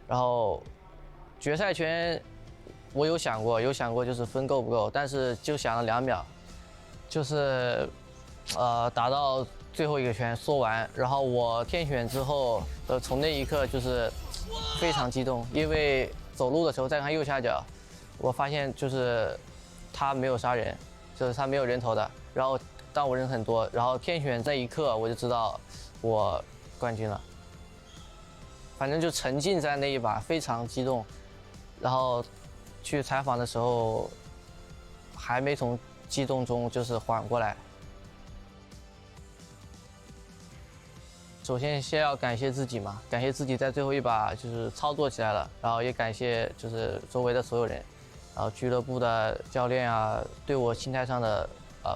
然后决赛圈我有想过就是分够不够，但是就想了2秒，就是打到最后一个圈缩完，然后我天选之后从那一刻就是非常激动，因为走路的时候再看右下角，我发现就是他没有杀人，就是他没有人头的，然后但我人很多，然后天选这一刻我就知道我冠军了，反正就沉浸在那一把，非常激动。然后去采访的时候还没从激动中就是缓过来。首先先要感谢自己嘛，感谢自己在最后一把就是操作起来了，然后也感谢就是周围的所有人，然后俱乐部的教练啊对我心态上的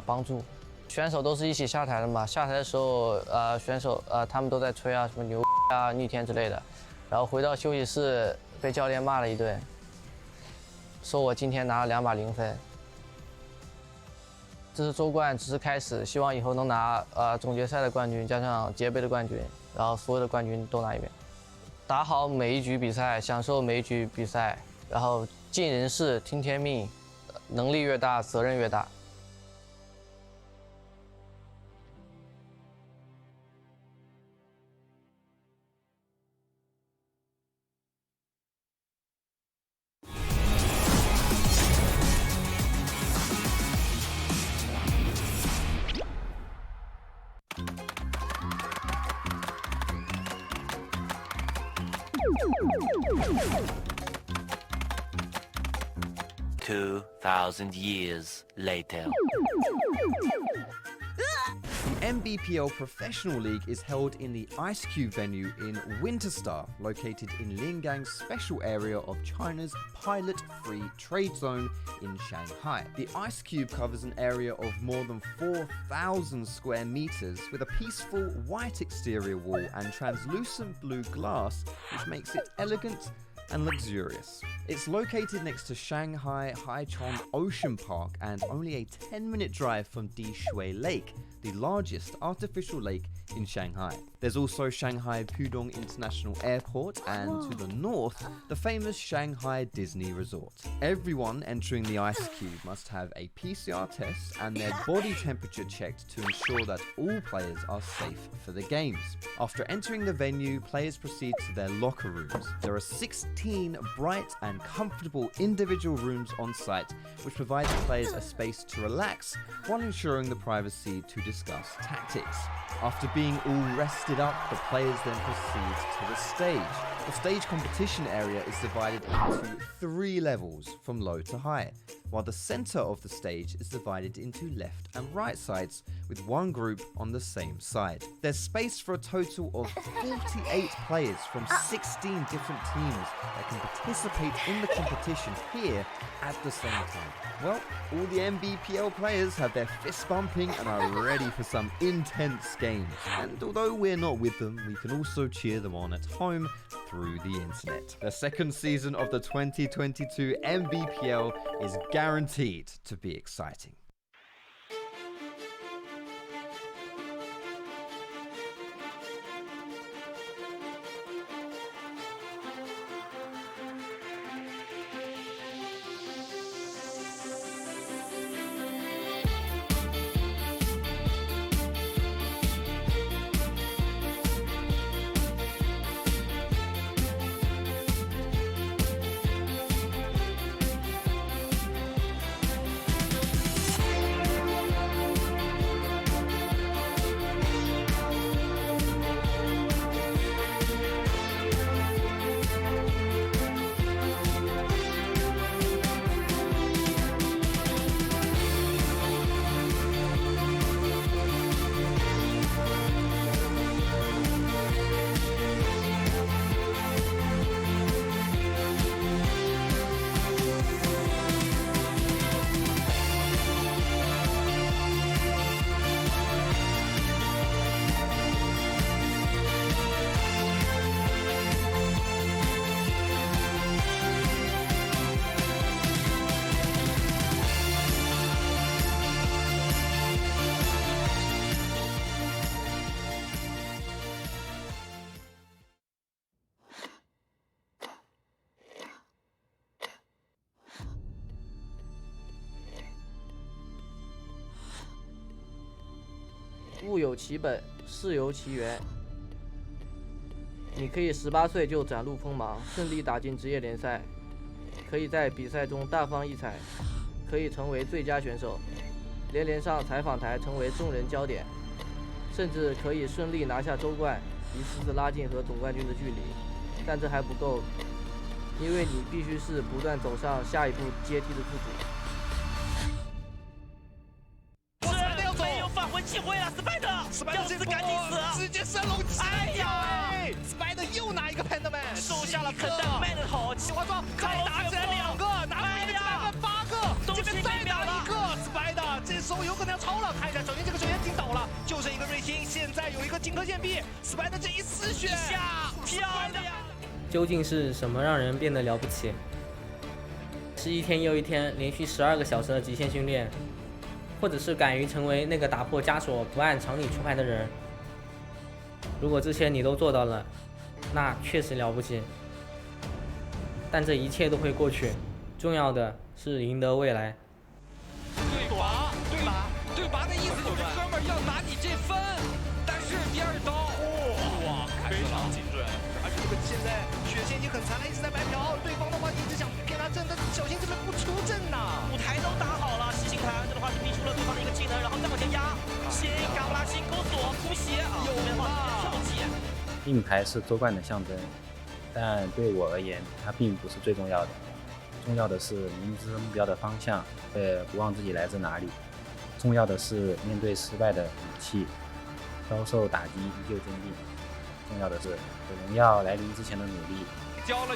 帮助。选手都是一起下台的嘛，下台的时候选手他们都在吹啊什么牛啊逆天之类的，然后回到休息室被教练骂了一顿，说我今天拿了2把0分。这是周冠，只是开始，希望以后能拿总决赛的冠军，加上节杯的冠军，然后所有的冠军都拿一遍。打好每一局比赛，享受每一局比赛，然后尽人事，听天命，能力越大，责任越大。2,000 years later. The Nbpl Professional League is held in the Ice Cube venue in Winterstar, located in Liangang's special area of China's pilot-free trade zone in Shanghai. The Ice Cube covers an area of more than 4,000 square meters with a peaceful white exterior wall and translucent blue glass, which makes it elegant and luxurious. It's located next to Shanghai Haichong Ocean Park and only a 10-minute drive from Dishui Lake, the largest artificial lake in Shanghai. There's also Shanghai Pudong International Airport and to the north, the famous Shanghai Disney Resort. Everyone entering the Ice Cube must have a PCR test and their body temperature checked to ensure that all players are safe for the games. After entering the venue, players proceed to their locker rooms. There are 16 bright and comfortable individual rooms on site, which provide the players a space to relax while ensuring the privacy to discuss tactics. After being all rested up, the players then proceed to the stage. The stage competition area is divided into 3 levels from low to high, while the center of the stage is divided into left and right sides with one group on the same side. There's space for a total of 48 players from 16 different teams that can participate in the competition here at the same time. Well, all the Nbpl players have their fists bumping and are ready for some intense games. And although we're not with them, we can also cheer them on at home through the internet. The second season of the 2022 Nbpl is guaranteed to be exciting. 物有其本，事有其源。你可以18岁就崭露锋芒，顺利打进职业联赛，可以在比赛中大放异彩，可以成为最佳选手，连上采访台成为众人焦点，甚至可以顺利拿下周冠，一次次拉近和总冠军的距离。但这还不够，因为你必须是不断走上下一步阶梯的自己。没有返回机会了，Spider 这次赶紧死，直接升龙起脚，Spider 又拿一个 Penderman， 收下了肯德麦的头，计划装再打起来2个，拿回来8个，这边再打1个 ，Spider 这时候有可能要超了，看一下首先这个球员已经倒了，就剩一个瑞星，现在有一个荆轲剑臂 ，Spider 这一丝血，漂亮！究竟是什么让人变得了不起？是一天又一天连续12个小时的极限训练，或者是敢于成为那个打破枷锁、不按常理出牌的人？如果这些你都做到了，那确实了不起。但这一切都会过去，重要的是赢得未来。对拔的意思就是哥们儿要拿你这分，但是第2刀，哇，非常精准，而且这个现在血线已经很残了，一直在白嫖，对方的话一直想骗他阵，但小心这边不出阵呐，舞台都打好了，实行台这的话是逼出了对方的一个技能，然后再往前压，先嘎布拉新钩锁突袭啊，有的话跳技。硬牌是周冠的象征，但对我而言，它并不是最重要的。重要的是明知目标的方向，不忘自己来自哪里。重要的是面对失败的勇气，遭受打击依旧坚定。重要的是有荣耀来临之前的努力。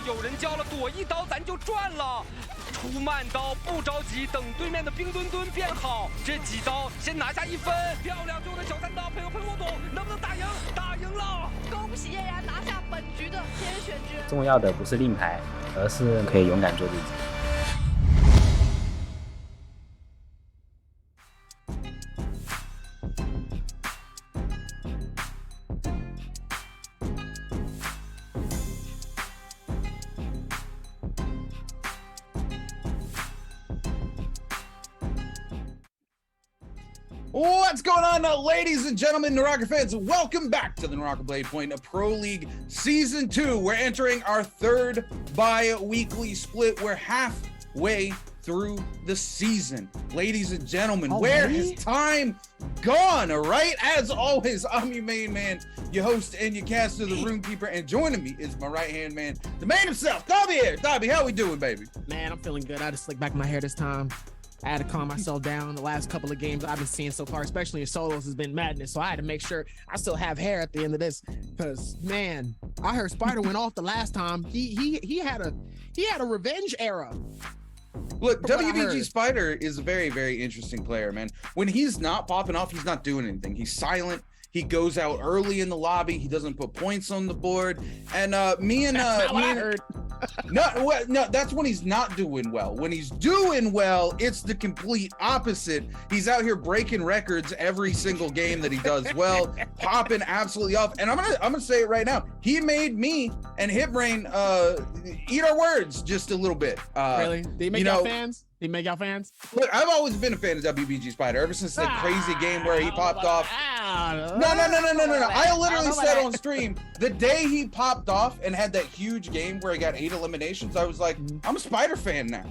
有人交了，躲一刀咱就赚了。出慢刀不着急，等对面的冰墩墩变好，这几刀先拿下1分。漂亮，最后的小3刀，配合我懂，能不能打赢？打赢了！恭喜叶然拿下本局的天选之人。重要的不是令牌，而是可以勇敢做自己。What's going on, ladies and gentlemen, Naraka fans? Welcome back to the Naraka Blade Point Pro League Season 2. We're entering our 3rd bi-weekly split. We're halfway through the season. Ladies and gentlemen, where has time gone? All right, as always, I'm your main man, your host and your caster, the Runekeeper, and joining me is my right-hand man, the man himself, Dobby here. Dobby, how we doing, baby? Man, I'm feeling good. I just slicked back my hair this time. I had to calm myself down. The last couple of games I've been seeing so far, especially in solos, has been madness. So I had to make sure I still have hair at the end of this, because man, I heard Spider went off the last time. He had a revenge era. Look, WBG Spider is a very, very interesting player, man. When he's not popping off, he's not doing anything. He's silent. He goes out early in the lobby. He doesn't put points on the board. And no, that's when he's not doing well. When he's doing well, it's the complete opposite. He's out here breaking records every single game that he does well, popping absolutely off. And I'm gonna say it right now. He made me and Hitbrain eat our words just a little bit. Really? Did he make y'all fans? Did he make y'all fans? Look, I've always been a fan of WBG Spider ever since the crazy game where he popped off. No. I literally said on stream the day he popped off and had that huge game where he got 8 eliminations, I was like, I'm a Spider fan now.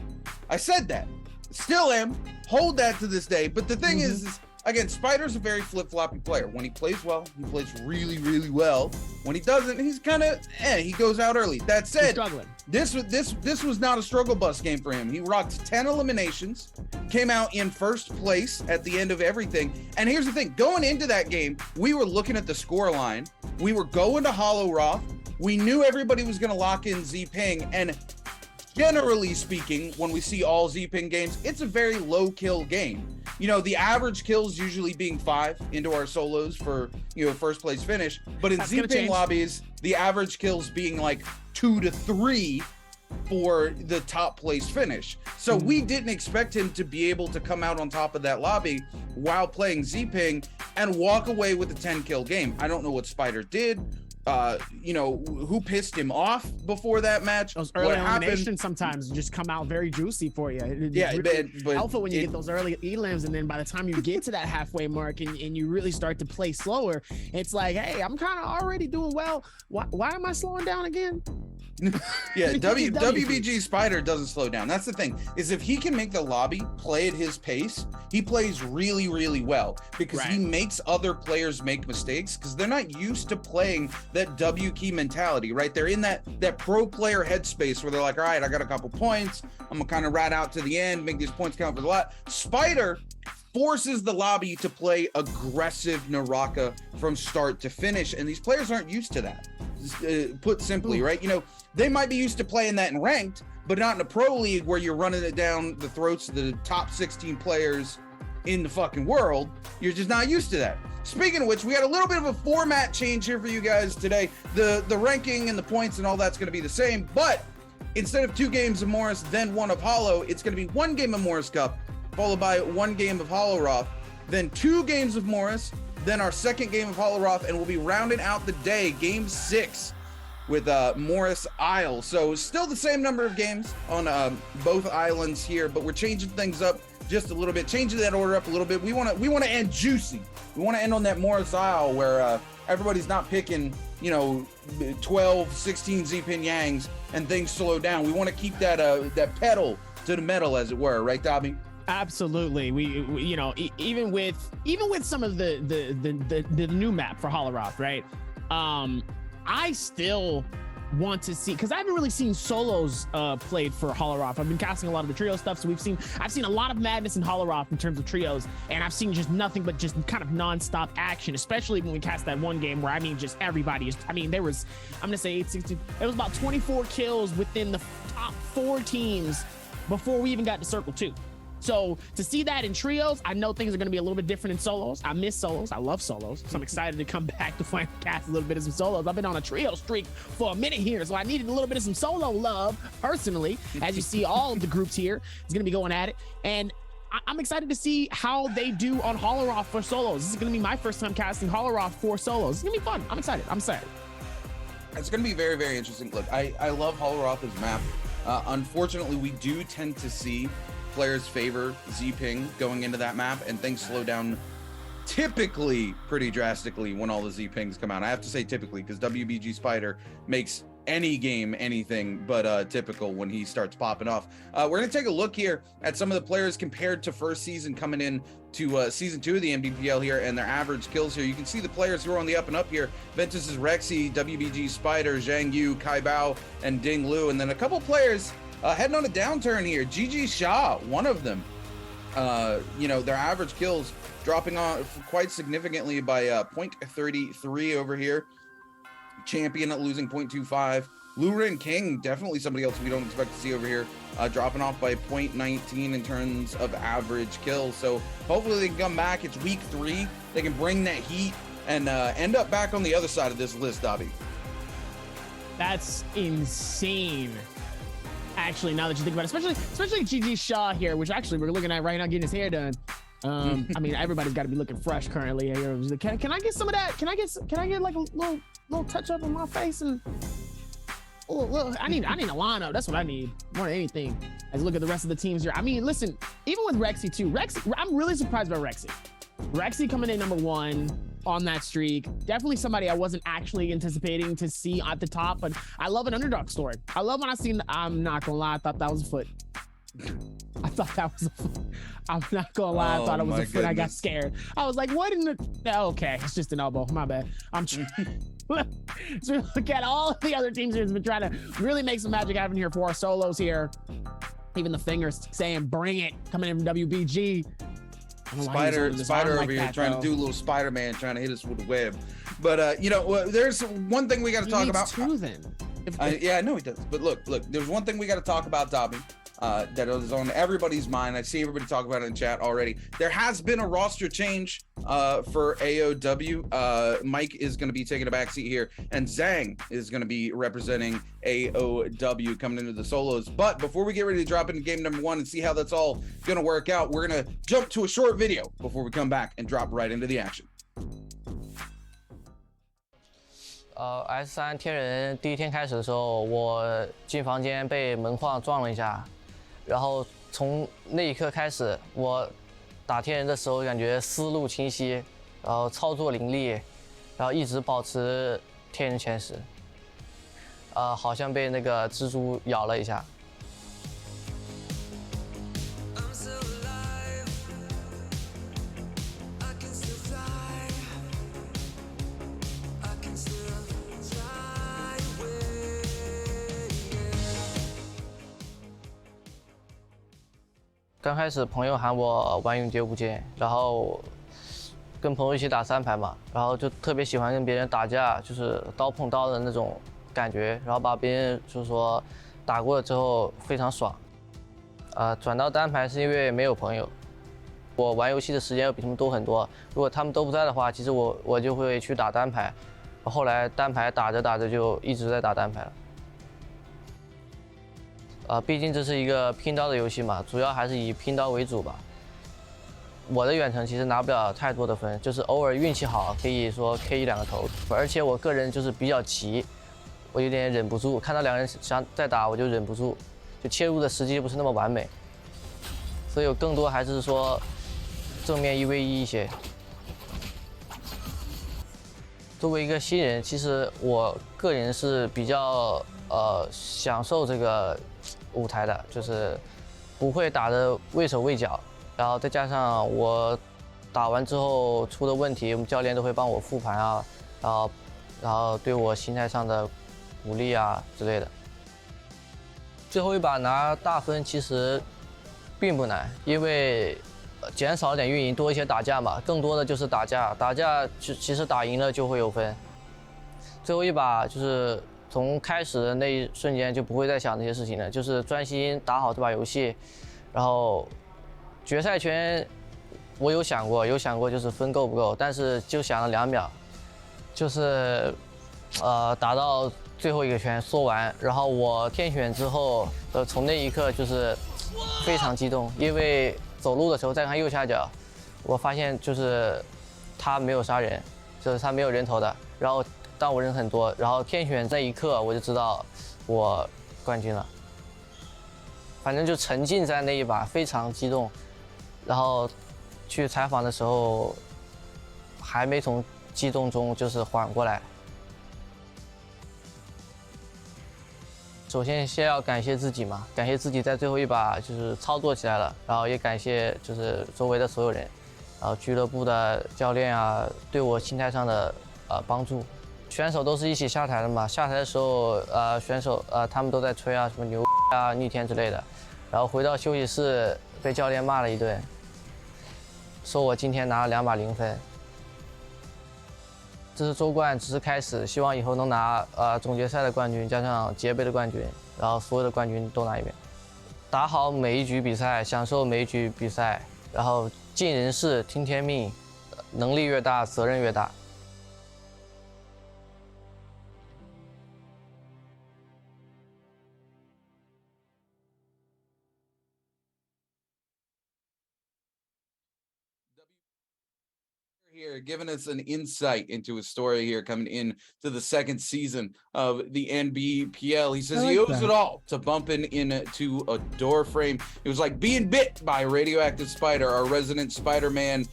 I said that. Still am. Hold that to this day. But the thing is again, Spider's a very flip-floppy player. When he plays well, he plays really, really well. When he doesn't, he's kind of he goes out early. That said, this was not a struggle bus game for him. He rocked 10 eliminations, came out in 1st place at the end of everything. And here's the thing, going into that game, we were looking at the score line. We were going to Hollow Roth. We knew everybody was going to lock in Z-Ping, and generally speaking, when we see all Z-Ping games, it's a very low kill game. You know, the average kills usually being 5 into our solos for, 1st place finish. But in Z-Ping lobbies, the average kills being like 2 to 3 for the top place finish. So we didn't expect him to be able to come out on top of that lobby while playing Z-Ping and walk away with a 10 kill game. I don't know what Spider did, you know, who pissed him off before that match. Those early eliminations sometimes just come out very juicy for you. Yeah, really but helpful when you get those early elims, and then by the time you get to that halfway mark and you really start to play slower, it's like, hey, I'm kind of already doing well. Why am I slowing down again? Yeah, WBG Spider doesn't slow down. That's the thing, is if he can make the lobby play at his pace, he plays really, really well, because he makes other players make mistakes because they're not used to playing that W key mentality, right? They're in that pro player headspace where they're like, all right, I got a couple points, I'm gonna kind of ride out to the end, make these points count for a lot. Spider forces the lobby to play aggressive Naraka from start to finish, and these players aren't used to that. Put simply, right? You know, they might be used to playing that in ranked, but not in a pro league where you're running it down the throats of the top 16 players in the fucking world. You're just not used to that. Speaking of which, we got a little bit of a format change here for you guys today. The ranking and the points and all that's going to be the same, but instead of 2 games of Morris, then 1 of Hollow, it's going to be 1 game of Morris Cup, followed by 1 game of Hollow Roth, then 2 games of Morris, then our 2nd game of Hollow Roth, and we'll be rounding out the day, game 6, with Morris Isle. So still the same number of games on both islands here, but we're changing things up just a little bit, changing that order up a little bit. We want to end juicy. We want to end on that Morris Isle where everybody's not picking, you know, 12, 16 Z-Pin Yangs and things slow down. We want to keep that that pedal to the metal, as it were, right, Dobby? Absolutely. We you know, even with some of the new map for Hollow Roth, right? I still want to see, because I haven't really seen solos played for Hollow Roth. I've been casting a lot of the trio stuff, so I've seen a lot of madness in Hollow Roth in terms of trios, and I've seen just nothing but just kind of non-stop action, especially when we cast that one game where, I mean, just everybody is, I mean, there was, I'm gonna say 860, there was about 24 kills within the top 4 teams before we even got to Circle 2. So to see that in trios, I know things are going to be a little bit different in solos. I miss solos. I love solos. So I'm excited to come back to finally cast a little bit of some solos. I've been on a trio streak for a minute here, so I needed a little bit of some solo love personally. As you see, all of the groups here is going to be going at it. And I'm excited to see how they do on Hollow Roth for solos. This is going to be my first time casting Hollow Roth for solos. It's going to be fun. I'm excited. It's going to be very, very interesting. Look, I love Hollow Roth as a map. Unfortunately, we do tend to see players favor Z-Ping going into that map, and things slow down typically pretty drastically when all the Z-Pings come out. I have to say typically, because WBG Spider makes any game anything but typical when he starts popping off. We're going to take a look here at some of the players compared to first season coming in to season 2 of the Nbpl here, and their average kills here. You can see the players who are on the up and up here. Ventus is Rexy, WBG Spider, Zhang Yu, Kai Bao, and Ding Lu, and then a couple players heading on a downturn here. GG Sha, one of them. You know, their average kills dropping off quite significantly by 0.33 over here. Champion losing 0.25. Lurin King, definitely somebody else we don't expect to see over here, dropping off by 0.19 in terms of average kills. So hopefully they can come back. It's week 3. They can bring that heat and end up back on the other side of this list, Dobby. That's insane. Actually, now that you think about it, especially GG Shaw here, which actually we're looking at right now, getting his hair done. I mean, everybody's got to be looking fresh currently. Can I get some of that? Can I get like a little touch up on my face and I need a lineup. That's what I need more than anything. As I look at the rest of the teams here. I mean, listen, even with Rexy too. I'm really surprised by Rexy. Rexy coming in number 1 on that streak. Definitely somebody I wasn't actually anticipating to see at the top, but I love an underdog story. I love when I seen, I'm not gonna lie, I thought that was a foot. I thought that was a foot. I'm not gonna lie, I thought it was a foot. I got scared. I was like, what in the, okay, it's just an elbow, my bad. So look at all of the other teams who's been trying to really make some magic happen here for our solos here. Even the fingers saying, bring it, coming in from WBG. Spider over like here trying to do a little Spider-Man, trying to hit us with a web. But you know, there's one thing we got to talk about. 2 then. Yeah, I know he does. But look, there's one thing we got to talk about, Dobby, that is on everybody's mind. I see everybody talk about it in chat already. There has been a roster change for AOW. Mike is going to be taking a backseat here, and Zhang is going to be representing AOW coming into the solos. But before we get ready to drop into game number 1 and see how that's all going to work out, we're going to jump to a short video before we come back and drop right into the action. S3天人第一天开始的时候，我进房间被门框撞了一下，然后从那一刻开始，我打天人的时候感觉思路清晰，然后操作凌厉，然后一直保持天人前10。好像被那个蜘蛛咬了一下。刚开始朋友喊我玩永劫无间，然后跟朋友一起打3排嘛，然后就特别喜欢跟别人打架，就是刀碰刀的那种感觉，然后把别人就是说打过了之后非常爽。转到单排是因为没有朋友，我玩游戏的时间要比他们多很多。如果他们都不在的话，其实我就会去打单排。后来单排打着打着就一直在打单排了。毕竟这是一个拼刀的游戏嘛，主要还是以拼刀为主吧。我的远程其实拿不了太多的分，就是偶尔运气好可以说 K 1-2个头，而且我个人就是比较急，我有点忍不住，看到2人想再打我就忍不住，就切入的时机不是那么完美，所以我更多还是说正面1v1一些。作为一个新人，其实我个人是比较享受这个舞台的，就是不会打得畏手畏脚，然后再加上我打完之后出的问题，我们教练都会帮我复盘啊，然后对我心态上的鼓励啊之类的。最后一把拿大分其实并不难，因为减少了点运营，多一些打架嘛，更多的就是打架，打架其实打赢了就会有分。最后一把就是从开始的那一瞬间就不会再想这些事情了，就是专心打好这把游戏。然后决赛圈我有想过就是分够不够，但是就想了2秒，就是打到最后一个圈缩完，然后我天选之后从那一刻就是非常激动，因为走路的时候再看右下角，我发现就是他没有杀人，就是他没有人头的，然后但我人很多，然后天选这一刻我就知道我冠军了，反正就沉浸在那一把，非常激动。然后去采访的时候还没从激动中就是缓过来。首先要感谢自己嘛，感谢自己在最后一把就是操作起来了，然后也感谢就是周围的所有人，然后俱乐部的教练啊对我心态上的帮助。选手都是一起下台的嘛，下台的时候选手他们都在吹啊什么牛啊逆天之类的，然后回到休息室被教练骂了一顿，说我今天拿了2把0分。这是周冠，只是开始，希望以后能拿总决赛的冠军，加上节杯的冠军，然后所有的冠军都拿一遍。打好每一局比赛，享受每一局比赛，然后尽人事，听天命，能力越大，责任越大。Here, giving us an insight into his story here coming in to the 2nd season of the Nbpl. He says he owes it all to bumping into a door frame. It was like being bit by a radioactive spider, our resident Spider-Man,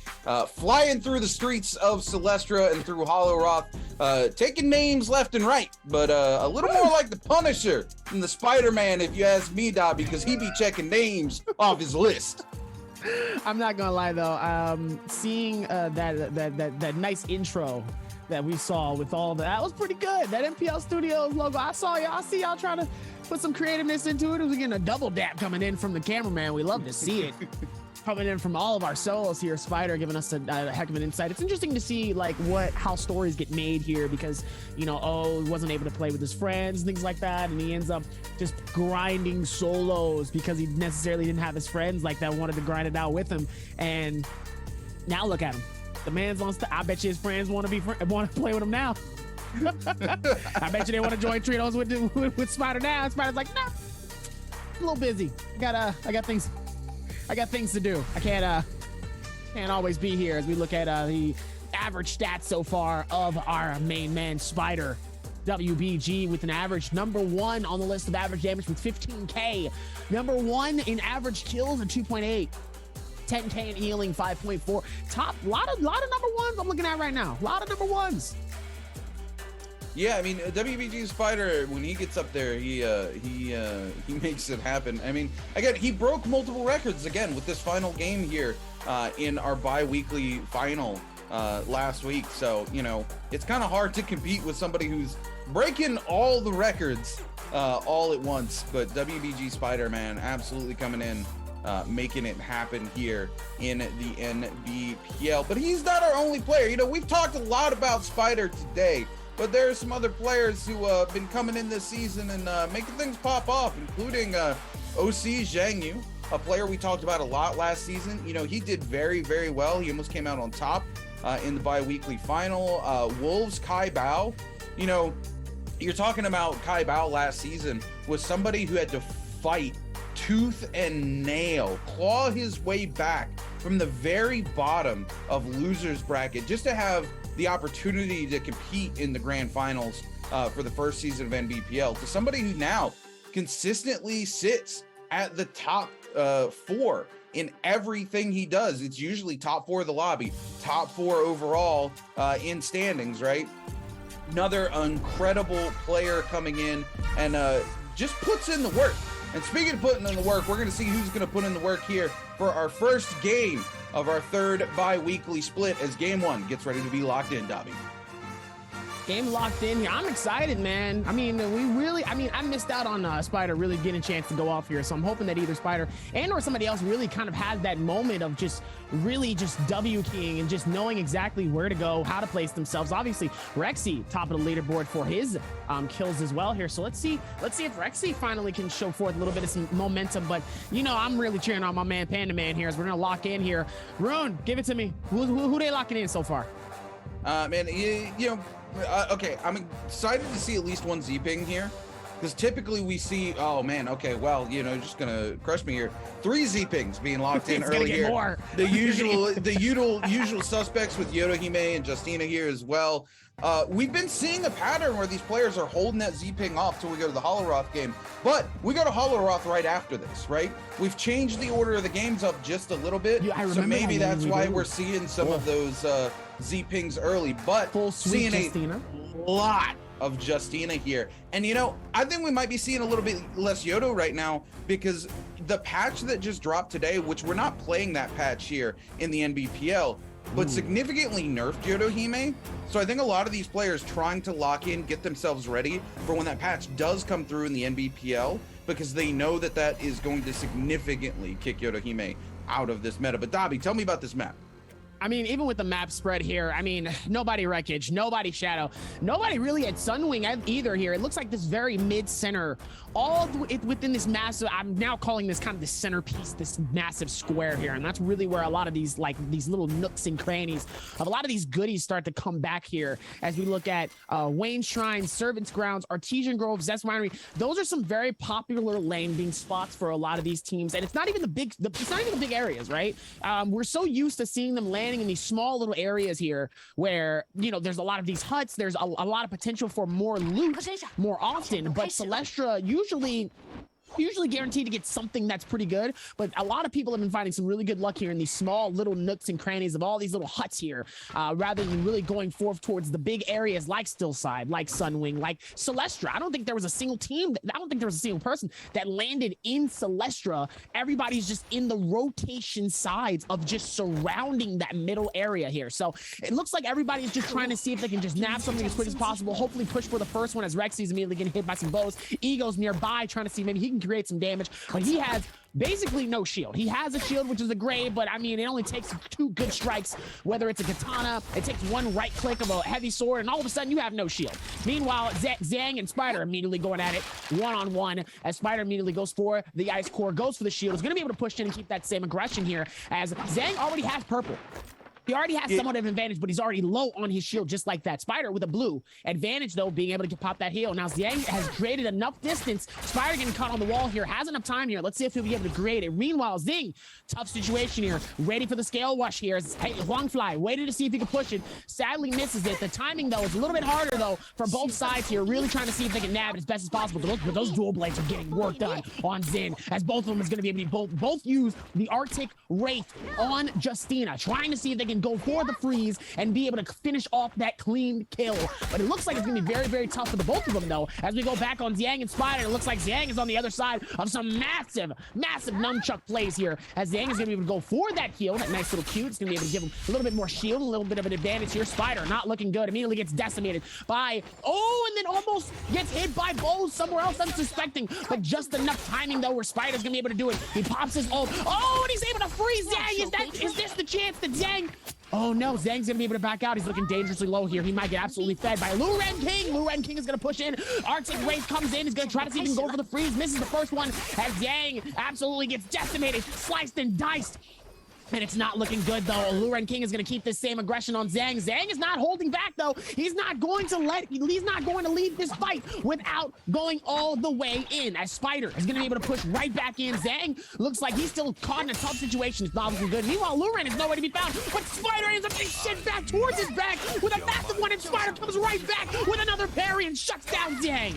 flying through the streets of Celestra and through Hollow Roth, taking names left and right, but a little more like the Punisher than the Spider-Man, if you ask me, Dob, because he be checking names off his list. I'm not gonna lie though, seeing that nice intro that we saw with all that was pretty good. That NPL Studios logo, I see y'all trying to put some creativeness into it. We're getting a double dap coming in from the cameraman. We love to see it. Coming in from all of our solos here, Spider giving us a heck of an insight. It's interesting to see like how stories get made here, because he wasn't able to play with his friends and things like that, and he ends up just grinding solos because he necessarily didn't have his friends like that wanted to grind it out with him. And now look at him. The man's on. I bet you his friends want to play with him now. I bet you they want to join trios with Spider now. And Spider's like, nah, a little busy. I got things to do. I can't always be here. As we look at the average stats so far of our main man Spider, WBG with an average #1 on the list of average damage with 15k. #1 in average kills at 2.8. 10k in healing, 5.4. Top, lot of #1s I'm looking at right now. A lot of #1s. Yeah, I mean, WBG Spider, when he gets up there, he makes it happen. I mean, again, he broke multiple records again with this final game here in our bi-weekly final last week. So, you know, it's kind of hard to compete with somebody who's breaking all the records all at once. But WBG Spider, man, absolutely coming in, making it happen here in the NBPL. But he's not our only player. You know, we've talked a lot about Spider today, but there are some other players who have been coming in this season and making things pop off, including OC Zhang Yu, a player we talked about a lot last season. You know, he did very, very well. He almost came out on top in the bi-weekly final. Wolves Kai Bao, you know, you're talking about Kai Bao last season was somebody who had to fight tooth and nail, claw his way back from the very bottom of losers bracket just to have the opportunity to compete in the grand finals for the first season of NBPL, to somebody who now consistently sits at the top 4 in everything he does. It's usually top 4 of the lobby, top 4 overall in standings, right? Another incredible player coming in and just puts in the work. And speaking of putting in the work, we're going to see who's going to put in the work here for our first game of our third bi-weekly split as game 1 gets ready to be locked in, Dobby. Game locked in here. I'm excited, man. I mean, I missed out on Spider really getting a chance to go off here. So I'm hoping that either Spider and or somebody else really kind of has that moment of just really just W keying and just knowing exactly where to go, how to place themselves. Obviously, Rexy top of the leaderboard for his kills as well here. So let's see if Rexy finally can show forth a little bit of some momentum. But you know, I'm really cheering on my man Panda Man here as we're gonna lock in here. Rune, give it to me. Who they locking in so far? Man, you know. Okay, I'm excited to see at least one Z-ping here, because typically we see, oh man, okay, well, you know, just gonna crush me here. 3 Z-pings being locked in early here. More. The usual suspects with Yodohime and Justina here as well. We've been seeing a pattern where these players are holding that Z-ping off till we go to the Holoroth game, but we go to Holoroth right after this, right? We've changed the order of the games up just a little bit, so maybe that's why we're seeing some of those Z-pings early, but seeing Justina. a lot of Justina here. And you know, I think we might be seeing a little bit less Yodo right now because the patch that just dropped today, which we're not playing that patch here in the NBPL, but significantly nerfed Yodohime. So I think a lot of these players trying to lock in, get themselves ready for when that patch does come through in the NBPL, because they know that that is going to significantly kick Yodohime out of this meta. But Dobby, tell me about this map. I mean, even with the map spread here, I mean, nobody Wreckage, nobody Shadow, nobody really at Sunwing either here. It looks like this very mid-center, all within this massive, I'm now calling this kind of the centerpiece, this massive square here. And that's really where a lot of these, like these little nooks and crannies of a lot of these goodies start to come back here as we look at Wayne Shrine, Servants Grounds, Artesian Grove, Zest Winery. Those are some very popular landing spots for a lot of these teams. And it's not even the big areas, right? We're so used to seeing them land in these small little areas here where, you know, there's a lot of these huts, there's a lot of potential for more loot more often, but Celestra usually guaranteed to get something that's pretty good, but a lot of people have been finding some really good luck here in these small little nooks and crannies of all these little huts here, rather than really going forth towards the big areas like Stillside, like Sunwing, like Celestra. I don't think there was a single team, I don't think there was a single person that landed in Celestra. Everybody's just in the rotation sides of just surrounding that middle area here. So it looks like everybody's just trying to see if they can just nab something as quick as possible, hopefully push for the first one as Rexy's immediately getting hit by some bows. Ego's nearby trying to see maybe he can create some damage, but he has basically no shield. He has a shield, which is a grave, but I mean, it only takes 2 good strikes, whether it's a katana, it takes 1 right click of a heavy sword, and all of a sudden you have no shield. Meanwhile, Zhang and Spider immediately going at it one-on-one as Spider immediately goes for the ice core, goes for the shield, is going to be able to push in and keep that same aggression here as Zhang already has purple. He already has somewhat of an advantage, but he's already low on his shield just like that. Spider with a blue advantage, though, being able to pop that heal. Now, Zhang has created enough distance. Spider getting caught on the wall here. Has enough time here. Let's see if he'll be able to create it. Meanwhile, Zing, tough situation here. Ready for the scale rush here. Hey, Huangfly waited to see if he could push it. Sadly misses it. The timing, though, is a little bit harder, though, for both sides here. Really trying to see if they can nab it as best as possible. But those dual blades are getting work done on Zin, as both of them is going to be able to both use the Arctic Wraith on Justina, trying to see if they can go for the freeze and be able to finish off that clean kill. But it looks like it's going to be very, very tough for the both of them, though. As we go back on Xiang and Spider, it looks like Xiang is on the other side of some massive, massive nunchuck plays here, as Xiang is going to be able to go for that heal. That nice little cue. It's going to be able to give him a little bit more shield, a little bit of an advantage here. Spider not looking good. Immediately gets decimated by, and then almost gets hit by Bo somewhere else unsuspecting, but just enough timing, though, where Spider's going to be able to do it. He pops his ult. And he's able to freeze Xiang. Is this the chance that Xiang... Oh no, Zhang's gonna be able to back out. He's looking dangerously low here. He might get absolutely fed by Lu Ren King. Lu Ren King is gonna push in. Arctic Wraith comes in. He's gonna try to see if he can go for the freeze. Misses the first one as Zhang absolutely gets decimated, sliced and diced. And it's not looking good, though. Lu Ren King is going to keep this same aggression on Zhang. Zhang is not holding back, though. He's not going to leave this fight without going all the way in, as Spider is going to be able to push right back in. Zhang looks like he's still caught in a tough situation. It's not looking good. Meanwhile, Lu Ren is nowhere to be found, but Spider ends up getting sent back towards his back with a massive one, and Spider comes right back with another parry and shuts down Zhang.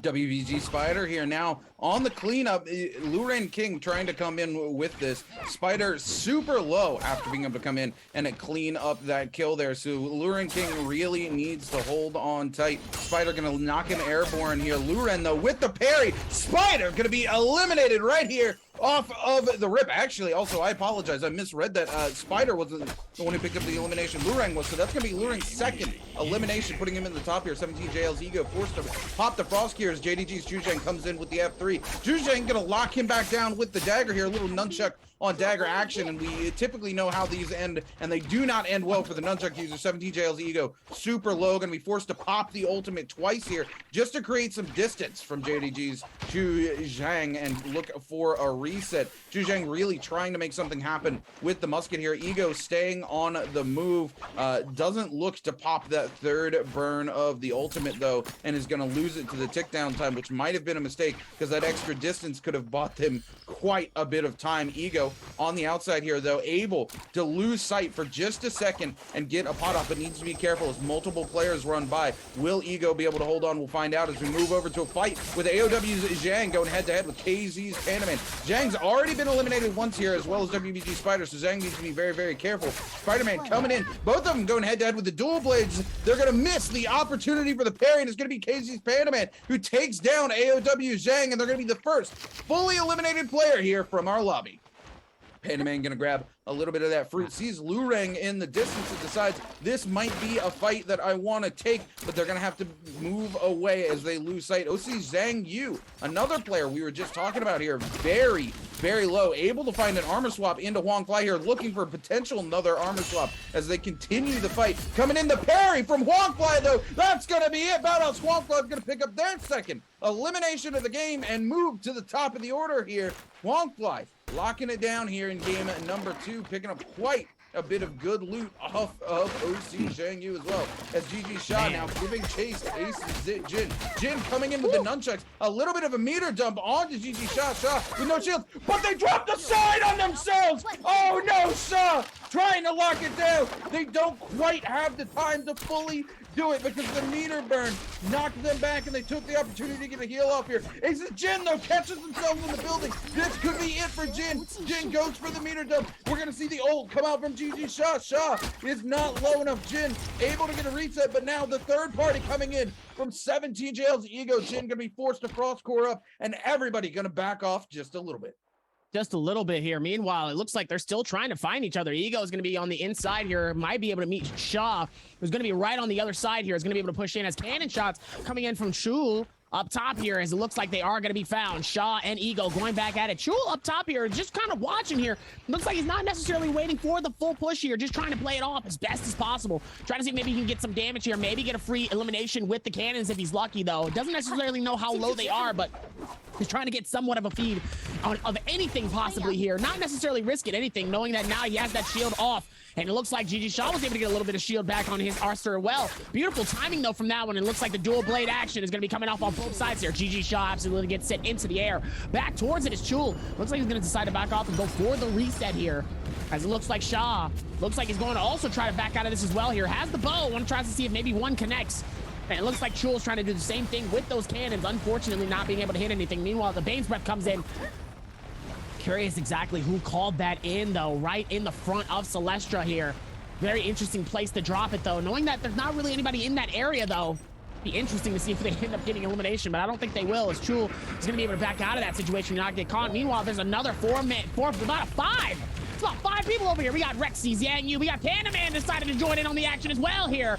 WBG Spider here now on the cleanup. Lu Ren King trying to come in with this. Spider super low after being able to come in and clean up that kill there. So Lu Ren King really needs to hold on tight. Spider gonna knock him airborne here. Lu Ren, though, with the parry. Spider gonna be eliminated right here off of the rip. Actually, also, I apologize. I misread that. Spider wasn't the one who picked up the elimination. Lu Ren was, so that's going to be Lu Ren's second elimination, putting him in the top here. 17 JL's ego forced to pop the frost gears. JDG's Zhuzhang comes in with the F3. Zhuzhang going to lock him back down with the dagger here. A little nunchuck on dagger action, and we typically know how these end, and they do not end well for the nunchuck user. 17 JL's ego super low, going to be forced to pop the ultimate twice here just to create some distance from JDG's Zhuzhang and look for a reset. Zhuzhang really trying to make something happen with the musket here. Ego staying on the move, doesn't look to pop that third burn of the ultimate, though, and is going to lose it to the tick down time, which might have been a mistake because that extra distance could have bought them quite a bit of time. Ego on the outside here, though, able to lose sight for just a second and get a pot off, but needs to be careful as multiple players run by. Will Ego be able to hold on? We'll find out as we move over to a fight with AOW's Zhang going head-to-head with KZ's Panaman. Zhang's already been eliminated once here, as well as WBG Spider, so Zhang needs to be very, very careful. Spider-Man coming in, both of them going head-to-head with the dual blades. They're going to miss the opportunity for the parry, and it's going to be KZ's Panaman who takes down AOW Zhang, and they're going to be the first fully eliminated player here from our lobby. Panaman gonna grab a little bit of that fruit, sees Lu Ren in the distance and decides this might be a fight that I want to take, but they're gonna have to move away as they lose sight. OC Zhang Yu, another player we were just talking about here, very, very low, able to find an armor swap into Huangfly here, looking for potential another armor swap as they continue the fight. Coming in the parry from Huangfly, though, that's gonna be it. Badass Huangfly is gonna pick up their second elimination of the game and move to the top of the order here. Huangfly locking it down here in game number 2, picking up quite a bit of good loot off of OC Zhang Yu as well, as GG Sha now giving chase to Ace's Jin. Jin coming in with the nunchucks, a little bit of a meter dump onto GG Sha. Sha with no shield, but they dropped the side on themselves. Oh no, Sha trying to lock it down. They don't quite have the time to fully do it because the meter burn knocked them back and they took the opportunity to get a heal off here. Ace's Jin, though, catches themselves in the building. This could be it for Jin. Jin goes for the meter dump. We're going to see the ult come out from GG Sha. Sha is not low enough. Jin able to get a reset, but now the third party coming in from 17 JL's ego. Jin going to be forced to frost core up, and everybody going to back off just a little bit. Just a little bit here. Meanwhile, it looks like they're still trying to find each other. Ego is going to be on the inside here. Might be able to meet Shaw, who's going to be right on the other side here. Is going to be able to push in as cannon shots coming in from Shul. up top here, as it looks like they are going to be found. Shaw and Ego going back at it. Chul up top here, just kind of watching here. Looks like he's not necessarily waiting for the full push here, just trying to play it off as best as possible. Trying to see if maybe he can get some damage here, maybe get a free elimination with the cannons if he's lucky, though. Doesn't necessarily know how low they are, but he's trying to get somewhat of a feed of anything possibly here. Not necessarily risking anything, knowing that now he has that shield off. And it looks like GG Shaw was able to get a little bit of shield back on his Arthur well. Beautiful timing, though, from that one. It looks like the dual blade action is going to be coming off on both sides here. GG Shaw absolutely gets sent into the air. Back towards it is Chul. Looks like he's going to decide to back off and go for the reset here. As it looks like Shaw looks like he's going to also try to back out of this as well here. Has the bow. One tries to see if maybe one connects. And it looks like Chul's trying to do the same thing with those cannons, unfortunately not being able to hit anything. Meanwhile, the Bane's Breath comes in. Curious exactly who called that in, though, right in the front of Celestra here. Very interesting place to drop it, though. Knowing that there's not really anybody in that area, though, be interesting to see if they end up getting elimination, but I don't think they will, as Chul is going to be able to back out of that situation and not get caught. Meanwhile, there's another about five. It's about 5 people over here. We got Rexy, Xiangyu, we got Pandaman decided to join in on the action as well here.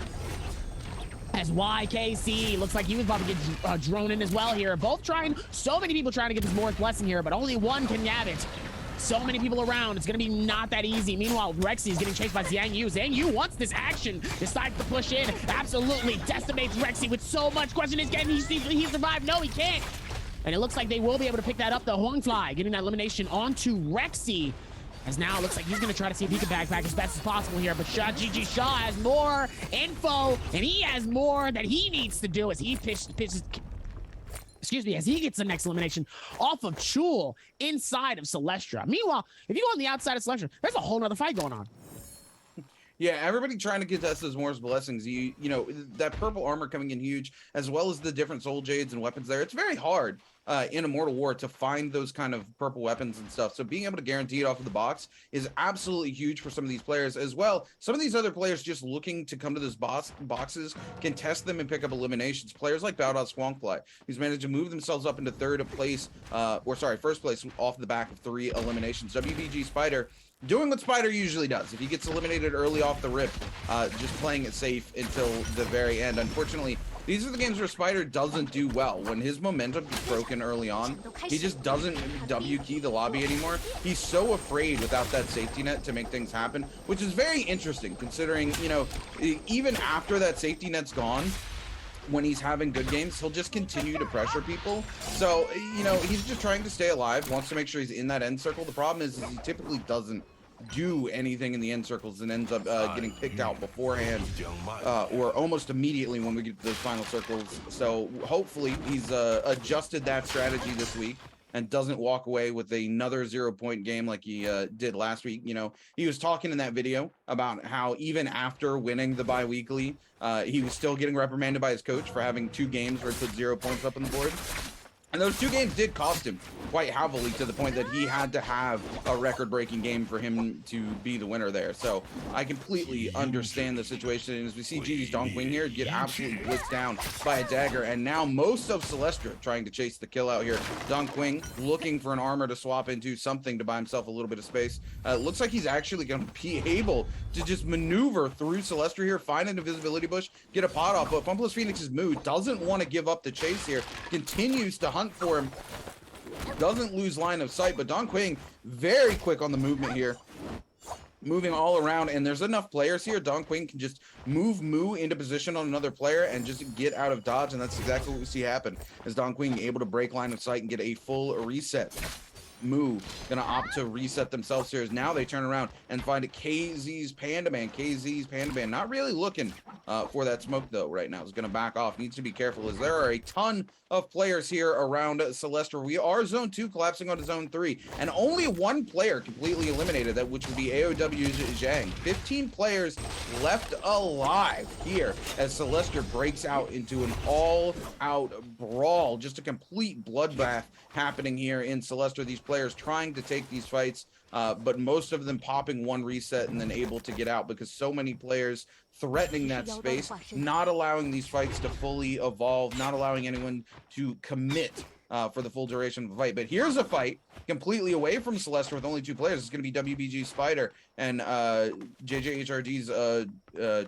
As YKC looks like he was about to get drone in as well here. Both trying, so many people trying to get this Morris blessing here, but only one can nab it. So many people around, it's gonna be not that easy. Meanwhile, Rexy is getting chased by Xiangyu. Xiangyu wants this action, decides to push in, absolutely decimates Rexy with so much. Question is, can he survive? No, he can't. And it looks like they will be able to pick that up, though. Huangfly getting that elimination onto Rexy. As now it looks like he's going to try to see if he can backpack as best as possible here. But GG Shaw has more info, and he has more that he needs to do as he pitches, excuse me, as he gets the next elimination off of Chul inside of Celestra. Meanwhile, if you go on the outside of Celestra, there's a whole nother fight going on. Yeah, everybody trying to contest those Morris blessings. You know, that purple armor coming in huge, as well as the different soul jades and weapons there. It's very hard in Immortal War to find those kind of purple weapons and stuff. So being able to guarantee it off of the box is absolutely huge for some of these players as well. Some of these other players just looking to come to those boxes can test them and pick up eliminations. Players like Bowdot Squonkfly, who's managed to move themselves up into first place off the back of 3 eliminations. WBG Spider doing what Spider usually does. If he gets eliminated early off the rip, just playing it safe until the very end. Unfortunately, these are the games where Spider doesn't do well. When his momentum gets broken early on, he just doesn't W-key the lobby anymore. He's so afraid without that safety net to make things happen, which is very interesting considering, you know, even after that safety net's gone, when he's having good games, he'll just continue to pressure people. So, you know, he's just trying to stay alive, wants to make sure he's in that end circle. The problem is he typically doesn't do anything in the end circles and ends up getting picked out beforehand or almost immedately when we get to those final circles. So hopefully he's adjusted that strategy this week and doesn't walk away with another 0-point game like he did last week. You know, he was talking in that video about how even after winning the bi-weekly, he was still getting reprimanded by his coach for having 2 games where he put 0 points up on the board. And those 2 games did cost him quite heavily, to the point that he had to have a record-breaking game for him to be the winner there. So I completely understand the situation. And as we see GG's Donkwing here get absolutely blitzed down by a dagger, and now most of Celestra trying to chase the kill out here. Donkwing looking for an armor to swap into, something to buy himself a little bit of space. Looks like he's actually going to be able to just maneuver through Celestra here, find an invisibility bush, get a pot off. But Fumpless Phoenix's mood doesn't want to give up the chase here, continues to hunt for him, doesn't lose line of sight, but Donkwing very quick on the movement here, moving all around, and there's enough players here. Donkwing can just move Moo into position on another player and just get out of dodge, and that's exactly what we see happen, as Donkwing able to break line of sight and get a full reset. Moo gonna opt to reset themselves here, as now they turn around and find KZ's Pandaman. KZ's Pandaman not really looking for that smoke though right now. Is gonna back off, needs to be careful, as there are a ton of players here around Celestra. We are zone 2 collapsing onto zone 3, and only 1 player completely eliminated, that which would be AOW's Zhang. 15 players left alive here as Celestra breaks out into an all-out brawl, just a complete bloodbath happening here in Celestra. These players trying to take these fights, but most of them popping 1 reset and then able to get out, because so many players threatening that space, not allowing these fights to fully evolve, not allowing anyone to commit for the full duration of the fight. But here's a fight completely away from Celestra with only 2 players. It's going to be WBG Spider and JJHRD's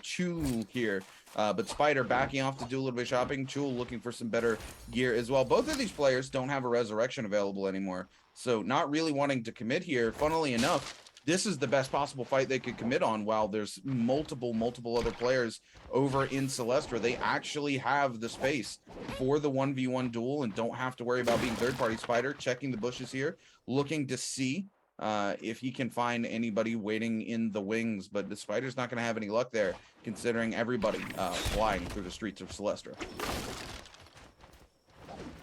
Chul here. But Spider backing off to do a little bit of shopping. Chul looking for some better gear as well. Both of these players don't have a resurrection available anymore, so not really wanting to commit here. Funnily enough, this is the best possible fight they could commit on. While there's multiple other players over in Celestra, they actually have the space for the 1v1 duel and don't have to worry about being third-party. Spider checking the bushes here, looking to see if he can find anybody waiting in the wings, but the Spider's not going to have any luck there, considering everybody flying through the streets of Celestra.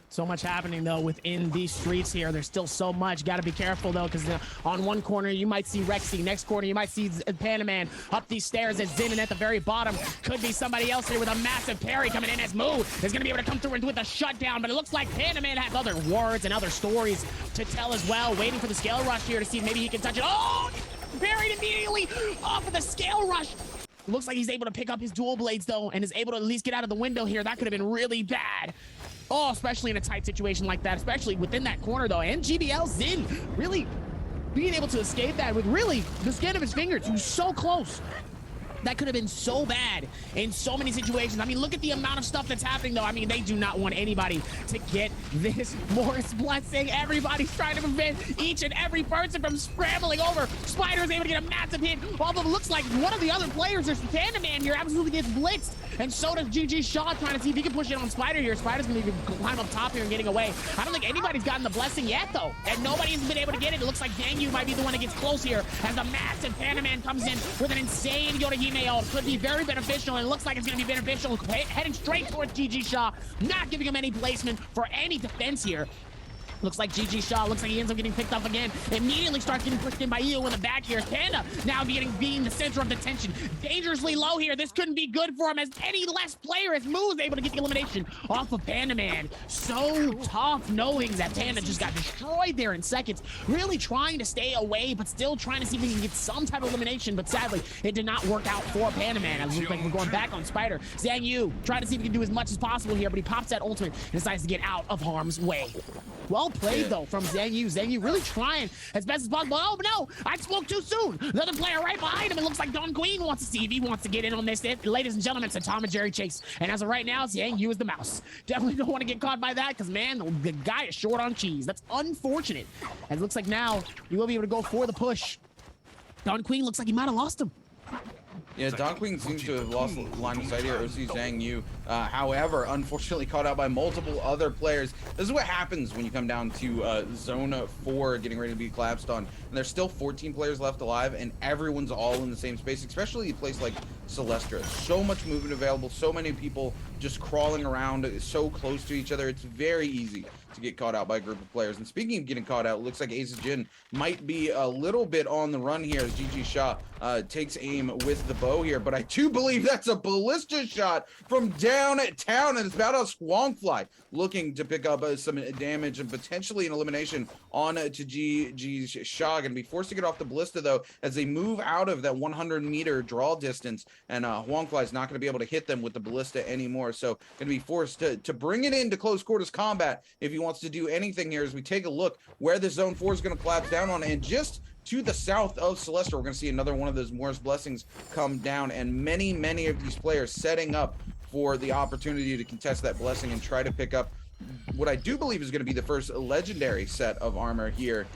So much happening, though, within these streets here. There's still so much. Got to be careful, though, because on one corner, you might see Rexy. Next corner, you might see Panaman up these stairs as Zin, and at the very bottom, could be somebody else here with a massive parry coming in as Moo is going to be able to come through with a shutdown, but it looks like Panaman has other words and other stories to tell as well, waiting for the scale rush here to see if maybe he can touch it. Oh, parried immediately off of the scale rush. Looks like he's able to pick up his dual blades, though, and is able to at least get out of the window here. That could have been really bad. Oh, especially in a tight situation like that, especially within that corner, though. And GBL Zin really being able to escape that with really the skin of his fingers. He was so close. That could have been so bad in so many situations. I mean, look at the amount of stuff that's happening, though. I mean, they do not want anybody to get this Morris blessing. Everybody's trying to prevent each and every person from scrambling over. Spider's able to get a massive hit. Although it looks like one of the other players, there's Panda Man here, absolutely gets blitzed. And so does GG Shaw, trying to see if he can push in on Spider here. Spider's going to climb up top here and getting away. I don't think anybody's gotten the blessing yet, though. And nobody's been able to get it. It looks like Dangyu might be the one that gets close here as the massive Panda Man comes in with an insane Yorihime ult. Could be very beneficial, and it looks like it's going to be beneficial. Heading straight towards GG Shaw, not giving him any placement for any defense here. Looks like GG Shaw, looks like he ends up getting picked up again. Immediately starts getting pushed in by EO in the back here. Panda now being the center of the tension. Dangerously low here. This couldn't be good for him as any less player as Moo is able to get the elimination off of Panda Man. So tough knowing that Panda just got destroyed there in seconds. Really trying to stay away, but still trying to see if he can get some type of elimination. But sadly, it did not work out for Panda Man. It looks like we're going back on Spider. Zhang Yu trying to see if he can do as much as possible here, but he pops that ultimate and decides to get out of harm's way. Well played, though, from Zhang Yu. Zhang Yu really trying as best as possible. Oh, but no, I spoke too soon. Another player right behind him. It looks like Don Queen wants to see if he wants to get in on this. Ladies and gentlemen, it's a Tom and Jerry chase. And as of right now, Zhang Yu is the mouse. Definitely don't want to get caught by that because, man, the guy is short on cheese. That's unfortunate. And it looks like now he will be able to go for the push. Don Queen looks like he might have lost him. Yeah, Don Queen seems to have lost line of sight here. OC Zhang Yu, however, unfortunately caught out by multiple other players. This is what happens when you come down to Zone 4 getting ready to be collapsed on. And there's still 14 players left alive, and everyone's all in the same space, especially a place like Celestra. So much movement available, so many people just crawling around so close to each other. It's very easy to get caught out by a group of players. And speaking of getting caught out, it looks like Ace Jin might be a little bit on the run here as GG Shaw takes aim with the bow here. But I do believe that's a ballista shot from downtown, and it's about a Swangfly looking to pick up some damage and potentially an elimination on to GG Shaw. Going to be forced to get off the ballista, though, as they move out of that 100-meter draw distance, and Huangfly's not going to be able to hit them with the ballista anymore. So going to be forced to bring it into close quarters combat if he wants to do anything here, as we take a look where the Zone 4 is going to collapse down on. And just to the south of Celestra, we're going to see another one of those Morris blessings come down, and many of these players setting up for the opportunity to contest that blessing and try to pick up what I do believe is going to be the first legendary set of armor here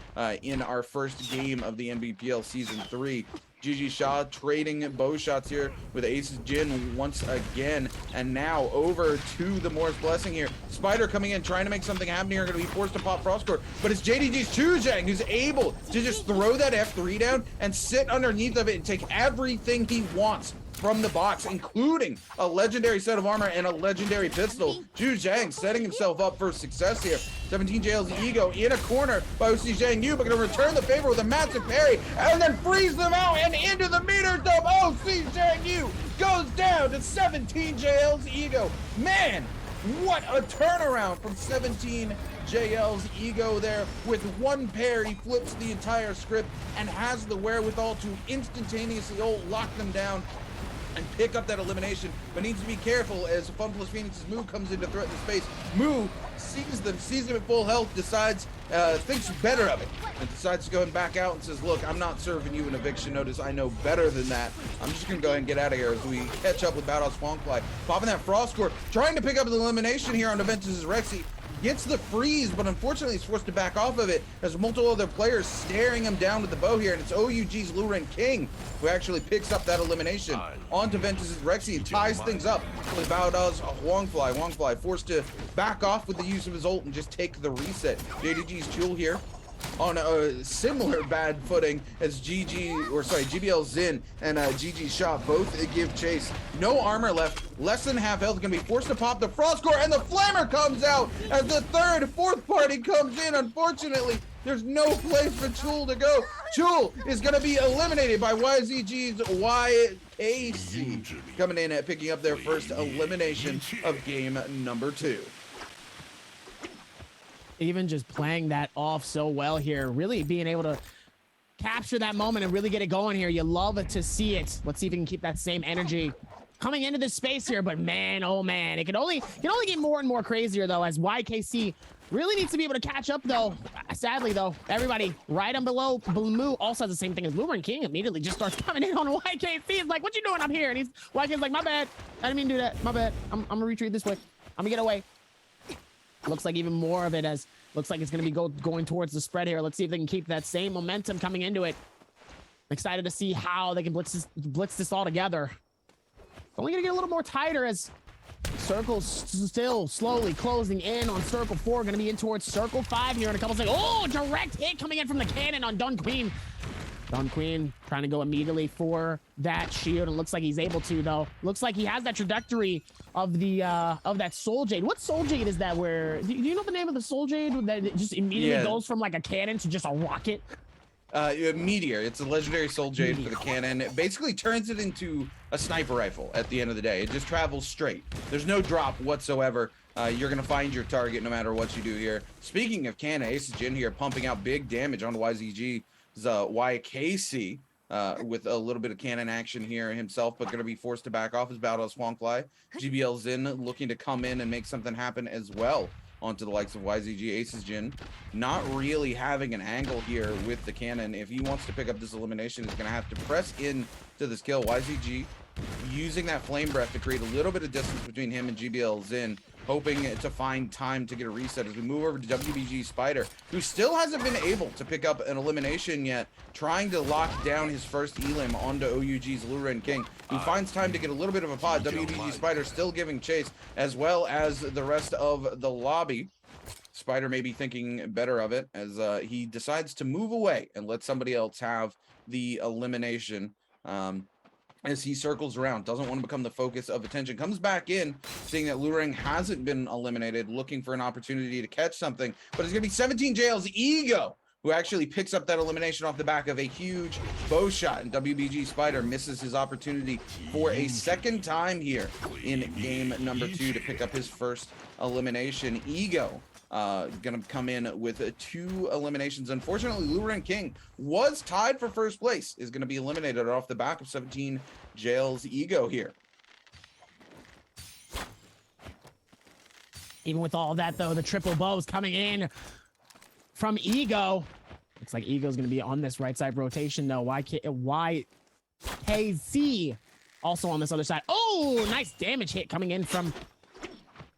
in our first game of the Nbpl Season 3. GG Shaw trading bow shots here with Ace Jin once again, and now over to the Morris blessing here. Spider coming in, trying to make something happen here, going to be forced to pop Frostcore, but it's JDG's Chujang who's able to just throw that F3 down and sit underneath of it and take everything he wants from the box, including a legendary set of armor and a legendary pistol. Zhu Zhang setting himself up for success here. 17JL's ego in a corner by OC Zhang Yu, but going to return the favor with a massive parry and then freeze them out and into the meter dump. OC Zhang Yu goes down to 17JL's ego. Man, what a turnaround from 17JL's ego there. With one pair, he flips the entire script and has the wherewithal to instantaneously lock them down. and pick up that elimination, but needs to be careful as Fun Plus Phoenix's Moo comes in to threaten the space. Moo sees them at full health, decides, thinks better of it, and decides to go and back out and says, look, I'm not serving you an eviction notice. I know better than that. I'm just gonna go ahead and get out of here as we catch up with Badass Fongfly. Popping that Frost Core, trying to pick up the elimination here on Aventus' Rexy. Gets the freeze, but unfortunately he's forced to back off of it as multiple other players staring him down with the bow here, and it's OUG's Luren King who actually picks up that elimination onto Ventus' Rexy and ties things up with Baoda's Huangfly. Huangfly forced to back off with the use of his ult and just take the reset. JDG's Jewel here on a similar bad footing as GBL Zin and GG Shot both give chase. No armor left, less than half health, gonna be forced to pop the Frost Core, and the Flammer comes out as the fourth party comes in. Unfortunately, there's no place for Chul to go. Chul is gonna be eliminated by YZG's YKC, coming in at picking up their first elimination of game number 2. Even just playing that off so well here, really being able to capture that moment and really get it going here. You love it to see it. Let's see if we can keep that same energy coming into this space here. But man, oh man, it can only get more and more crazier though, as YKC really needs to be able to catch up though. Sadly though, everybody right on below Moo also has the same thing as Luren King. Immediately just starts coming in on YKC. It's like, what you doing up here? And YK's like, my bad, I didn't mean to do that, my bad. I'm gonna retreat this way, I'm gonna get away. Looks like even more of it as looks like it's going to be going towards the spread here. Let's see if they can keep that same momentum coming into it. Excited to see how they can blitz this all together. It's only going to get a little more tighter as Circle's still slowly closing in on Circle 4. Going to be in towards Circle 5 here in a couple seconds. Oh, direct hit coming in from the cannon on Dun Queen. Dun Queen trying to go immediately for that shield, and looks like he's able to though. Looks like he has that trajectory of the of that Soul Jade. What Soul Jade is that? Where do you know the name of the Soul Jade that it just immediately goes from like a cannon to just a rocket? Meteor. It's a legendary Soul Jade for the cannon. It basically turns it into a sniper rifle at the end of the day. It just travels straight. There's no drop whatsoever. You're gonna find your target no matter what you do here. Speaking of cannon, Ace Jin here pumping out big damage on YZG. YKC with a little bit of cannon action here himself, but going to be forced to back off his battle as Huangfly. GBL Zin looking to come in and make something happen as well onto the likes of YZG. Aces Jin not really having an angle here with the cannon. If he wants to pick up this elimination, he's going to have to press in to this kill. YZG using that flame breath to create a little bit of distance between him and GBL Zin, hoping to find time to get a reset as we move over to WBG Spider, who still hasn't been able to pick up an elimination yet, trying to lock down his first elim onto OUG's Luren King, who finds time to get a little bit of a pod. WBG Spider still giving chase, as well as the rest of the lobby. Spider may be thinking better of it as he decides to move away and let somebody else have the elimination. As he circles around, doesn't want to become the focus of attention, comes back in, seeing that Luring hasn't been eliminated, looking for an opportunity to catch something, but it's going to be 17JL's Ego who actually picks up that elimination off the back of a huge bow shot, and WBG Spider misses his opportunity for a second time here in game number 2 to pick up his first elimination. Ego gonna come in with 2 eliminations. Unfortunately, Luren King was tied for first place, is gonna be eliminated off the back of 17JL's Ego here. Even with all that though, the triple bows coming in from Ego. Looks like Ego's gonna be on this right side rotation though. YKC also on this other side. Oh, nice damage hit coming in from,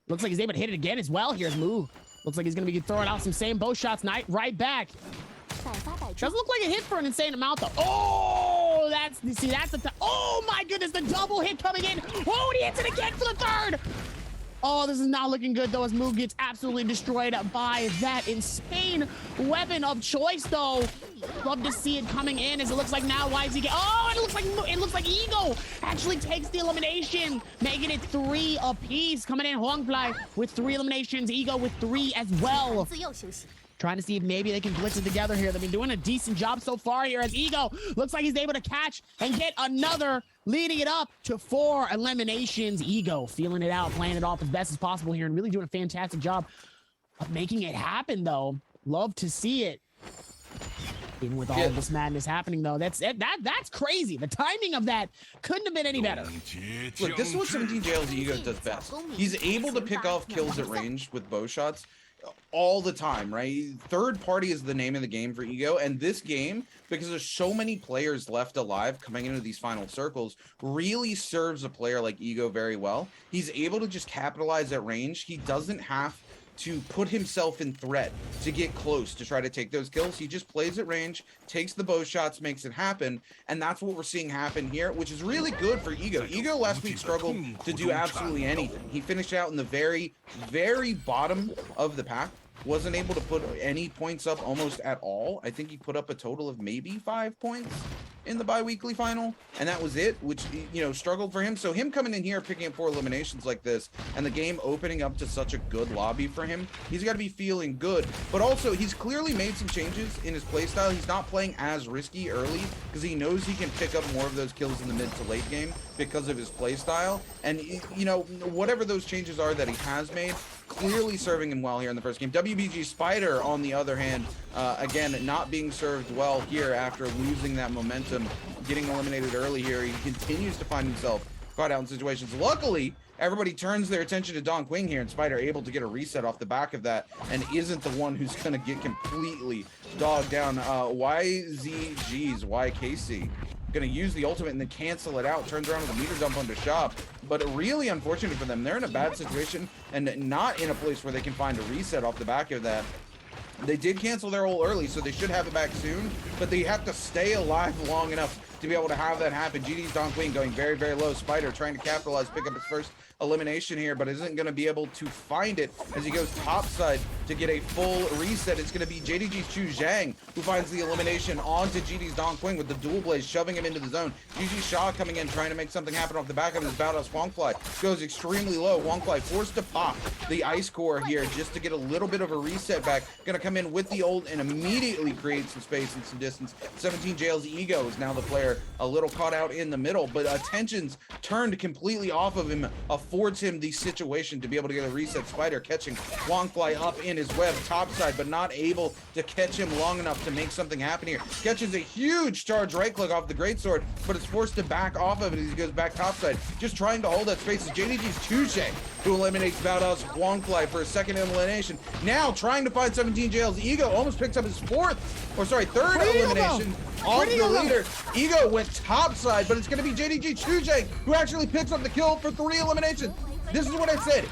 looks like he's able to hit it again as well. Here's Moo. Looks like he's going to be throwing out some same bow shots right back. Doesn't look like a hit for an insane amount, though. Oh, that's the, oh my goodness, the double hit coming in. Oh, and he hits it again for the third. Oh, this is not looking good, though, as Moo gets absolutely destroyed by that insane weapon of choice, though. Love to see it coming in as it looks like now YZ. Oh, and it looks like Ego actually takes the elimination, making it 3 apiece. Coming in Huangfly with 3 eliminations, Ego with 3 as well. Trying to see if maybe they can blitz it together here. They've been doing a decent job so far here as Ego looks like he's able to catch and get another, leading it up to 4 eliminations. Ego feeling it out, playing it off as best as possible here and really doing a fantastic job of making it happen, though. Love to see it. Even with all this madness happening, though, that's crazy. The timing of that couldn't have been any better. Look, this is what 17JL's ego does best. He's able to pick off kills at range with bow shots all the time, right? Third party is the name of the game for Ego, and this game, because there's so many players left alive coming into these final circles, really serves a player like Ego very well. He's able to just capitalize at range. He doesn't have to put himself in threat to get close to try to take those kills. He just plays at range, takes the bow shots, makes it happen, and that's what we're seeing happen here, which is really good for Ego. Ego last week struggled to do absolutely anything. He finished out in the very, very bottom of the pack, wasn't able to put any points up almost at all. I think he put up a total of maybe 5 points in the bi-weekly final, and that was it, which, you know, struggled for him. So him coming in here, picking up 4 eliminations like this, and the game opening up to such a good lobby for him, he's got to be feeling good. But also, he's clearly made some changes in his playstyle. He's not playing as risky early because he knows he can pick up more of those kills in the mid to late game because of his playstyle. And, you know, whatever those changes are that he has made, clearly serving him well here in the first game. WBG Spider, on the other hand, again, not being served well here after losing that momentum, getting eliminated early here. He continues to find himself caught out in situations. Luckily, everybody turns their attention to Don Quing here, and Spider able to get a reset off the back of that and isn't the one who's going to get completely dogged down. YKC going to use the ultimate and then cancel it out, turns around with a meter dump onto Shop. But really unfortunate for them. They're in a bad situation and not in a place where they can find a reset off the back of that. They did cancel their ult early, so they should have it back soon, but they have to stay alive long enough to be able to have that happen. GD's Don Queen going very, very low. Spider trying to capitalize, pick up his first elimination here, but isn't going to be able to find it as he goes topside to get a full reset. It's going to be JDG's Chu Zhang who finds the elimination onto GD's Don Quing with the dual blaze, shoving him into the zone. GG Shaw coming in, trying to make something happen off the back of his Badass Wongfly. Goes extremely low. Wongfly forced to pop the ice core here just to get a little bit of a reset back. Going to come in with the ult and immediately create some space and some distance. 17JL's Ego is now the player a little caught out in the middle, but attention's turned completely off of him, affords him the situation to be able to get a reset. Spider catching Wongfly up in his web topside, but not able to catch him long enough to make something happen here. Catches a huge charge right click off the greatsword, but is forced to back off of it as he goes back topside. Just trying to hold that space is JDG's Tuesday, who eliminates Badass Wongfly for a second elimination. Now trying to find 17JL's Ego, almost picks up his third elimination off the leader. Ego went topside, but it's going to be JDG Chujang who actually picks up the kill for 3 eliminations. This is what I said.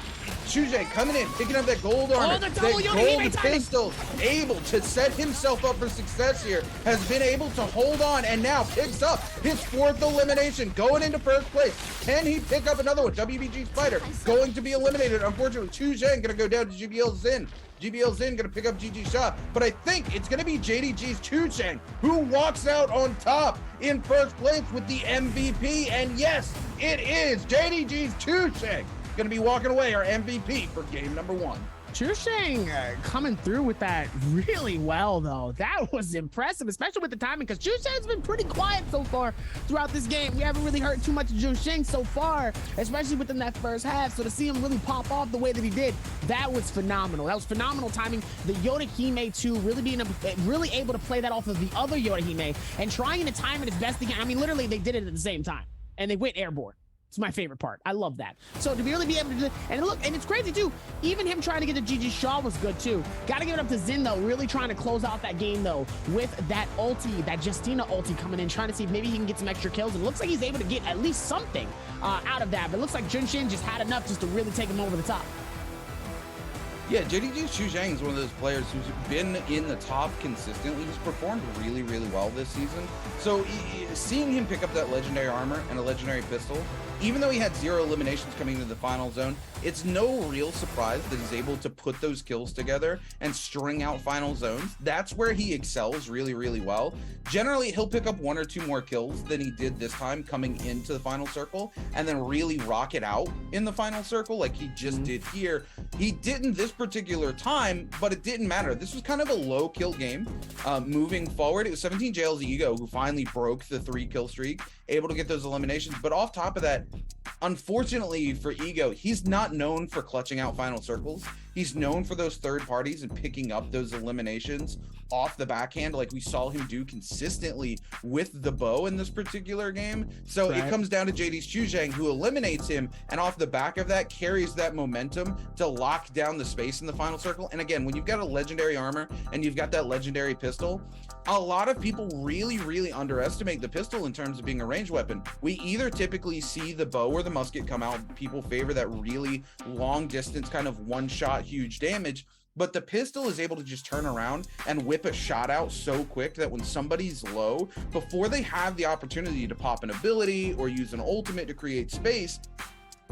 Chujang coming in, picking up that gold armor, that gold pistol, able to set himself up for success here, has been able to hold on and now picks up his 4th elimination, going into first place. Can he pick up another one? WBG Spider going to be eliminated. Unfortunately, Chujang going to go down to GBL Zin. GBL Zin going to pick up GG Shot, but I think it's going to be JDG's Chuchang who walks out on top in first place with the MVP. And yes, it is JDG's Chuchang going to be walking away our MVP for game number 1. Chusheng coming through with that really well, though. That was impressive, especially with the timing, because Chusheng's been pretty quiet so far throughout this game. We haven't really heard too much of Chusheng so far, especially within that first half. So to see him really pop off the way that he did, that was phenomenal. That was phenomenal timing. The Yoda Hime too, really able to play that off of the other Yoda Hime and trying to time it as best they can. I mean, literally, they did it at the same time, and they went airborne. It's my favorite part. I love that. So to really be able to do, and look, and it's crazy too, even him trying to get the GG Shaw was good too. Got to give it up to Zin though, really trying to close out that game though with that ulti, that Justina ulti coming in, trying to see if maybe he can get some extra kills. And it looks like he's able to get at least something out of that. But it looks like Junshin just had enough just to really take him over the top. Yeah, JDG Chuzhang is one of those players who's been in the top consistently. He's performed really, really well this season. So seeing him pick up that legendary armor and a legendary pistol, even though he had 0 eliminations coming into the final zone, it's no real surprise that he's able to put those kills together and string out final zones. That's where he excels really, really well. Generally, he'll pick up 1 or 2 more kills than he did this time coming into the final circle and then really rock it out in the final circle like he just did here. He didn't this particular time, but it didn't matter. This was kind of a low kill game. Moving forward, it was 17JL's Ego who finally broke the 3 kill streak, able to get those eliminations. But off top of that, Unfortunately for Ego, he's not known for clutching out final circles. He's known for those third parties and picking up those eliminations off the backhand like we saw him do consistently with the bow in this particular game. So it comes down to JD's Chuzhang, who eliminates him, and off the back of that carries that momentum to lock down the space in the final circle. And again, when you've got a legendary armor and you've got that legendary pistol, a lot of people really underestimate the pistol in terms of being a ranged weapon. We either typically see the bow or the musket come out. People favor that really long distance kind of one shot huge damage, but the pistol is able to just turn around and whip a shot out so quick that when somebody's low, before they have the opportunity to pop an ability or use an ultimate to create space,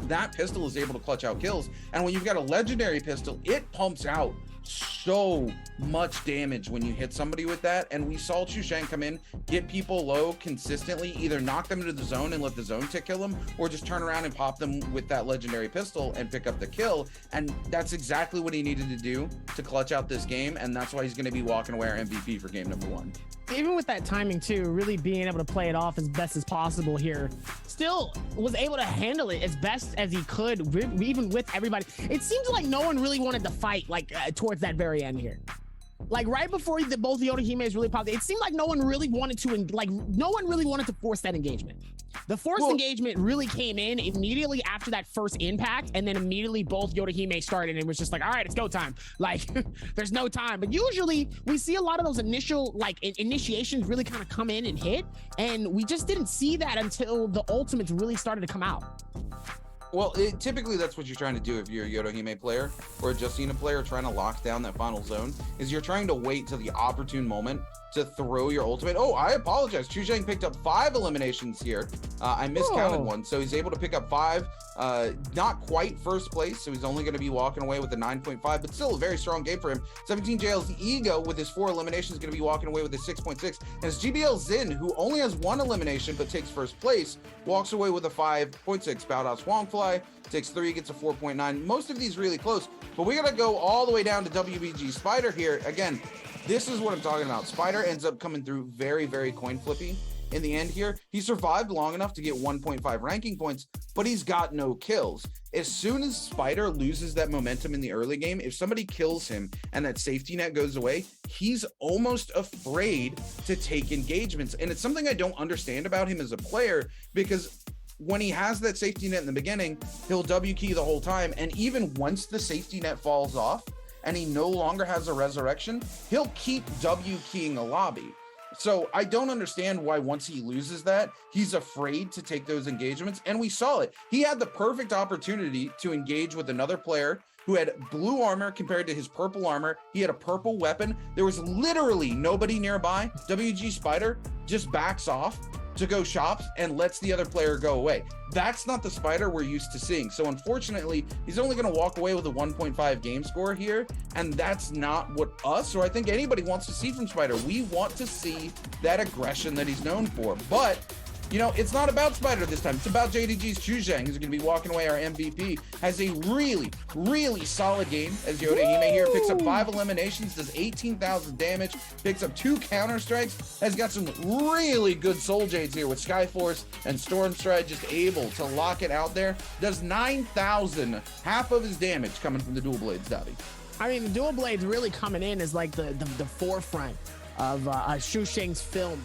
that pistol is able to clutch out kills. And when you've got a legendary pistol, it pumps out so much damage when you hit somebody with that. And we saw Chuzhang come in, get people low consistently, either knock them into the zone and let the zone tick kill them, or just turn around and pop them with that legendary pistol and pick up the kill. And that's exactly what he needed to do to clutch out this game, and that's why he's going to be walking away our MVP for game number 1. Even with that timing too, really being able to play it off as best as possible here, still was able to handle it as best as he could, even with everybody. It seems like no one really wanted to fight like towards that very end here. Like right before both Yoda Hime's really popped, it seemed like no one really wanted to force that engagement. The forced engagement really came in immediately after that first impact, and then immediately both Yoda Hime started, and it was just like, all right, it's go time. Like, there's no time. But usually we see a lot of those initial like initiations really kind of come in and hit, and we just didn't see that until the ultimates really started to come out. Well, typically that's what you're trying to do if you're a Yoda Hime player or a Justina player trying to lock down that final zone, is you're trying to wait till the opportune moment to throw your ultimate. Oh, I apologize. Chuzhang picked up 5 eliminations here. I miscounted one. So he's able to pick up 5. Not quite first place, so he's only going to be walking away with a 9.5, but still a very strong game for him. 17JL's Ego with his 4 eliminations is going to be walking away with a 6.6. And it's GBL Zin, who only has 1 elimination but takes first place, walks away with a 5.6. Bowdow Swangfly takes 3, gets a 4.9. Most of these really close, but we got to go all the way down to WBG Spider here. Again, this is what I'm talking about. Spider ends up coming through very coin flippy in the end here. He survived long enough to get 1.5 ranking points, but he's got no kills. As soon as Spider loses that momentum in the early game, if somebody kills him and that safety net goes away, he's almost afraid to take engagements. And it's something I don't understand about him as a player, because when he has that safety net in the beginning, he'll W key the whole time. And even once the safety net falls off and he no longer has a resurrection, he'll keep W keying a lobby. So I don't understand why once he loses that, he's afraid to take those engagements. And we saw it. He had the perfect opportunity to engage with another player who had blue armor compared to his purple armor. He had a purple weapon. There was literally nobody nearby. WG Spider just backs off to go shops and lets the other player go away. That's not the Spider we're used to seeing. So unfortunately, he's only going to walk away with a 1.5 game score here, and that's not what us, or I think anybody, wants to see from Spider. We want to see that aggression that he's known for. But you know, it's not about Spider this time. It's about JDG's Chuzhang, who's going to be walking away our MVP. Has a really solid game as Yoda Hime here. Picks up 5 eliminations, does 18,000 damage, picks up 2 counter strikes, has got some really good soul jades here with Skyforce and Storm Stride, just able to lock it out there. Does 9,000, half of his damage coming from the dual blades, Davi. I mean, the dual blades really coming in as like the forefront of Chuzhang's film.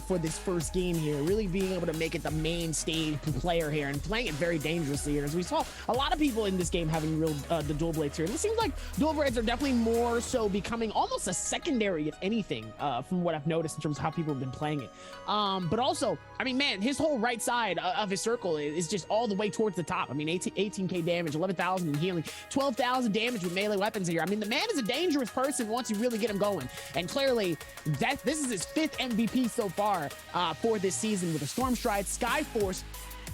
For this first game here, really being able to make it the main stage player here and playing it very dangerously here. As we saw a lot of people in this game having real the dual blades here. And it seems like dual blades are definitely more so becoming almost a secondary, if anything, from what I've noticed in terms of how people have been playing it. But also, I mean, man, his whole right side of his circle is just all the way towards the top. I mean, 18k damage, 11,000 in healing, 12,000 damage with melee weapons here. I mean, the man is a dangerous person once you really get him going. And clearly, this is his 5th MVP so far for this season, with a Storm Stride, Skyforce,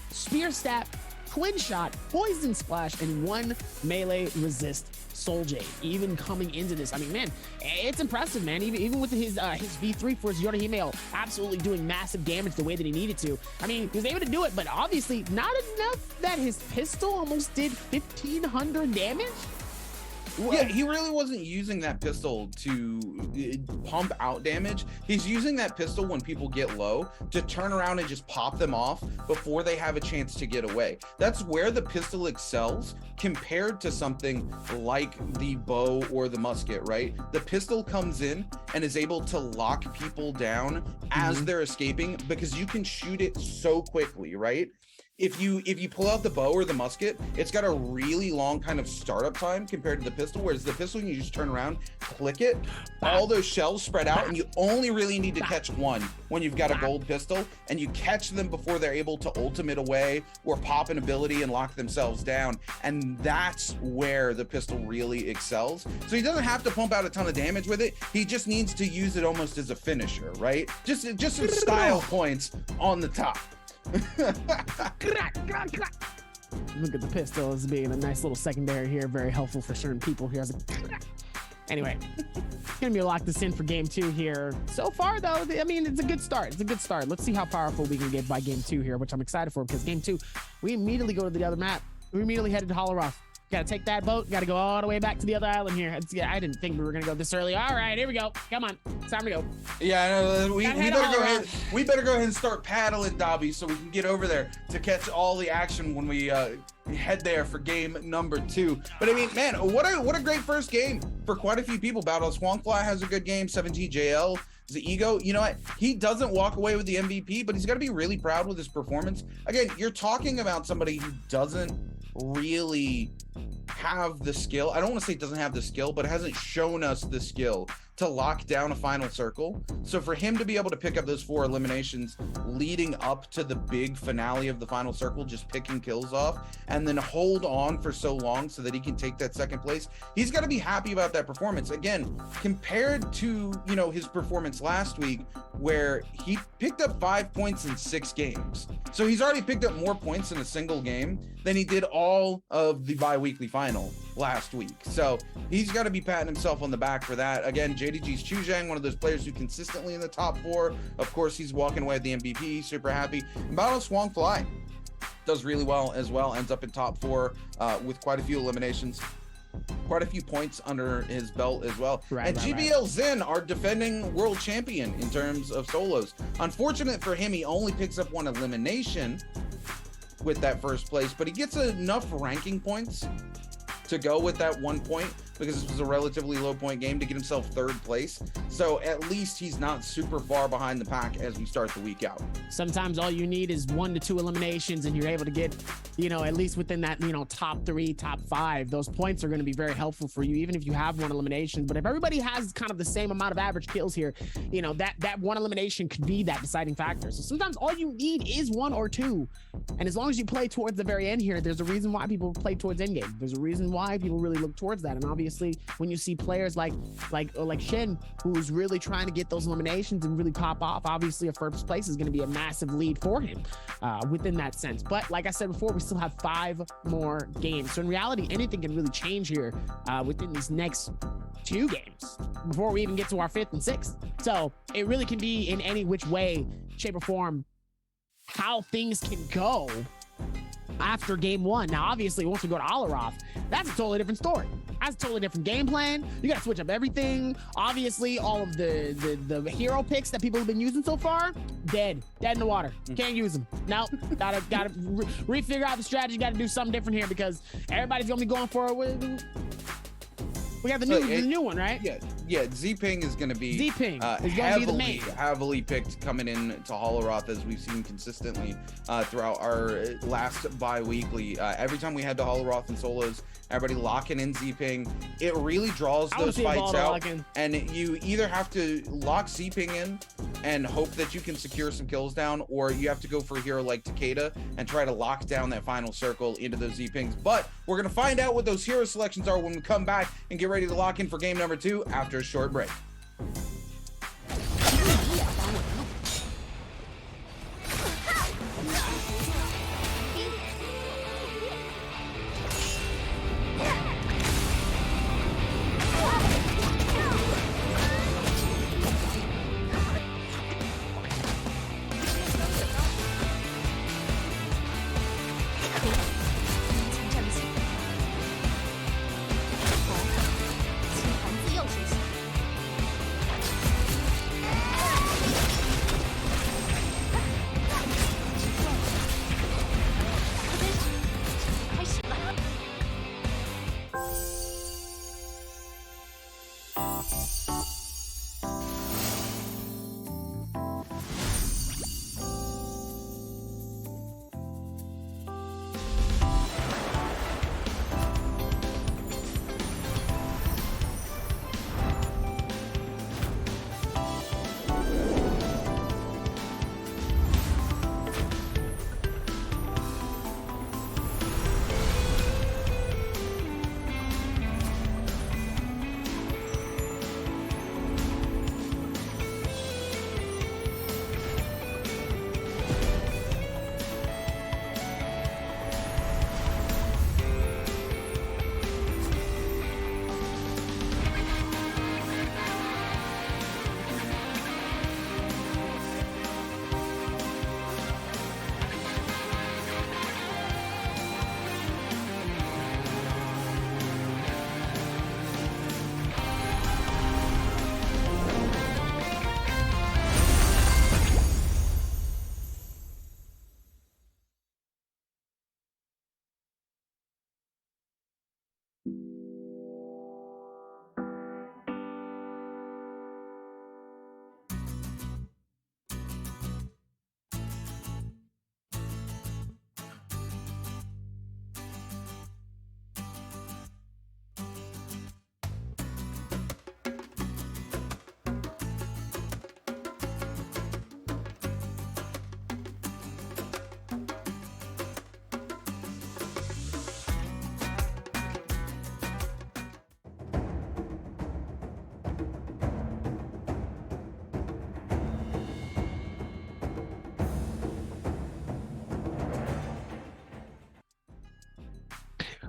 Spear Stat, Twin Shot, Poison Splash, and 1 melee resist Soul Jade. Even coming into this, I mean, man, it's impressive, man. Even with his V3 for his Yoda Hime, absolutely doing massive damage the way that he needed to. I mean, he was able to do it, but obviously not enough that his pistol almost did 1,500 damage. Yeah, he really wasn't using that pistol to pump out damage. He's using that pistol when people get low to turn around and just pop them off before they have a chance to get away. That's where the pistol excels compared to something like the bow or the musket, right? The pistol comes in and is able to lock people down as they're escaping because you can shoot it so quickly, right? If you pull out the bow or the musket, it's got a really long kind of startup time compared to the pistol, whereas the pistol, you just turn around, click it, all those shells spread out, and you only really need to catch one when you've got a gold pistol, and you catch them before they're able to ultimate away or pop an ability and lock themselves down, and that's where the pistol really excels. So he doesn't have to pump out a ton of damage with it, he just needs to use it almost as a finisher, right? Just some style points on the top. Look at the pistol as being a nice little secondary here, very helpful for certain people here. Anyway, gonna be lock this in for game 2 here. So far though, I mean, it's a good start. It's a good start. Let's see how powerful we can get by game 2 here, which I'm excited for because game 2, we immediately go to the other map. We immediately headed to Holleroth. Gotta take that boat, gotta go all the way back to the other island here. I didn't think we were gonna go this early. All right, here we go. Come on, it's time to go. Yeah, I know. We better go ahead and start paddling, Dobby, so we can get over there to catch all the action when we head there for game number 2. But I mean, man, what a great first game for quite a few people. Battle Swankfly has a good game. 17JL is the ego. You know what? He doesn't walk away with the MVP, but he's got to be really proud with his performance. Again, you're talking about somebody who doesn't really have the skill. I don't want to say doesn't have the skill, but hasn't shown us the skill to lock down a final circle. So for him to be able to pick up those 4 eliminations leading up to the big finale of the final circle, just picking kills off, and then hold on for so long so that he can take that second place, he's got to be happy about that performance. Again, compared to, you know, his performance last week where he picked up 5 points in 6 games. So he's already picked up more points in a single game than he did all of the bi-weekly final last week. So he's got to be patting himself on the back for that. Again, JDG's Chuzhang, one of those players who consistently in the top 4. Of course, he's walking away with the MVP, super happy. And Battle Swankfly does really well as well, ends up in top 4 with quite a few eliminations, quite a few points under his belt as well. And GBL Zen, our defending world champion in terms of solos. Unfortunate for him, he only picks up 1 elimination with that first place, but he gets enough ranking points to go with that 1 point because this was a relatively low point game to get himself 3rd place. So at least he's not super far behind the pack as we start the week out. Sometimes all you need is 1 to 2 eliminations and you're able to get, you know, at least within that, you know, top 3, top 5, those points are going to be very helpful for you, even if you have 1 elimination. But if everybody has kind of the same amount of average kills here, you know, that 1 elimination could be that deciding factor. So sometimes all you need is 1 or 2. And as long as you play towards the very end here, there's a reason why people play towards endgame. There's a reason why people really look towards that. And obviously when you see players like Shin, who's really trying to get those eliminations and really pop off, obviously a first place is going to be a massive lead for him within that sense. But like I said before, we still have 5 more games. So in reality, anything can really change here within these next 2 games before we even get to our 5th and 6th. So it really can be in any which way, shape or form, how things can go after game 1. Now, obviously, once we go to Holleroth, that's a totally different story. That's a totally different game plan. You got to switch up everything. Obviously, all of the hero picks that people have been using so far, dead in the water. Can't use them. Nope. Gotta refigure out the strategy. Got to do something different here because everybody's gonna be going for it. We got the new one, right? Yeah. Z-Ping is going to be heavily picked coming in to Holleroth, as we've seen consistently throughout our last bi-weekly. Every time we head to Holleroth and solos, everybody locking in Z-Ping. It really draws those fights out, and you either have to lock Z-Ping in and hope that you can secure some kills down, or you have to go for a hero like Takeda and try to lock down that final circle into those Z-Pings. But we're going to find out what those hero selections are when we come back and get ready to lock in for game number 2 after a short break.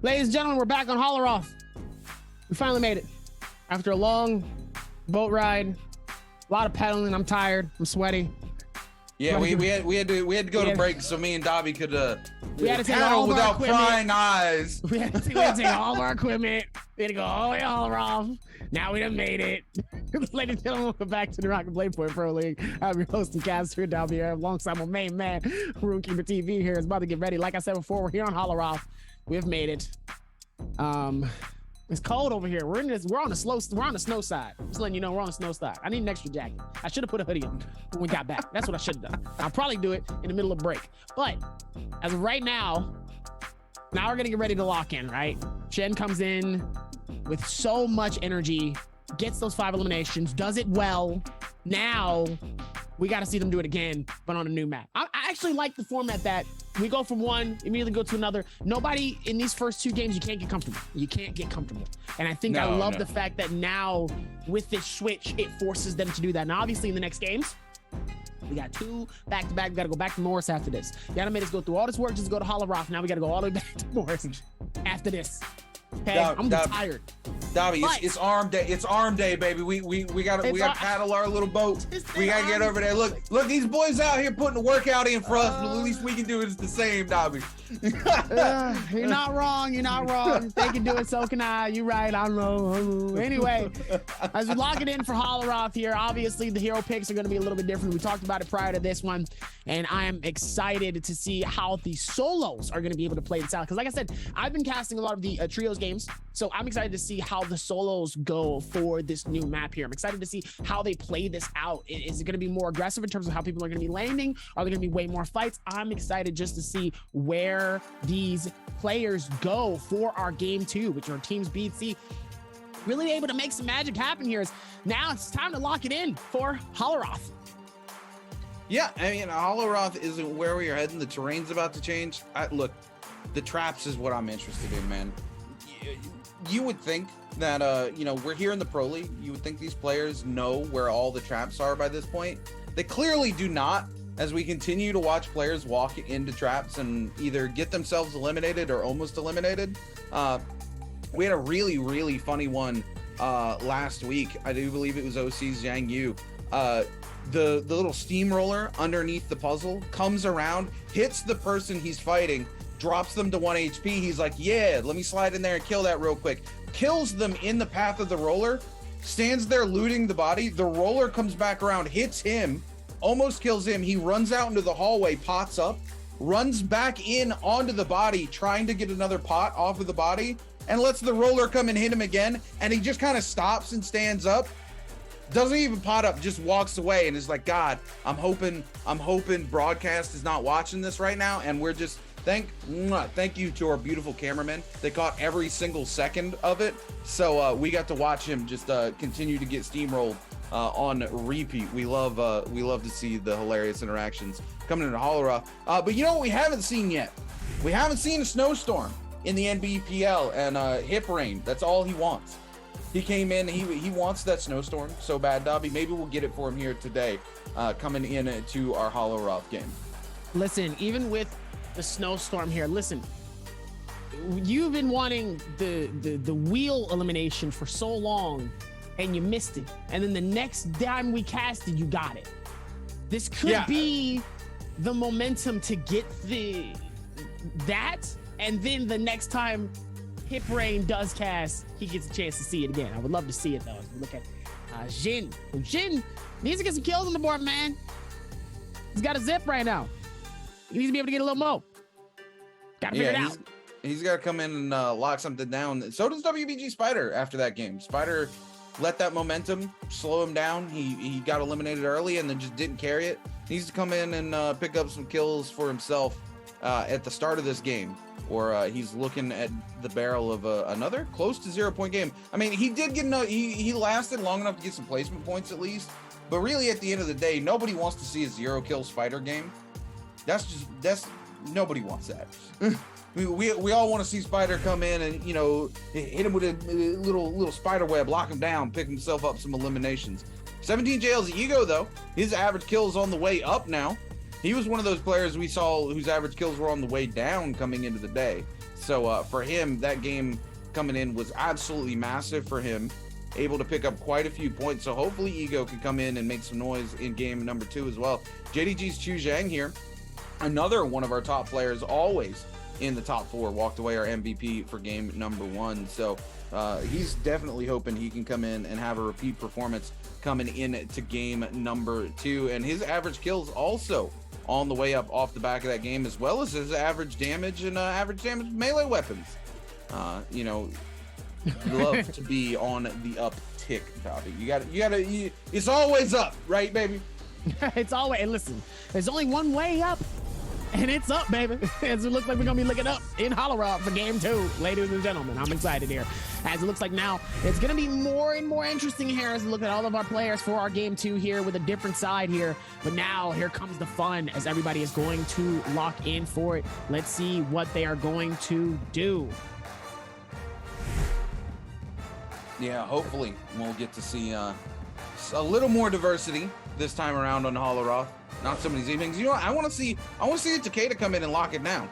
Ladies and gentlemen, we're back on Holleroff. We finally made it. After a long boat ride, a lot of pedaling. I'm tired. I'm sweaty. Yeah, we had to go to break so me and Dobby could we had to take paddle all without of our equipment. prying eyes. We had to take all of our equipment. We had to go all the way to Holleroff. Now we done made it. Ladies and gentlemen, welcome back to the Naraka Blade Point Pro League. I'm your host and caster, Dobby here, alongside my main man, RuneKeeper TV here. Is about to get ready. Like I said before, we're here on Holleroff. We have made it. It's cold over here. We're on the snow side. Just letting you know we're on the snow side. I need an extra jacket. I should have put a hoodie on when we got back. That's what I should have done. I'll probably do it in the middle of break. But as of right now we're gonna get ready to lock in, right? Shen comes in with so much energy, gets those 5 eliminations, does it well. Now we got to see them do it again, but on a new map. I actually like the format that we go from one, immediately go to another. Nobody in these first 2 games, you can't get comfortable. You can't get comfortable. And I think I love the fact that now with this switch, it forces them to do that. Now, obviously in the next games, we got 2 back-to-back. We got to go back to Morris after this. The animators go through all this work just to go to Holleroff. Now we got to go all the way back to Morris after this. Okay, I'm tired. Dobby, it's arm day. It's arm day, baby. We gotta paddle our little boat. We gotta get over there. Look, these boys out here putting the workout in for us. But the least we can do is the same, Dobby. You're not wrong. You're not wrong. They can do it, so can I. You're right. I know. Anyway, as we lock it in for Holleroff here, obviously the hero picks are going to be a little bit different. We talked about it prior to this one, and I am excited to see how the solos are going to be able to play this out. Because like I said, I've been casting a lot of the trios games, so I'm excited to see how the solos go for this new map here. I'm excited to see how they play this out. Is it going to be more aggressive in terms of how people are going to be landing? Are there going to be way more fights? I'm excited just to see where these players go for our game 2, which are teams B and C. Really able to make some magic happen here. Now it's time to lock it in for Holleroff. Yeah, I mean, Holleroff isn't where we are heading. The terrain's about to change. Look, the traps is what I'm interested in, man. You would think that, we're here in the Pro League. You would think these players know where all the traps are by this point. They clearly do not, as we continue to watch players walk into traps and either get themselves eliminated or almost eliminated. We had a really, really funny one last week. I do believe it was OC's Zhang Yu. The little steamroller underneath the puzzle comes around, hits the person he's fighting, drops them to 1 HP. He's like, yeah, let me slide in there and kill that real quick. Kills them in the path of the roller, stands there looting the body. The roller comes back around, hits him, almost kills him. He runs out into the hallway, pots up, runs back in onto the body, trying to get another pot off of the body, and lets the roller come and hit him again. And he just kind of stops and stands up, doesn't even pot up, just walks away and is like, God, I'm hoping broadcast is not watching this right now. And we're just thank you to our beautiful cameramen. They caught every single second of it. So we got to watch him just continue to get steamrolled on repeat. We love to see the hilarious interactions coming into Holleroff. But you know what we haven't seen yet? We haven't seen a snowstorm in the Nbpl and hip rain. That's all he wants. He came in, he wants that snowstorm so bad, Dobby. Maybe we'll get it for him here today, coming in to our Holleroff game. Listen, even with the snowstorm here, listen, you've been wanting the wheel elimination for so long, and you missed it. And then the next time we casted, you got it. This could be the momentum to get that, and then the next time Hip Rain does cast, he gets a chance to see it again. I would love to see it though. As we look at Jin. Jin needs to get some kills on the board, man. He's got a zip right now. He needs to be able to get a little more. Gotta figure it out. He's got to come in and lock something down. So does WBG Spider after that game. Spider let that momentum slow him down. He got eliminated early and then just didn't carry it. He needs to come in and pick up some kills for himself at the start of this game, or he's looking at the barrel of another close to 0-point game. I mean, he did get he lasted long enough to get some placement points at least, but really at the end of the day, nobody wants to see a 0-kill Spider game. That's nobody wants that. We all want to see Spider come in and, you know, hit him with a little spider web, lock him down, pick himself up some eliminations. 17 jails ego though. His average kill is on the way up now. He was one of those players we saw whose average kills were on the way down coming into the day. So for him, that game coming in was absolutely massive for him, able to pick up quite a few points. So hopefully Ego can come in and make some noise in game number 2 as well. JDG's Chu Zhang here, another one of our top players, always in the top 4, walked away our MVP for game number 1. So he's definitely hoping he can come in and have a repeat performance coming into game number 2. And his average kills also on the way up off the back of that game, as well as his average damage and average damage melee weapons. You know, love to be on the uptick, Bobby. You gotta, it's always up, right, baby? It's always, and listen, there's only one way up, and it's up, baby. As it looks like we're gonna be looking up in Hollow for game 2, ladies and gentlemen. I'm excited here. As it looks like now, it's gonna be more and more interesting here as we look at all of our players for our game 2 here with a different side here. But now here comes the fun as everybody is going to lock in for it. Let's see what they are going to do. Yeah, hopefully we'll get to see a little more diversity this time around on Holoroth. Not so many Z-Pings. You know what? I want to see a Takeda come in and lock it down.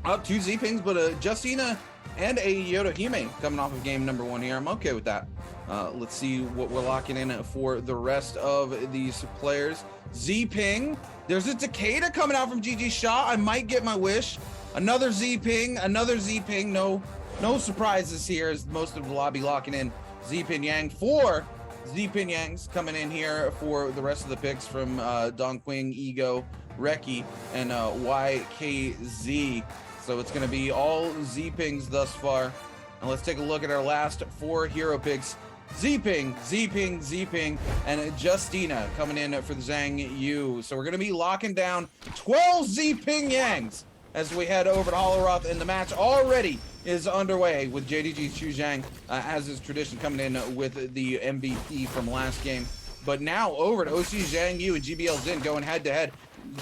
Up 2 Z-Pings, but Justina and a Yoda Hime coming off of game number 1 here. I'm okay with that. Let's see what we're locking in for the rest of these players. Z-Ping. There's a Takeda coming out from GG Shaw. I might get my wish. Another Z-Ping. Another Z-Ping. No surprises here as most of the lobby locking in Z-Ping Yang. 4 Z-Ping Yangs coming in here for the rest of the picks from Don Quing, Ego, Reki, and YKZ. So it's going to be all Z-Pings thus far. And let's take a look at our last 4 hero picks. Z-Ping, Z-Ping, Z-Ping, and Justina coming in for the Zhang Yu. So we're going to be locking down 12 Z-Ping Yangs as we head over to Holoroth, and the match already is underway with JDG's Chu Zhang, as is tradition, coming in with the MVP from last game. But now over to OC Zhang Yu and GBL Jin going head-to-head.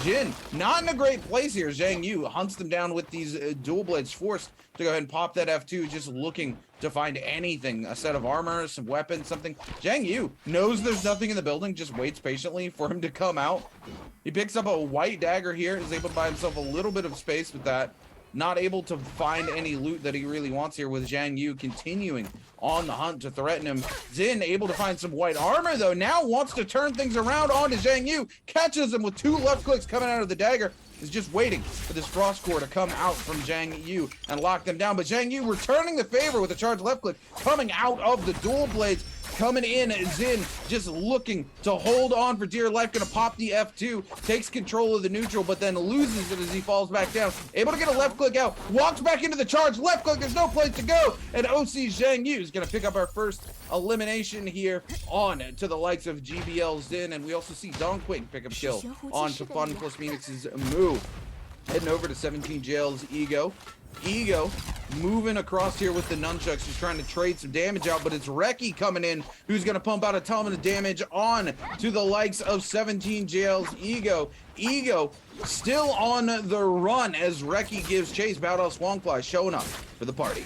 Jin, not in a great place here. Zhang Yu hunts them down with these dual blades, forced to go ahead and pop that F2, just looking to find anything, a set of armor, some weapons, something. Zhang Yu knows there's nothing in the building, just waits patiently for him to come out. He picks up a white dagger here, is able to buy himself a little bit of space with that. Not able to find any loot that he really wants here, with Zhang Yu continuing on the hunt to threaten him. Zin able to find some white armor though, now wants to turn things around onto Zhang Yu, catches him with 2 left clicks coming out of the dagger, is just waiting for this frost core to come out from Zhang Yu and lock them down. But Zhang Yu returning the favor with a charged left click coming out of the dual blades. Coming in, Zin just looking to hold on for dear life, gonna pop the F2, takes control of the neutral, but then loses it as he falls back down. Able to get a left click out, walks back into the charge, left click, there's no place to go, and OC Zhang Yu is gonna pick up our first elimination here on to the likes of GBL Zin, and we also see Don Quing pick up kill on to Fun Plus Phoenix's move. Heading over to 17 Jail's Ego. Ego moving across here with the nunchucks. He's trying to trade some damage out, but it's Reki coming in, who's going to pump out a ton of damage on to the likes of 17 Jail's Ego. Ego still on the run as Reki gives chase. Battle Swangfly showing up for the party.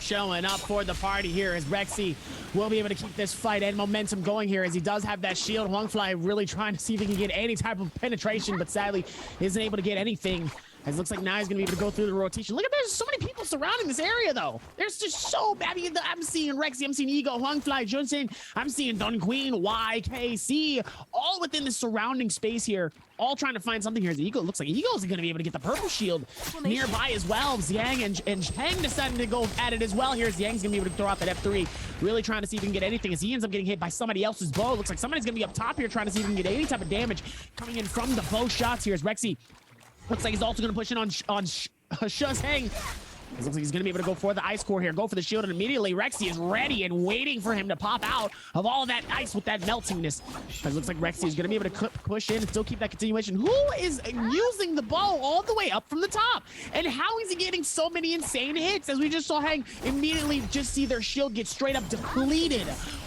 Showing up for the party here as Rexy will be able to keep this fight and momentum going here, as he does have that shield. Huangfly really trying to see if he can get any type of penetration, but sadly isn't able to get anything. As it looks like now he's going to be able to go through the rotation. Look at, there's so many people surrounding this area, though. There's just so many. I'm seeing Rexy, I'm seeing Ego, Huangfly, Junsen, I'm seeing Don Queen, YKC, all within the surrounding space here, all trying to find something here. As Ego looks like Ego's going to be able to get the purple shield nearby as well. Xiang and Chang deciding to go at it as well here. Xiang's going to be able to throw out that F3, really trying to see if he can get anything, as he ends up getting hit by somebody else's bow. Looks like somebody's going to be up top here trying to see if he can get any type of damage coming in from the bow shots here, as Rexy looks like he's also going to push in on Shuzheng. It looks like he's going to be able to go for the ice core here, go for the shield, and immediately Rexy is ready and waiting for him to pop out of all of that ice with that meltingness. It looks like Rexy is going to be able to push in and still keep that continuation. Who is using the bow all the way up from the top? And how is he getting so many insane hits? As we just saw Hang immediately just see their shield get straight up depleted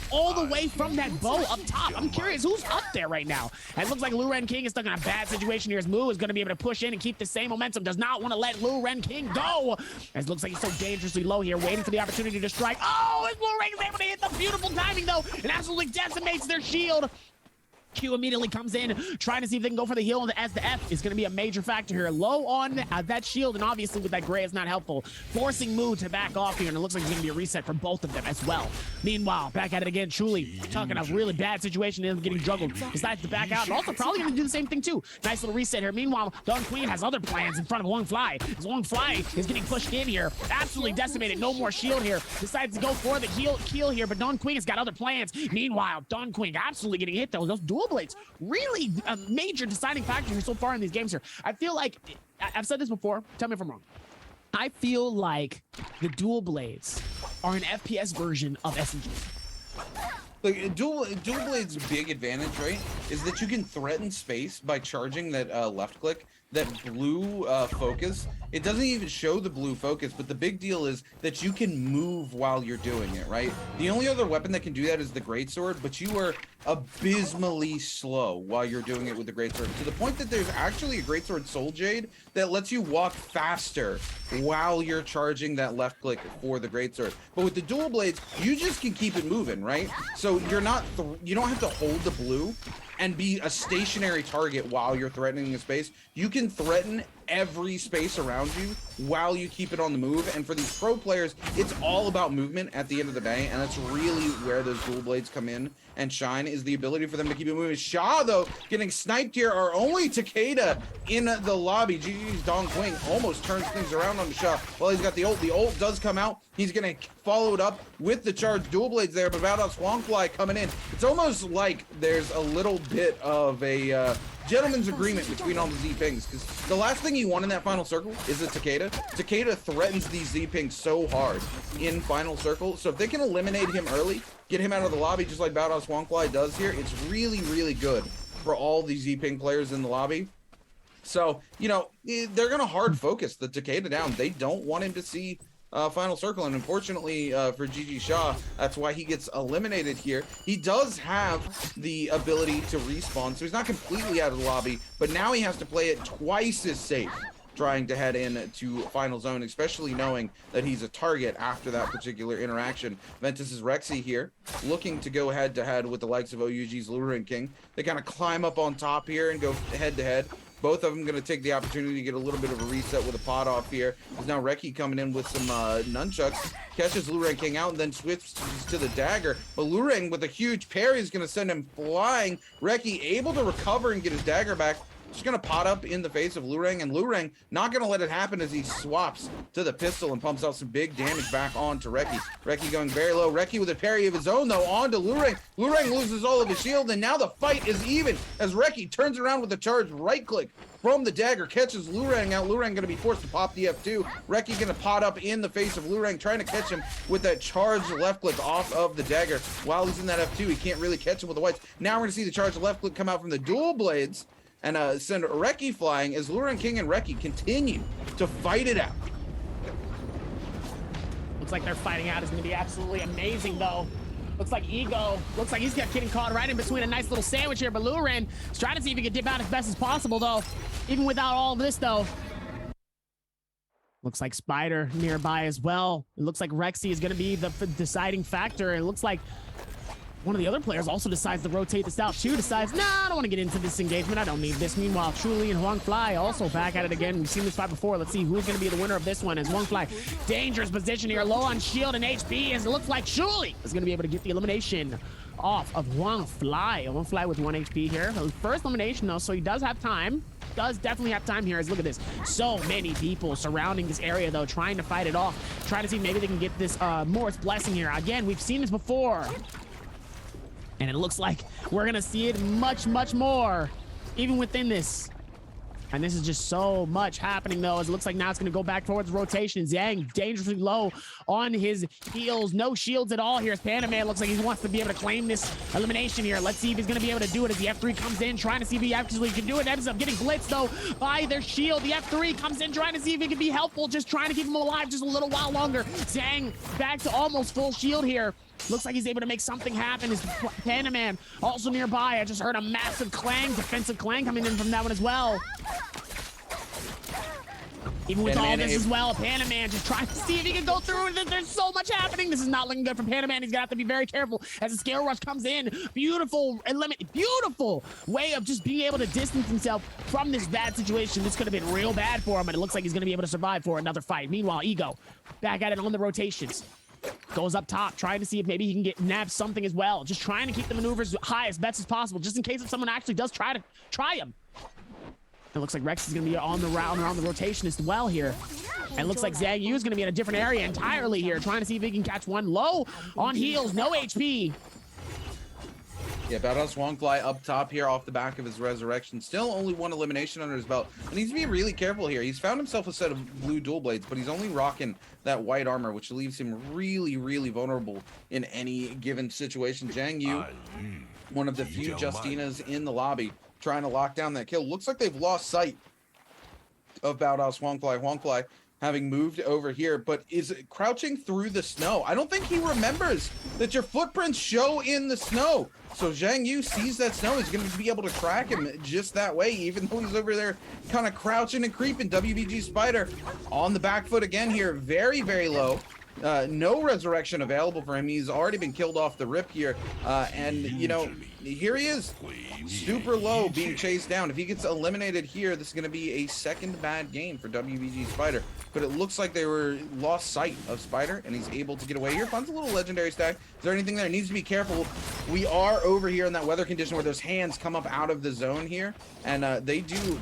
all the way from that bow up top. I'm curious who's up there right now. And it looks like Lu Ren King is stuck in a bad situation here, as Mu is going to be able to push in and keep the same momentum. Does not want to let Lu Ren King go, as it looks like he's so dangerously low here, waiting for the opportunity to strike. Oh, as Lu Ren is able to hit the beautiful timing though, and absolutely decimates their shield. Q immediately comes in, trying to see if they can go for the heal, as the F is going to be a major factor here. Low on that shield, and obviously with that gray is not helpful. Forcing Moo to back off here, and it looks like it's going to be a reset for both of them as well. Meanwhile, back at it again, Truly talking a really bad situation, and getting juggled. Decides to back out, and also probably going to do the same thing too. Nice little reset here. Meanwhile, Don Queen has other plans in front of Wong Fly. As Wong Fly is getting pushed in here, absolutely decimated. No more shield here. Decides to go for the kill here, but Don Queen has got other plans. Meanwhile, Don Queen absolutely getting hit though. Those dual blades, really a major deciding factor here so far in these games here. I feel like, I've said this before, tell me if I'm wrong. I feel like the dual blades are an FPS version of SMG. Like dual blade's big advantage, right, is that you can threaten space by charging that left click, that blue focus. It doesn't even show the blue focus, but the big deal is that you can move while you're doing it, right? The only other weapon that can do that is the greatsword, but you are abysmally slow while you're doing it with the greatsword, to the point that there's actually a greatsword Soul Jade that lets you walk faster while you're charging that left click for the greatsword. But with the dual blades, you just can keep it moving, right? So you're not, you don't have to hold the blue and be a stationary target while you're threatening a space. You can threaten every space around you while you keep it on the move. And for these pro players, it's all about movement at the end of the day, and that's really where those dual blades come in and shine, is the ability for them to keep it moving. Shaw, though, getting sniped here. Are only Takeda in the lobby. GG's Don Quing almost turns things around on the Shaw. Well, he's got the ult. The ult does come out. He's going to follow it up with the charged dual blades there, but Valdos Swangfly coming in. It's almost like there's a little bit of a gentleman's agreement between all the Z-Pings, because the last thing you want in that final circle is a Takeda. Takeda threatens these Z-Pings so hard in final circle, so if they can eliminate him early, get him out of the lobby just like Valdos Swangfly does here, it's really, really good for all these Z-Ping players in the lobby. So, you know, they're going to hard focus the Takeda down. They don't want him to see final circle, and unfortunately for GG Shaw, that's why he gets eliminated here. He does have the ability to respawn, so he's not completely out of the lobby, but now he has to play it twice as safe trying to head in to final zone, especially knowing that he's a target after that particular interaction. Ventus's Rexy here, looking to go head to head with the likes of OUG's Lurin King. They kind of climb up on top here and go head to head. Both of them going to take the opportunity to get a little bit of a reset with a pot off here. There's now Reki coming in with some nunchucks. Catches Lurang King out and then switches to the dagger. But Lurang with a huge parry is going to send him flying. Reki able to recover and get his dagger back. Just going to pot up in the face of Lurang, and Lurang not going to let it happen as he swaps to the pistol and pumps out some big damage back onto Reki. Reki going very low. Reki with a parry of his own, though, onto Lurang. Lurang loses all of his shield, and now the fight is even as Reki turns around with a charged right click from the dagger, catches Lurang out. Lurang going to be forced to pop the F2. Reki going to pot up in the face of Lurang, trying to catch him with that charged left click off of the dagger. While he's in that F2, he can't really catch him with the whites. Now we're going to see the charged left click come out from the dual blades and send Reki flying as Lurang King and Reki continue to fight it out. Looks like they're fighting out. It's going to be absolutely amazing, though. Looks like Ego, looks like he's getting caught right in between a nice little sandwich here, but Lurin is trying to see if he can dip out as best as possible, though. Even without all of this, though. Looks like Spider nearby as well. It looks like Rexy is going to be the deciding factor. It looks like one of the other players also decides to rotate this out. Chu decides, nah, I don't want to get into this engagement. I don't need this. Meanwhile, Truly and Huang Fly also back at it again. We've seen this fight before. Let's see who's going to be the winner of this one. As Huang Fly, dangerous position here, low on shield and HP, as it looks like Truly is going to be able to get the elimination off of Huang Fly. Huang Fly with 1 HP here. First elimination, though, so he does have time. Does definitely have time here. As look at this, so many people surrounding this area, though, trying to fight it off, trying to see maybe they can get this Morris Blessing here. Again, we've seen this before. And it looks like we're going to see it much, much more, even within this. And this is just so much happening, though, as it looks like now it's going to go back towards rotation. Zhang dangerously low on his heels. No shields at all here. As Panaman looks like he wants to be able to claim this elimination here. Let's see if he's going to be able to do it as the F3 comes in, trying to see if he actually can do it. Ends up getting blitzed, though, by their shield. The F3 comes in, trying to see if he can be helpful, just trying to keep him alive just a little while longer. Zhang back to almost full shield here. Looks like he's able to make something happen. His Panaman also nearby. I just heard a massive clang, defensive clang coming in from that one as well. Even with Panda all Man this able- as well, Panda Man just trying to see if he can go through with it. There's so much happening. This is not looking good for Panda Man. He's gonna have to be very careful as the scale rush comes in. Beautiful way of just being able to distance himself from this bad situation. This could have been real bad for him, and it looks like he's gonna be able to survive for another fight. Meanwhile, Ego back at it on the rotations. Goes up top, trying to see if maybe he can nab something as well. Just trying to keep the maneuvers high as best as possible, just in case if someone actually does try him. It looks like Rex is going to be on the round around the rotation as well here. And it looks like Zhang Yu is going to be in a different area entirely here, trying to see if he can catch one low on heals, no HP. Yeah, Badass Wongfly up top here off the back of his resurrection. Still only one elimination under his belt. And needs to be really careful here. He's found himself a set of blue dual blades, but he's only rocking that white armor, which leaves him really, really vulnerable in any given situation. Zhang Yu, one of the few Justinas in the lobby, trying to lock down that kill. Looks like they've lost sight of Badass Wongfly. Wongfly having moved over here, but is crouching through the snow. I don't think he remembers that your footprints show in the snow. So Zhang Yu sees that snow, is going to be able to crack him just that way, even though he's over there kind of crouching and creeping. WBG Spider on the back foot again here, very, very low. No resurrection available for him. He's already been killed off the rip here. And, you know, here he is, super low, being chased down. If he gets eliminated here, this is going to be a second bad game for WBG Spider. But it looks like they were lost sight of Spider, and he's able to get away here. Finds a little legendary stack. Is there anything there? Needs to be careful. We are over here in that weather condition where those hands come up out of the zone here, and they do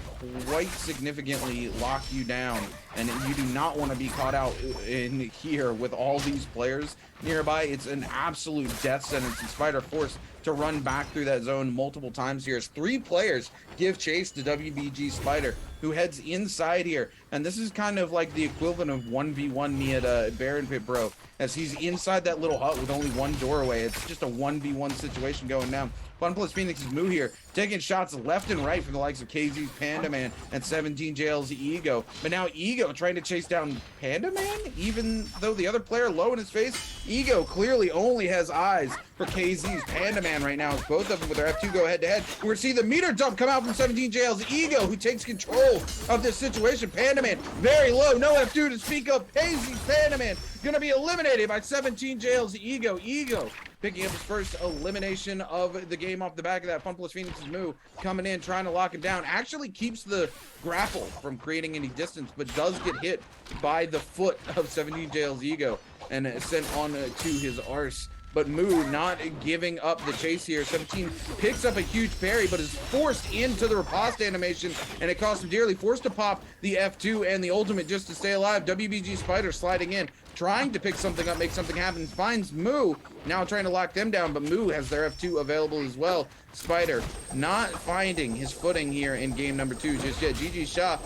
quite significantly lock you down. And you do not want to be caught out in here with all these players nearby. It's an absolute death sentence, and Spider forced to run back through that zone multiple times here as 3 players give chase to WBG Spider, who heads inside here. And this is kind of like the equivalent of 1v1 me at Baron Pit, bro, as he's inside that little hut with only one doorway. It's just a 1v1 situation going down. Fun Plus Phoenix's Moo here, taking shots left and right from the likes of KZ's Panda Man and 17JL's Ego. But now Ego trying to chase down Panda Man, even though the other player low in his face. Ego clearly only has eyes for KZ's Panda Man right now, as both of them with their F2 go head to head. We're gonna see the meter dump come out from 17JL's Ego, who takes control of this situation. Panda Man very low, no F2 to speak of. KZ's Panda Man gonna be eliminated by 17JL's Ego. Ego picking up his first elimination of the game off the back of that. Fun Plus Phoenix's Moo coming in, trying to lock him down. Actually keeps the grapple from creating any distance, but does get hit by the foot of 17JL's Ego and sent on to his arse. But Moo not giving up the chase here. 17 picks up a huge parry, but is forced into the riposte animation, and it cost him dearly. Forced to pop the F2 and the ultimate just to stay alive. WBG Spider sliding in, trying to pick something up, make something happen. Finds Moo, now trying to lock them down, but Moo has their F2 available as well. Spider not finding his footing here in game number 2 just yet. GG Shah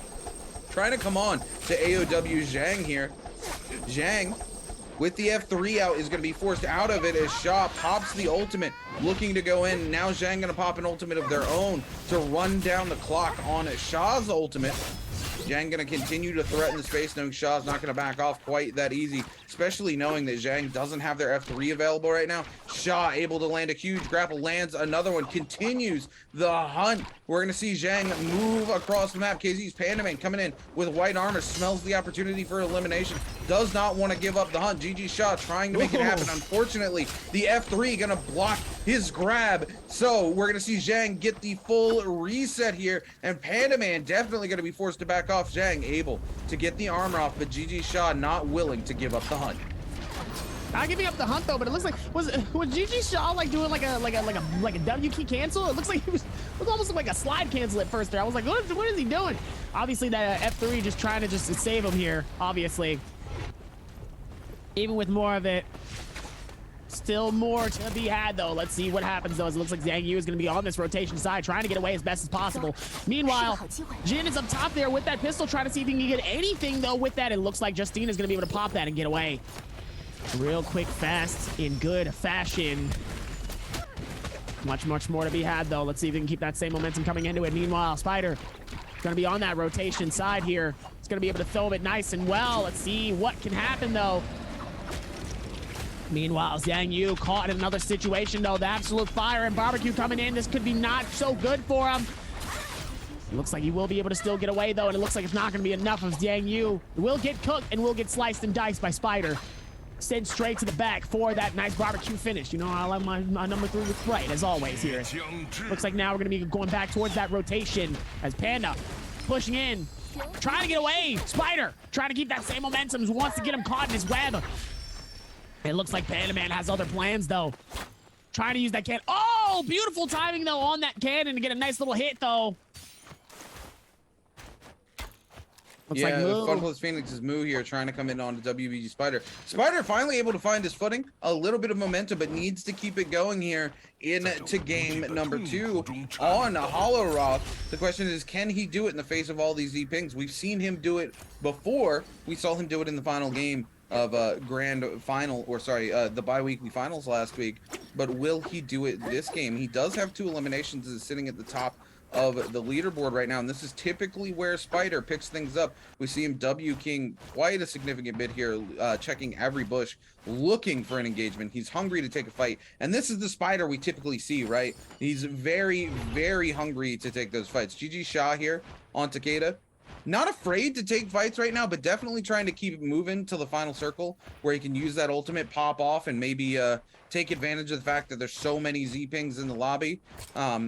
trying to come on to AOW Zhang here. Zhang, with the F3 out, is going to be forced out of it as Shaw pops the ultimate, looking to go in. Now Zhang going to pop an ultimate of their own to run down the clock on Shaw's ultimate. Zhang going to continue to threaten the space, knowing Shaw's not going to back off quite that easy, especially knowing that Zhang doesn't have their F3 available right now. Shaw able to land a huge grapple, lands another one, continues the hunt. We're going to see Zhang move across the map. KZ's Panda Man coming in with white armor, smells the opportunity for elimination, does not want to give up the hunt. GG Shaw trying to make it happen. Unfortunately, the F3 going to block his grab, so we're going to see Zhang get the full reset here, and Panda Man definitely going to be forced to back off. Zhang able to get the armor off, but GG Shaw not willing to give up the hunt. Not giving up the hunt though, but it looks like was GG Shaw like doing like a W key cancel? It looks like it was almost like a slide cancel at first there. I was like, what is he doing? Obviously that F3 just trying to just save him here. Obviously, even with more of it. Still more to be had, though. Let's see what happens, though, as it looks like Zhang Yu is going to be on this rotation side, trying to get away as best as possible. Meanwhile, Jin is up top there with that pistol, trying to see if he can get anything, though, with that. It looks like Justine is going to be able to pop that and get away. Real quick, fast, in good fashion. Much more to be had, though. Let's see if we can keep that same momentum coming into it. Meanwhile, Spider going to be on that rotation side here. It's going to be able to throw it nice and well. Let's see what can happen, though. Meanwhile, Zhang Yu caught in another situation, though. The absolute fire and barbecue coming in. This could be not so good for him. Looks like he will be able to still get away, though, and it looks like it's not going to be enough of Zhang Yu. Will get cooked and will get sliced and diced by Spider. Sent straight to the back for that nice barbecue finish. You know, I like my number 3 with Sprite, as always here. Looks like now we're going to be going back towards that rotation as Panda pushing in, trying to get away. Spider trying to keep that same momentum, wants to get him caught in his web. It looks like Panda Man has other plans, though. Trying to use that cannon. Oh, beautiful timing, though, on that cannon to get a nice little hit, though. Looks yeah, like Fun Plus Phoenix is Moo here trying to come in on the WBG Spider. Spider finally able to find his footing, a little bit of momentum, but needs to keep it going here into game number 2 on Hollow Rock. The question is, can he do it in the face of all these Z pings? We've seen him do it before. We saw him do it in the final game of grand final, or sorry, the bi-weekly finals last week. But will he do it this game? He does have 2 eliminations, is sitting at the top of the leaderboard right now, and this is typically where Spider picks things up. We see him W King quite a significant bit here, checking every bush, looking for an engagement. He's hungry to take a fight, and this is the Spider we typically see, right? He's very, very hungry to take those fights. GG Shah here on Takeda. Not afraid to take fights right now, but definitely trying to keep it moving to the final circle where he can use that ultimate, pop off, and maybe take advantage of the fact that there's so many Z-Pings in the lobby.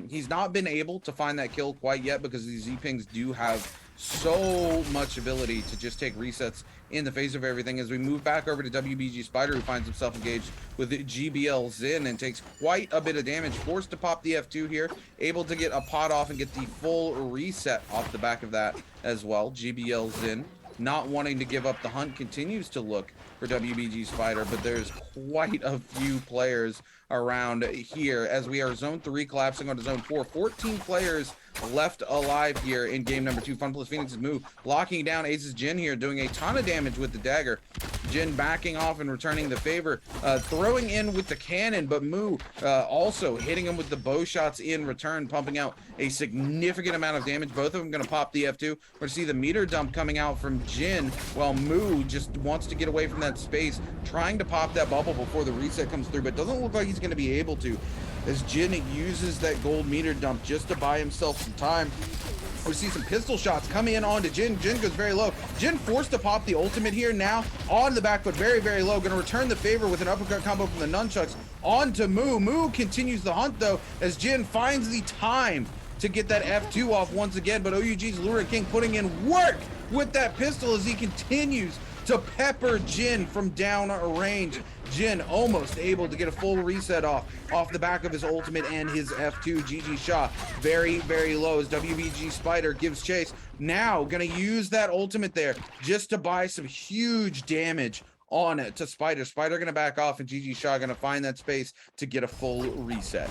He's not been able to find that kill quite yet because these Z-Pings do have so much ability to just take resets in the face of everything. As we move back over to WBG Spider, who finds himself engaged with GBL Zin and takes quite a bit of damage, forced to pop the F2 here, able to get a pot off and get the full reset off the back of that as well. GBL Zin not wanting to give up the hunt, continues to look for WBG Spider, but there's quite a few players around here as we are zone 3 collapsing onto zone 4. 14 players left alive here in game number 2. Fun Plus Phoenix's move, locking down Ace's Jin here, doing a ton of damage with the dagger. Jin backing off and returning the favor, throwing in with the cannon, but Moo also hitting him with the bow shots in return, pumping out a significant amount of damage. Both of them going to pop the F2. We're going to see the meter dump coming out from Jin, while Moo just wants to get away from that space, trying to pop that bubble before the reset comes through, but doesn't look like he's going to be able to, as Jin uses that gold meter dump just to buy himself some time. We see some pistol shots coming in onto Jin. Jin goes very low. Jin forced to pop the ultimate here now on the back foot, very, very low. Going to return the favor with an uppercut combo from the nunchucks onto Moo. Moo continues the hunt, though, as Jin finds the time to get that F2 off once again, but OUG's Lura King putting in work with that pistol as he continues to pepper Jin from down range. Jin almost able to get a full reset off the back of his ultimate and his F2. GG Shah very, very low as WBG Spider gives chase. Now gonna use that ultimate there just to buy some huge damage on it to Spider. Spider gonna back off, and GG Shah gonna find that space to get a full reset.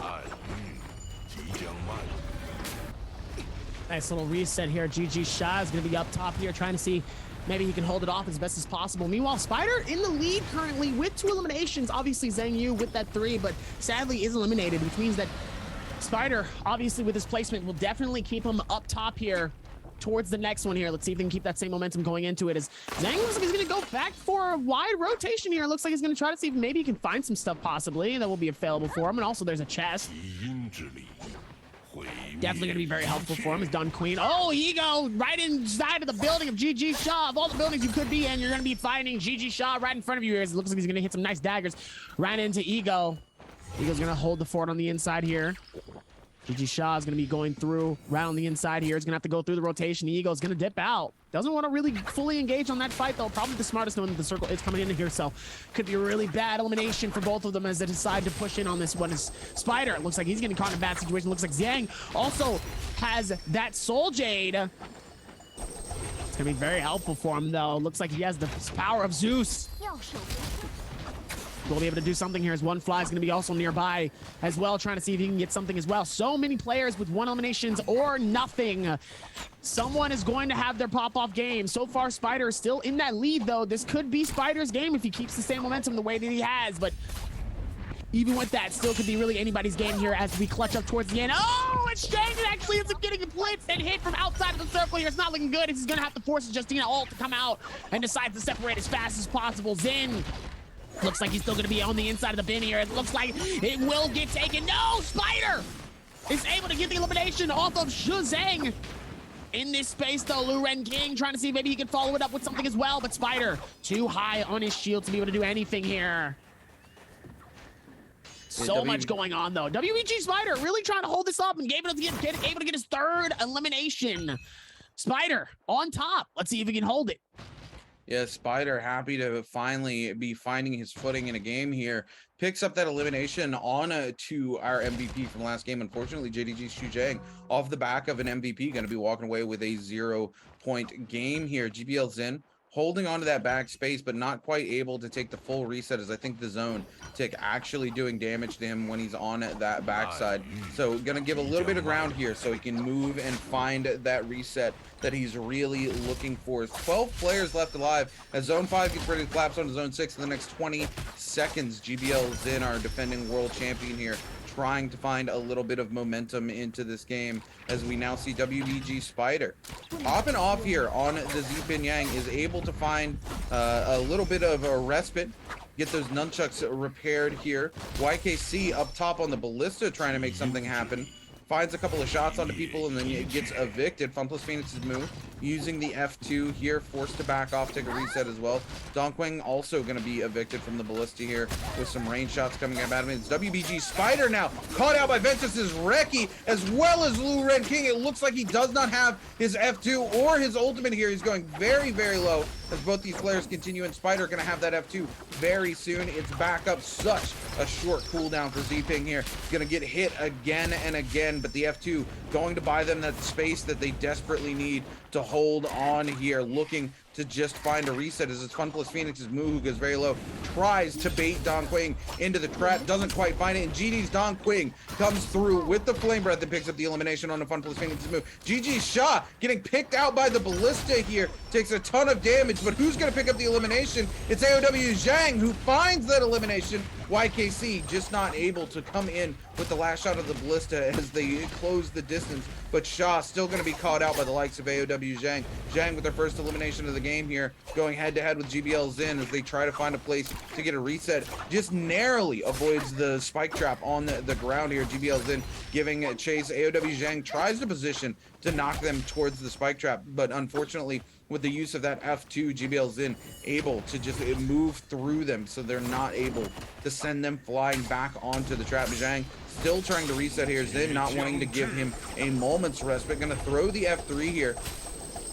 Nice little reset here. GG Shah is going to be up top here, trying to see maybe he can hold it off as best as possible. Meanwhile, Spider in the lead currently with 2 eliminations. Obviously, Zhang Yu with that 3, but sadly is eliminated, which means that Spider, obviously with his placement, will definitely keep him up top here towards the next one here. Let's see if they can keep that same momentum going into it, as Zhang looks like he's going to go back for a wide rotation here. It looks like he's going to try to see if maybe he can find some stuff possibly that will be available for him. And also there's a chest. Definitely going to be very helpful for him. Is Dun Queen. Oh, Ego right inside of the building of GG Shah. Of all the buildings you could be in, you're going to be finding GG Shah right in front of you. It looks like he's going to hit some nice daggers right into Ego. Ego's going to hold the fort on the inside here. GG Shah is going to be going through right on the inside here. He's going to have to go through the rotation. Ego's going to dip out. Doesn't want to really fully engage on that fight, though. Probably the smartest knowing that the circle is coming in here, so could be a really bad elimination for both of them as they decide to push in on this one. Is Spider, looks like he's getting caught in a bad situation. Looks like Zhang also has that Soul Jade. It's going to be very helpful for him, though. Looks like he has the power of Zeus. We'll be able to do something here as One Fly is going to be also nearby as well, trying to see if he can get something as well. So many players with 1 eliminations or nothing. Someone is going to have their pop-off game. So far, Spider is still in that lead, though. This could be Spider's game if he keeps the same momentum the way that he has, but even with that, still could be really anybody's game here as we clutch up towards the end. Oh, it's Shang that actually ends up getting a blitz and hit from outside of the circle here. It's not looking good. He's going to have to force Justina ult to come out and decide to separate as fast as possible. Zin looks like he's still going to be on the inside of the bin here. It looks like it will get taken. No, Spider is able to get the elimination off of Zhang. in this space though. Luren King trying to see if maybe he can follow it up with something as well, but Spider too high on his shield to be able to do anything here. So much going on though. WBG Spider really trying to hold this up and able to get his third elimination. Spider on top. Let's see if he can hold it. Yeah, Spider happy to finally be finding his footing in a game here. Picks up that elimination on to our MVP from last game. Unfortunately, JDG Shujang off the back of an MVP going to be walking away with a 0-point game here. GBL Zin holding on to that back space, but not quite able to take the full reset, as I think the zone tick actually doing damage to him when he's on that backside. So gonna give a little bit of ground here so he can move and find that reset that he's really looking for. 12 players left alive as Zone 5 gets ready to collapse onto Zone 6 in the next 20 seconds. GBL Zin, our defending world champion here, trying to find a little bit of momentum into this game, as we now see WBG Spider popping off here on the Zipin Yang, is able to find a little bit of a respite, get those nunchucks repaired here. YKC up top on the ballista trying to make something happen. Finds a couple of shots onto people and then gets evicted. Funpless Phoenix's move, using the F2 here, forced to back off, take a reset as well. Donkwing also going to be evicted from the ballista here with some range shots coming up at him. It's WBG Spider now, caught out by Ventus's Reki as well as Lu Ren King. It looks like he does not have his F2 or his ultimate here. He's going very, very low as both these players continue, and Spider going to have that F2 very soon. It's back up. Such a short cooldown for Z-Ping here. Going to get hit again and again, but the F2 going to buy them that space that they desperately need to hold on here, looking to just find a reset as it's Funpless Phoenix's Moo, who goes very low, tries to bait Don Quing into the trap, doesn't quite find it, and GD's Don Quing comes through with the Flame Breath and picks up the elimination on the Funpless Phoenix's Moo. GG Shaw getting picked out by the ballista here, takes a ton of damage, but who's going to pick up the elimination? It's AOW Zhang who finds that elimination. YKC just not able to come in with the last shot of the ballista as they close the distance, but Shaw still going to be caught out by the likes of AOW Zhang. Zhang with their first elimination of the game here, going head to head with GBL Zin as they try to find a place to get a reset. Just narrowly avoids the spike trap on the ground here. GBL Zin giving chase. AOW Zhang tries to position to knock them towards the spike trap, but unfortunately with the use of that F2, GBL Zin able to just move through them so they're not able to send them flying back onto the trap. Zhang still trying to reset here. Zin not wanting to give him a moment's respite. Going to throw the F3 here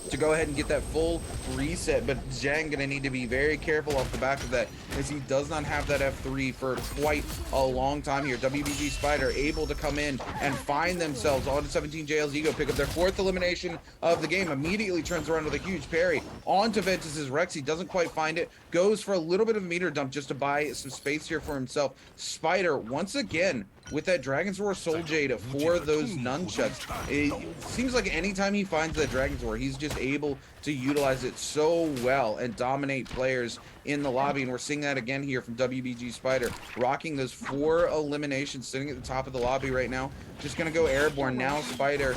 to go ahead and get that full reset, but Zhang gonna need to be very careful off the back of that, as he does not have that F3 for quite a long time here. WBG Spider able to come in and find themselves on 17 JL's Ego, pick up their fourth elimination of the game, immediately turns around with a huge parry onto Ventus's Rex. He doesn't quite find it, goes for a little bit of a meter dump just to buy some space here for himself. Spider once again with that Dragon's Roar Soul Jade for those nunchucks. It seems like anytime he finds that Dragon's Roar, he's just able to utilize it so well and dominate players in the lobby, and we're seeing that again here from WBG Spider, rocking those 4 eliminations, sitting at the top of the lobby right now. Just gonna go airborne now. Spider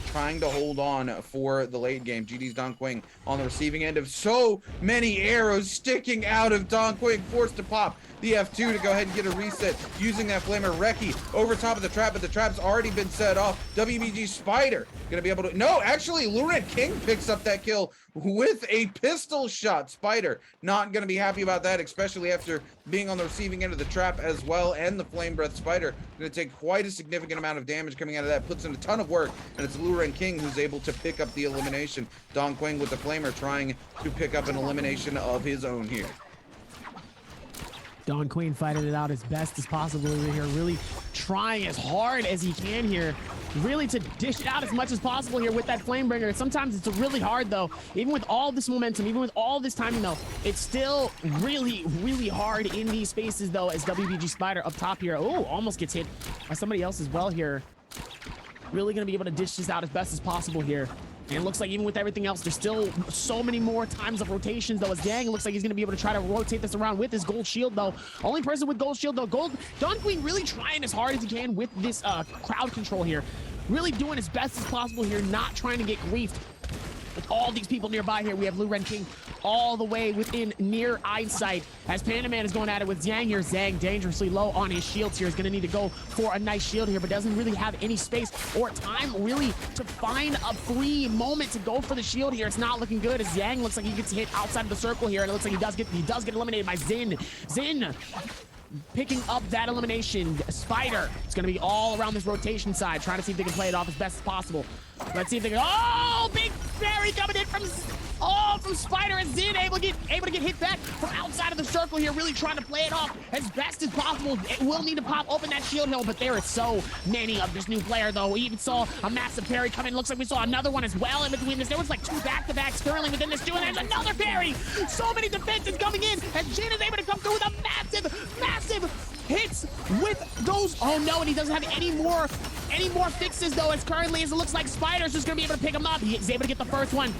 trying to hold on for the late game. GD's Don Quing on the receiving end of so many arrows sticking out of Don Quing, forced to pop the F2 to go ahead and get a reset using that Flamer. Reki over top of the trap, but the trap's already been set off. WBG Spider gonna be able to, no, actually Luren King picks up that kill with a pistol shot. Spider not gonna be happy about that, especially after being on the receiving end of the trap as well, and the Flame Breath. Spider gonna take quite a significant amount of damage coming out of that, puts in a ton of work, and it's Luren King who's able to pick up the elimination. Don Quing with the Flamer trying to pick up an elimination of his own here. Don Queen fighting it out as best as possible over here, really trying as hard as he can here, really to dish it out as much as possible here with that Flamebringer. Sometimes it's really hard though, even with all this momentum, even with all this timing though, it's still really, really hard in these spaces though, as WBG Spider up top here. Oh, almost gets hit by somebody else as well here. Really gonna be able to dish this out as best as possible here. And it looks like even with everything else, there's still so many more times of rotations though, as Dang looks like he's gonna be able to try to rotate this around with his gold shield though. Only person with gold shield though. Don Queen really trying as hard as he can with this crowd control here. Really doing as best as possible here, not trying to get griefed with all these people nearby here. We have Lu Ren King all the way within near eyesight as Panda Man is going at it with Zhang here. Zhang dangerously low on his shields here. Is going to need to go for a nice shield here, but doesn't really have any space or time really to find a free moment to go for the shield here. It's not looking good as Zhang looks like he gets hit outside of the circle here, and it looks like he does get eliminated by Xin. Xin picking up that elimination. Spider is going to be all around this rotation side, trying to see if they can play it off as best as possible. Let's see if they can. Oh, big fairy coming in from Spider, and Zin able to get hit back from outside of the circle here, really trying to play it off as best as possible. It will need to pop open that shield hill, but there is so many of this new player, though. We even saw a massive parry come in. Looks like we saw another one as well in between this. There was like 2 back-to-backs currently within this duo, and there's another parry. So many defenses coming in, and Jin is able to come through with a massive hits with those. Oh no, and he doesn't have any more fixes, though, as currently as it looks like Spider's just gonna be able to pick him up. He's able to get the first one.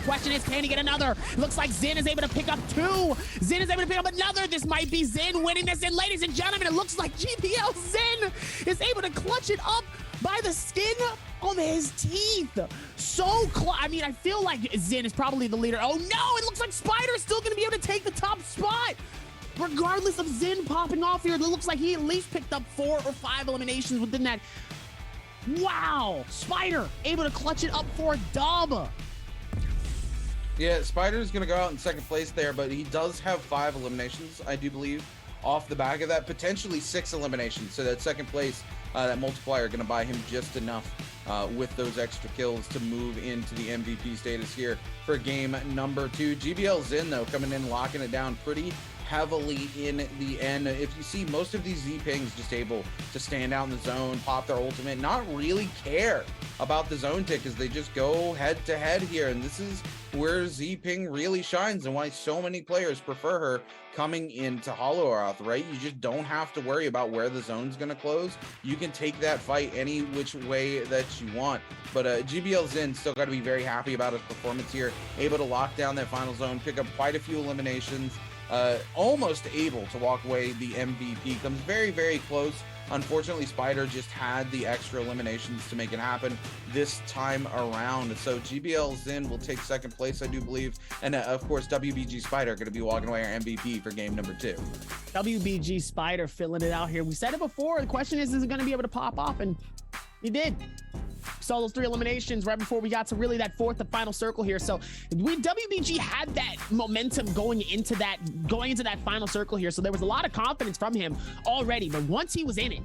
Question is, can he get another? Looks like Zin is able to pick up 2. Zin is able to pick up another. This might be Zin winning this. And ladies and gentlemen, it looks like GPL Zin is able to clutch it up by the skin of his teeth. I mean, I feel like Zin is probably the leader. Oh no, it looks like Spider is still going to be able to take the top spot. Regardless of Zin popping off here, it looks like he at least picked up 4 or 5 eliminations within that. Wow, Spider able to clutch it up for a dub. Yeah, Spider's going to go out in second place there, but he does have 5 eliminations, I do believe, off the back of that. Potentially 6 eliminations. So that second place, that multiplier going to buy him just enough with those extra kills to move into the MVP status here for game number 2. GBL Zin, though, coming in, locking it down pretty heavily in the end. If you see, most of these Z-Pings just able to stand out in the zone, pop their ultimate, not really care about the zone tick as they just go head to head here. And this is where Z-Ping really shines and why so many players prefer her coming into Hollow Earth, right? You just don't have to worry about where the zone's going to close. You can take that fight any which way that you want. But GBL Zin still got to be very happy about his performance here, able to lock down that final zone, pick up quite a few eliminations, almost able to walk away the MVP. Comes very, very close. Unfortunately, Spider just had the extra eliminations to make it happen this time around. So GBL Zin will take second place, I do believe. And of course, WBG Spider going to be walking away our MVP for game number 2. WBG Spider filling it out here. We said it before. The question is it going to be able to pop off? And he did. Saw those 3 eliminations right before we got to really that 4th and final circle here. So WBG had that momentum going into that final circle here. So there was a lot of confidence from him already. But once he was in it,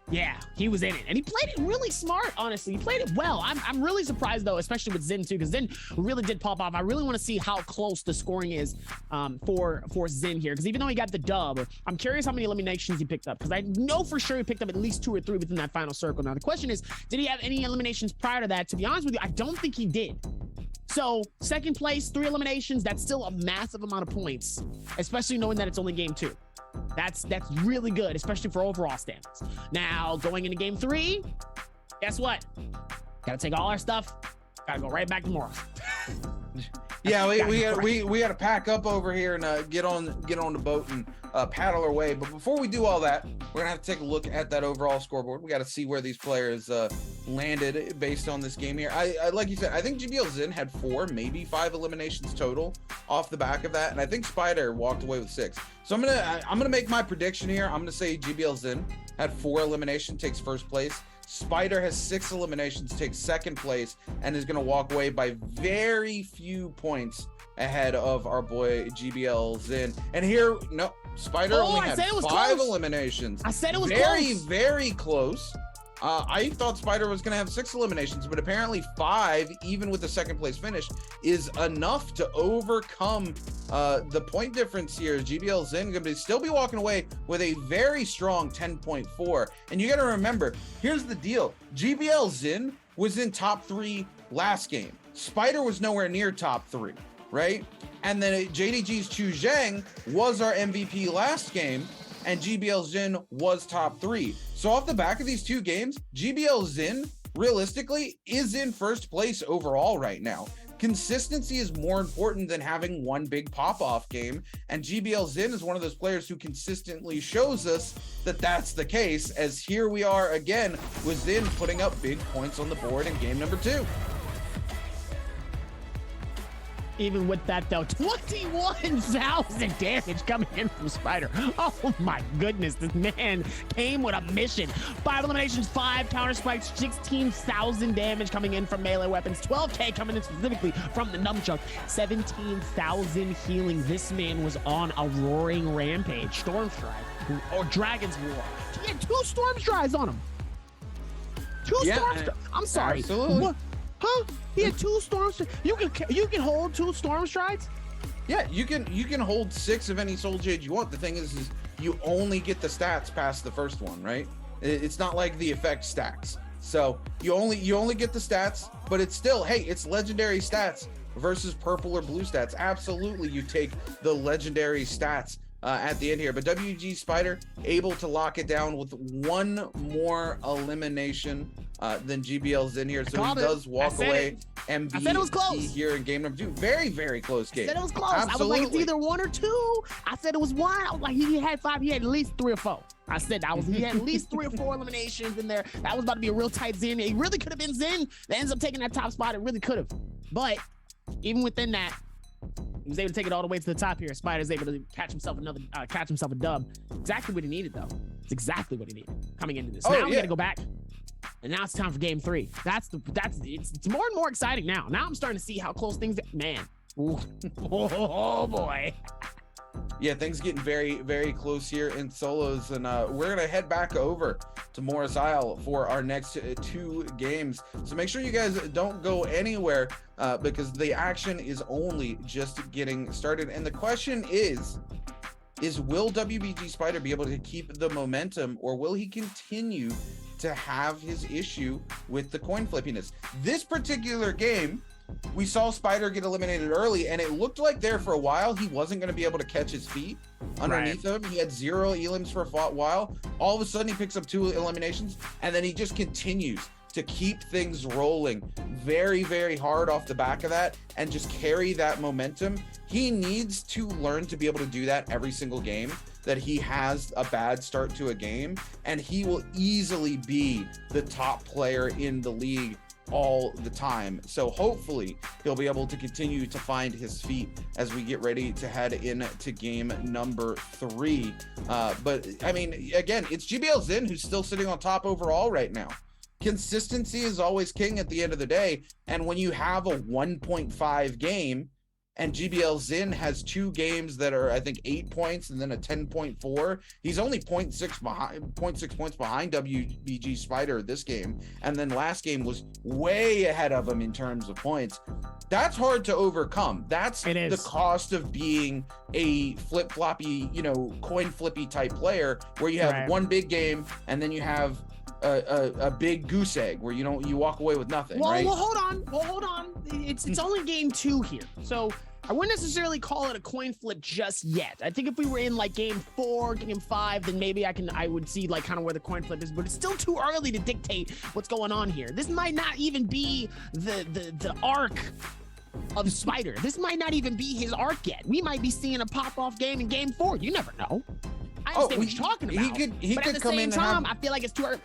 yeah, he was in it, and he played it really smart. Honestly, he played it well. I'm really surprised though, especially with Zin too, because Zin really did pop off. I really want to see how close the scoring is for Zin here, because even though he got the dub, I'm curious how many eliminations he picked up, because I know for sure he picked up at least 2 or 3 within that final circle. Now the question is, did he have any eliminations prior to that? To be honest with you, I don't think he did. So second place, 3 eliminations, that's still a massive amount of points, especially knowing that it's only game 2. That's really good, especially for overall standings. Now, going into game 3, guess what? Gotta take all our stuff, gotta go right back to Morris. Yeah, we got to pack up over here and get on the boat and paddle our way. But before we do all that, we're gonna have to take a look at that overall scoreboard. We got to see where these players landed based on this game here. I like you said, I think GBL Zin had 4, maybe 5 eliminations total off the back of that, and I think Spider walked away with 6. So I'm gonna make my prediction here. I'm gonna say GBL Zin had 4 eliminations, takes first place. Spider has 6 eliminations, takes second place, and is going to walk away by very few points ahead of our boy GBL Zin. And here, no, Spider only had 5 eliminations. I said it was very, very close. I thought Spider was going to have 6 eliminations, but apparently 5, even with the second place finish, is enough to overcome the point difference here. GBL Zin going to still be walking away with a very strong 10.4. And you got to remember, here's the deal. GBL Zin was in top 3 last game. Spider was nowhere near top 3, right? And then JDG's Chu Zhang was our MVP last game, and GBL Zin was top 3. So off the back of these 2 games, GBL Zin realistically is in first place overall right now. Consistency is more important than having one big pop-off game, and GBL Zin is one of those players who consistently shows us that that's the case, as here we are again with Zin putting up big points on the board in game number 2. Even with that though, 21,000 damage coming in from Spider. Oh my goodness, this man came with a mission. 5 eliminations, 5 counter spikes, 16,000 damage coming in from melee weapons, 12k coming in specifically from the nunchuck, 17,000 healing. This man was on a roaring rampage. Storm Stride or Dragon's War. He had 2 Storm Strides on him. 2 Storm Strides. I'm sorry. Absolutely. What? Huh? He had 2 Storm Strides. You can hold 2 Storm Strides? Yeah, you can hold 6 of any Soul Jade you want. The thing is you only get the stats past the first one, right? It's not like the effect stacks. So you only get the stats, but it's still, hey, it's legendary stats versus purple or blue stats. Absolutely, you take the legendary stats at the end here. But WG Spider able to lock it down with 1 more elimination than GBL's in here, so he does walk away MVP. I said it was close here in game number 2. Very, very close game. I said it was close. Absolutely. I was like, it's either 1 or 2. I said it was 1. I was like, he had 5. He had at least 3 or 4. I said he had at least 3 or 4 eliminations in there. That was about to be a real tight Zen. It really could have been Zen that ends up taking that top spot. It really could have. But even within that, he was able to take it all the way to the top here. Spider's able to catch himself a dub. Exactly what he needed, though. It's exactly what he needed coming into this. Now we gotta go back, and now it's time for game 3. It's more and more exciting now. Now I'm starting to see how close things. Man, oh boy. Yeah, things getting very, very close here in solos, and we're gonna head back over to Morris Isle for our next 2 games. So make sure you guys don't go anywhere because the action is only just getting started. And the question is will WBG Spider be able to keep the momentum, or will he continue to have his issue with the coin flippiness? This particular game, we saw Spider get eliminated early, and it looked like there for a while he wasn't going to be able to catch his feet underneath him. He had 0 elims for a while. All of a sudden, he picks up 2 eliminations, and then he just continues to keep things rolling very, very hard off the back of that and just carry that momentum. He needs to learn to be able to do that every single game that he has a bad start to a game, and he will easily be the top player in the league all the time. So hopefully he'll be able to continue to find his feet as we get ready to head into game number 3. But I mean, again, it's GBL Zin who's still sitting on top overall right now. Consistency is always king at the end of the day, and when you have a 1.5 game and GBL Zin has 2 games that are, I think, 8 points and then a 10.4. He's only 0.6 points behind WBG Spider this game. And then last game was way ahead of him in terms of points. That's hard to overcome. That's the cost of being a flip-floppy, coin flippy type player, where you have one big game and then you have a big goose egg where you walk away with nothing. Well, right? hold on. It's only game 2 here, so I wouldn't necessarily call it a coin flip just yet. I think if we were in like game 4, game 5, then maybe I would see like kind of where the coin flip is, but it's still too early to dictate what's going on here. This might not even be the arc of Spider. This might not even be his arc yet. We might be seeing a pop-off game in game 4. You never know. I understand what you're talking about. He but could at the come same in time, I feel like it's too early.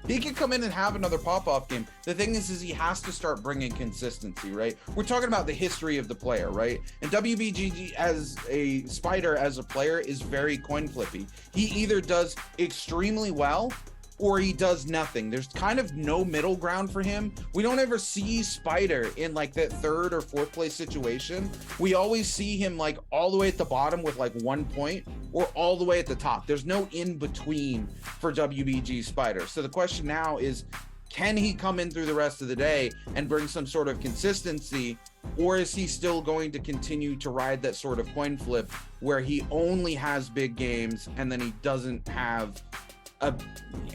He could come in and have another pop-off game. The thing is he has to start bringing consistency, right? We're talking about the history of the player, right? And WBG as a Spider, as a player, is very coin flippy. He either does extremely well or he does nothing. There's kind of no middle ground for him. We don't ever see Spider in like that 3rd or 4th place situation. We always see him like all the way at the bottom with like 1 point, or all the way at the top. There's no in between for WBG Spider. So the question now is, can he come in through the rest of the day and bring some sort of consistency, or is he still going to continue to ride that sort of coin flip where he only has big games and then he doesn't have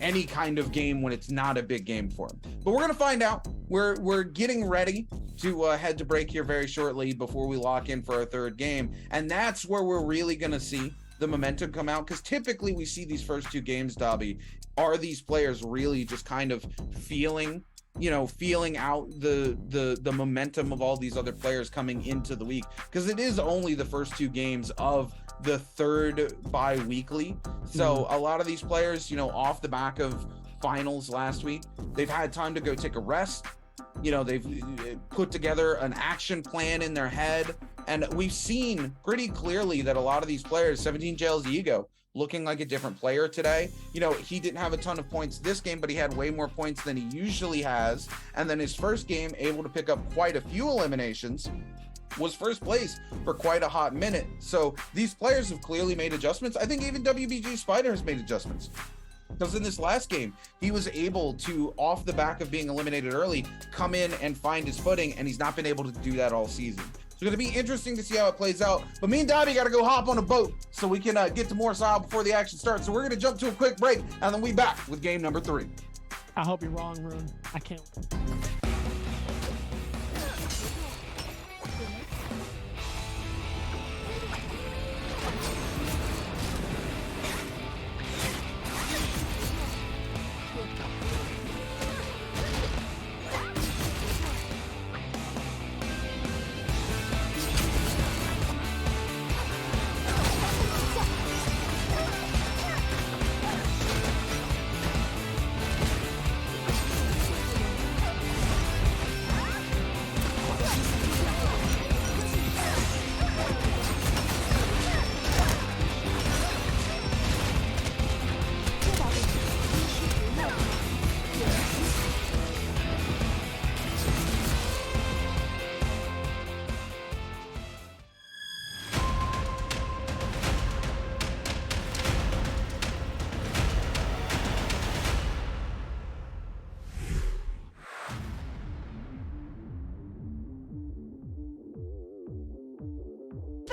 any kind of game when it's not a big game for him? But we're gonna find out. We're getting ready to head to break here very shortly before we lock in for our 3rd game, and that's where we're really gonna see the momentum come out, because typically we see these first 2 games, Dobby, are these players really just kind of feeling out the momentum of all these other players coming into the week, because it is only the first 2 games of the 3rd bi-weekly. So a lot of these players, off the back of finals last week, they've had time to go take a rest. You know, they've put together an action plan in their head. And we've seen pretty clearly that a lot of these players, 17Jail's ego, looking like a different player today. You know, he didn't have a ton of points this game, but he had way more points than he usually has. And then his first game, able to pick up quite a few eliminations, was first place for quite a hot minute. So these players have clearly made adjustments. I think even WBG Spider has made adjustments. Because in this last game, he was able to, off the back of being eliminated early, come in and find his footing, and he's not been able to do that all season. So it's going to be interesting to see how it plays out. But me and Dobby got to go hop on a boat so we can get to more style before the action starts. So we're going to jump to a quick break, and then we back with game number 3. I hope you're wrong, Rune. I can't.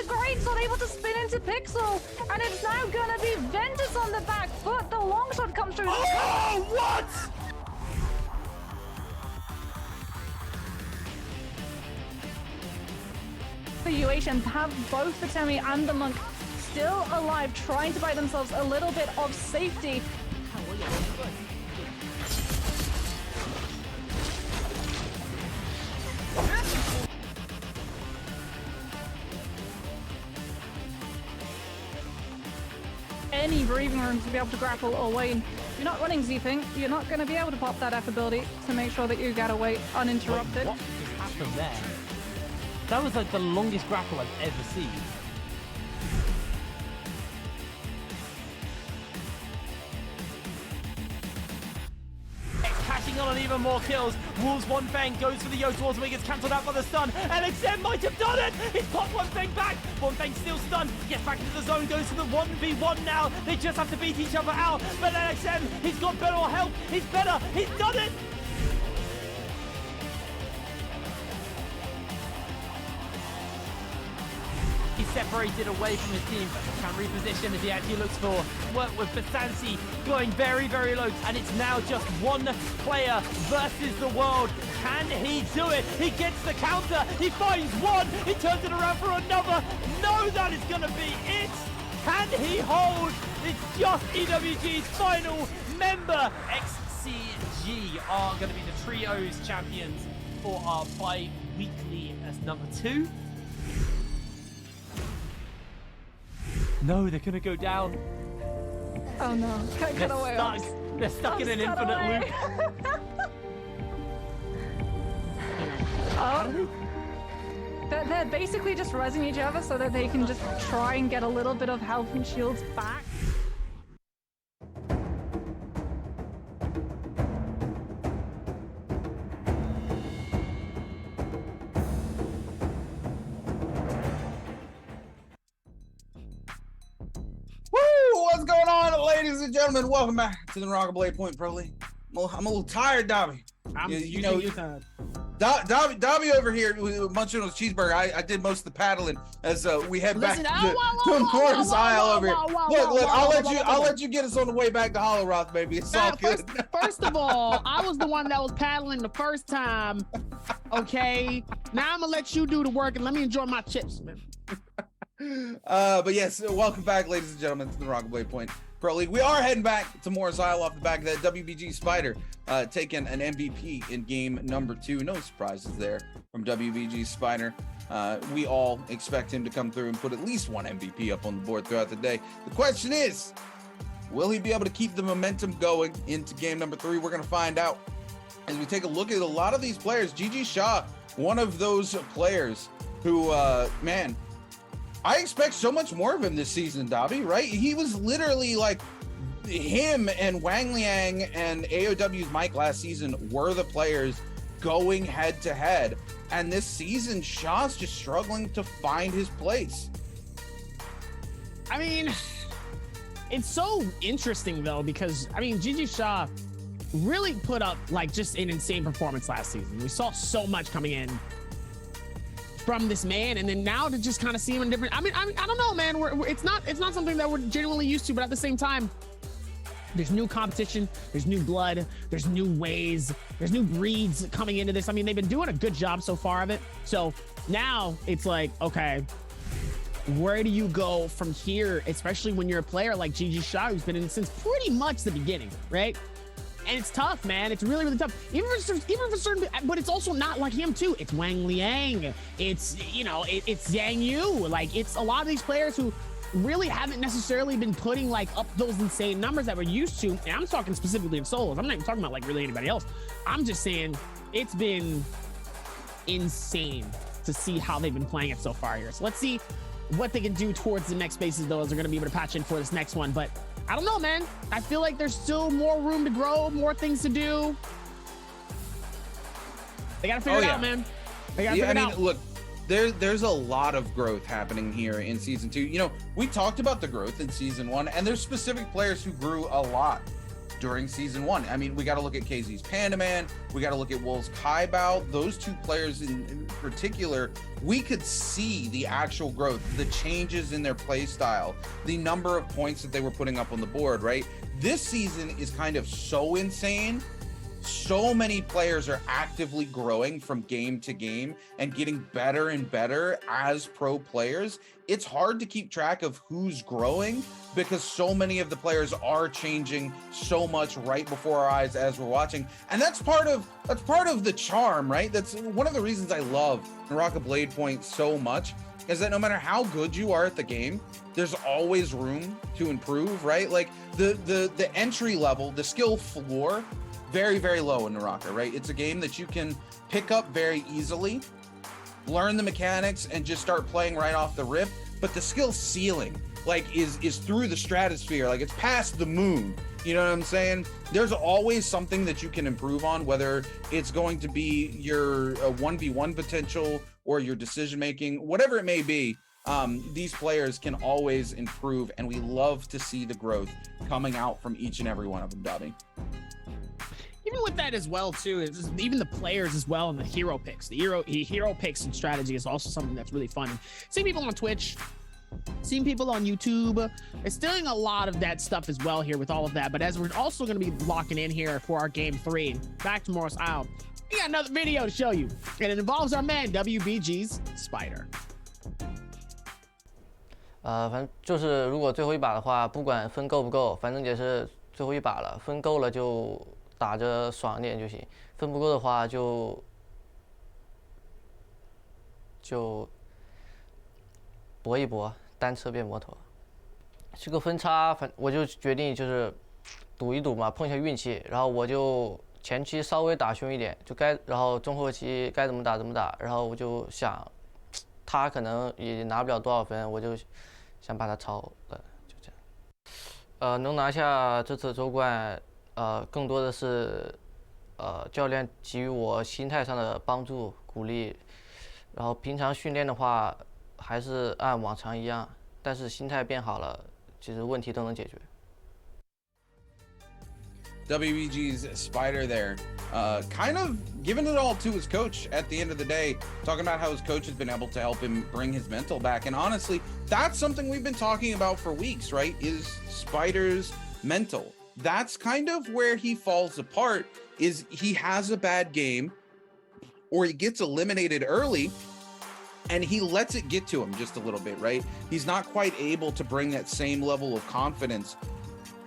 Grade's not able to spin into Pixel, and it's now gonna be Ventus on the back foot. The long shot comes through. Oh, what? The UHN have both the Temi and the Monk still alive, trying to buy themselves a little bit of safety. Any breathing room to be able to grapple away. If you're not running Z-Ping, you're not going to be able to pop that F ability to make sure that you get away uninterrupted. Wait, what just happened there? That was like the longest grapple I've ever seen. Catching on even more kills. Wolves one Fang goes for the Yo towards him. He gets cancelled out by the stun. LXM might have done it. He's popped one Fang back. One Fang still stunned. Gets back into the zone. Goes for the 1v1 now. They just have to beat each other out. But LXM, he's got better help. He's better. He's done it. He's separated away from his team, but can reposition as he actually looks for work with Basansi going very, very low. And it's now just one player versus the world. Can he do it? He gets the counter. He finds one. He turns it around for another. No, that is going to be it. Can he hold? It's just EWG's final member. XCG are going to be the trios champions for our bi-weekly as number 2. No, they're gonna go down. Oh no, can't get away. They're stuck in an infinite loop. Oh. They're basically just rezzing each other so that they can just try and get a little bit of health and shields back. What's going on, ladies and gentlemen? Welcome back to the Naraka Blade Point Pro League. I'm a little tired, Dobby. You know, you're tired. Dobby over here munching on his cheeseburger. I did most of the paddling as we head back to Morris Isle over here. Look, I'll let you get us on the way back to Hollow Roth, baby. It's all good. First of all, I was the one that was paddling the first time. Okay, now I'm gonna let you do the work and let me enjoy my chips, man. But yes, welcome back, ladies and gentlemen, to the Rocket Blade Point Pro League. We are heading back to Morris Isle off the back of that. WBG Spider taking an MVP in game number 2. No surprises there from WBG Spider. We all expect him to come through and put at least one MVP up on the board throughout the day. The question is, will he be able to keep the momentum going into game number 3? We're going to find out as we take a look at a lot of these players, GG Shaw, one of those players who, man, I expect so much more of him this season, Dobby, right? He was literally like, him and Wang Liang and AOW's Mike last season were the players going head to head. And this season, Shaw's just struggling to find his place. I mean, it's so interesting though, because I mean, GG Shaw really put up like just an insane performance last season. We saw so much coming in from this man, and then now to just kind of see him in different. I mean, I don't know, man. It's not something that we're genuinely used to, but at the same time, there's new competition, there's new blood, there's new ways, there's new breeds coming into this. I mean, they've been doing a good job so far of it. So now it's like, okay, where do you go from here? Especially when you're a player like GG Shaw, who's been in it since pretty much the beginning, right? And it's tough, man. It's really, really tough. Even for certain, but it's also not like him too. It's Wang Liang. It's, you know, it's Yang Yu. Like, it's a lot of these players who really haven't necessarily been putting like up those insane numbers that we're used to. And I'm talking specifically in solos. I'm not even talking about like really anybody else. I'm just saying it's been insane to see how they've been playing it so far here. So let's see what they can do towards the next spaces though, as they're going to be able to patch in for this next one. But I don't know, man. I feel like there's still more room to grow, more things to do. They got to figure it out, man. They got to figure it out. Look, there's a lot of growth happening here in season 2. You know, we talked about the growth in season 1, and there's specific players who grew a lot during season 1. I mean, we got to look at KZ's Panda Man. We got to look at Wolves Kaibao. Those two players in particular, we could see the actual growth, the changes in their play style, the number of points that they were putting up on the board, right? This season is kind of so insane. So many players are actively growing from game to game and getting better and better as pro players. It's hard to keep track of who's growing because so many of the players are changing so much right before our eyes as we're watching. And that's part of the charm, right? That's one of the reasons I love Naraka Blade Point so much, is that no matter how good you are at the game, there's always room to improve, right? Like the entry level, the skill floor, very, very low in Naraka, right? It's a game that you can pick up very easily, learn the mechanics, and just start playing right off the rip. But the skill ceiling, like, is through the stratosphere, like it's past the moon. You know what I'm saying? There's always something that you can improve on, whether it's going to be your 1v1 potential or your decision making, whatever it may be. These players can always improve, and we love to see the growth coming out from each and every one of them, Dobby. Even with that as well too, it's just, even the players as well, and the hero picks. The hero picks and strategy is also something that's really fun. Seeing people on Twitch, seeing people on YouTube, it's doing a lot of that stuff as well here with all of that. But as we're also going to be locking in here for our game 3, back to Morris Isle, we got another video to show you, and it involves our man WBG's Spider. 反正就是如果最后一把的话，不管分够不够，反正也是最后一把了，分够了就打着爽点就行，分不够的话就搏一搏，单车变摩托。这个分差，我就决定就是赌一赌嘛，碰一下运气。然后我就前期稍微打凶一点，然后中后期该怎么打怎么打。然后我就想，他可能也拿不了多少分，我就想把他超了，就这样。能拿下这次周冠。更多的是，教练给予我心态上的帮助、鼓励，然后平常训练的话还是按往常一样，但是心态变好了，其实问题都能解决。WBG's Spider there, kind of giving it all to his coach at the end of the day, talking about how his coach has been able to help him bring his mental back. And honestly, that's something we've been talking about for weeks, right? Is Spider's mental. That's kind of where he falls apart, is he has a bad game or he gets eliminated early and he lets it get to him just a little bit, right? He's not quite able to bring that same level of confidence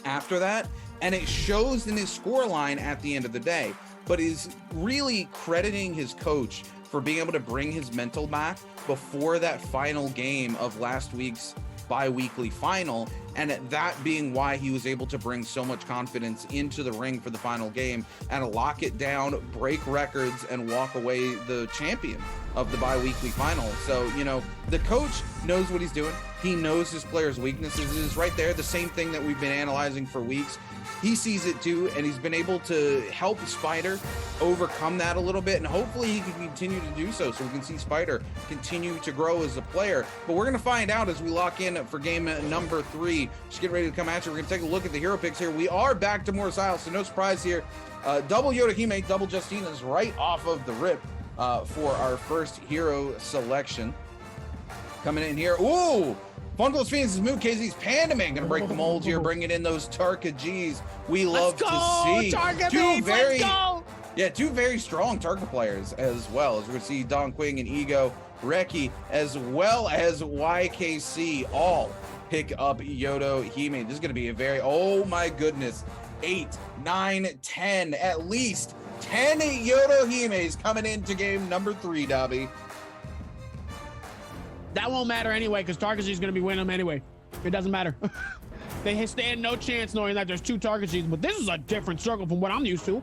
after that. And it shows in his score line at the end of the day, but is really crediting his coach for being able to bring his mental back before that final game of last week's bi-weekly final, and that being why he was able to bring so much confidence into the ring for the final game and lock it down, break records, and walk away the champion of the bi-weekly final. So, you know, the coach knows what he's doing. He knows his players' weaknesses. It is right there, the same thing that we've been analyzing for weeks. He sees it too, and he's been able to help Spider overcome that a little bit, and hopefully he can continue to do so we can see Spider continue to grow as a player. But we're going to find out as we lock in for game number 3. Just get ready to come at you. We're going to take a look at the hero picks here. We are back to more styles, so no surprise here. Double Yoda Hime, double Justina's right off of the rip for our first hero selection. Coming in here. Ooh! Funkel's Phoenix's move, KZ's Panda Man gonna break the mold here, bringing in those Tarka Gs. We love to see two very strong Tarka players as well. As we're gonna see Don Quing and Ego, Reki, as well as YKC all pick up Yodo Hime. This is gonna be a very, oh my goodness, 8, 9, 10, at least 10 Yodo Himes coming into game number 3, Dobby. That won't matter anyway, because Tarka's gonna be winning them anyway. It doesn't matter. They stand no chance knowing that there's 2 Tarka's, but this is a different circle from what I'm used to.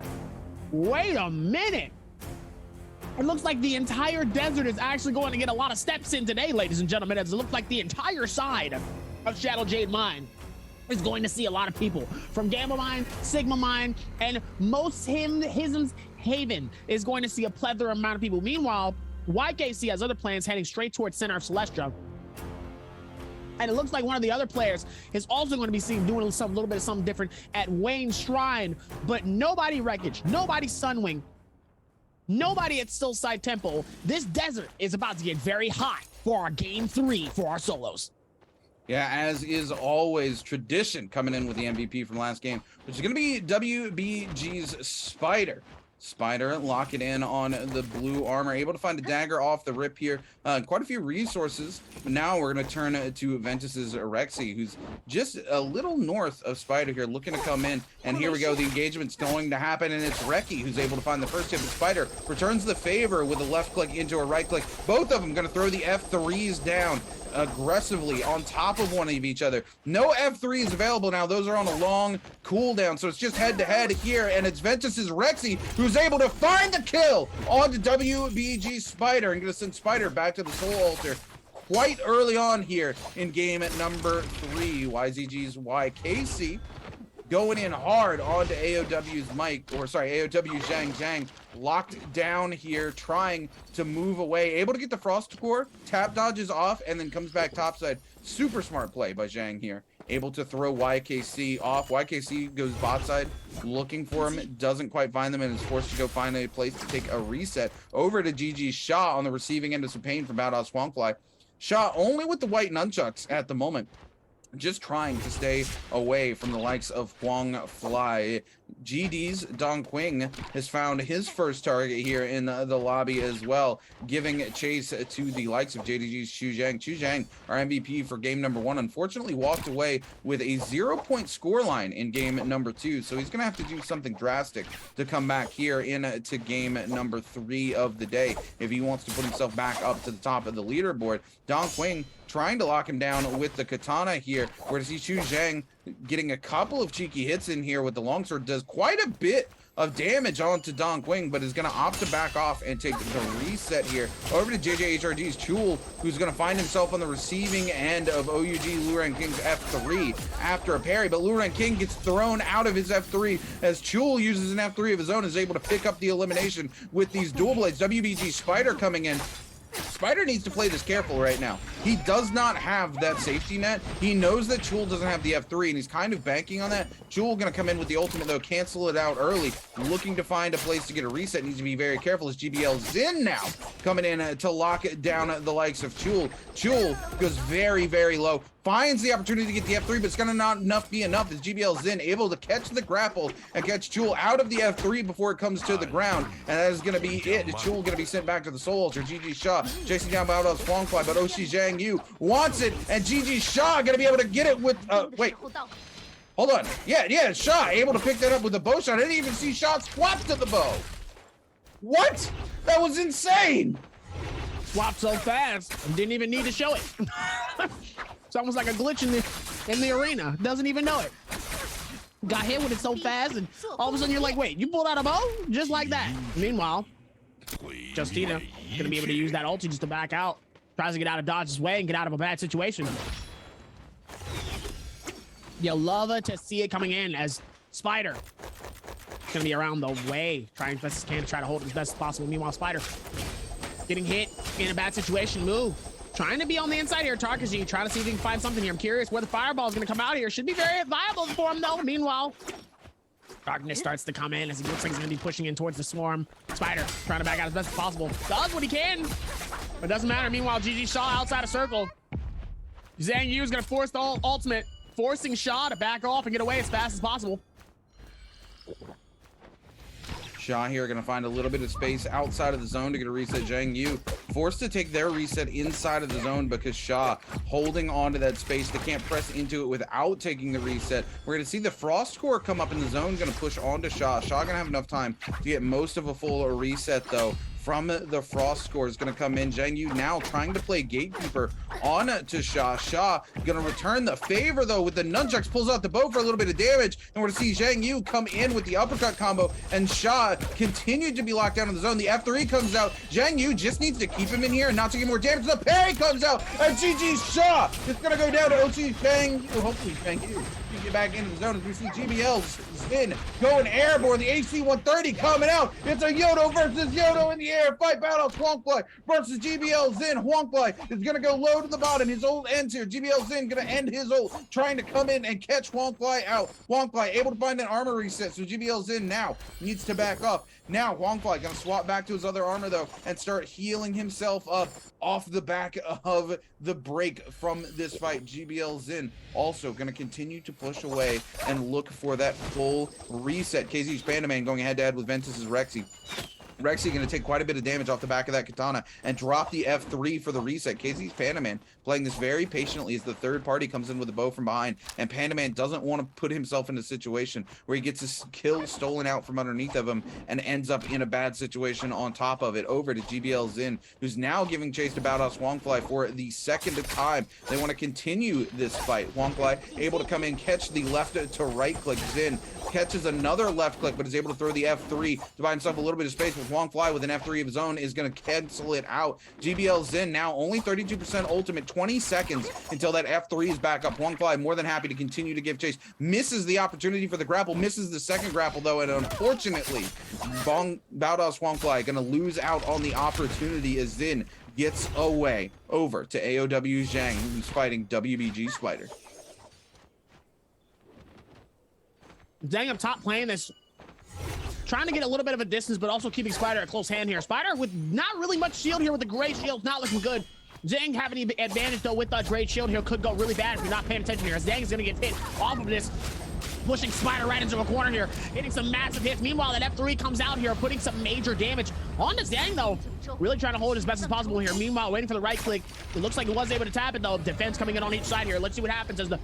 Wait a minute. It looks like the entire desert is actually going to get a lot of steps in today, ladies and gentlemen, as it looks like the entire side of Shadow Jade Mine is going to see a lot of people from Gamma Mine, Sigma Mine, and most Hism's Haven is going to see a plethora amount of people. Meanwhile, YKC has other plans heading straight towards center of Celestia. And it looks like one of the other players is also going to be seen doing a little bit of something different at Wayne Shrine, but nobody Wreckage, nobody Sunwing, nobody at Stillside Temple. This desert is about to get very hot for our game 3 for our solos. Yeah, as is always tradition, coming in with the MVP from last game, which is going to be WBG's Spider. Spider locking in on the blue armor, able to find a dagger off the rip here. Quite a few resources. But now we're going to turn to Ventus's Rexy, who's just a little north of Spider here, looking to come in. And here we go. The engagement's going to happen, and it's Reki who's able to find the first hit. But Spider returns the favor with a left click into a right click. Both of them going to throw the F3s down aggressively on top of one of each other. No F3s available now. Those are on a long cooldown, so it's just head-to-head here, and it's Ventus's Rexy who's able to find the kill onto WBG Spider and going to send Spider back to the Soul Altar quite early on here in game number 3. YZG's YKC going in hard onto AOW's AOW Zhang, locked down here, trying to move away, able to get the Frost Core, tap dodges off, and then comes back topside. Super smart play by Zhang here, able to throw YKC off. YKC goes bot side, looking for him, doesn't quite find them, and is forced to go find a place to take a reset. Over to GG Shaw on the receiving end of some pain from Badass Swankfly. Shaw only with the white nunchucks at the moment, just trying to stay away from the likes of Huang Fly. GD's Dong Quing has found his first target here in the lobby as well, giving chase to the likes of JDG's Chu Zhang. Chu Zhang, our MVP for game number 1, unfortunately walked away with a 0-point scoreline in game number 2, so he's going to have to do something drastic to come back here into game number 3 of the day if he wants to put himself back up to the top of the leaderboard. Dong Quing trying to lock him down with the katana here. We're to see Chu Zhang getting a couple of cheeky hits in here with the longsword. Does quite a bit of damage onto Don Quing, but is going to opt to back off and take the reset here. Over to JJHRG's Chul, who's going to find himself on the receiving end of OUG Luran King's F3 after a parry, but Luran King gets thrown out of his F3 as Chul uses an F3 of his own, is able to pick up the elimination with these dual blades. WBG Spider coming in. Spider needs to play this careful right now. He does not have that safety net. He knows that Chul doesn't have the F3, and he's kind of banking on that. Chul gonna come in with the ultimate though, cancel it out early, looking to find a place to get a reset. Needs to be very careful as GBL Zin now coming in to lock down the likes of Chul. Chul goes very, very low, finds the opportunity to get the F3, but it's gonna not be enough as GBL Zin able to catch the grapple and catch Chul out of the F3 before it comes to the ground, and that is gonna be it. Chul gonna be sent back to the Soul Altar. GG Shaw chasing down Baodao's Huangfly, but Oshi Zhang Yu wants it, and GG Shaw gonna be able to get it with wait. Hold on. Yeah, Shaw able to pick that up with a bow shot. I didn't even see Shaw swap to the bow. What? That was insane. Swapped so fast, didn't even need to show it. It's almost like a glitch in the arena. Doesn't even know it. Got hit with it so fast, and all of a sudden you're like, wait, you pulled out a bow? Just like that. Meanwhile, Justina gonna be able to use that ulti just to back out. Tries to get out of Dodge's way and get out of a bad situation. You love to see it coming in as Spider is gonna be around the way, trying as best as can to try to hold it as best as possible. Meanwhile, Spider getting hit in a bad situation. Move. Trying to be on the inside here, Tarkaji, trying to see if he can find something here. I'm curious where the fireball is going to come out here. Should be very viable for him, though. Meanwhile, darkness starts to come in as he looks like he's going to be pushing in towards the swarm. Spider trying to back out as best as possible. Does what he can, but doesn't matter. Meanwhile, GG Shaw outside of circle. Zhang Yu is going to force the ultimate, forcing Shaw to back off and get away as fast as possible. Shaw here going to find a little bit of space outside of the zone to get a reset. Zhang Yu forced to take their reset inside of the zone because Shaw holding on to that space. They can't press into it without taking the reset. We're going to see the Frost Core come up in the zone, going to push onto Shaw. Shaw going to have enough time to get most of a full reset, though. From the Frost Core is going to come in. Zhang Yu now trying to play Gatekeeper on to Shaw. Shaw going to return the favor, though, with the nunchucks, pulls out the bow for a little bit of damage. And we're going to see Zhang Yu come in with the uppercut combo, and Shaw continued to be locked down in the zone. The F3 comes out. Zhang Yu just needs to keep him in here and not to get more damage. The parry comes out, and GG Shaw is going to go down to OC Zhang Yu. Hopefully Zhang Yu can get back into the zone as we see GBL's spin going airborne. The AC-130 coming out. It's a Yodo versus Yodo in the air. Fight battle. Huangfly versus GBL Zin. Huangfly is going to go low to the bottom. His ult ends here. GBL Zin going to end his ult, trying to come in and catch Huangfly out. Huangfly able to find an armor reset, so GBL Zin now needs to back off. Now Huangfly going to swap back to his other armor, though, and start healing himself up off the back of the break from this fight. GBL Zin also going to continue to push away and look for that full reset. KZ's Pandaman going head-to-head with Ventus's Rexy. Rexy going to take quite a bit of damage off the back of that katana and drop the F3 for the reset. KZ's Pandaman playing this very patiently as the third party comes in with a bow from behind, and Pandaman doesn't want to put himself in a situation where he gets his kill stolen out from underneath of him and ends up in a bad situation on top of it. Over to GBL Zin, who's now giving chase to Badass Huangfly for the second time. They want to continue this fight. Huangfly able to come in, catch the left to right click. Zin catches another left click, but is able to throw the F3 to buy himself a little bit of space. With Huangfly with an F3 of his own is going to cancel it out. GBL Zin now only 32% ultimate, 20 seconds until that F3 is back up. Huangfly more than happy to continue to give chase. Misses the opportunity for the grapple, misses the second grapple, though, and unfortunately, Badass Huangfly going to lose out on the opportunity as Zin gets away. Over to AOW Zhang, who's fighting WBG Spider. Zhang up top playing this, trying to get a little bit of a distance, but also keeping Spider at close hand here. Spider with not really much shield here with the great shield, not looking good. Zhang having the advantage, though, with that great shield here could go really bad if you're not paying attention here. Zhang is going to get hit off of this, pushing Spider right into a corner here, hitting some massive hits. Meanwhile, that F3 comes out here, putting some major damage on to Zhang, though. Really trying to hold it as best as possible here. Meanwhile, waiting for the right click. It looks like he was able to tap it, though. Defense coming in on each side here. Let's see what happens as the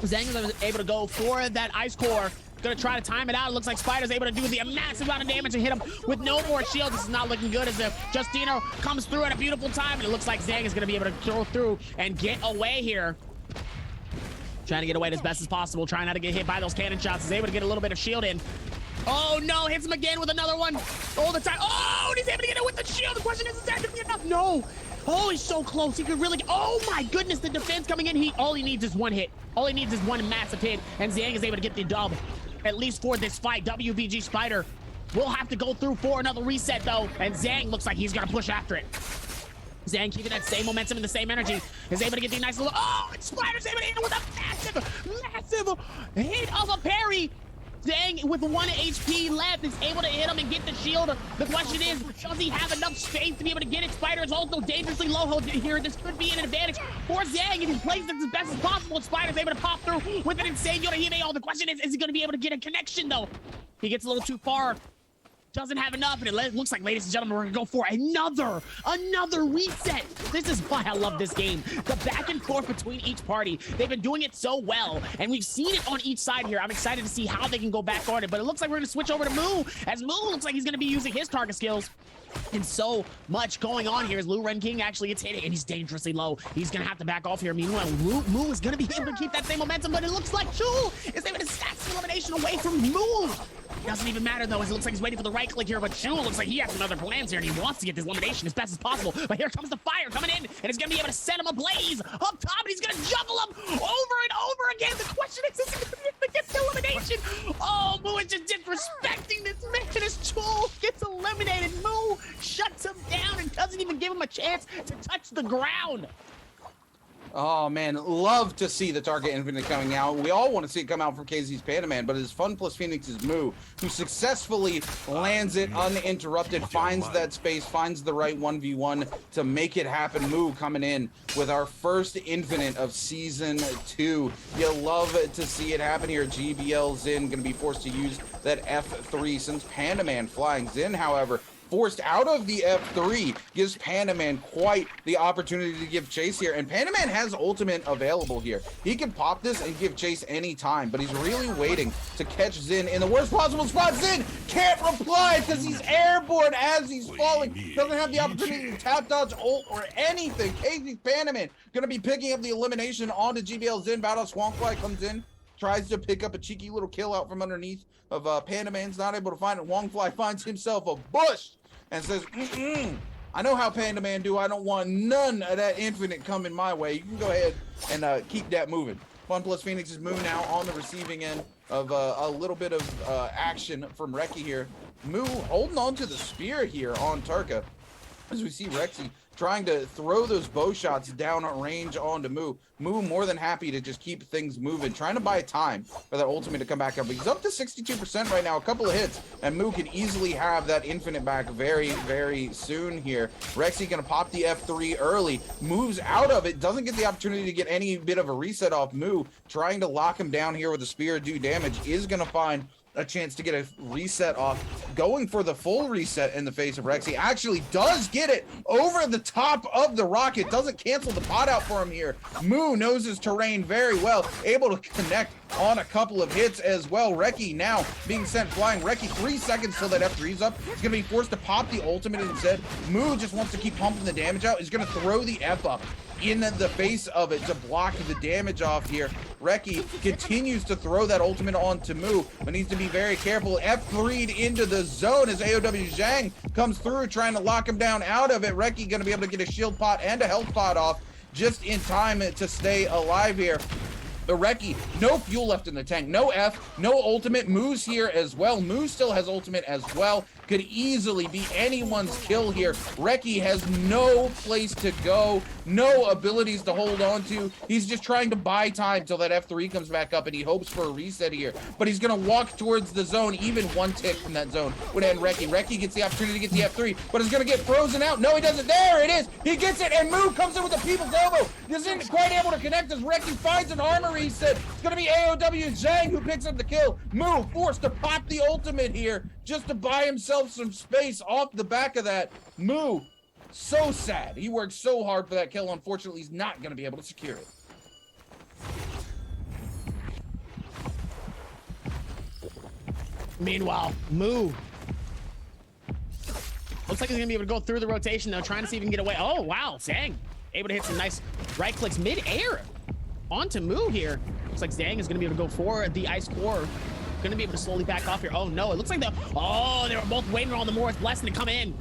Zhang is able to go for that ice core. Gonna try to time it out. It looks like Spider's able to do the massive amount of damage and hit him with no more shield. This is not looking good as if Justino comes through at a beautiful time, and it looks like Zhang is gonna be able to throw through and get away here. Trying to get away as best as possible, trying not to get hit by those cannon shots. Is able to get a little bit of shield in. Oh no, hits him again with another one all the time. Oh, and he's able to get it with the shield. The question is that gonna be enough? No. Oh, he's so close. He could really get, oh my goodness, the defense coming in. All he needs is one hit. All he needs is one massive hit, and Zhang is able to get the dub, at least for this fight. WBG Spider will have to go through for another reset, though, and Zhang looks like he's gonna push after it. Zhang keeping that same momentum and the same energy, is able to get the nice little, oh, and Spider's able to hit him with a massive hit of a parry. Zhang with 1 HP left is able to hit him and get the shield. The question is, does he have enough space to be able to get it? Spider is also dangerously low here. This could be an advantage for Zhang if he plays this as best as possible. Spider's able to pop through with an insane Yoda Hime. The question is he going to be able to get a connection, though? He gets a little too far. doesn't have enough, and it looks like, ladies and gentlemen, we're gonna go for another reset. This is why I love this game. The back and forth between each party, they've been doing it so well, and we've seen it on each side here. I'm excited to see how they can go back on it, but it looks like we're gonna switch over to Moo, as Moo looks like he's gonna be using his target skills. And so much going on here as Lu Ren King actually gets hit, and he's dangerously low. He's gonna have to back off here. Meanwhile, Moo is gonna be able to keep that same momentum, but it looks like Chul is able to snatch the elimination away from Moo. Doesn't even matter though, as it looks like he's waiting for the right click here, but Chul looks like he has some other plans here, and he wants to get this elimination as best as possible. But here comes the fire coming in, and it's gonna be able to set him ablaze up top, and he's gonna juggle him over and over again. The question is he gonna be able to get the elimination? Oh, Moo is just disrespecting this man as Chul gets eliminated. Moo shuts him down and doesn't even give him a chance to touch the ground. Oh man, love to see the target infinite coming out. We all want to see it come out from KZ's Panaman, but it's Fun plus Phoenix's Moo, who successfully lands it uninterrupted, finds that space, finds the right 1v1 to make it happen. Moo coming in with our first infinite of season 2. You love to see it happen here. GBL Xin gonna be forced to use that F3 since Panaman flying. Xin, however, forced out of the F3 gives Panaman quite the opportunity to give chase here, and Panaman has ultimate available here. He can pop this and give chase any time, but he's really waiting to catch Xin in the worst possible spot. Xin can't reply because he's airborne as he's falling. Doesn't have the opportunity to tap dodge, ult, or anything. KZ's Panaman gonna be picking up the elimination onto GBL Xin. Battle Swampfly comes in, tries to pick up a cheeky little kill out from underneath of Panaman's not able to find it. Wongfly finds himself a bush and says, I know how Pandaman do. I don't want none of that infinite coming my way. You can go ahead and keep that moving. Fun plus Phoenix's Moo now on the receiving end of a little bit of action from Reki here. Moo holding on to the spear here on Tarka, as we see Rexy trying to throw those bow shots down range onto Moo. Moo more than happy to just keep things moving, trying to buy time for that ultimate to come back up. He's up to 62% right now, a couple of hits, and Moo can easily have that infinite back very, very soon here. Rexy gonna pop the F3 early, moves out of it, doesn't get the opportunity to get any bit of a reset off Moo, trying to lock him down here with the spear, do damage, is gonna find a chance to get a reset off, going for the full reset in the face of Rexy. Actually does get it over the top of the rocket, doesn't cancel the pot out for him here. Moo knows his terrain very well, able to connect on a couple of hits as well. Reki now being sent flying. Reki 3 seconds till that F3's up. He's gonna be forced to pop the ultimate instead. Moo just wants to keep pumping the damage out. He's gonna throw the F up in the face of it to block the damage off here. Reki continues to throw that ultimate onto Moo, but needs to be very careful. F3'd into the zone as AOW Zhang comes through trying to lock him down out of it. Reki gonna be able to get a shield pot and a health pot off just in time to stay alive here. But Reki, no fuel left in the tank, no F, no ultimate. Moo's here as well. Moo still has ultimate as well. Could easily be anyone's kill here. Reki has no place to go, no abilities to hold on to. He's just trying to buy time till that F3 comes back up, and he hopes for a reset here. But he's gonna walk towards the zone. Even one tick from that zone would end Reki. Reki gets the opportunity to get the F3, but is gonna get frozen out. No, he doesn't. There it is. He gets it, and Moo comes in with a people's elbow. Isn't quite able to connect as Reki finds an armor reset. It's gonna be AOW Zhang who picks up the kill. Moo forced to pop the ultimate here just to buy himself some space off the back of that. Moo, so sad. He worked so hard for that kill. Unfortunately, he's not going to be able to secure it. Meanwhile, Moo looks like he's gonna be able to go through the rotation though, trying to see if he can get away. Oh wow, Zhang able to hit some nice right clicks mid-air onto Moo here. Looks like Zhang is gonna be able to go for the ice core. Gonna be able to slowly back off here. Oh no, it looks like they were both waiting on the Morris blessing to come in.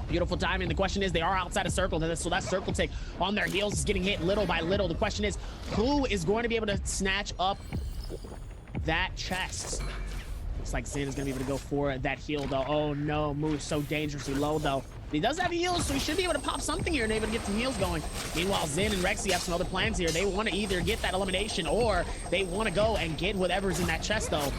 Beautiful timing. The question is, they are outside of circle, so that circle take on their heels is getting hit little by little. The question is, who is going to be able to snatch up that chest? Looks like Xin is gonna be able to go for that heal though. Oh no, Moo's so dangerously low though. But he does have heals, so he should be able to pop something here and able to get some heals going. Meanwhile, Xin and Rexy have some other plans here. They want to either get that elimination or they want to go and get whatever's in that chest though.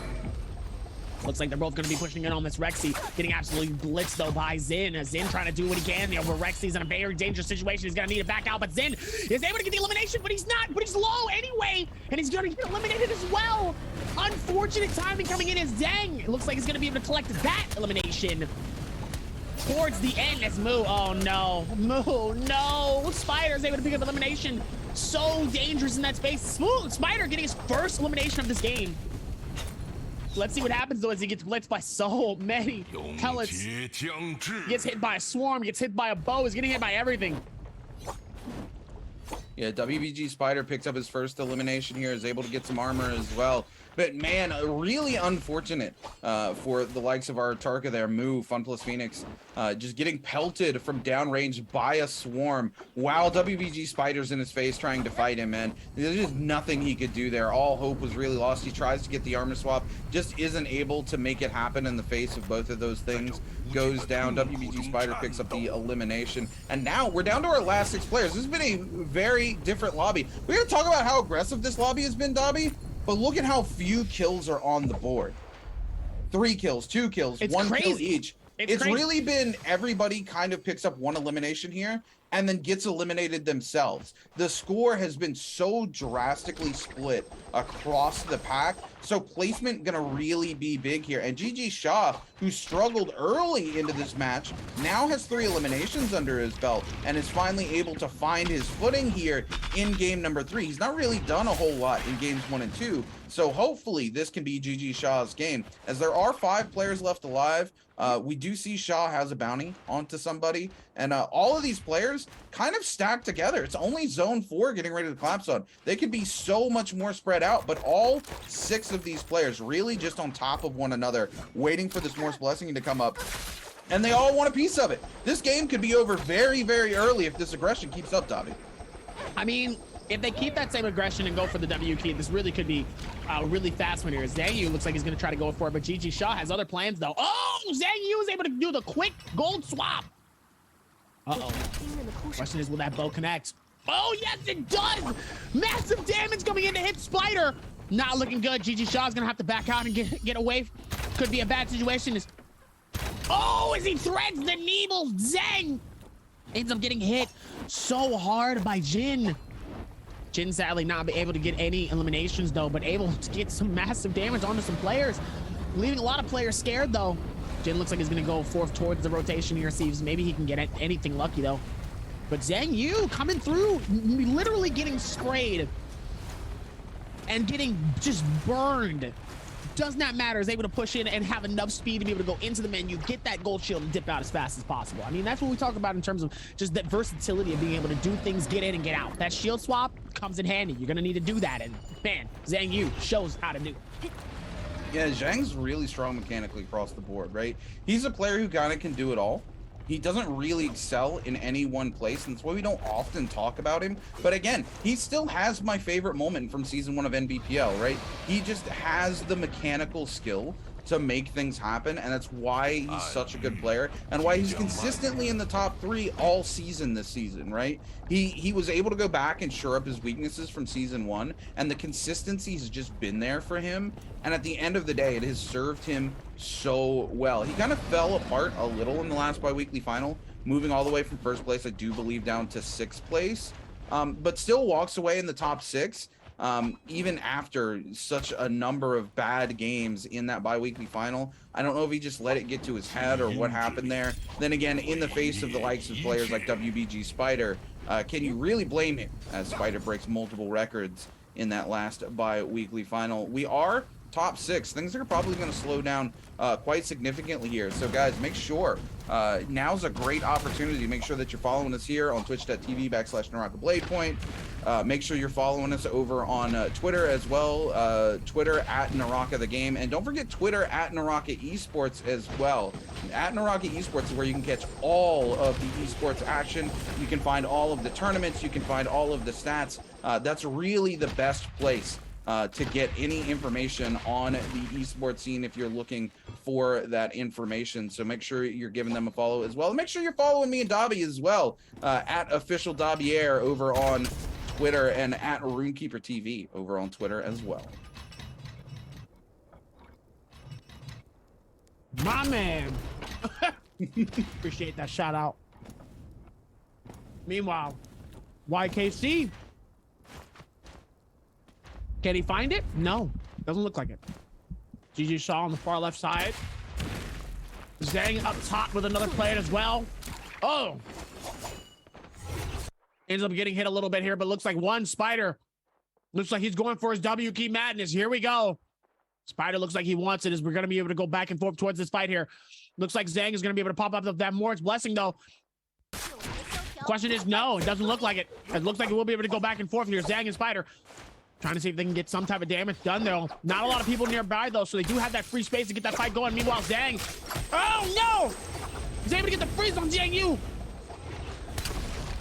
Looks like they're both going to be pushing in on this Rexy. Getting absolutely blitzed, though, by Zin. Zin trying to do what he can over Rexy's in a very dangerous situation. He's going to need to back out, but Zin is able to get the elimination, but he's not. But he's low anyway, and he's going to get eliminated as well. Unfortunate timing coming in as Zhang. It looks like he's going to be able to collect that elimination towards the end as Moo. Oh, no. Moo, no. Spider is able to pick up elimination. So dangerous in that space. Smooth. Spider getting his first elimination of this game. Let's see what happens, though, as he gets blitzed by so many pellets. Gets hit by a swarm, gets hit by a bow, is getting hit by everything. Yeah, WBG Spider picks up his first elimination here, is able to get some armor as well. But man, really unfortunate for the likes of our Tarka there, Moo, Fun Plus Phoenix, just getting pelted from downrange by a swarm while WBG Spider's in his face trying to fight him, man. There's just nothing he could do there. All hope was really lost. He tries to get the armor swap, just isn't able to make it happen in the face of both of those things. Goes down, WBG Spider picks up the elimination, and now we're down to our last 6 players. This has been a very different lobby. We're gonna talk about how aggressive this lobby has been, Dobby, but look at how few kills are on the board. 3 kills, 2 kills, It's 1 crazy. kill each. It's crazy. really been everybody kind of picks up 1 elimination here and then gets eliminated themselves. The score has been so drastically split across the pack, so placement gonna really be big here. And GG Shaw, who struggled early into this match, now has 3 eliminations under his belt and is finally able to find his footing here in game number 3. He's not really done a whole lot in games 1 and 2, so hopefully this can be GG Shaw's game. As there are 5 players left alive, we do see Shaw has a bounty onto somebody, and all of these players kind of stacked together. It's only zone 4 getting ready to collapse on. They could be so much more spread out, but all 6 of these players really just on top of one another, waiting for this Morse Blessing to come up, and they all want a piece of it. This game could be over very, very early if this aggression keeps up, Dobby. I mean, if they keep that same aggression and go for the W key, this really could be a really fast one here. Zhang Yu looks like he's going to try to go for it, but GG Shaw has other plans, though. Oh, Zhang Yu is able to do the quick gold swap. Uh-oh. Question is, will that bow connect? Oh, yes, it does! Massive damage coming in to hit Spider. Not looking good. GG Shaw's going to have to back out and get away. Could be a bad situation. Oh, as he threads the Nebel, Zhang ends up getting hit so hard by Jin. Jin sadly not be able to get any eliminations, though, but able to get some massive damage onto some players, leaving a lot of players scared, though. Jin looks like he's going to go forth towards the rotation here, see if maybe he can get anything lucky, though. But Zhang Yu coming through, literally getting sprayed and getting just burned. Does not matter, is able to push in and have enough speed to be able to go into the menu, get that gold shield, and dip out as fast as possible. I mean, that's what we talk about in terms of just that versatility of being able to do things, get in and get out. That shield swap comes in handy. You're going to need to do that, and man, Zhang Yu shows how to do it. Yeah, Zhang's really strong mechanically across the board, right? He's a player who kind of can do it all. He doesn't really excel in any one place, and that's why we don't often talk about him. But again, he still has my favorite moment from season 1 of NBPL, right? He just has the mechanical skill to make things happen, and that's why he's such a good player and why he's consistently in the top 3 all season this season, right? He was able to go back and shore up his weaknesses from season 1, and the consistency has just been there for him, and at the end of the day, it has served him so well. He kind of fell apart a little in the last bi-weekly final, moving all the way from 1st place, I do believe, down to 6th place, but still walks away in the top 6. Even after such a number of bad games in that bi-weekly final. I don't know if he just let it get to his head or what happened there. Then again, in the face of the likes of players like WBG Spider, can you really blame him as Spider breaks multiple records in that last bi-weekly final? We are top 6. Things are probably going to slow down quite significantly here. So guys, make sure now's a great opportunity to make sure that you're following us here on twitch.tv/Naraka Bladepoint. Make sure you're following us over on Twitter as well, Twitter @Naraka the Game, and don't forget Twitter @Naraka Esports as well. @Naraka Esports is where you can catch all of the esports action. You can find all of the tournaments. You can find all of the stats. That's really the best place to get any information on the esports scene if you're looking for that information. So make sure you're giving them a follow as well. Make sure you're following me and Dobby as well, @OfficialDobbier over on Twitter, and @RuneKeeper TV over on Twitter as well. My man. Appreciate that shout out. Meanwhile, YKC. Can he find it? No, doesn't look like it. GG Shaw on the far left side. Zhang up top with another player as well. Oh. Ends up getting hit a little bit here, but looks like one Spider. Looks like he's going for his W key madness. Here we go. Spider looks like he wants it as we're going to be able to go back and forth towards this fight here. Looks like Zhang is going to be able to pop up that Mort's blessing though. Question is no, it doesn't look like it. It looks like it will be able to go back and forth here. Zhang and Spider trying to see if they can get some type of damage done though. Not a lot of people nearby though, so they do have that free space to get that fight going. Meanwhile, Zhang, oh no! He's able to get the freeze on Zhang Yu.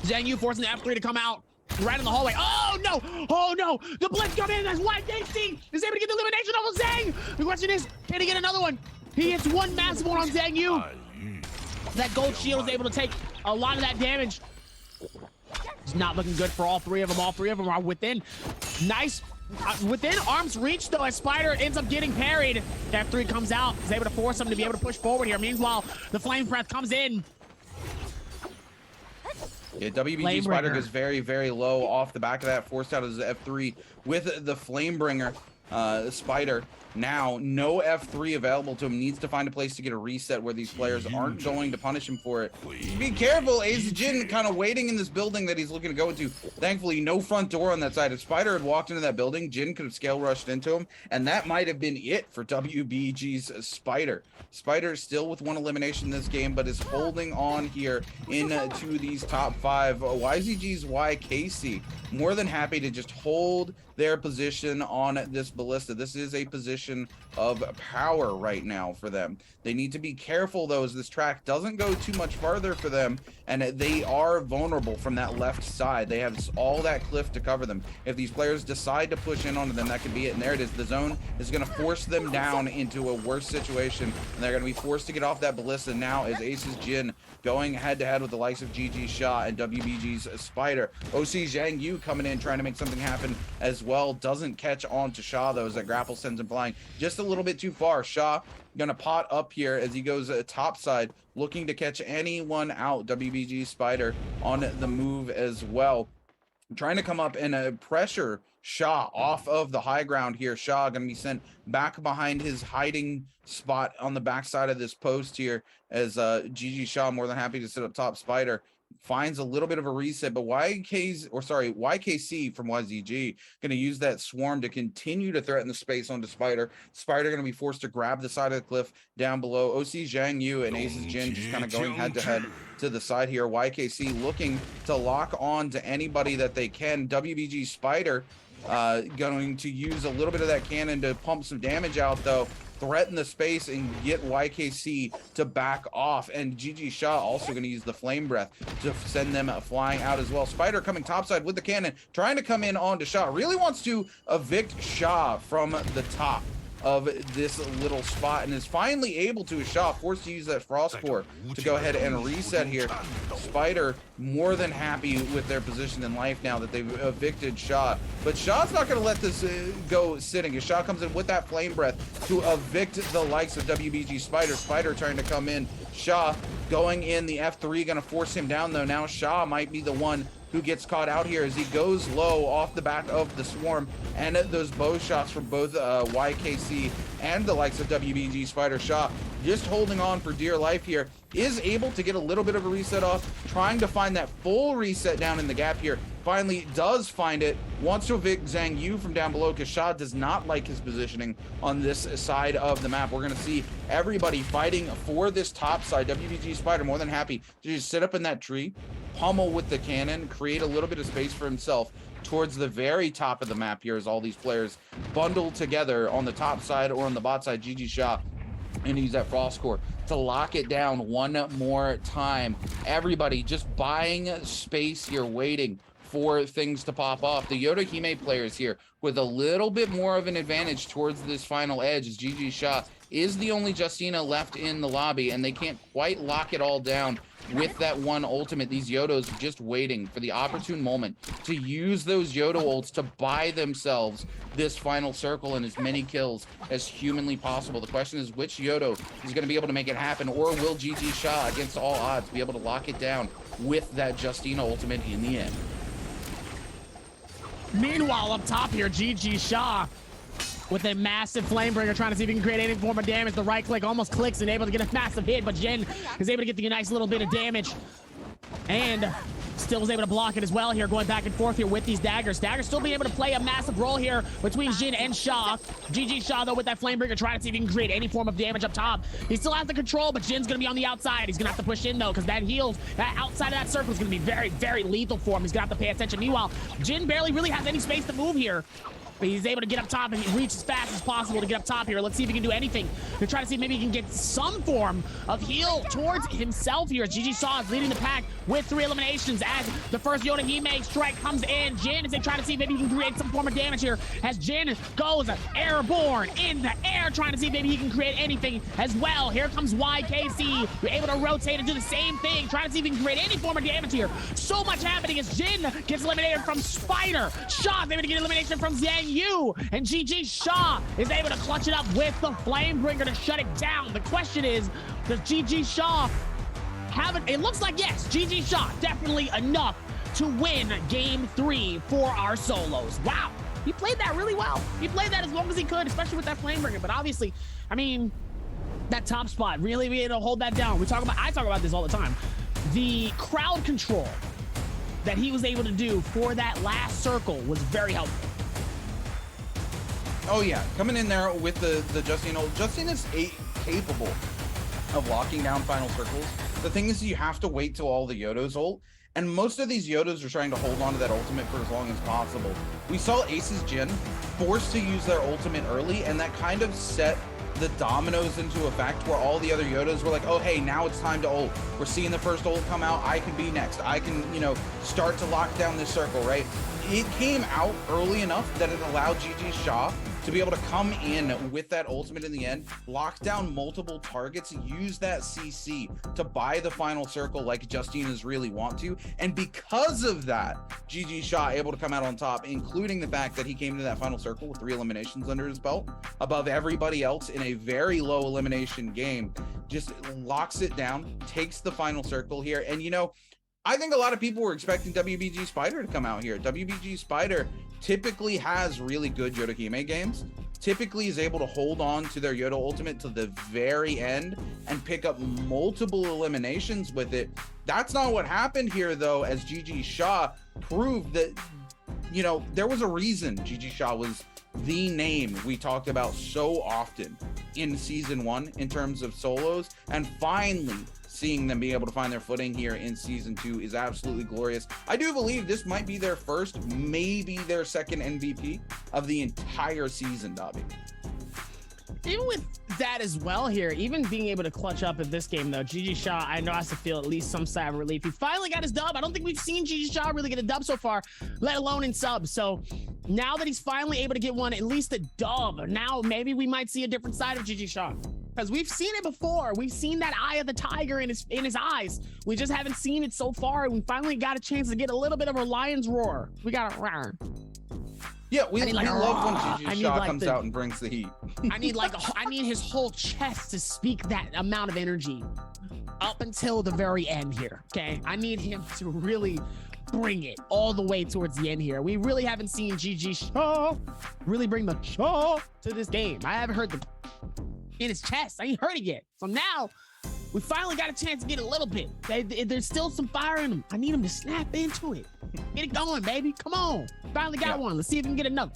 Zhang Yu forcing the F3 to come out right in the hallway. Oh no! Oh no! The blitz coming in as YKC is able to get the elimination off of Zhang. The question is, can he get another one? He hits one massive one on Zhang Yu. That gold shield is able to take a lot of that damage. It's not looking good for all three of them. All three of them are within nice, within arm's reach though, as Spider ends up getting parried. F3 comes out, is able to force him to be able to push forward here. Meanwhile, the flame breath comes in. Yeah, WBG Spider goes very, very low off the back of that, forced out as F3 with the Flamebringer. Spider now no F3 available to him, needs to find a place to get a reset where these players aren't going to punish him for it. Be careful, Ace Jin kind of waiting in this building that he's looking to go into. Thankfully, no front door on that side. If Spider had walked into that building, Jin could have scale rushed into him, and that might have been it for WBG's Spider. Spider still with one elimination in this game, but is holding on here into these top five. YZG's YKC more than happy to just hold their position on this ballista. This is a position of power right now for them. They need to be careful though, as this track doesn't go too much farther for them, and they are vulnerable from that left side. They have all that cliff to cover them. If these players decide to push in onto them, that could be it. And there it is. The zone is going to force them down into a worse situation, and they're going to be forced to get off that ballista now as Ace's Jin going head to head with the likes of GG Shaw and WBG's Spider. OC Zhang Yu coming in trying to make something happen as well. Doesn't catch on to Shaw though, as that grapple sends him flying just a little bit too far. Shaw gonna pot up here as he goes top side, looking to catch anyone out. WBG Spider on the move as well, trying to come up and pressure Shaw off of the high ground here. Shaw gonna be sent back behind his hiding spot on the backside of this post here, as GG Shaw more than happy to sit up top. Spider finds a little bit of a reset, but YKC from YZG going to use that swarm to continue to threaten the space onto Spider. Spider going to be forced to grab the side of the cliff down below. OC Zhang Yu and Ace's Jin just kind of going head to head to the side here. YKC looking to lock on to anybody that they can. WBG Spider going to use a little bit of that cannon to pump some damage out though, threaten the space and get YKC to back off. And GG Shaw also going to use the flame breath to send them flying out as well. Spider coming topside with the cannon, trying to come in onto Shaw. Really wants to evict Shaw from the top of this little spot, and is finally able to. Shaw forced to use that frost core to go ahead and reset here. Spider more than happy with their position in life now that they've evicted Shaw, but Shaw's not going to let this go sitting, as Shaw comes in with that flame breath to evict the likes of WBG Spider. Spider trying to come in. Shaw going in, the F3 going to force him down though. Now Shaw might be the one who gets caught out here as he goes low off the back of the swarm, and those bow shots from both YKC and the likes of WBG Spider. Shaw just holding on for dear life here, is able to get a little bit of a reset off, trying to find that full reset down in the gap here. Finally does find it, wants to evict Zhang Yu from down below, because Shaw does not like his positioning on this side of the map. We're going to see everybody fighting for this top side. WBG Spider more than happy to just sit up in that tree, pummel with the cannon, create a little bit of space for himself towards the very top of the map here, as all these players bundle together on the top side or on the bot side. GG Shaw and use that frost core to lock it down one more time. Everybody just buying space here, waiting for things to pop off. The Yoda Hime players here with a little bit more of an advantage towards this final edge, as GG Shaw is the only Justina left in the lobby, and they can't quite lock it all down with that one ultimate. These Yodos just waiting for the opportune moment to use those Yodo ults to buy themselves this final circle and as many kills as humanly possible. The question is, which Yodo is going to be able to make it happen, or will GG Sha, against all odds, be able to lock it down with that Justina ultimate in the end? Meanwhile, up top here, GG Sha with a massive Flamebringer, trying to see if he can create any form of damage. The right click almost clicks and able to get a massive hit, but Jin is able to get the nice little bit of damage. And still was able to block it as well here, going back and forth here with these daggers. Daggers still being able to play a massive role here between Jin and Sha. GG Sha, though, with that Flamebringer, trying to see if he can create any form of damage up top. He still has the control, but Jin's going to be on the outside. He's going to have to push in, though, because that heals, that outside of that circle is going to be very, very lethal for him. He's going to have to pay attention. Meanwhile, Jin barely really has any space to move here. But he's able to get up top and reach as fast as possible to get up top here. Let's see if he can do anything to try to see if maybe he can get some form of heal towards himself here. GG Sha is leading the pack with 3 eliminations as the first Yoda he makes. Strike comes in. Jin is trying to see if maybe he can create some form of damage here as Jin goes airborne in the air, trying to see if maybe he can create anything as well. Here comes YKC. You're able to rotate and do the same thing, trying to see if he can create any form of damage here. So much happening as Jin gets eliminated from Spider. Sha's able to get elimination from Zhang Yu, and GG Sha is able to clutch it up with the Flamebringer to shut it down. The question is, does GG Sha have it? It looks like yes, GG Sha definitely enough to win game 3 for our solos. Wow, he played that really well. He played that as long as he could, especially with that Flamebringer. But obviously, I mean, that top spot, really being able to hold that down. I talk about this all the time. The crowd control that he was able to do for that last circle was very helpful. Oh yeah, coming in there with the Justina. Justina is capable of locking down final circles. The thing is, you have to wait till all the Yodos ult, and most of these Yodos are trying to hold on to that ultimate for as long as possible. We saw Ace's Jin forced to use their ultimate early, and that kind of set the dominoes into effect where all the other Yodas were like, oh hey, now it's time to ult. We're seeing the first ult come out. I can be next. I can, you know, start to lock down this circle, right? It came out early enough that it allowed GG Sha to be able to come in with that ultimate in the end, lock down multiple targets, use that CC to buy the final circle like Justina's really want to. And because of that, GG Sha able to come out on top, including the fact that he came into that final circle with 3 eliminations under his belt, above everybody else in a very low elimination game, just locks it down, takes the final circle here. And you know, I think a lot of people were expecting WBG Spider to come out here. WBG Spider typically has really good Yodahime games, typically is able to hold on to their Yoda ultimate to the very end and pick up multiple eliminations with it. That's not what happened here, though, as GG Sha proved that, you know, there was a reason GG Sha was the name we talked about so often in season 1 in terms of solos, and finally seeing them be able to find their footing here in season 2 is absolutely glorious. I do believe this might be their first, maybe their second MVP of the entire season, Dobby. Even with that as well here, even being able to clutch up in this game, though, GG Sha, I know, has to feel at least some sigh of relief. He finally got his dub. I don't think we've seen GG Sha really get a dub so far, let alone in subs. So now that he's finally able to get one, at least a dub, now maybe we might see a different side of GG Sha. Because we've seen it before. We've seen that eye of the tiger in his eyes. We just haven't seen it so far. We finally got a chance to get a little bit of a lion's roar. We got a roar. Yeah, we love when GG Sha comes out and brings the heat. I need his whole chest to speak that amount of energy up until the very end here, okay? I need him to really bring it all the way towards the end here. We really haven't seen GG Sha really bring the Sha to this game. I haven't heard the in his chest. I ain't heard it yet. So now we finally got a chance to get a little bit. There's still some fire in him. I need him to snap into it. Get it going, baby. Come on. Finally got one. Let's see if we can get another.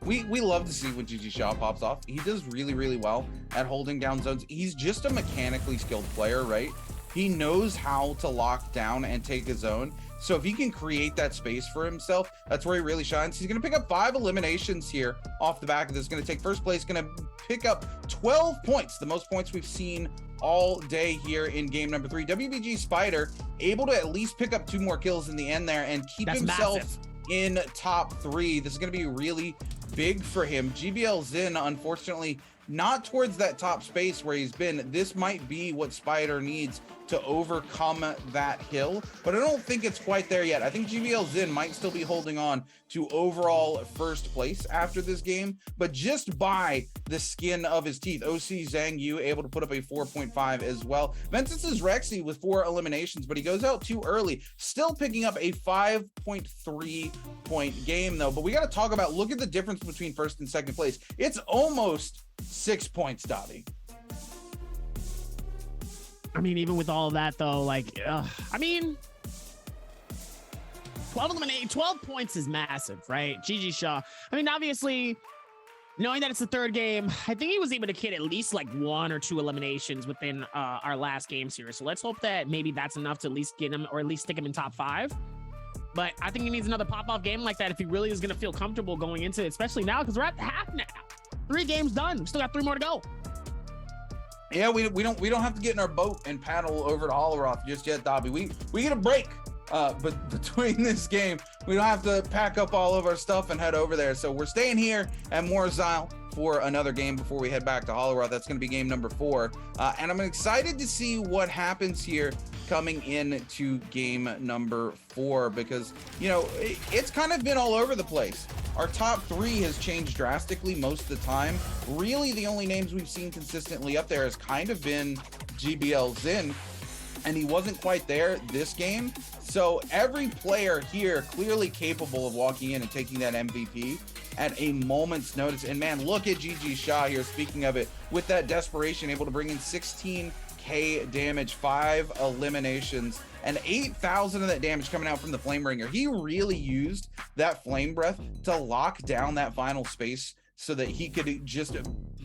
We love to see when GG Sha pops off. He does really, really well at holding down zones. He's just a mechanically skilled player, right? He knows how to lock down and take a zone. So if he can create that space for himself, that's where he really shines. He's going to pick up 5 eliminations here off the back of this. Going to take first place, going to pick up 12 points, the most points we've seen all day here in game number 3. WBG Spider able to at least pick up 2 more kills in the end there and keep himself in top 3. This is going to be really big for him. GBL Zin, unfortunately, not towards that top space where he's been. This might be what Spider needs to overcome that hill, but I don't think it's quite there yet. I think GBL Zin might still be holding on to overall first place after this game, but just by the skin of his teeth. OC Zhang Yu able to put up a 4.5 as well. Ventus is Rexy with 4 eliminations, but he goes out too early, still picking up a 5.3 point game though. But we got to talk about, look at the difference between first and second place. It's almost 6 points, Dobby. I mean, even with all of that though, like, I mean, 12 points is massive, right? GG Shaw. I mean, obviously, knowing that it's the third game, I think he was able to get at least like 1 or 2 eliminations within our last game series. So let's hope that maybe that's enough to at least get him, or at least stick him in top 5. But I think he needs another pop-off game like that if he really is going to feel comfortable going into it, especially now because we're at half now. 3 games done. We still got 3 more to go. Yeah, we don't have to get in our boat and paddle over to Holleroth just yet, Dobby. We get a break, but between this game, we don't have to pack up all of our stuff and head over there. So we're staying here at Morzile for another game before we head back to Holleroth. That's going to be game number 4, and I'm excited to see what happens here coming into game number 4, because you know it's kind of been all over the place. Our top 3 has changed drastically most of the time. Really, the only names we've seen consistently up there has kind of been GBL Zin, and he wasn't quite there this game. So every player here clearly capable of walking in and taking that MVP at a moment's notice. And man, look at GG Shaw here, speaking of it, with that desperation, able to bring in 16k damage, 5 eliminations, and 8,000 of that damage coming out from the Flame Ringer. He really used that Flame Breath to lock down that final space so that he could just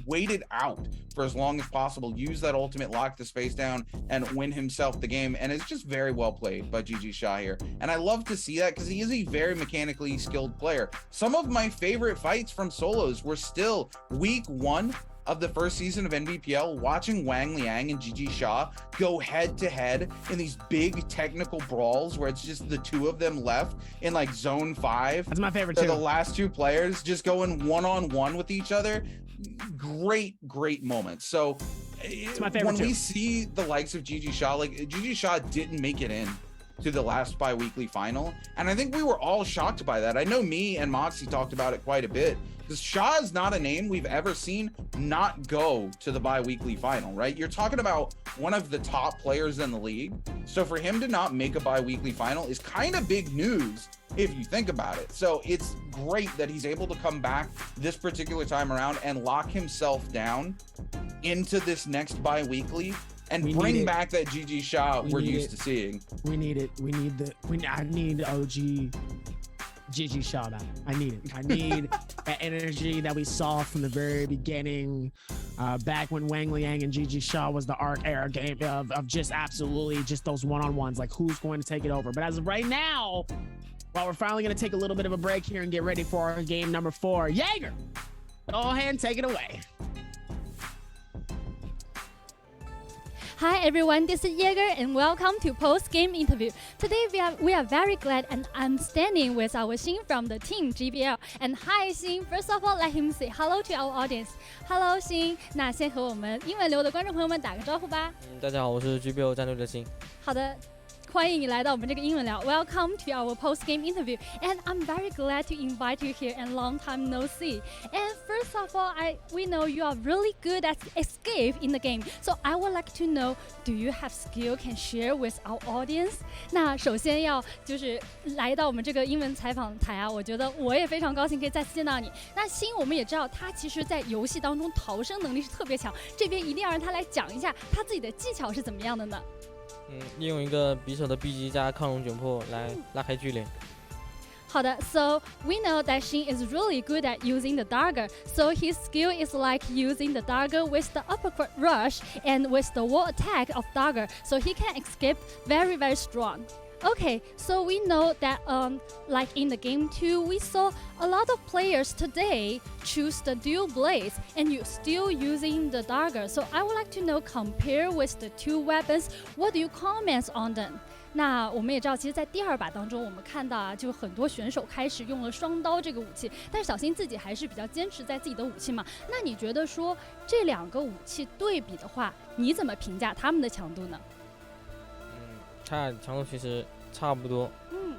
wait it out for as long as possible, use that ultimate, lock the space down, and win himself the game. And it's just very well played by GG Shaw here. And I love to see that because he is a very mechanically skilled player. Some of my favorite fights from solos were still week 1 of the first season of Nbpl, watching Wang Liang and GG Shaw go head to head in these big technical brawls where it's just the 2 of them left in like zone 5. That's my favorite too. too. The last 2 players just going one-on-one with each other. Great moments. So it's my favorite when too. we see the likes of GG Shaw, like GG Shaw didn't make it in to the last bi-weekly final, and I think we were all shocked by that. I know me and Moxie talked about it quite a bit, because Shaw is not a name we've ever seen not go to the bi-weekly final, right? You're talking about one of the top players in the league, so for him to not make a bi-weekly final is kind of big news if you think about it. So it's great that he's able to come back this particular time around and lock himself down into this next bi-weekly and bring back that GG Shaw we're used to seeing. We need it. I need OG GG Shaw back. I need it. I need that energy that we saw from the very beginning, back when Wang Liang and GG Shaw was the ARC era game of just absolutely just those one-on-ones, like who's going to take it over. But as of right now, while we're finally going to take a little bit of a break here and get ready for our game number 4, Jaeger, go ahead and take it away. Hi everyone, this is Jaeger and welcome to post-game interview. Today we are very glad and I'm standing with our Xin from the team GBL. And hi Xin, first of all let him say hello to our audience. Hello Xin, 那先和我们英文流的观众朋友们打个招呼吧。大家好，我是 GBL 战队的Xin。好的。欢迎你来到我们这个英文聊 Welcome to our post-game interview. And I'm very glad to invite you here and long time no see. And first of all, we know you are really good at escape in the game. So I would like to know, do you have skill can share with our audience? 那首先要就是来到我们这个英文采访台啊，我觉得我也非常高兴可以再次见到你。那Xin我们也知道他其实在游戏当中逃生能力是特别强，这边一定要让他来讲一下他自己的技巧是怎么样的呢？利用一个匕首的 B 级加抗龙卷破来拉开距离。好的 ，So we know that Xin is really good at using the dagger. So his skill is like using the dagger with the uppercut rush and with the wall attack of dagger. So he can escape very strong. Okay, so we know that like in the game 2, we saw a lot of players today choose the dual blades and you're still using the dagger. So I would like to know, compare with the 2 weapons, what do you comment on them? 那我们也知道，其实，在第2把当中，我们看到啊，就很多选手开始用了双刀这个武器，但是小新自己还是比较坚持在自己的武器嘛。那你觉得说这2个武器对比的话，你怎么评价他们的强度呢？它强度其实差不多，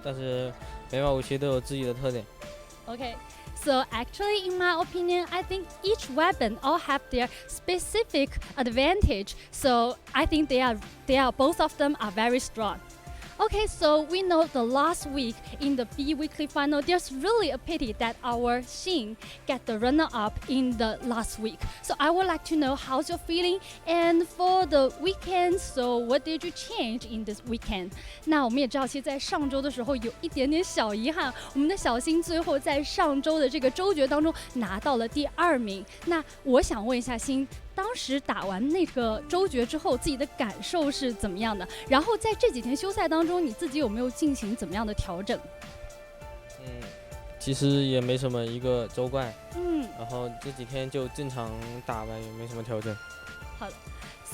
但是每把武器都有自己的特点。Okay, so actually, in my opinion, I think each weapon all have their specific advantage. So I think they are both of them are very strong. Okay, so we know the last week in the BIWEEKLY final, there's really a pity that our Xin get the runner-up in the last week. So I would like to know how's your feeling, and for the weekend, so what did you change in this weekend? 那我们也知道，其实在上周的时候有一点点小遗憾，我们的小新最后在上周的这个周决当中拿到了第2名。那我想问一下新，当时打完那个周决之后，自己的感受是怎么样的？然后在这几天休赛当中，你自己有没有进行怎么样的调整？其实也没什么一个周冠，然后这几天就正常打吧，也没什么调整。好的。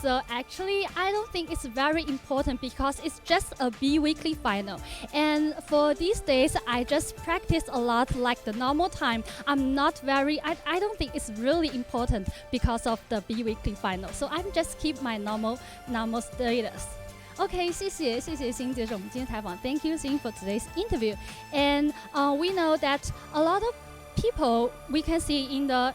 So actually, I don't think it's very important because it's just a BIWEEKLY final. And for these days, I just practice a lot like the normal time. I don't think it's really important because of the BIWEEKLY final. So I'm just keep my normal status. OK， 谢谢新接受我们今天采访。Thank you, Xin, for today's interview. And we know that a lot of people we can see in the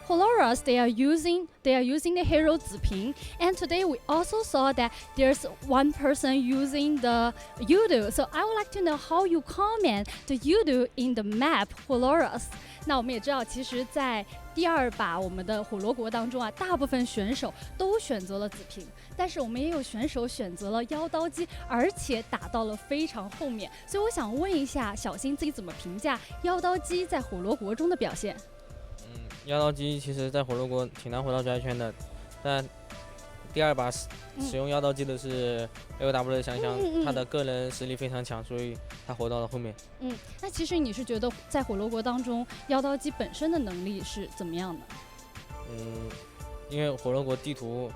Holoras, they are using the hero Ziping, and today we also saw that there's one person using the Yudu. So I would like to know how you comment the Yudu in the map Holoras. 那我们也知道，其实，在第2把我们的火罗国当中啊，大部分选手都选择了紫平，但是我们也有选手选择了妖刀姬，而且打到了非常后面。所以我想问一下小新自己怎么评价妖刀姬在火罗国中的表现？妖刀姬其实在火罗国挺难回到决赛圈的，但第2把使用妖刀姬的是 AOW 的香香，他的个人实力非常强，所以他活到了后面。那其实你是觉得在火罗国当中，妖刀姬本身的能力是怎么样的？因为火罗国地图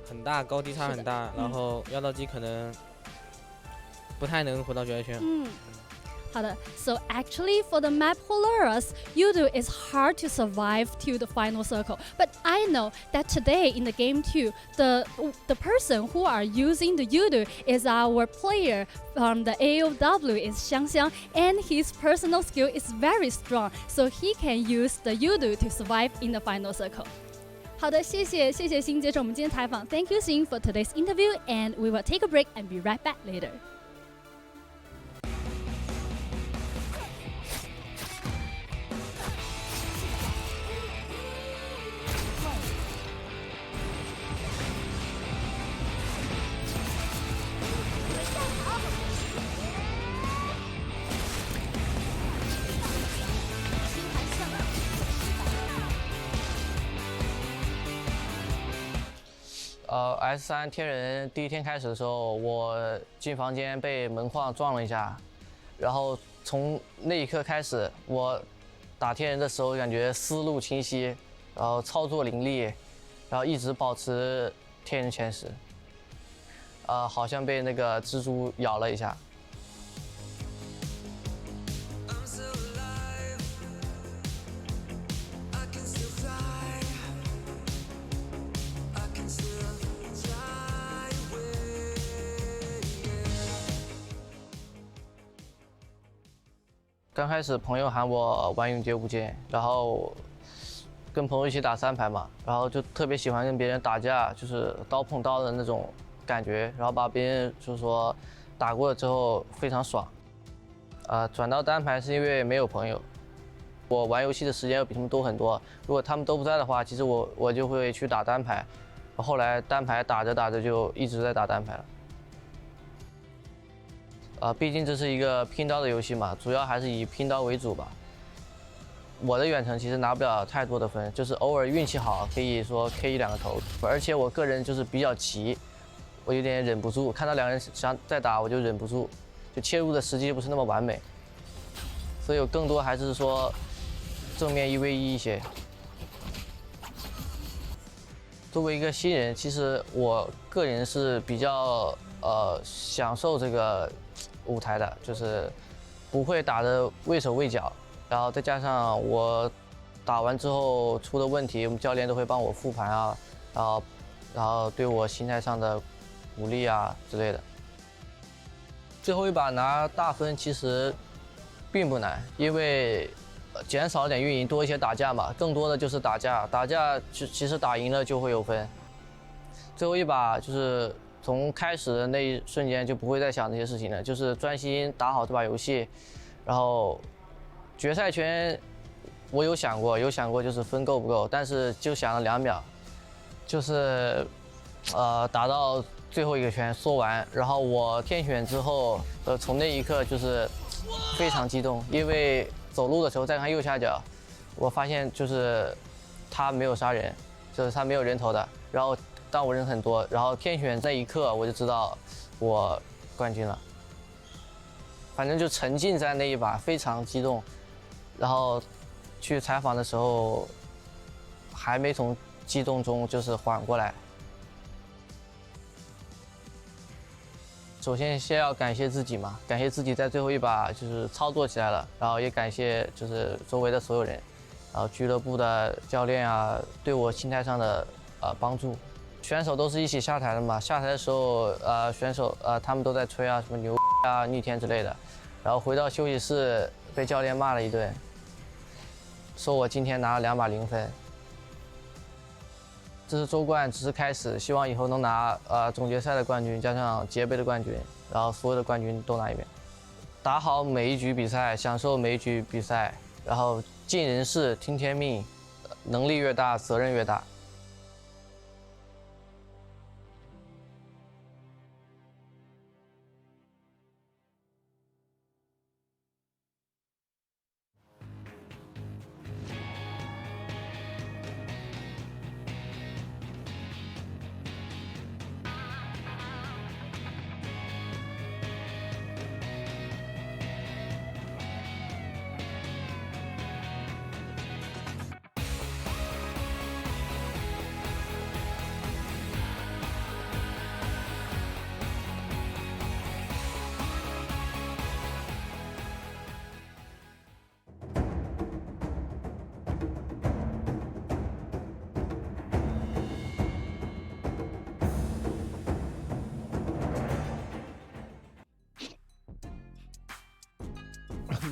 很大，高低差很大，然后妖刀姬可能不太能回到决赛圈。好的 So actually for the map Holoras, Yudu is hard to survive to the final circle. But I know that today in the game 2, the person who are using the Yudu is our player from the AOW is Xiangxiang, and his personal skill is very strong, so he can use the Yudu to survive in the final circle. 好的，谢谢新接受我们今天采访。Thank you, Xin, for today's interview, and we will take a break and be right back later. S3天人第1天开始的时候，我进房间被门框撞了一下，然后从那一刻开始，我打天人的时候感觉思路清晰，然后操作凌厉，然后一直保持天人前10。好像被那个蜘蛛咬了一下。刚开始朋友喊我玩永劫无间，然后跟朋友一起打3排嘛，然后就特别喜欢跟别人打架，就是刀碰刀的那种感觉，然后把别人就是说打过了之后非常爽。转到单排是因为没有朋友，我玩游戏的时间要比他们多很多。如果他们都不在的话，其实我就会去打单排，后来单排打着打着就一直在打单排了。毕竟这是一个拼刀的游戏嘛，主要还是以拼刀为主吧。我的远程其实拿不了太多的分，就是偶尔运气好可以说 K1-2个头，而且我个人就是比较急，我有点忍不住，看到两个人想再打，我就忍不住，就切入的时机不是那么完美，所以我更多还是说正面1v1一些。作为一个新人，其实我个人是比较享受这个舞台的，就是不会打得畏手畏脚，然后再加上我打完之后出的问题，我们教练都会帮我复盘啊，然后对我心态上的鼓励啊之类的。最后一把拿大分其实并不难，因为减少点运营，多一些打架嘛，更多的就是打架，其实打赢了就会有分。最后一把就是从开始的那一瞬间就不会再想这些事情了，就是专心打好这把游戏。然后决赛圈我有想过就是分够不够，但是就想了2秒，就是打到最后一个圈缩完，然后我天选之后，从那一刻就是非常激动，因为走路的时候再看右下角，我发现就是他没有杀人，就是他没有人头的。然后当我人很多，然后天选这一刻我就知道我冠军了。反正就沉浸在那一把，非常激动。然后去采访的时候，还没从激动中就是缓过来。首先要感谢自己嘛，感谢自己在最后一把就是操作起来了，然后也感谢就是周围的所有人，然后俱乐部的教练啊，对我心态上的帮助。选手都是一起下台的嘛，下台的时候选手他们都在吹啊什么牛啊逆天之类的，然后回到休息室被教练骂了一顿，说我今天拿了2把0分。这是周冠，只是开始，希望以后能拿总决赛的冠军，加上节杯的冠军，然后所有的冠军都拿一遍。打好每一局比赛，享受每一局比赛，然后尽人事，听天命，能力越大，责任越大。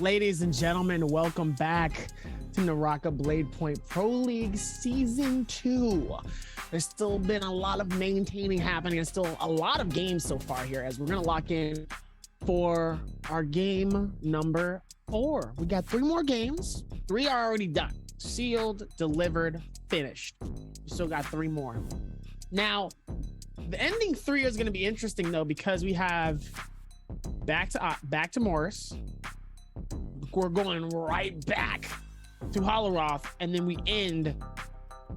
Ladies and gentlemen, welcome back to Naraka Blade Point Pro League Season 2. There's still been a lot of maintaining happening and still a lot of games so far here as we're going to lock in for our game number 4. We got 3 more games. 3 are already done. Sealed, delivered, finished. We still got 3 more. Now, the ending 3 is going to be interesting though because we have back to Morris. We're going right back to Holoroth, and then we end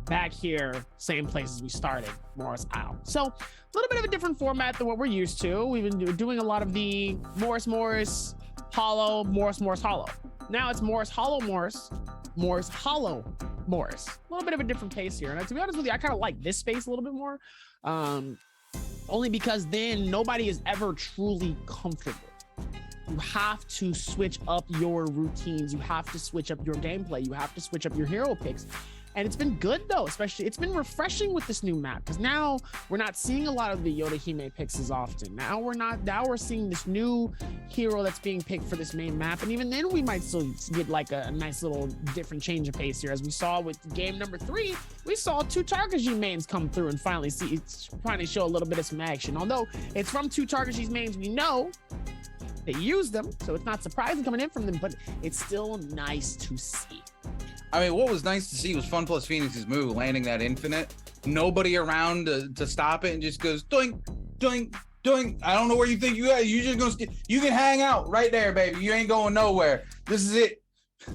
back here, same place as we started, Morris Isle. So a little bit of a different format than what we're used to. We've been doing a lot of the Morris, Hollow, Morris, Hollow. Now it's Morris, Hollow, Morris, Hollow, Morris. A little bit of a different pace here. And to be honest with you, I kind of like this space a little bit more, only because then nobody is ever truly comfortable. You have to switch up your routines. You have to switch up your gameplay. You have to switch up your hero picks. And it's been good though, especially it's been refreshing with this new map because now we're not seeing a lot of the Yoda-Hime picks as often. Now we're seeing this new hero that's being picked for this main map. And even then we might still get like a nice little different change of pace here. As we saw with game number 3, we saw 2 Targaji mains come through and finally see it's trying to show a little bit of some action. Although it's from 2 Targaji mains, we know they use them, so it's not surprising coming in from them, but it's still nice to see. I mean, what was nice to see was Fun Plus Phoenix's move, landing that infinite. Nobody around to stop it and just goes doink, doink, doink. I don't know where you think you are. You just gonna you can hang out right there, baby. You ain't going nowhere. This is it.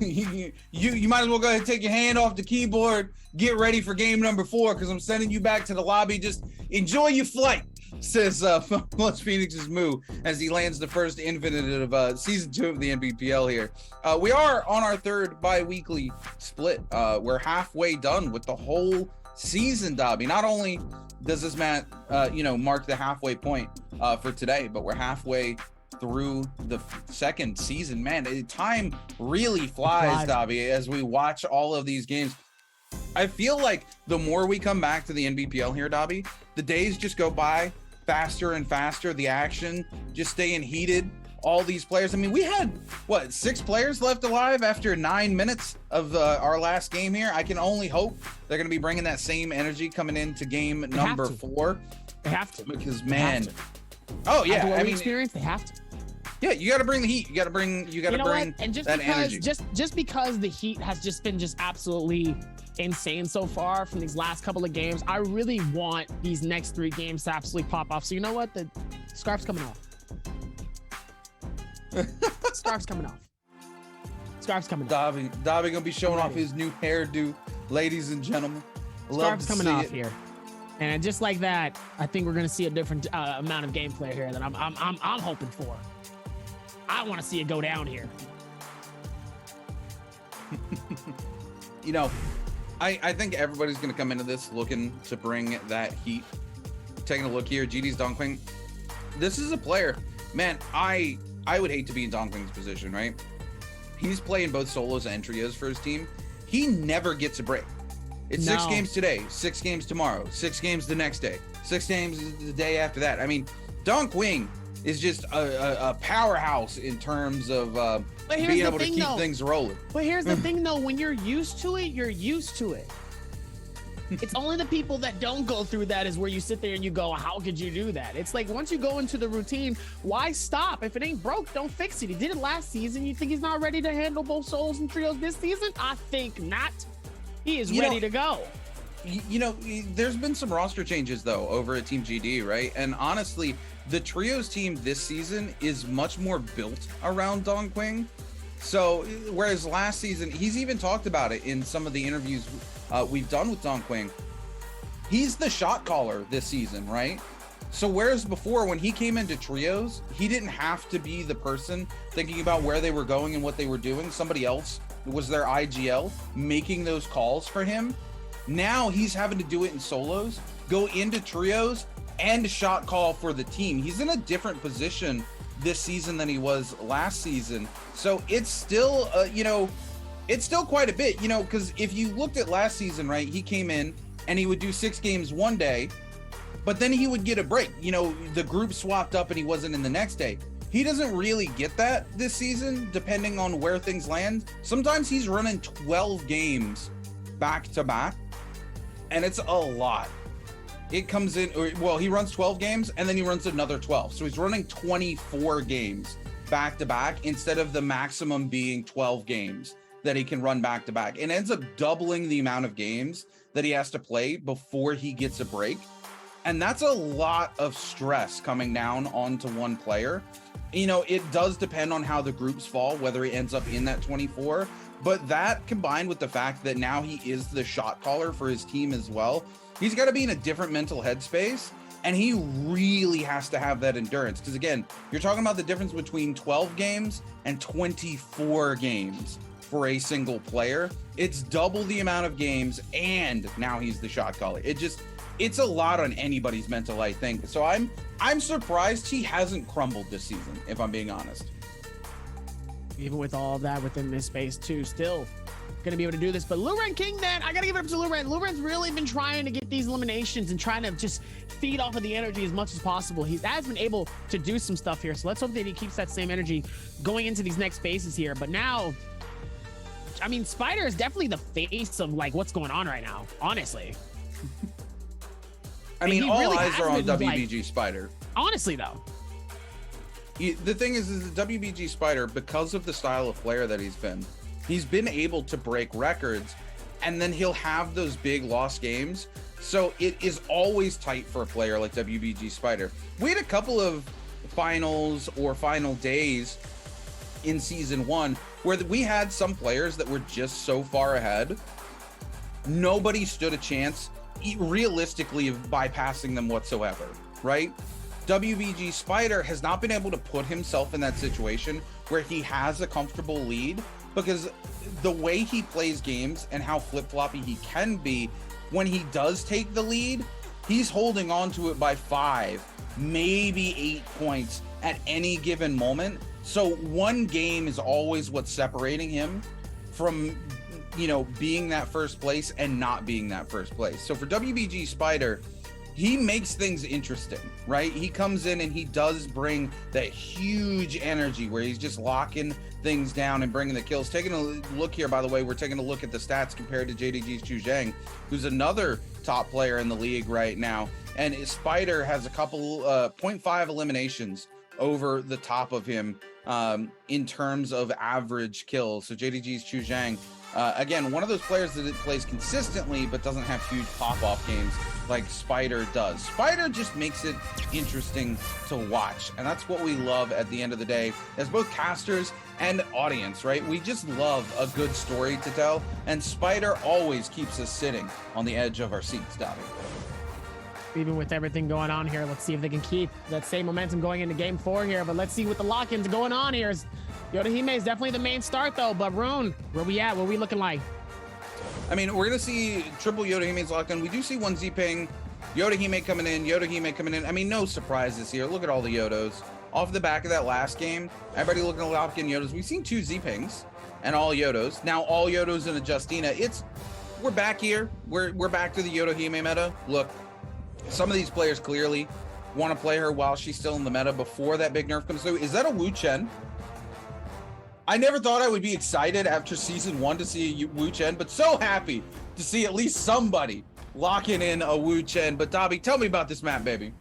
you might as well go ahead and take your hand off the keyboard. Get ready for game number 4 because I'm sending you back to the lobby. Just enjoy your flight. says Plus Phoenix's Moo as he lands the first infinite of season 2 of the NBPL here. We are on our third bi-weekly split. We're halfway done with the whole season, Dobby. Not only does this mark the halfway point for today, but we're halfway through the second season. Man, time really flies, Dobby, as we watch all of these games. I feel like the more we come back to the NBPL here, Dobby, the days just go by faster and faster. The action just staying heated. All these players. I mean, we had, 6 players left alive after 9 minutes of our last game here. I can only hope they're going to be bringing that same energy coming into game number 4. They have to. Because, man. Oh, yeah. After what we experienced, they have to. Yeah, you got to bring the heat. You got to bring and just that because, energy. Just because the heat has just been absolutely insane so far from these last couple of games, I really want these next 3 games to absolutely pop off. So you know what? The scarf's coming off. Scarf's coming off. Scarf's coming off. Dobby gonna be showing off his new hairdo, ladies and gentlemen. Scarf's coming off here. And just like that, I think we're gonna see a different amount of gameplay here that I'm hoping for. I want to see it go down here. You know, I think everybody's going to come into this looking to bring that heat. Taking a look here, GD's Dongqing. This is a player, man, I would hate to be in Dongqing's position, right? He's playing both solos and trios for his team. He never gets a break. It's 6 games today, 6 games tomorrow, 6 games the next day, 6 games the day after that. I mean, Dongqing is just a powerhouse in terms of being able to keep things rolling. But here's the thing, though. When you're used to it, you're used to it. It's only the people that don't go through that is where you sit there and you go, how could you do that? It's like once you go into the routine, why stop? If it ain't broke, don't fix it. He did it last season. You think he's not ready to handle both solos and trios this season? I think not. He is ready to go. You know, there's been some roster changes, though, over at Team GD, right? And honestly, the trios team this season is much more built around Dongqing. So, whereas last season, he's even talked about it in some of the interviews we've done with Dongqing. He's the shot caller this season, right? So, whereas before, when he came into trios, he didn't have to be the person thinking about where they were going and what they were doing. Somebody else was their IGL making those calls for him. Now he's having to do it in solos, go into trios, and shot call for the team. He's in a different position this season than he was last season. So it's still, it's still quite a bit, because if you looked at last season, right, he came in and he would do 6 games one day, but then he would get a break. The group swapped up and he wasn't in the next day. He doesn't really get that this season, depending on where things land. Sometimes he's running 12 games back to back, and it's a lot. It comes in, he runs 12 games and then he runs another 12. So he's running 24 games back to back instead of the maximum being 12 games that he can run back to back. It ends up doubling the amount of games that he has to play before he gets a break. And that's a lot of stress coming down onto one player. It does depend on how the groups fall, whether he ends up in that 24. But that combined with the fact that now he is the shot caller for his team as well, he's got to be in a different mental headspace, and he really has to have that endurance. Because again, you're talking about the difference between 12 games and 24 games for a single player. It's double the amount of games, and now he's the shot caller. It's a lot on anybody's mental, I think. So I'm surprised he hasn't crumbled this season, if I'm being honest. Even with all of that within this space too, still gonna be able to do this. But Luren King, man, I gotta give it up to Luren. Luren's really been trying to get these eliminations and trying to just feed off of the energy as much as possible. He has been able to do some stuff here, so let's hope that he keeps that same energy going into these next phases here. But now, I mean, Spider is definitely the face of like what's going on right now, honestly. I mean, all really eyes are on been, WBG Spider. Honestly, though. The thing is the WBG Spider, because of the style of player that he's been able to break records, and then he'll have those big lost games. So it is always tight for a player like WBG Spider. We had a couple of finals or final days in season 1 where we had some players that were just so far ahead, nobody stood a chance realistically of bypassing them whatsoever. right? WBG Spider has not been able to put himself in that situation where he has a comfortable lead, because the way he plays games and how flip-floppy he can be, when he does take the lead, he's holding on to it by 5, maybe 8 points at any given moment. So one game is always what's separating him from, you know, being that first place and not being that first place. So for WBG Spider, he makes things interesting, right? He comes in and he does bring that huge energy where he's just locking things down and bringing the kills. Taking a look here, by the way, we're taking a look at the stats compared to JDG's Chu Zhang, who's another top player in the league right now. And Spider has a couple 0.5 eliminations over the top of him in terms of average kills. So JDG's Chu Zhang, again, one of those players that plays consistently but doesn't have huge pop-off games like Spider does. Spider just makes it interesting to watch, and that's what we love at the end of the day as both casters and audience, right? We just love a good story to tell, and Spider always keeps us sitting on the edge of our seats, Dobby. Even with everything going on here, let's see if they can keep that same momentum going into game 4 here, but let's see what the lock-ins going on here. Yodohime is definitely the main start though, but Rune, where we at? What we looking like? I mean, we're gonna see triple Yodohime's locked in. We do see one Z-Ping, Yodohime coming in. I mean, no surprises here. Look at all the Yodos. Off the back of that last game, everybody looking to lock in Yodos. We've seen 2 Z-Pings and all Yodos. Now all Yodos and a Justina. We're back here. We're back to the Yodohime meta. Look, some of these players clearly want to play her while she's still in the meta before that big nerf comes through. Is that a Wu Chen? I never thought I would be excited after season 1 to see a Wu Chen, but so happy to see at least somebody locking in a Wu Chen. But Dobby, tell me about this map, baby.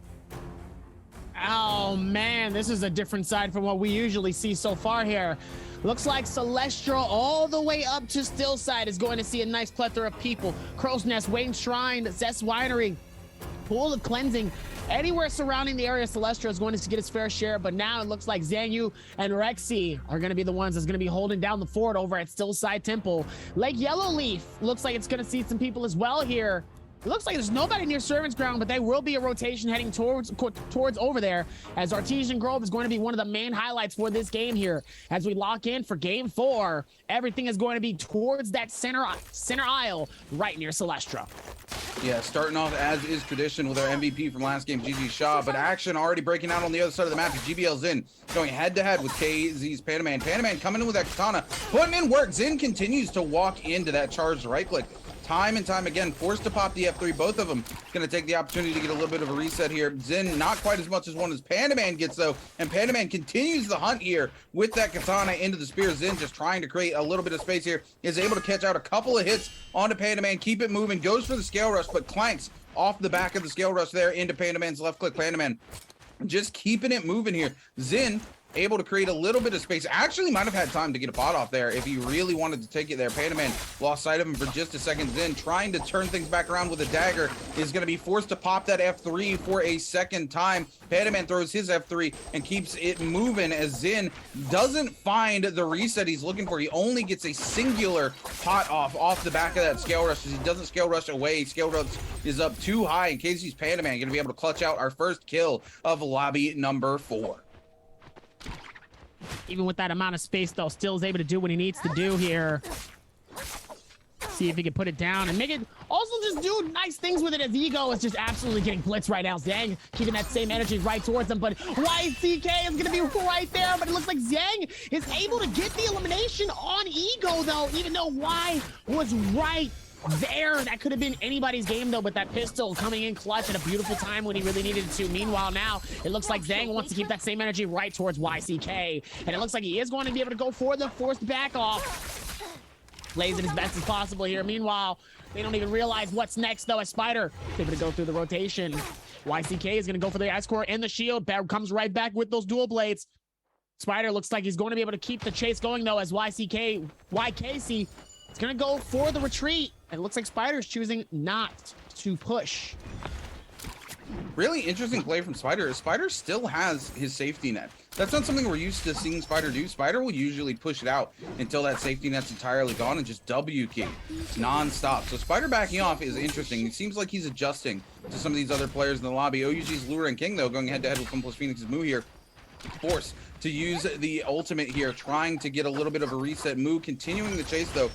Oh man, this is a different side from what we usually see so far here. Looks like Celestra all the way up to Stillside is going to see a nice plethora of people. Crow's Nest, Wayne Shrine, Zest Winery, Pool of Cleansing. Anywhere surrounding the area, Celestra is going to get its fair share, but now it looks like Zhangyu and Rexy are going to be the ones that's going to be holding down the fort over at Stillside Temple. Lake Yellowleaf looks like it's going to see some people as well here. It looks like there's nobody near Servants Ground, but there will be a rotation heading towards over there, as Artesian Grove is going to be one of the main highlights for this game here. As we lock in for game 4, everything is going to be towards that center aisle right near Celestra. Yeah, starting off as is tradition with our MVP from last game, GG Shaw, but action already breaking out on the other side of the map. GBL Zin going head-to-head with KZ's Panaman. Panaman coming in with that katana, putting in work. Zin continues to walk into that charged right-click. Time and time again, forced to pop the F3. Both of them going to take the opportunity to get a little bit of a reset here. Zin not quite as much as one as Panaman gets, though, and Panaman continues the hunt here with that katana into the spear. Zin just trying to create a little bit of space here, is able to catch out a couple of hits onto Panaman, keep it moving, goes for the scale rush, but clanks off the back of the scale rush there into Panaman's left click. Panaman just keeping it moving here. Zin able to create a little bit of space. Actually might have had time to get a pot off there if he really wanted to take it there. Panaman lost sight of him for just a second. Zin trying to turn things back around with a dagger is going to be forced to pop that F3 for a second time. Panaman throws his F3 and keeps it moving as Zin doesn't find the reset he's looking for. He only gets a singular pot off the back of that scale rush as he doesn't scale rush away. Scale rush is up too high, and KZ's Panaman going to be able to clutch out our first kill of lobby number 4. Even with that amount of space, though, still is able to do what he needs to do here. See if he can put it down and make it also just do nice things with it, as Ego is just absolutely getting blitzed right now. Zhang keeping that same energy right towards him, but YCK is going to be right there, but it looks like Zhang is able to get the elimination on Ego, though, even though Y was right there. That could have been anybody's game, though, but that pistol coming in clutch at a beautiful time when he really needed it to. Meanwhile, now it looks like Zhang wants to keep that same energy right towards YCK, and it looks like he is going to be able to go for the forced back off. Plays it as best as possible here. Meanwhile, they don't even realize what's next, though, as Spider is able to go through the rotation. YCK is going to go for the ice core and the shield. Bear comes right back with those dual blades. Spider looks like he's going to be able to keep the chase going, though, as YKC is going to go for the retreat. And it looks like Spider's choosing not to push. Really interesting play from Spider. Spider still has his safety net. That's not something we're used to seeing Spider do. Spider will usually push it out until that safety net's entirely gone and just W key non-stop. So Spider backing off is interesting. It seems like he's adjusting to some of these other players in the lobby. OUG's Lure and King, though, going head-to-head with FunPlus Phoenix's Moo here. Forced to use the ultimate here, trying to get a little bit of a reset. Moo continuing the chase, though.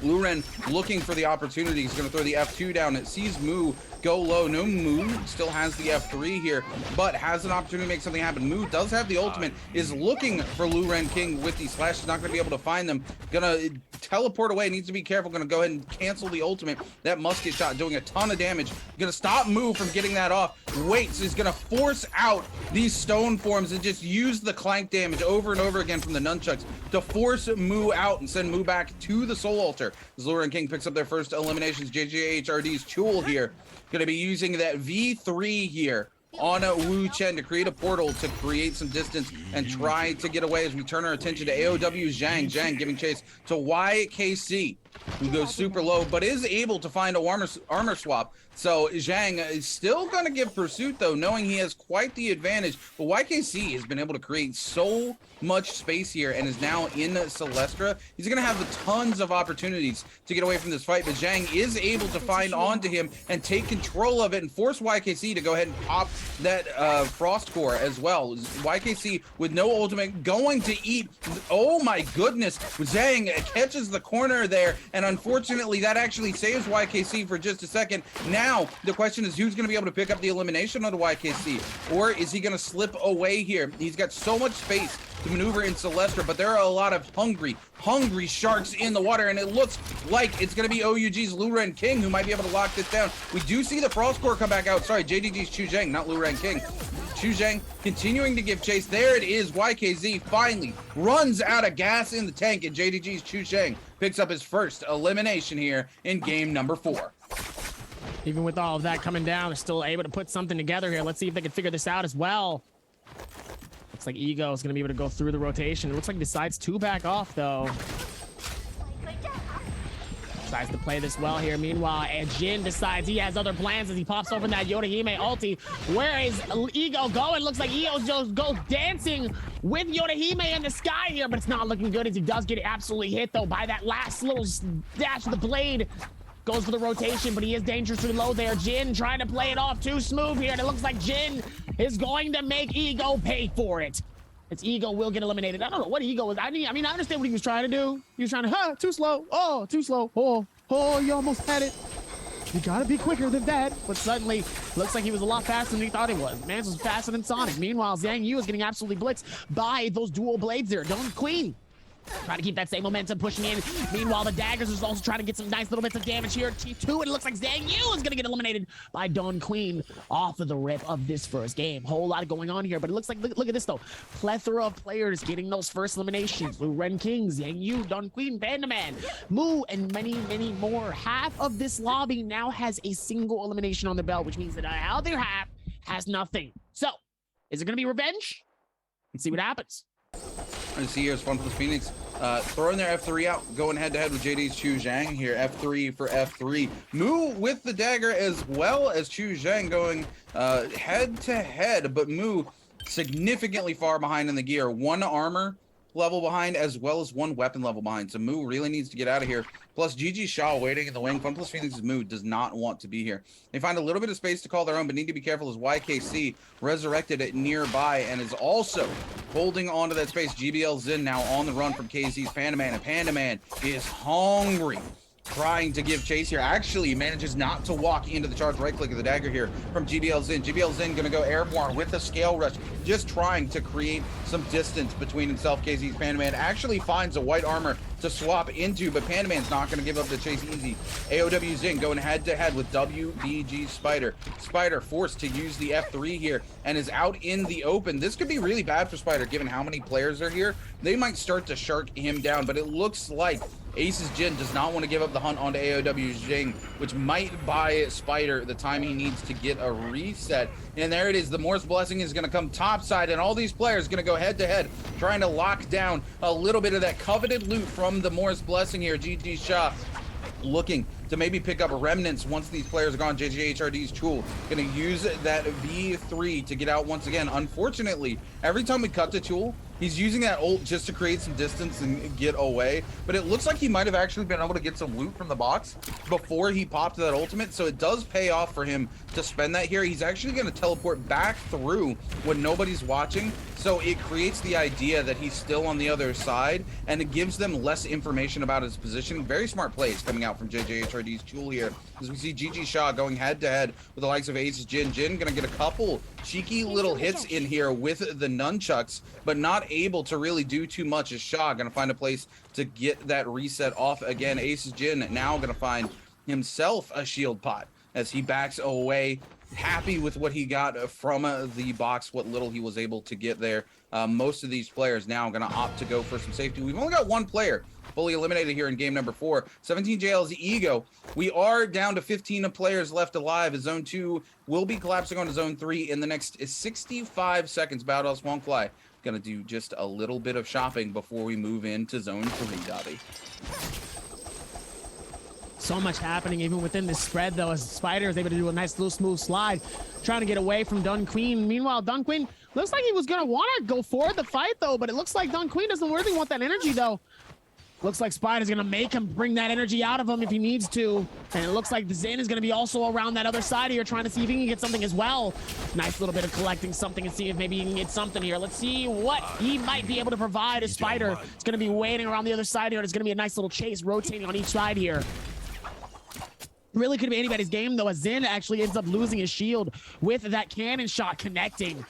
Luren looking for the opportunity. He's going to throw the F2 down. It sees Moo go low. No, Moo still has the F3 here, but has an opportunity to make something happen. Moo does have the ultimate, is looking for Luren King with the slash. He's not going to be able to find them. Gonna teleport away. Needs to be careful. Going to go ahead and cancel the ultimate. That musket shot doing a ton of damage. Going to stop Moo from getting that off. Waits. He's going to force out these stone forms and just use the clank damage over and over again from the nunchucks to force Moo out and send Moo back to the Soul Altar. As Luren King picks up their first eliminations. JJHRD's Chul here going to be using that V3 here on Wu Chen to create a portal to create some distance and try to get away as we turn our attention to AOW Zhang. Zhang giving chase to YKC, who goes super low, but is able to find a armor swap. So Zhang is still going to give pursuit, though, knowing he has quite the advantage. But YKC has been able to create so much space here and is now in Celestra. He's going to have tons of opportunities to get away from this fight, but Zhang is able to find onto him and take control of it and force YKC to go ahead and pop that Frost Core as well. YKC with no ultimate going to eat. Oh my goodness. Zhang catches the corner there, and unfortunately that actually saves YKC for just a second. Now the question is, who's going to be able to pick up the elimination on the YKC, or is he going to slip away here? He's got so much space to maneuver in Celestra, but there are a lot of hungry sharks in the water, and it looks like it's going to be OUG's Luren King who might be able to lock this down. We do see the Frost Core come back out. Sorry, JDG's Chu Zhang, not Luren King. Chu Zhang continuing to give chase. There it is. YKZ finally runs out of gas in the tank, and JDG's Chu Zhang picks up his first elimination here in game number 4. Even with all of that coming down, they're still able to put something together here. Let's see if they can figure this out as well. Looks like Ego is going to be able to go through the rotation. It looks like he decides to back off, though. Decides to play this well here. Meanwhile, Jin decides he has other plans as he pops open that Yorihime ulti. Where is Ego going? Looks like Ego just goes dancing with Yorihime in the sky here, but it's not looking good as he does get absolutely hit, though, by that last little dash of the blade. Goes for the rotation, but he is dangerously low there. Jin trying to play it off too smooth here, and it looks like Jin is going to make Ego pay for it. It's Ego will get eliminated. I don't know what Ego was. I mean, I understand what he was trying to do. He was trying to, too slow. Oh, too slow. Oh, you almost had it. You gotta be quicker than that. But suddenly, looks like he was a lot faster than he thought he was. Man, was faster than Sonic. Meanwhile, Zhang Yu is getting absolutely blitzed by those dual blades there. Don't Queen. Trying to keep that same momentum, pushing in. Meanwhile, the daggers is also trying to get some nice little bits of damage here. T2, and it looks like Zhang Yu is going to get eliminated by Dawn Queen off of the rip of this first game. Whole lot going on here, but it looks like, look at this though. Plethora of players getting those first eliminations. Luren King, Zhang Yu, Dawn Queen, Panda Man, Moo, and many, many more. Half of this lobby now has a single elimination on the belt, which means that the other half has nothing. So, is it going to be revenge? Let's see what happens. And see here's FunPlus Phoenix throwing their F3 out, going head-to-head with JD's Chu Zhang here. F3 for F3. Moo with the dagger as well as Chu Zhang going head-to-head, but Moo significantly far behind in the gear. 1 armor level behind as well as 1 weapon level behind. So Moo really needs to get out of here. Plus GG Shaw waiting in the wing. FunPlus Phoenix's Moo does not want to be here. They find a little bit of space to call their own, but need to be careful as YKC resurrected it nearby and is also holding on to that space. GBL Zin now on the run from KZ's Panda Man, and Panda Man is hungry. Trying to give chase here. Actually manages not to walk into the charge. Right click of the dagger here from GBL Zin. GBL Zin gonna go airborne with a scale rush, just trying to create some distance between himself. KZ's Panda Man actually finds a white armor to swap into, but Panda Man's not gonna give up the chase easy. AOW Zin going head to head with WBG Spider. Spider forced to use the F3 here and is out in the open. This could be really bad for Spider given how many players are here. They might start to shark him down, but it looks like Ace's Jin does not want to give up the hunt onto AOW Jing, which might buy Spider the time he needs to get a reset. And there it is. The Morse Blessing is going to come topside, and all these players going to go head-to-head, trying to lock down a little bit of that coveted loot from the Morse Blessing here. GG Shaw looking to maybe pick up remnants once these players are gone. JJHRD's Chul gonna use that V3 to get out once again. Unfortunately, every time we cut to Chul, he's using that ult just to create some distance and get away. But it looks like he might have actually been able to get some loot from the box before he popped that ultimate. So it does pay off for him to spend that here. He's actually gonna teleport back through when nobody's watching. So it creates the idea that he's still on the other side, and it gives them less information about his positioning. Very smart plays coming out from JJHRD's Chul here, as we see GG Shaw going head to head with the likes of Ace Jin. Jin gonna get a couple cheeky little hits in here with the nunchucks, but not able to really do too much, as Shaw gonna find a place to get that reset off again. Ace Jin now gonna find himself a shield pot as he backs away, happy with what he got from the box, what little he was able to get there. Most of these players now gonna opt to go for some safety. We've only got one player fully eliminated here in game number 4. 17JL's Ego. We are down to 15 players left alive, as Zone 2 will be collapsing onto Zone 3 in the next 65 seconds. Bowdell Swankfly gonna do just a little bit of shopping before we move into Zone 3, Dobby. So much happening even within this spread, though, as Spider is able to do a nice little smooth slide, trying to get away from Dun Queen. Meanwhile, Dun Queen looks like he was going to want to go for the fight, though, but it looks like Dun Queen doesn't really want that energy, though. Looks like Spider's going to make him bring that energy out of him if he needs to. And it looks like Zin is going to be also around that other side here, trying to see if he can get something as well. Nice little bit of collecting something and see if maybe he can get something here. Let's see what he might be able to provide as Spider is going to be waiting around the other side here. It's going to be a nice little chase rotating on each side here. Really could be anybody's game, though, as Zin actually ends up losing his shield with that cannon shot connecting.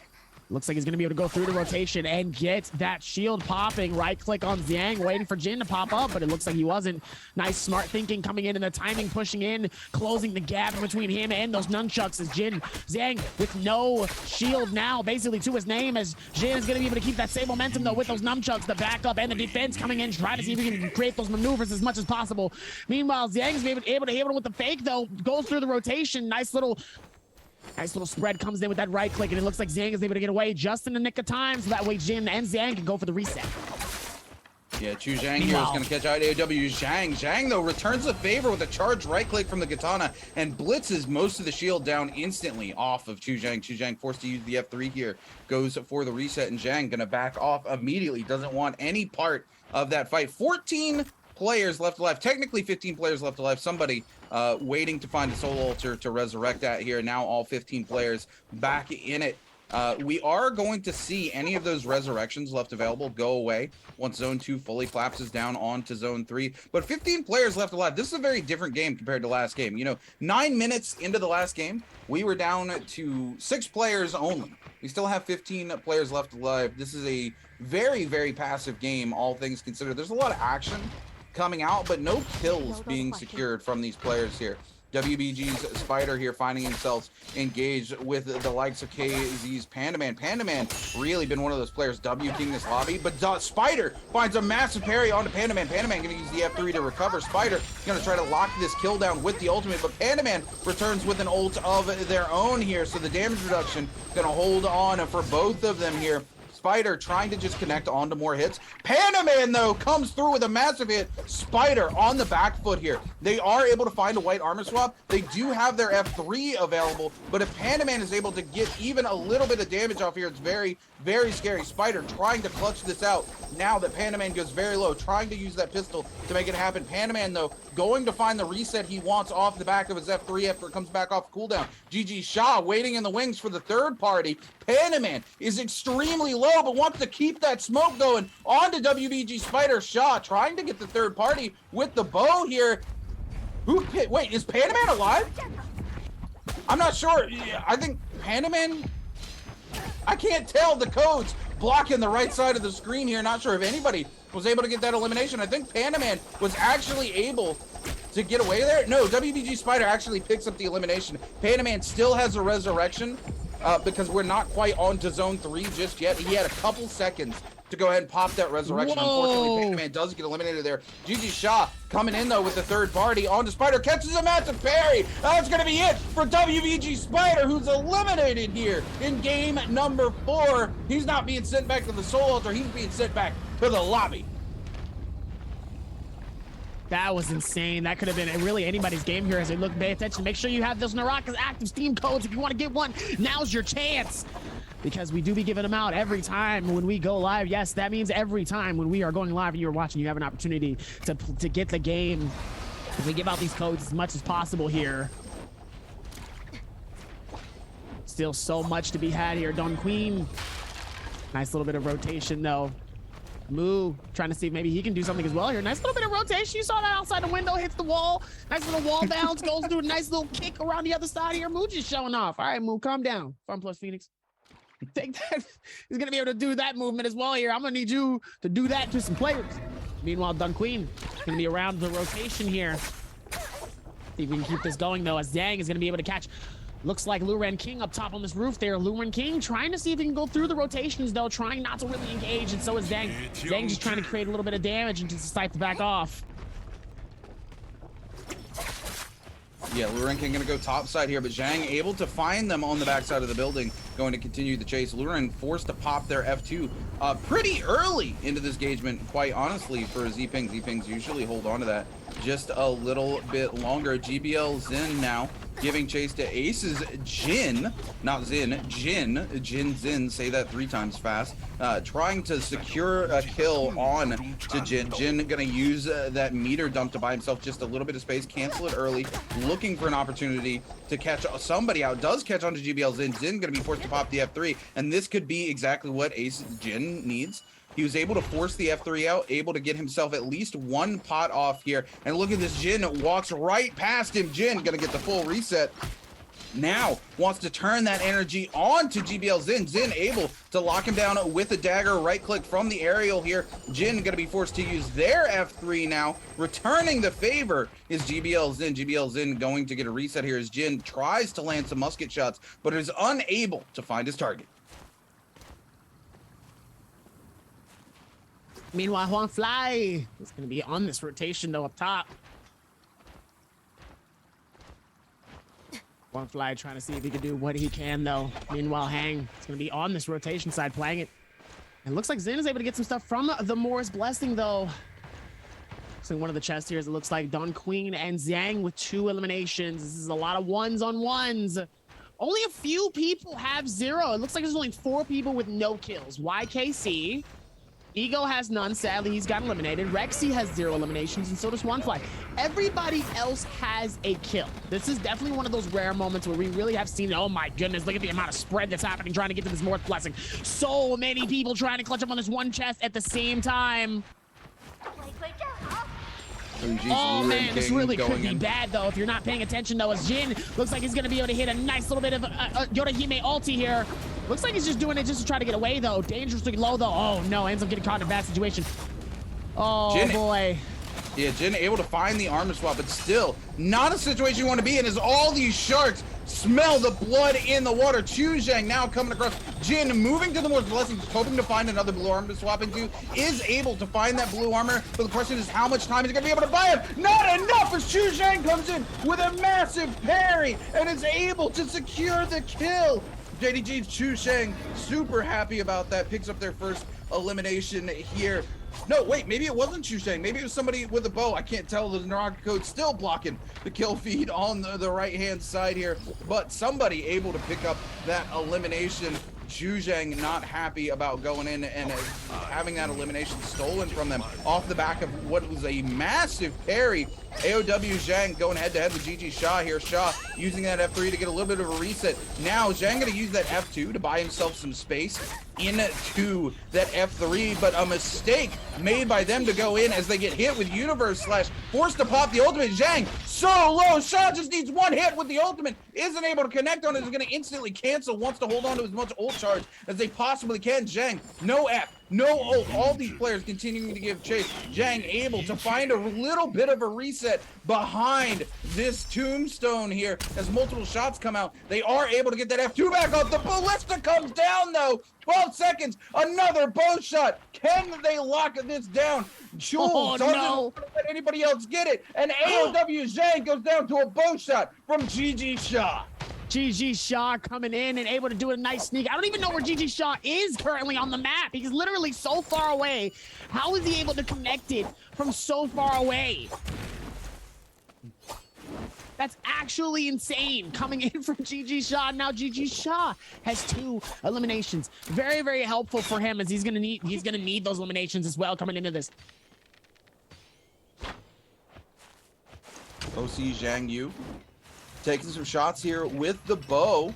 Looks like he's going to be able to go through the rotation and get that shield popping. Right click on Zhang, waiting for Jin to pop up, but it looks like he wasn't. Nice smart thinking coming in and the timing pushing in, closing the gap between him and those nunchucks as Zhang with no shield now, basically to his name, as Jin is going to be able to keep that same momentum, though, with those nunchucks, the backup and the defense coming in, trying to see if he can create those maneuvers as much as possible. Meanwhile, Zhang's able to hit him with the fake, though, goes through the rotation. Nice little spread comes in with that right click, and it looks like Zhang is able to get away just in the nick of time, so that way Jin and Zhang can go for the reset. Yeah, Chu Zhang here is going to catch out AOW. Zhang, though, returns the favor with a charged right click from the katana and blitzes most of the shield down instantly off of Chu Zhang. Chu Zhang forced to use the F3 here, goes for the reset, and Zhang going to back off immediately. Doesn't want any part of that fight. 14 players left alive, technically 15 players left alive. Somebody waiting to find a soul altar to resurrect that here. Now all 15 players back in it. We are going to see any of those resurrections left available go away once Zone 2 fully collapses down onto Zone 3. But 15 players left alive. This is a very different game compared to last game. You know, 9 minutes into the last game, we were down to 6 players only. We still have 15 players left alive. This is a very, very passive game, all things considered. There's a lot of action coming out, but no kills being secured from these players here. WBG's Spider here finding himself engaged with the likes of KZ's Pandaman. Pandaman really been one of those players W-king this lobby, but Spider finds a massive parry onto Pandaman. Pandaman gonna use the F3 to recover. Spider gonna try to lock this kill down with the ultimate, but Pandaman returns with an ult of their own here, so the damage reduction gonna hold on for both of them here. Spider trying to just connect onto more hits. Pandaman, though, comes through with a massive hit. Spider on the back foot here. They are able to find a white armor swap. They do have their F3 available, but if Pandaman is able to get even a little bit of damage off here, it's very, very scary. Spider trying to clutch this out now that Pandaman goes very low, trying to use that pistol to make it happen. Pandaman, though, going to find the reset he wants off the back of his F3 after it comes back off cooldown. GG Shaw waiting in the wings for the third party. Pandaman is extremely low, but wants to keep that smoke going onto WBG Spider. Shaw trying to get the third party with the bow here. Wait, is Pandaman alive? I'm not sure. I think Pandaman, I can't tell. The code's blocking the right side of the screen here. Not sure if anybody was able to get that elimination. I think Pandaman was actually able to get away there. No, WBG Spider actually picks up the elimination. Pandaman still has a resurrection because we're not quite on to Zone 3 just yet. He had a couple seconds to go ahead and pop that resurrection. Whoa. Unfortunately, Pandaman does get eliminated there. GG Shaw coming in, though, with the third party onto Spider. Catches a massive parry. That's going to be it for WBG Spider, who's eliminated here in game number 4. He's not being sent back to the soul altar. He's being sent back to the lobby. That was insane. That could have been really anybody's game here as they look, pay attention. Make sure you have those Naraka's active Steam codes if you want to get one. Now's your chance. Because we do be giving them out every time when we go live. Yes, that means every time when we are going live and you're watching, you have an opportunity to get the game. We give out these codes as much as possible here. Still so much to be had here. Don Queen. Nice little bit of rotation though. Moo trying to see if maybe he can do something as well here. Nice little bit of rotation. You saw that outside the window, hits the wall. Nice little wall bounce, goes through a nice little kick around the other side here. Moo just showing off. All right, Moo, calm down. Fun plus Phoenix. Take that. He's gonna be able to do that movement as well here. I'm gonna need you to do that to some players. Meanwhile, Dun Queen gonna be around the rotation here. See if we can keep this going though, as Zhang is gonna be able to catch. Looks like Luren King up top on this roof there. Luren King trying to see if he can go through the rotations though, trying not to really engage, and so is Zhang. Zhang just trying to create a little bit of damage and just decide to back off. Yeah, Luren King gonna go top side here, but Zhang able to find them on the backside of the building, going to continue the chase. Luren forced to pop their F2 pretty early into this engagement, quite honestly, for Zping. Zpings usually hold on to that just a little bit longer. GBL Zin now giving chase to Ace's Jin, not Zin, Jin Zin, say that 3 times fast, trying to secure a kill on to Jin. Jin gonna use that meter dump to buy himself just a little bit of space, cancel it early, looking for an opportunity to catch somebody out. Does catch onto GBL Zin. Zin gonna be forced to pop the F3, and this could be exactly what Ace Jin needs. He was able to force the F3 out, able to get himself at least 1 pot off here. And look at this, Jin walks right past him. Jin gonna get the full reset. Now wants to turn that energy on to GBL Zin. Zin able to lock him down with a dagger, right click from the aerial here. Jin gonna be forced to use their F3 now. Returning the favor is GBL Zin. GBL Zin going to get a reset here as Jin tries to land some musket shots, but is unable to find his target. Meanwhile, Huang Fly is going to be on this rotation though up top. Huang Fly trying to see if he can do what he can though. Meanwhile, Hang is going to be on this rotation side playing it. And it looks like Zin is able to get some stuff from the Morris Blessing though. So one of the chests here is it looks like Don Queen and Zhang with 2 eliminations. This is a lot of 1s on 1s. Only a few people have 0. It looks like there's only 4 people with no kills. YKC. Ego has none, sadly he's got eliminated. Rexy has 0 eliminations, and so does OneFly. Everybody else has a kill. This is definitely one of those rare moments where we really have seen, oh my goodness, look at the amount of spread that's happening trying to get to this Morris Blessing. So many people trying to clutch up on this one chest at the same time. Oh man, this really could be bad though if you're not paying attention though, as Jin looks like he's gonna be able to hit a nice little bit of Yorahime ulti here. Looks like he's just doing it just to try to get away though. Dangerously low though. Oh no, ends up getting caught in a bad situation. Oh Jin, boy. Yeah, Jin able to find the armor swap, but still not a situation you want to be in as all these sharks smell the blood in the water. Chu Zhang now coming across. Jin moving to the Morris Blessing, hoping to find another blue armor to swap into. Is able to find that blue armor, but the question is how much time is he going to be able to buy it? Not enough as Chu Zhang comes in with a massive parry and is able to secure the kill. JDG Chu Zhang super happy about that, picks up their first elimination here. No, wait, maybe it wasn't Chu Zhang. Maybe it was somebody with a bow. I can't tell. The Naraka code still blocking the kill feed on the right-hand side here. But somebody able to pick up that elimination. Chu Zhang not happy about going in and having that elimination stolen from them off the back of what was a massive parry. AOW Zhang going head-to-head with GG Shah here. Shah using that F3 to get a little bit of a reset. Now Zhang going to use that F2 to buy himself some space into that F3, but a mistake made by them to go in as they get hit with Universe Slash, forced to pop the ultimate. Zhang so low. Shah just needs 1 hit with the ultimate, isn't able to connect on it, is going to instantly cancel, wants to hold on to as much ult charge as they possibly can. Zhang, no F, no ult, all these players continuing to give chase. Zhang able to find a little bit of a reset behind this tombstone here as multiple shots come out. They are able to get that F2 back off. The ballista comes down though. 12 seconds, another bow shot. Can they lock this down? Jules doesn't let anybody else get it. And AOW Zhang goes down to a bow shot from GG Shah. GG Shah coming in and able to do a nice sneak. I don't even know where GG Shah is currently on the map. He's literally so far away. How is he able to connect it from so far away? That's actually insane. Coming in from GG Shaw. Now GG Shaw has 2 eliminations. Very, very helpful for him, as he's gonna need those eliminations as well coming into this. OC Zhang Yu taking some shots here with the bow.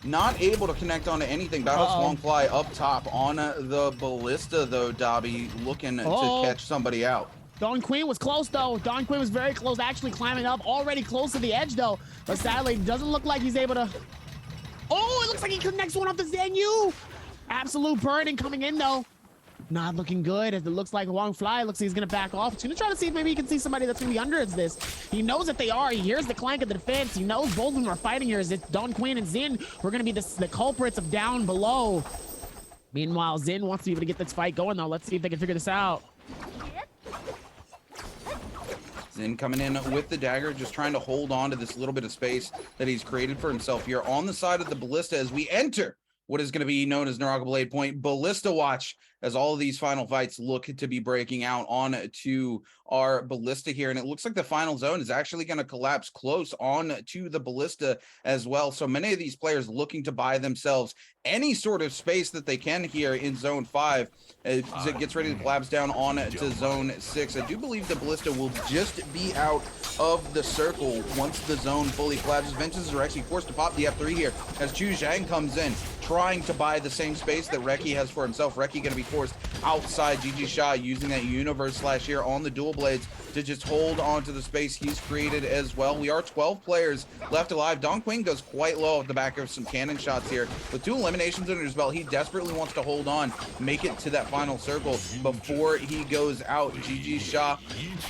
Not able to connect onto anything. Battle Swung Fly up top on the Ballista, though, Dobby, looking to catch somebody out. Don Quinn was close, though. Don Quinn was very close, actually climbing up, already close to the edge, though. But sadly, doesn't look like he's able to... Oh, it looks like he connects one off the Zhang Yu. Absolute burning coming in, though. Not looking good, as it looks like Wong Fly looks like he's going to back off. He's going to try to see if maybe he can see somebody that's going to be under this. He knows that they are. He hears the clank of the defense. He knows both of them are fighting here. As it's Don Quinn and Zin who are going to be the culprits of down below. Meanwhile, Zin wants to be able to get this fight going, though. Let's see if they can figure this out. Zin coming in with the dagger, just trying to hold on to this little bit of space that he's created for himself here on the side of the Ballista as we enter what is going to be known as Naraka Blade Point Ballista Watch, as all of these final fights look to be breaking out on to our Ballista here. And it looks like the final zone is actually going to collapse close on to the Ballista as well. So many of these players looking to buy themselves any sort of space that they can here in zone 5 as it gets ready to collapse down on to zone 6. I do believe the Ballista will just be out of the circle once the zone fully collapses. Vengeance are actually forced to pop the F3 here as Chu Zhang comes in, trying to buy the same space that Reki has for himself. Reki going to be forced outside. GG Shaw using that universe slash here on the dual blades to just hold on to the space he's created as well. We are 12 players left alive. Don Quinn goes quite low off the back of some cannon shots here. With 2 eliminations under his belt, he desperately wants to hold on, make it to that final circle before he goes out. GG Shaw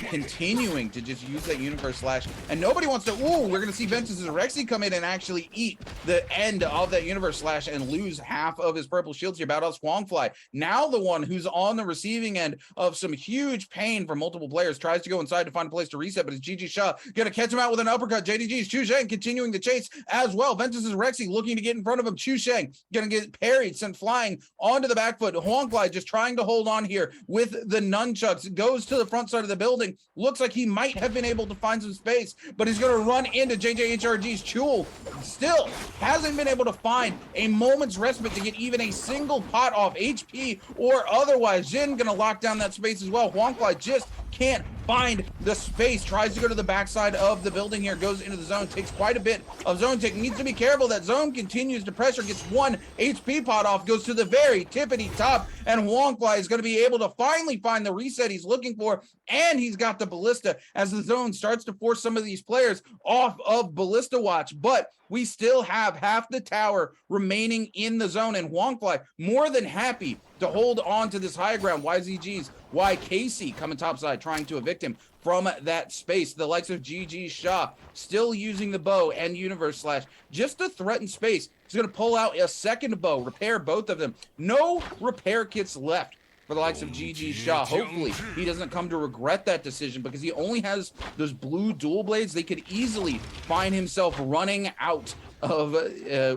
continuing to just use that universe slash, and nobody wants to, ooh, we're going to see Ventus and Rexy come in and actually eat the end of that universe slash and lose half of his purple shields here. Battle Swangfly, now the one who's on the receiving end of some huge pain from multiple players, tries to go inside to find a place to reset, but it's GG Shaw gonna catch him out with an uppercut. JDG's Chu Sheng continuing the chase as well. Ventus is Rexy looking to get in front of him. Chu Sheng gonna get parried, sent flying onto the back foot. Huangfly just trying to hold on here with the nunchucks, goes to the front side of the building. Looks like he might have been able to find some space, but he's gonna run into JJHRG's Chul. Still hasn't been able to find a moment's respite to get even a single pot off HP or otherwise. Jin gonna lock down that space as well. Huangfly just can't find the space, tries to go to the backside of the building here, goes into the zone, takes quite a bit of zone take, needs to be careful. That zone continues to pressure, gets 1 HP pot off, goes to the very tippity top, and Huangfly is going to be able to finally find the reset he's looking for, and he's got the Ballista as the zone starts to force some of these players off of Ballista Watch. But we still have half the tower remaining in the zone, and Huangfly more than happy to hold on to this high ground. YZG's YKC coming topside, trying to evict him from that space. The likes of GG Shaw still using the bow and universe slash just to threaten space. He's going to pull out a second bow, repair both of them. No repair kits left for the likes of GG Shaw. Hopefully he doesn't come to regret that decision, because he only has those blue dual blades. They could easily find himself running out of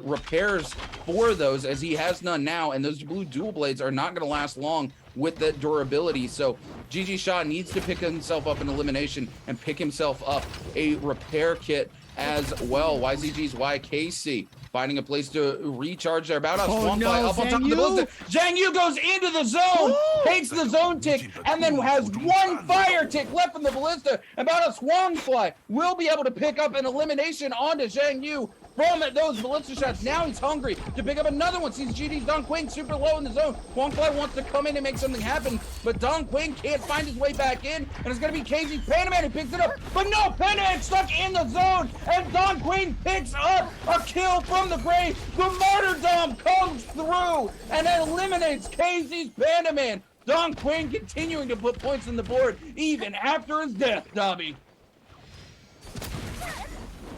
repairs for those, as he has none now, and those blue dual blades are not going to last long with that durability. So GG Shaw needs to pick himself up an elimination and pick himself up a repair kit as well. YZG's YKC finding a place to recharge their bout. Swamp Fly up on top of the Ballista. Zhang Yu goes into the zone, takes the zone tick, and then has 1 fire tick left from the Ballista. About a Swamp Fly will be able to pick up an elimination onto Zhang Yu from those Ballista shots. Now he's hungry to pick up another one. Sees GD's Don Quinn super low in the zone. Huangfly wants to come in and make something happen, but Don Quinn can't find his way back in, and it's going to be KZ Panaman who picks it up. But no, Panaman stuck in the zone, and Don Quinn picks up a kill from the grave. The martyrdom comes through and eliminates KZ's Panaman. Don Quinn continuing to put points on the board even after his death, Dobby.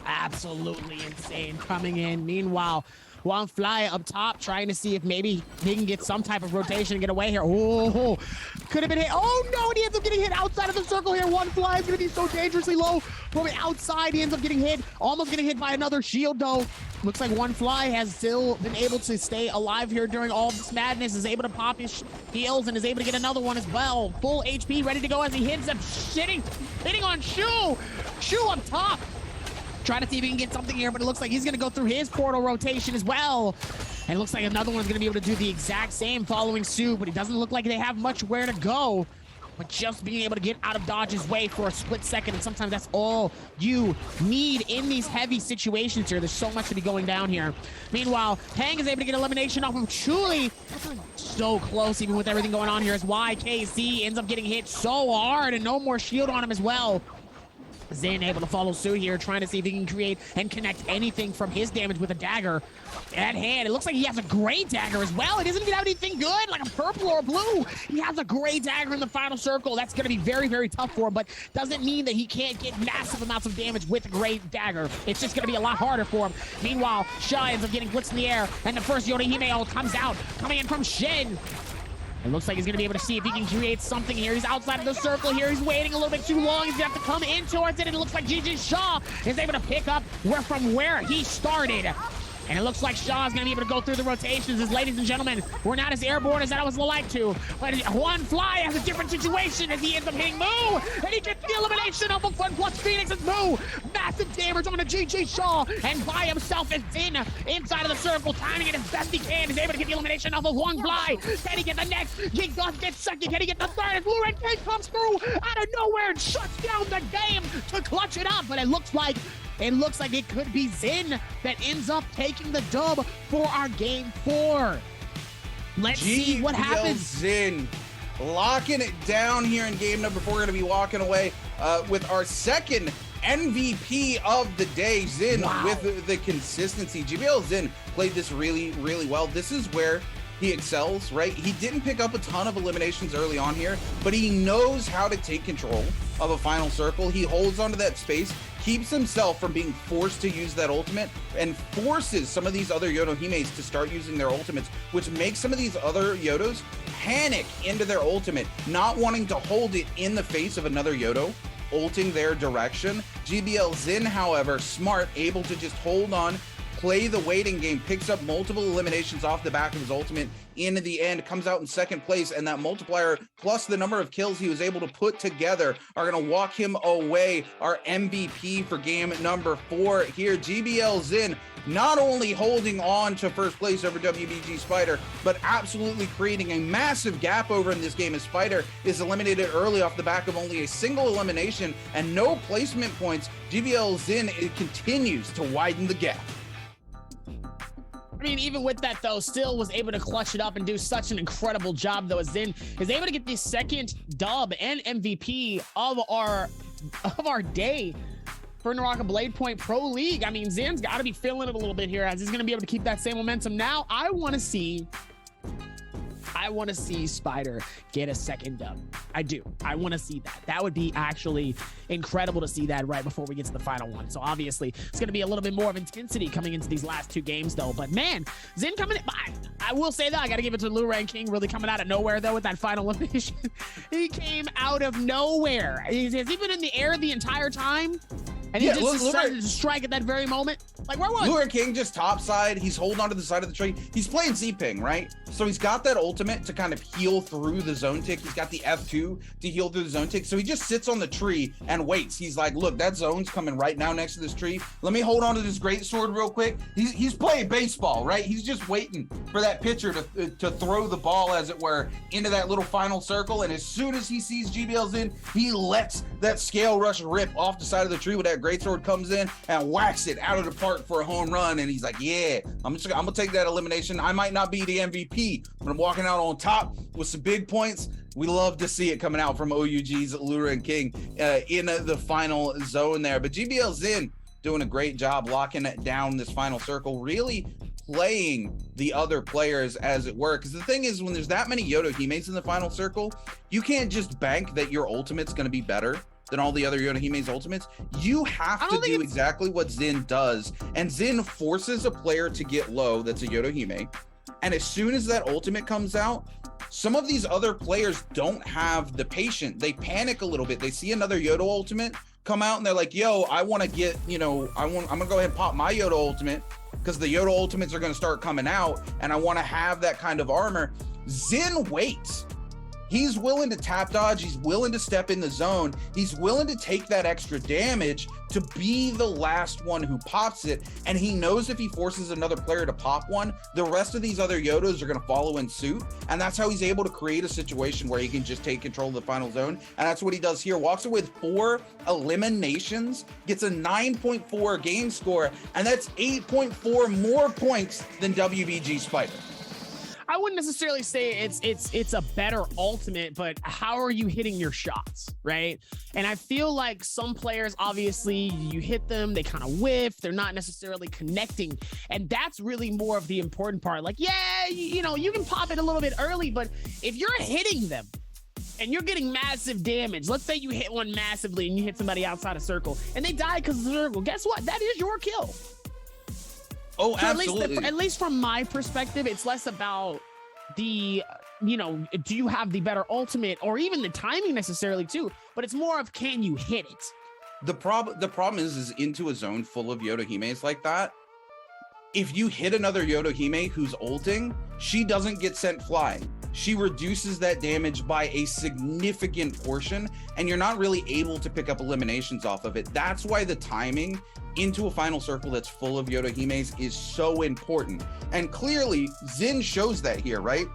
Absolutely insane coming in. Meanwhile, Wang Fly up top trying to see if maybe he can get some type of rotation and get away here. Oh, could have been hit. Oh no, and he ends up getting hit outside of the circle here. Wang Fly is going to be so dangerously low from outside. He ends up getting hit, almost getting hit by another shield though. Looks like Wang Fly has still been able to stay alive here during all this madness, is able to pop his heals and is able to get another one as well. Full HP ready to go as he hits up hitting on Shu. Shu up top. trying to see if he can get something here, but it looks like he's going to go through his portal rotation as well. And it looks like another one's going to be able to do the exact same following suit, but it doesn't look like they have much where to go. But just being able to get out of Dodge's way for a split second, and sometimes that's all you need in these heavy situations here. There's so much to be going down here. Meanwhile, Hang is able to get elimination off of Chuli. So close, even with everything going on here, as YKC ends up getting hit so hard, and no more shield on him as well. Zin able to follow suit here, trying to see if he can create and connect anything from his damage with a dagger at hand. It looks like he has a gray dagger as well. He doesn't even have anything good, like a purple or a blue. He has a gray dagger in the final circle. That's going to be very, very tough for him, but doesn't mean that he can't get massive amounts of damage with a gray dagger. It's just going to be a lot harder for him. Meanwhile, Sha ends up getting blitzed in the air, and the first Yorihime ult comes out, coming in from Shin. It looks like he's going to be able to see if he can create something here. He's outside of the circle here. He's waiting a little bit too long. He's going to have to come in towards it. And it looks like GG Shaw is able to pick up from where he started. And it looks like Shaw is going to be able to go through the rotations. As ladies and gentlemen, we're not as airborne as I was like to. But Juan Fly has a different situation as he ends up hitting Moo. And he gets the elimination of a Fun Plus Phoenix as Moo. Massive damage on a GG Shaw. And by himself is Zin inside of the circle, timing it as best he can. Is able to get the elimination of a Juan Fly. Can he get the next? He does get second. Can he get the third? As Blue Red King comes through out of nowhere and shuts down the game to clutch it up. But it looks like it could be Zin that ends up taking the dub for our game 4. Let's see what happens. Zin locking it down here in game number 4. We're going to be walking away with our second MVP of the day. Zin with the consistency. GBL Zin played this really, really well. This is where he excels, right? He didn't pick up a ton of eliminations early on here, but he knows how to take control of a final circle. He holds onto that space, keeps himself from being forced to use that ultimate, and forces some of these other Yodohimes to start using their ultimates, which makes some of these other Yodos panic into their ultimate, not wanting to hold it in the face of another Yodo ulting their direction. GBL Zin, however, smart, able to just hold on, play the waiting game, picks up multiple eliminations off the back of his ultimate. In the end, comes out in second place, and that multiplier plus the number of kills he was able to put together are going to walk him away, our MVP for game number 4 here. GBL Zin not only holding on to first place over WBG Spider, but absolutely creating a massive gap over in this game, as Spider is eliminated early off the back of only a single elimination and no placement points. GBL Zin continues to widen the gap. I mean, even with that, though, still was able to clutch it up and do such an incredible job, though, as Zin is able to get the second dub and MVP of our day for Naraka Blade Point Pro League. I mean, Zin's got to be feeling it a little bit here, as he's going to be able to keep that same momentum. Now, I want to see Spider get a second dub. I do. I want to see that. That would be actually incredible to see that right before we get to the final one. So obviously, it's going to be a little bit more of intensity coming into these last 2 games, though. But man, Zin coming in. I will say that I got to give it to Blue Red King, really coming out of nowhere, though, with that final elimination. He came out of nowhere. Has he been in the air the entire time? And he just decided to strike at that very moment. Like, where was Lure King just topside. He's holding onto the side of the tree. He's playing Z-Ping, right? So he's got that ultimate to kind of heal through the zone tick. He's got the F2 to heal through the zone tick. So he just sits on the tree and waits. He's like, look, that zone's coming right now next to this tree. Let me hold on to this great sword real quick. He's playing baseball, right? He's just waiting for that pitcher to throw the ball, as it were, into that little final circle. And as soon as he sees GBL Zin, he lets that scale rush rip off the side of the tree with that greatsword, comes in and whacks it out of the park for a home run. And he's like, yeah, I'm gonna take that elimination. I might not be the MVP, but I'm walking out on top with some big points. We love to see it coming out from OUG's Lure King in the final zone there. But GBL Zin doing a great job locking it down this final circle, really playing the other players, as it were. Because the thing is, when there's that many Yodohimes in the final circle, you can't just bank that your ultimate's going to be better than all the other Yodohime's ultimates. You have to do exactly what Zin does, and Zin forces a player to get low that's a Yodohime, and as soon as that ultimate comes out, some of these other players don't have the patience. They panic a little bit. They see another Yodo ultimate come out and they're like, yo, I want to get, I'm gonna go ahead and pop my Yodo ultimate, because the Yodo ultimates are going to start coming out and I want to have that kind of armor. Zin waits. He's willing to tap dodge. He's willing to step in the zone. He's willing to take that extra damage to be the last one who pops it, and he knows if he forces another player to pop one, the rest of these other Yodos are going to follow in suit, and that's how he's able to create a situation where he can just take control of the final zone, and that's what he does here. Walks away with 4 eliminations, gets a 9.4 game score, and that's 8.4 more points than WBG Spider. I wouldn't necessarily say it's a better ultimate, but how are you hitting your shots, right? And I feel like some players, obviously, you hit them, they kind of whiff, they're not necessarily connecting, and that's really more of the important part. Like, yeah, you know, you can pop it a little bit early, but if you're hitting them and you're getting massive damage, let's say you hit one massively and you hit somebody outside a circle and they die because of the circle, guess what? That is your kill. Oh, so absolutely. At least from my perspective, it's less about the, you know, do you have the better ultimate or even the timing necessarily too, but it's more of, can you hit it? The problem is into a zone full of Yodohimes like that, if you hit another Yodohime who's ulting, she doesn't get sent flying. She reduces that damage by a significant portion, and you're not really able to pick up eliminations off of it. That's why the timing into a final circle that's full of Yodohimes is so important. And clearly, Xin shows that here, right?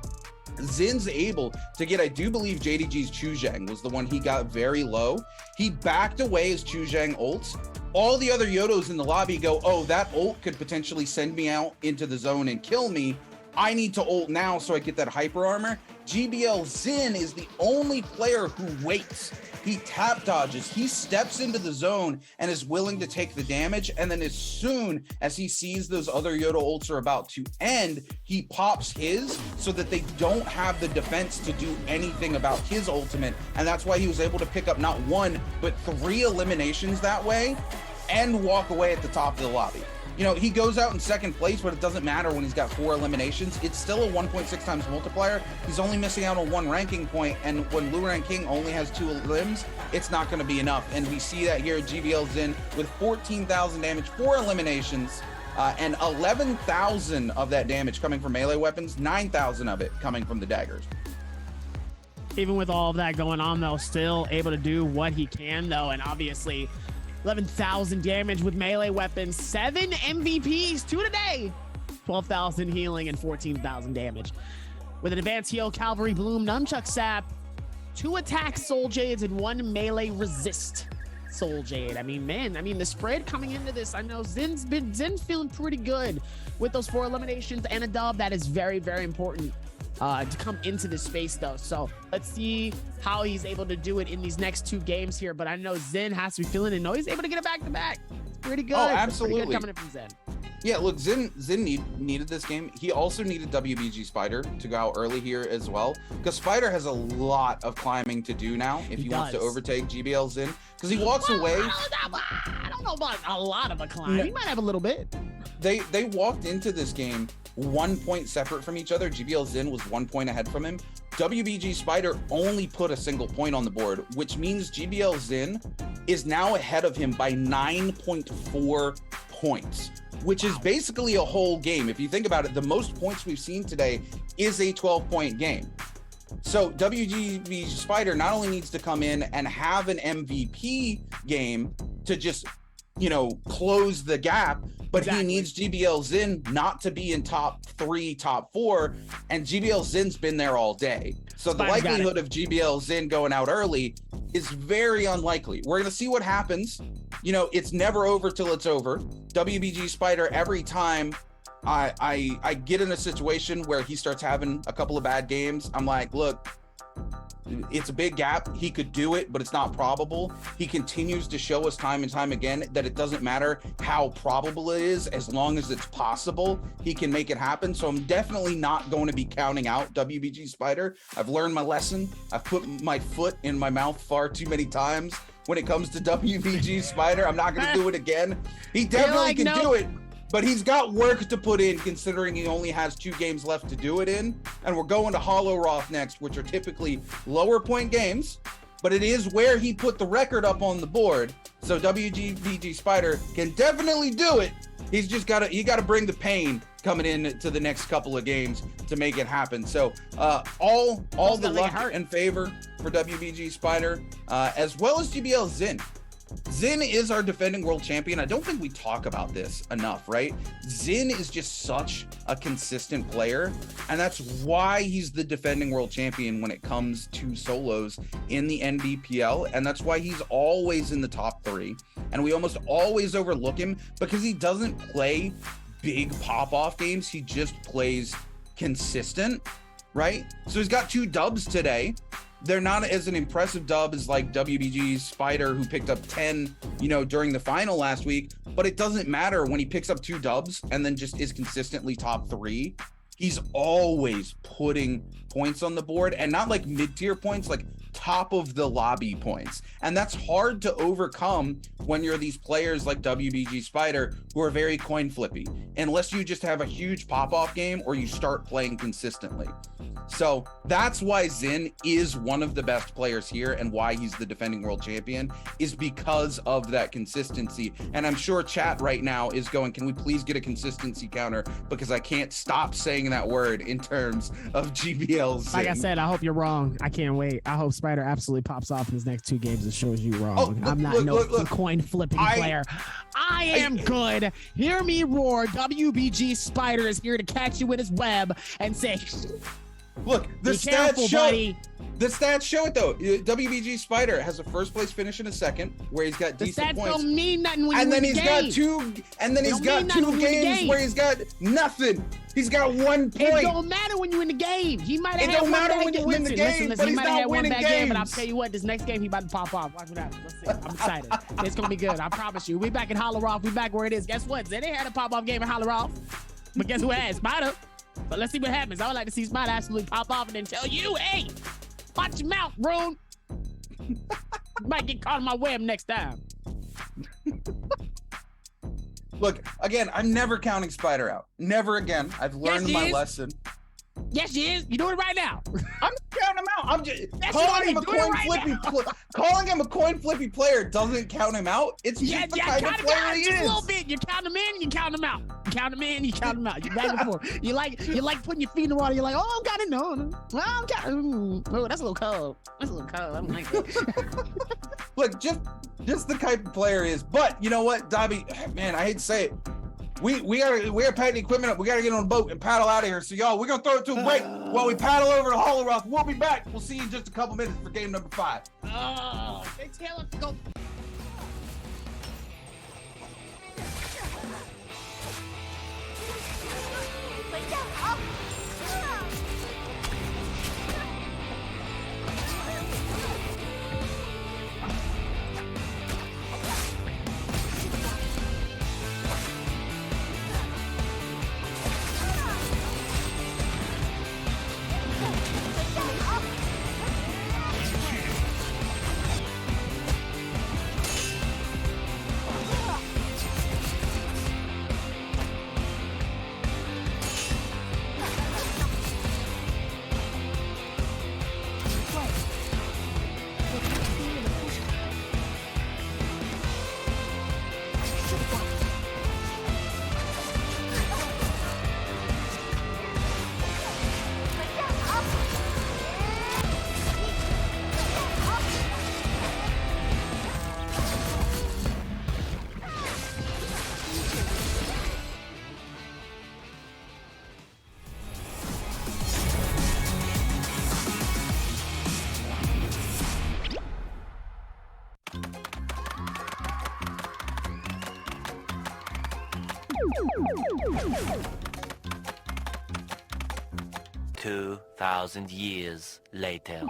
Zin's able to get, I do believe JDG's Chuzhang was the one he got very low. He backed away as Chuzhang ults. All the other Yodos in the lobby go, oh, that ult could potentially send me out into the zone and kill me. I need to ult now so I get that hyper armor. GBL Xin is the only player who waits. He tap dodges, he steps into the zone and is willing to take the damage. And then as soon as he sees those other Yodo ults are about to end, he pops his so that they don't have the defense to do anything about his ultimate. And that's why he was able to pick up not 1, but 3 eliminations that way and walk away at the top of the lobby. You know, he goes out in second place, but it doesn't matter when he's got 4 eliminations. It's still a 1.6 times multiplier. He's only missing out on 1 ranking point, and when Luran King only has 2 limbs, it's not going to be enough. And we see that here at GBL Xin with 14,000 damage, 4 eliminations, and 11,000 of that damage coming from melee weapons, 9,000 of it coming from the daggers. Even with all of that going on, though, still able to do what he can, though, and obviously 11,000 damage with melee weapons, 7 MVPs, 2 today, 12,000 healing and 14,000 damage. With an advanced heal, Cavalry Bloom, Nunchuck Sap, 2 attack Soul Jades and 1 melee resist Soul Jade. I mean, man, the spread coming into this, I know Zin's feeling pretty good with those 4 eliminations and a dub. That is very, very important to come into this space, though. So let's see how he's able to do it in these next 2 games here. But I know Zen has to be feeling it. No, he's able to get it back-to-back. It's pretty good. Oh, absolutely. Pretty good coming in from Zen. Yeah, look, Zen needed this game. He also needed WBG Spider to go out early here as well, because Spider has a lot of climbing to do now if he wants to overtake GBL Zen, because he walks away. I don't know about a lot of a climb. He might have a little bit. They walked into this game 1 point separate from each other. GBL Zen was 1 point ahead from him. WBG Spider only put a single point on the board, which means GBL Zen is now ahead of him by 9.4 points, which is basically a whole game. If you think about it, the most points we've seen today is a 12-point game. So WBG Spider not only needs to come in and have an MVP game to just, you know, close the gap, but he needs GBL Zen not to be in top 3, top 4, and GBL Zen's been there all day. So the likelihood of GBL Zen going out early is very unlikely. We're gonna see what happens. You know, it's never over till it's over. WBG Spider, every time I get in a situation where he starts having a couple of bad games, I'm like, look, it's a big gap. He could do it, but it's not probable. He continues to show us time and time again that it doesn't matter how probable it is, as long as it's possible, he can make it happen. So I'm definitely not going to be counting out WBG Spider. I've learned my lesson. I've put my foot in my mouth far too many times when it comes to WBG Spider. I'm not going to do it again. He definitely can do it, but he's got work to put in, considering he only has 2 games left to do it in. And we're going to Hollow Roth next, which are typically lower point games, but it is where he put the record up on the board. So WBG Spider can definitely do it. He's just got to bring the pain coming in to the next couple of games to make it happen. So all the luck and favor for WBG Spider, as well as GBL Zen. Xin is our defending world champion. I don't think we talk about this enough, right? Xin is just such a consistent player, and that's why he's the defending world champion when it comes to solos in the Nbpl, and that's why he's always in the top 3. And we almost always overlook him because he doesn't play big pop-off games. He just plays consistent, right? So he's got 2 dubs today. They're not as an impressive dub as like WBG's Spider, who picked up 10, you know, during the final last week, but it doesn't matter when he picks up 2 dubs and then just is consistently top 3. He's always putting points on the board, and not like mid-tier points, like top of the lobby points. And that's hard to overcome when you're these players like WBG Spider, who are very coin flippy, unless you just have a huge pop-off game or you start playing consistently. So that's why Xin is one of the best players here, and why he's the defending world champion is because of that consistency. And I'm sure chat right now is going, can we please get a consistency counter? Because I can't stop saying that word in terms of GBL Xin. Like I said, I hope you're wrong. I can't wait. I hope Spider absolutely pops off in his next 2 games and shows you wrong. Oh, look, I'm not look, coin flipping player. I am good. Hear me roar. WBG Spider is here to catch you with his web and say, look, the stats show it though. WBG Spider has a first place finish in a second, where he's got decent points. Don't mean nothing when and you then win he's the got game. 2, and then he's got 2 games where he's got nothing. He's got 1 point. It don't matter when you win the game. He might have had don't one matter bad when you game. win the game, but he he's might have not had one winning bad game, but I'll games. tell you what, this next game he about to pop off. Watch what happens. Let's see. I'm excited. It's gonna be good. I promise you. We back in Holler We back where it is. Guess what? They had a pop-off game in Holler, but guess who has Spider? But let's see what happens. I would like to see Spider absolutely pop off and then tell you, hey, watch your mouth, Rune. You might get caught in my web next time. Look, again, I'm never counting Spider out. Never again. I've learned my lesson. Yes, she is. You're doing it right now. I'm counting him out. I'm just That's calling him a what I'm coin doing flippy. Calling him a coin flippy player doesn't count him out. It's just the kind of player he just is. a little bit. You count him in, you count him out. You count him in, you count him out. You back and forth. You like putting your feet in the water. You're like, oh, I'm counting. No. Well, I'm counting. Oh, that's a little cold. That's a little cold. I'm like that. Look, just the type of player he is. But you know what, Dobby? Man, I hate to say it. We gotta pack the equipment up. We gotta get on a boat and paddle out of here. So y'all, we're gonna throw it to a break while we paddle over to Holler Rock. We'll be back. We'll see you in just a couple minutes for game number 5. Oh, they tell us to go. Two 2,000 years later.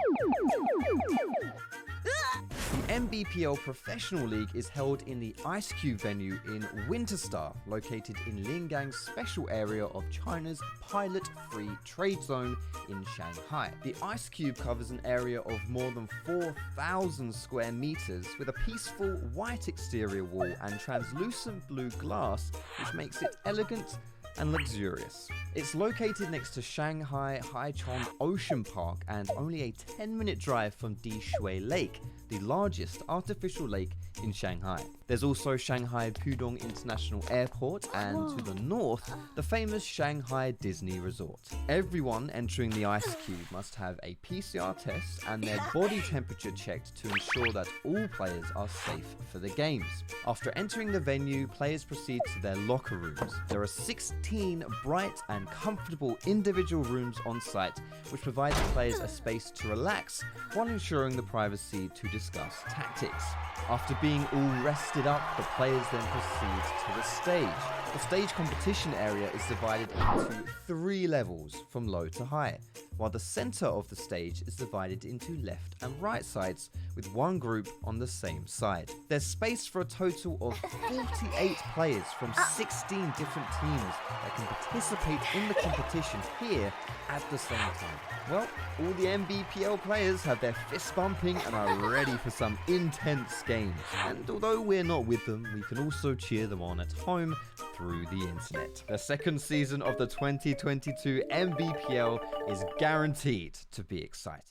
The Nbpl Professional League is held in the Ice Cube venue in Winterstar, located in Lingang's special area of China's pilot-free trade zone in Shanghai. The Ice Cube covers an area of more than 4,000 square meters with a peaceful white exterior wall and translucent blue glass, which makes it elegant and luxurious. It's located next to Shanghai Haichong Ocean Park and only a 10-minute drive from Dishui Lake, the largest artificial lake in Shanghai. There's also Shanghai Pudong International Airport, and to the north, the famous Shanghai Disney Resort. Everyone entering the Ice Cube must have a PCR test and their body temperature checked to ensure that all players are safe for the games. After entering the venue, players proceed to their locker rooms. There are 16 bright and comfortable individual rooms on site, which provides players a space to relax while ensuring the privacy to discuss tactics. After being all rested up, the players then proceed to the stage. The stage competition area is divided into 3 levels from low to high, while the center of the stage is divided into left and right sides with one group on the same side. There's space for a total of 48 players from 16 different teams that can participate in the competition here at the same time. Well, all the Nbpl players have their fists bumping and are ready for some intense games. And although we're not with them, we can also cheer them on at home through the internet. The second season of the 2022 Nbpl is guaranteed to be exciting.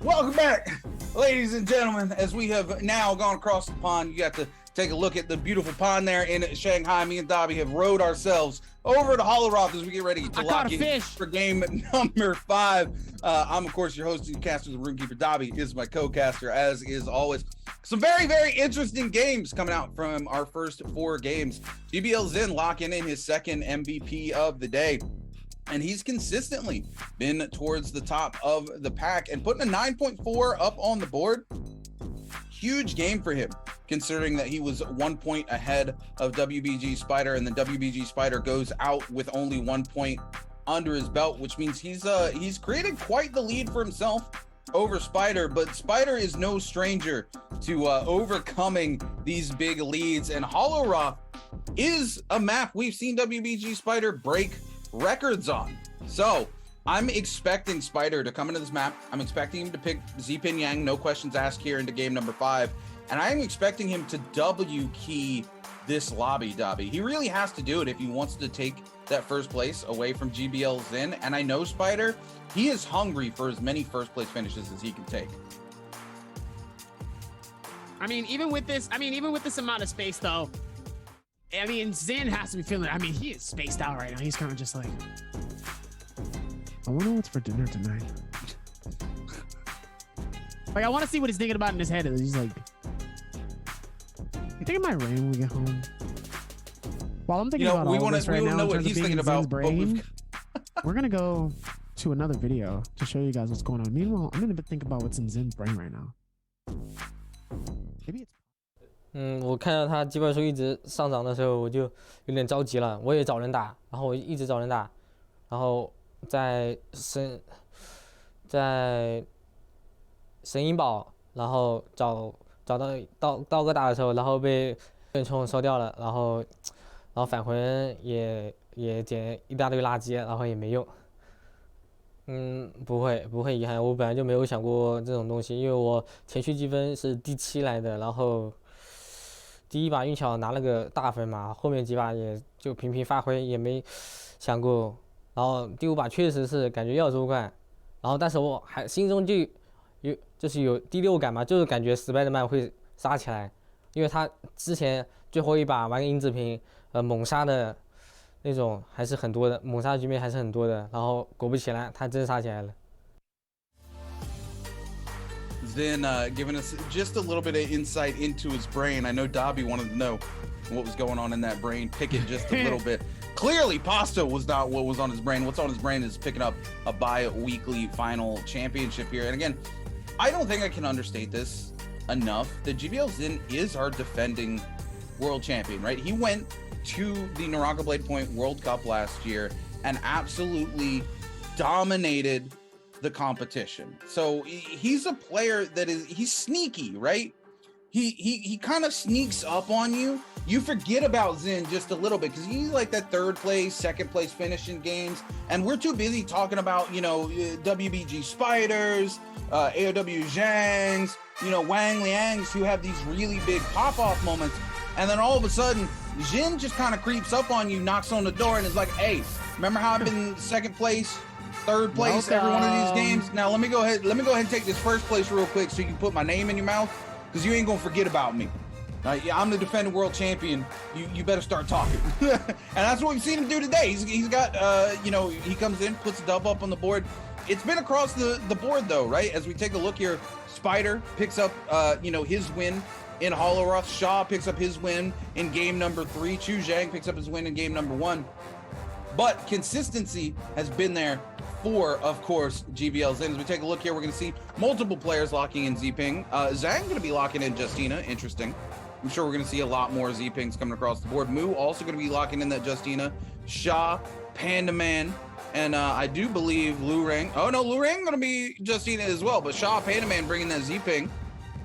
Welcome back, ladies and gentlemen. As we have now gone across the pond, you got to take a look at the beautiful pond there in Shanghai. Me and Dobby have rowed ourselves over to Holoroth as we get ready to lock in for game number 5. I'm, of course, your host and caster, the Roomkeeper. Dobby is my co-caster, as is always. Some very, very interesting games coming out from our first 4 games. GBL Zen locking in his second MVP of the day. And he's consistently been towards the top of the pack and putting a 9.4 up on the board. Huge game for him, considering that he was 1 point ahead of WBG Spider, and then WBG Spider goes out with only 1 point under his belt, which means he's created quite the lead for himself over Spider. But Spider is no stranger to overcoming these big leads, and Holoroth is a map we've seen WBG Spider break records on. So I'm expecting Spider to come into this map. I'm expecting him to pick Zpin Yang, no questions asked, here into game number 5. And I'm expecting him to W key this lobby, Dobby. He really has to do it if he wants to take that first place away from GBL Zen. And I know Spider, he is hungry for as many first place finishes as he can take. I mean, even with this amount of space though, I mean, Zen has to be feeling, I mean, he is spaced out right now. He's kind of just like, I wonder what's for dinner tonight. Like, I want to see what he's thinking about in his head. He's like, you think it might rain when we get home? While I'm thinking about all this right now, know what he's thinking about. Brain, we're going to go to another video to show you guys what's going on. Meanwhile, I'm going to think about what's in Zen's brain right now. Maybe it's我看到他击败数一直上涨的时候，我就有点着急了。我也找人打，然后我一直找人打，然后在神鹰堡，然后找到刀哥打的时候，然后被人冲收掉了，然后返魂也捡一大堆垃圾，然后也没用。不会遗憾，我本来就没有想过这种东西，因为我前序积分是第7来的，然后第一把运巧拿了个大分嘛，后面几把也就平平发挥，也没想过。然后第5把确实是感觉要夺冠，然后但是我还心中就有第6感嘛，就是感觉Spider-Man会杀起来，因为他之前最后一把玩个银子瓶，猛杀的那种还是很多的，猛杀局面还是很多的，然后果不其然，他真杀起来了。Then giving us just a little bit of insight into his brain. I know Dobby wanted to know what was going on in that brain. Pick it just a little bit. Clearly, Pasta was not what was on his brain. What's on his brain is picking up a bi-weekly final championship here. And again, I don't think I can understate this enough. The GBL Zen is our defending world champion, right? He went to the Naraka Blade Point World Cup last year and absolutely dominated the competition. So he's a player that he's sneaky, right? He kind of sneaks up on you. You forget about Xin just a little bit because he's like that third place, second place finish in games. And we're too busy talking about, you know, WBG Spiders, AOW Zhangs, you know, Wang Liangs, who have these really big pop-off moments. And then all of a sudden, Xin just kind of creeps up on you, knocks on the door, and is like, hey, remember how I've been second place, third place every one of these games? Now let me go ahead and take this first place real quick so you can put my name in your mouth, because you ain't gonna forget about me. Yeah, I'm the defending world champion. You better start talking. And that's what we've seen him do today. He's got, you know, he comes in, puts a dub up on the board. It's been across the board though, right? As we take a look here, Spider picks up, you know, his win in Holoroth. Shaw picks up his win in game number 3. Chu Zhang picks up his win in game number 1. But consistency has been there for, of course, GBL Xin. As we take a look here, we're going to see multiple players locking in Zping. Zhang going to be locking in Justina. Interesting. I'm sure we're going to see a lot more Zpings coming across the board. Mu also going to be locking in that Justina. Sha, Panda Man, and I do believe Lu Ring. Oh no, Lu Ring going to be Justina as well. But Sha, Panda Man bringing that Zping.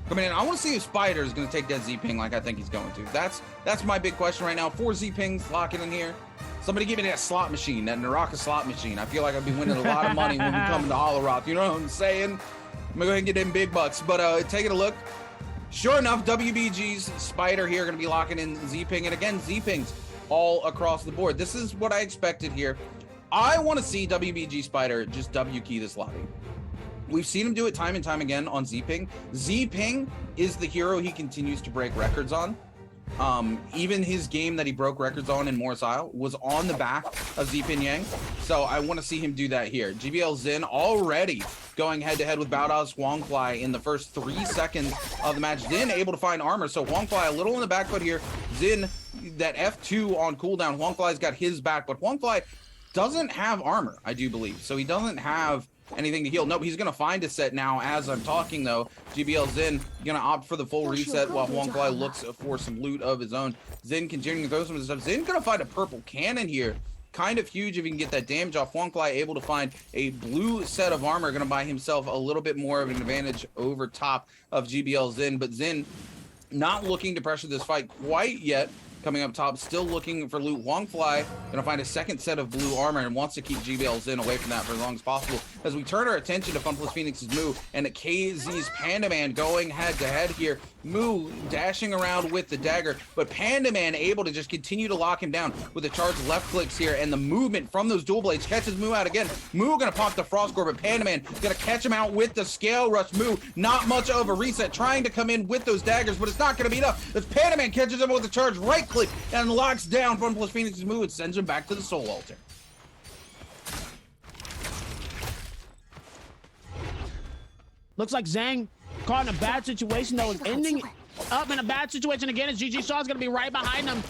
Coming in. I want to see if Spider is going to take that Zping like I think he's going to. That's my big question right now. 4 Zpings locking in here. Somebody give me that slot machine, that Naraka slot machine. I feel like I've been winning a lot of money when we come to Holoroth. You know what I'm saying? I'm going to go ahead and get them big bucks. But taking a look. Sure enough, WBG's Spider here going to be locking in Zping. And again, Zpings all across the board. This is what I expected here. I want to see WBG Spider just W key this lobby. We've seen him do it time and time again on Zping. Zping is the hero he continues to break records on. Even his game that he broke records on in Morris Isle was on the back of Zping Yang. So I want to see him do that here. GBL Xin already going head-to-head with Baodao's Huangfly in the first 3 seconds of the match. Xin able to find armor. So Huangfly a little in the back foot here. Xin, that F2 on cooldown. Huangfly's got his back, but Huangfly doesn't have armor, I do believe. So he doesn't have anything to heal. Nope, he's gonna find a set now as I'm talking though. GBL Xin gonna opt for the full reset while Huangfly looks for some loot of his own. Xin continuing to throw some of the stuff. Xin gonna find a purple cannon here. Kind of huge if he can get that damage off. Huangfly able to find a blue set of armor, gonna buy himself a little bit more of an advantage over top of GBL Xin, but Xin not looking to pressure this fight quite yet. Coming up top, still looking for loot. Huangfly gonna find a second set of blue armor and wants to keep GBL Xin away from that for as long as possible. As we turn our attention to FunPlus Phoenix's Mu and KZ's Panda Man going head to head here. Mu dashing around with the dagger, but Panda Man able to just continue to lock him down with the charged left clicks here, and the movement from those dual blades catches Mu out again. Mu gonna pop the Frost Core, but Panda Man gonna catch him out with the Scale Rush. Mu not much of a reset, trying to come in with those daggers, but it's not gonna be enough. As Panda Man catches him with the charged right click and locks down FunPlus Phoenix's Mu and sends him back to the Soul Altar. Looks like Zhang caught in a bad situation though, is ending up in a bad situation again as GG Shaw's gonna be right behind him.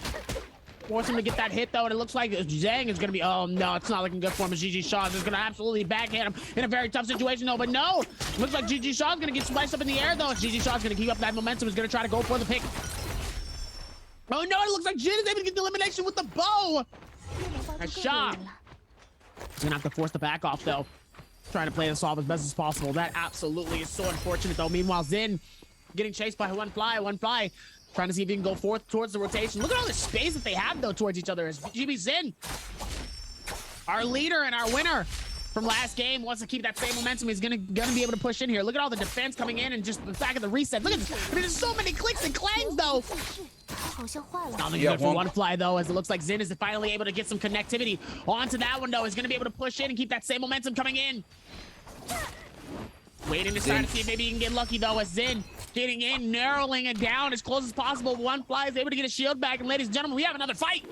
Force him to get that hit though, and it looks like Zhang is gonna be, oh no, it's not looking good for him as GG Shaw is gonna absolutely backhand him in a very tough situation though, but no! Looks like GG Shaw's gonna get spiced up in the air though, as GG Shaw's gonna keep up that momentum, is gonna try to go for the pick. Oh no, it looks like Jin is able to get the elimination with the bow! A shot. He's gonna have to force the back off though. Trying to play this off as best as possible. That absolutely is so unfortunate though. Meanwhile, Xin getting chased by one fly. Trying to see if he can go forth towards the rotation. Look at all the space that they have though towards each other as GB Xin, our leader and our winner from last game, wants to keep that same momentum. He's gonna be able to push in here. Look at all the defense coming in and just the back of the reset. Look at this. I mean, there's so many clicks and clangs though. Not looking good for one fly though, as it looks like Xin is finally able to get some connectivity onto that one though. He's gonna be able to push in and keep that same momentum coming in. Waiting to try to see if maybe he can get lucky though, as Xin getting in, narrowing it down as close as possible. One fly is able to get a shield back, and ladies and gentlemen, we have another fight.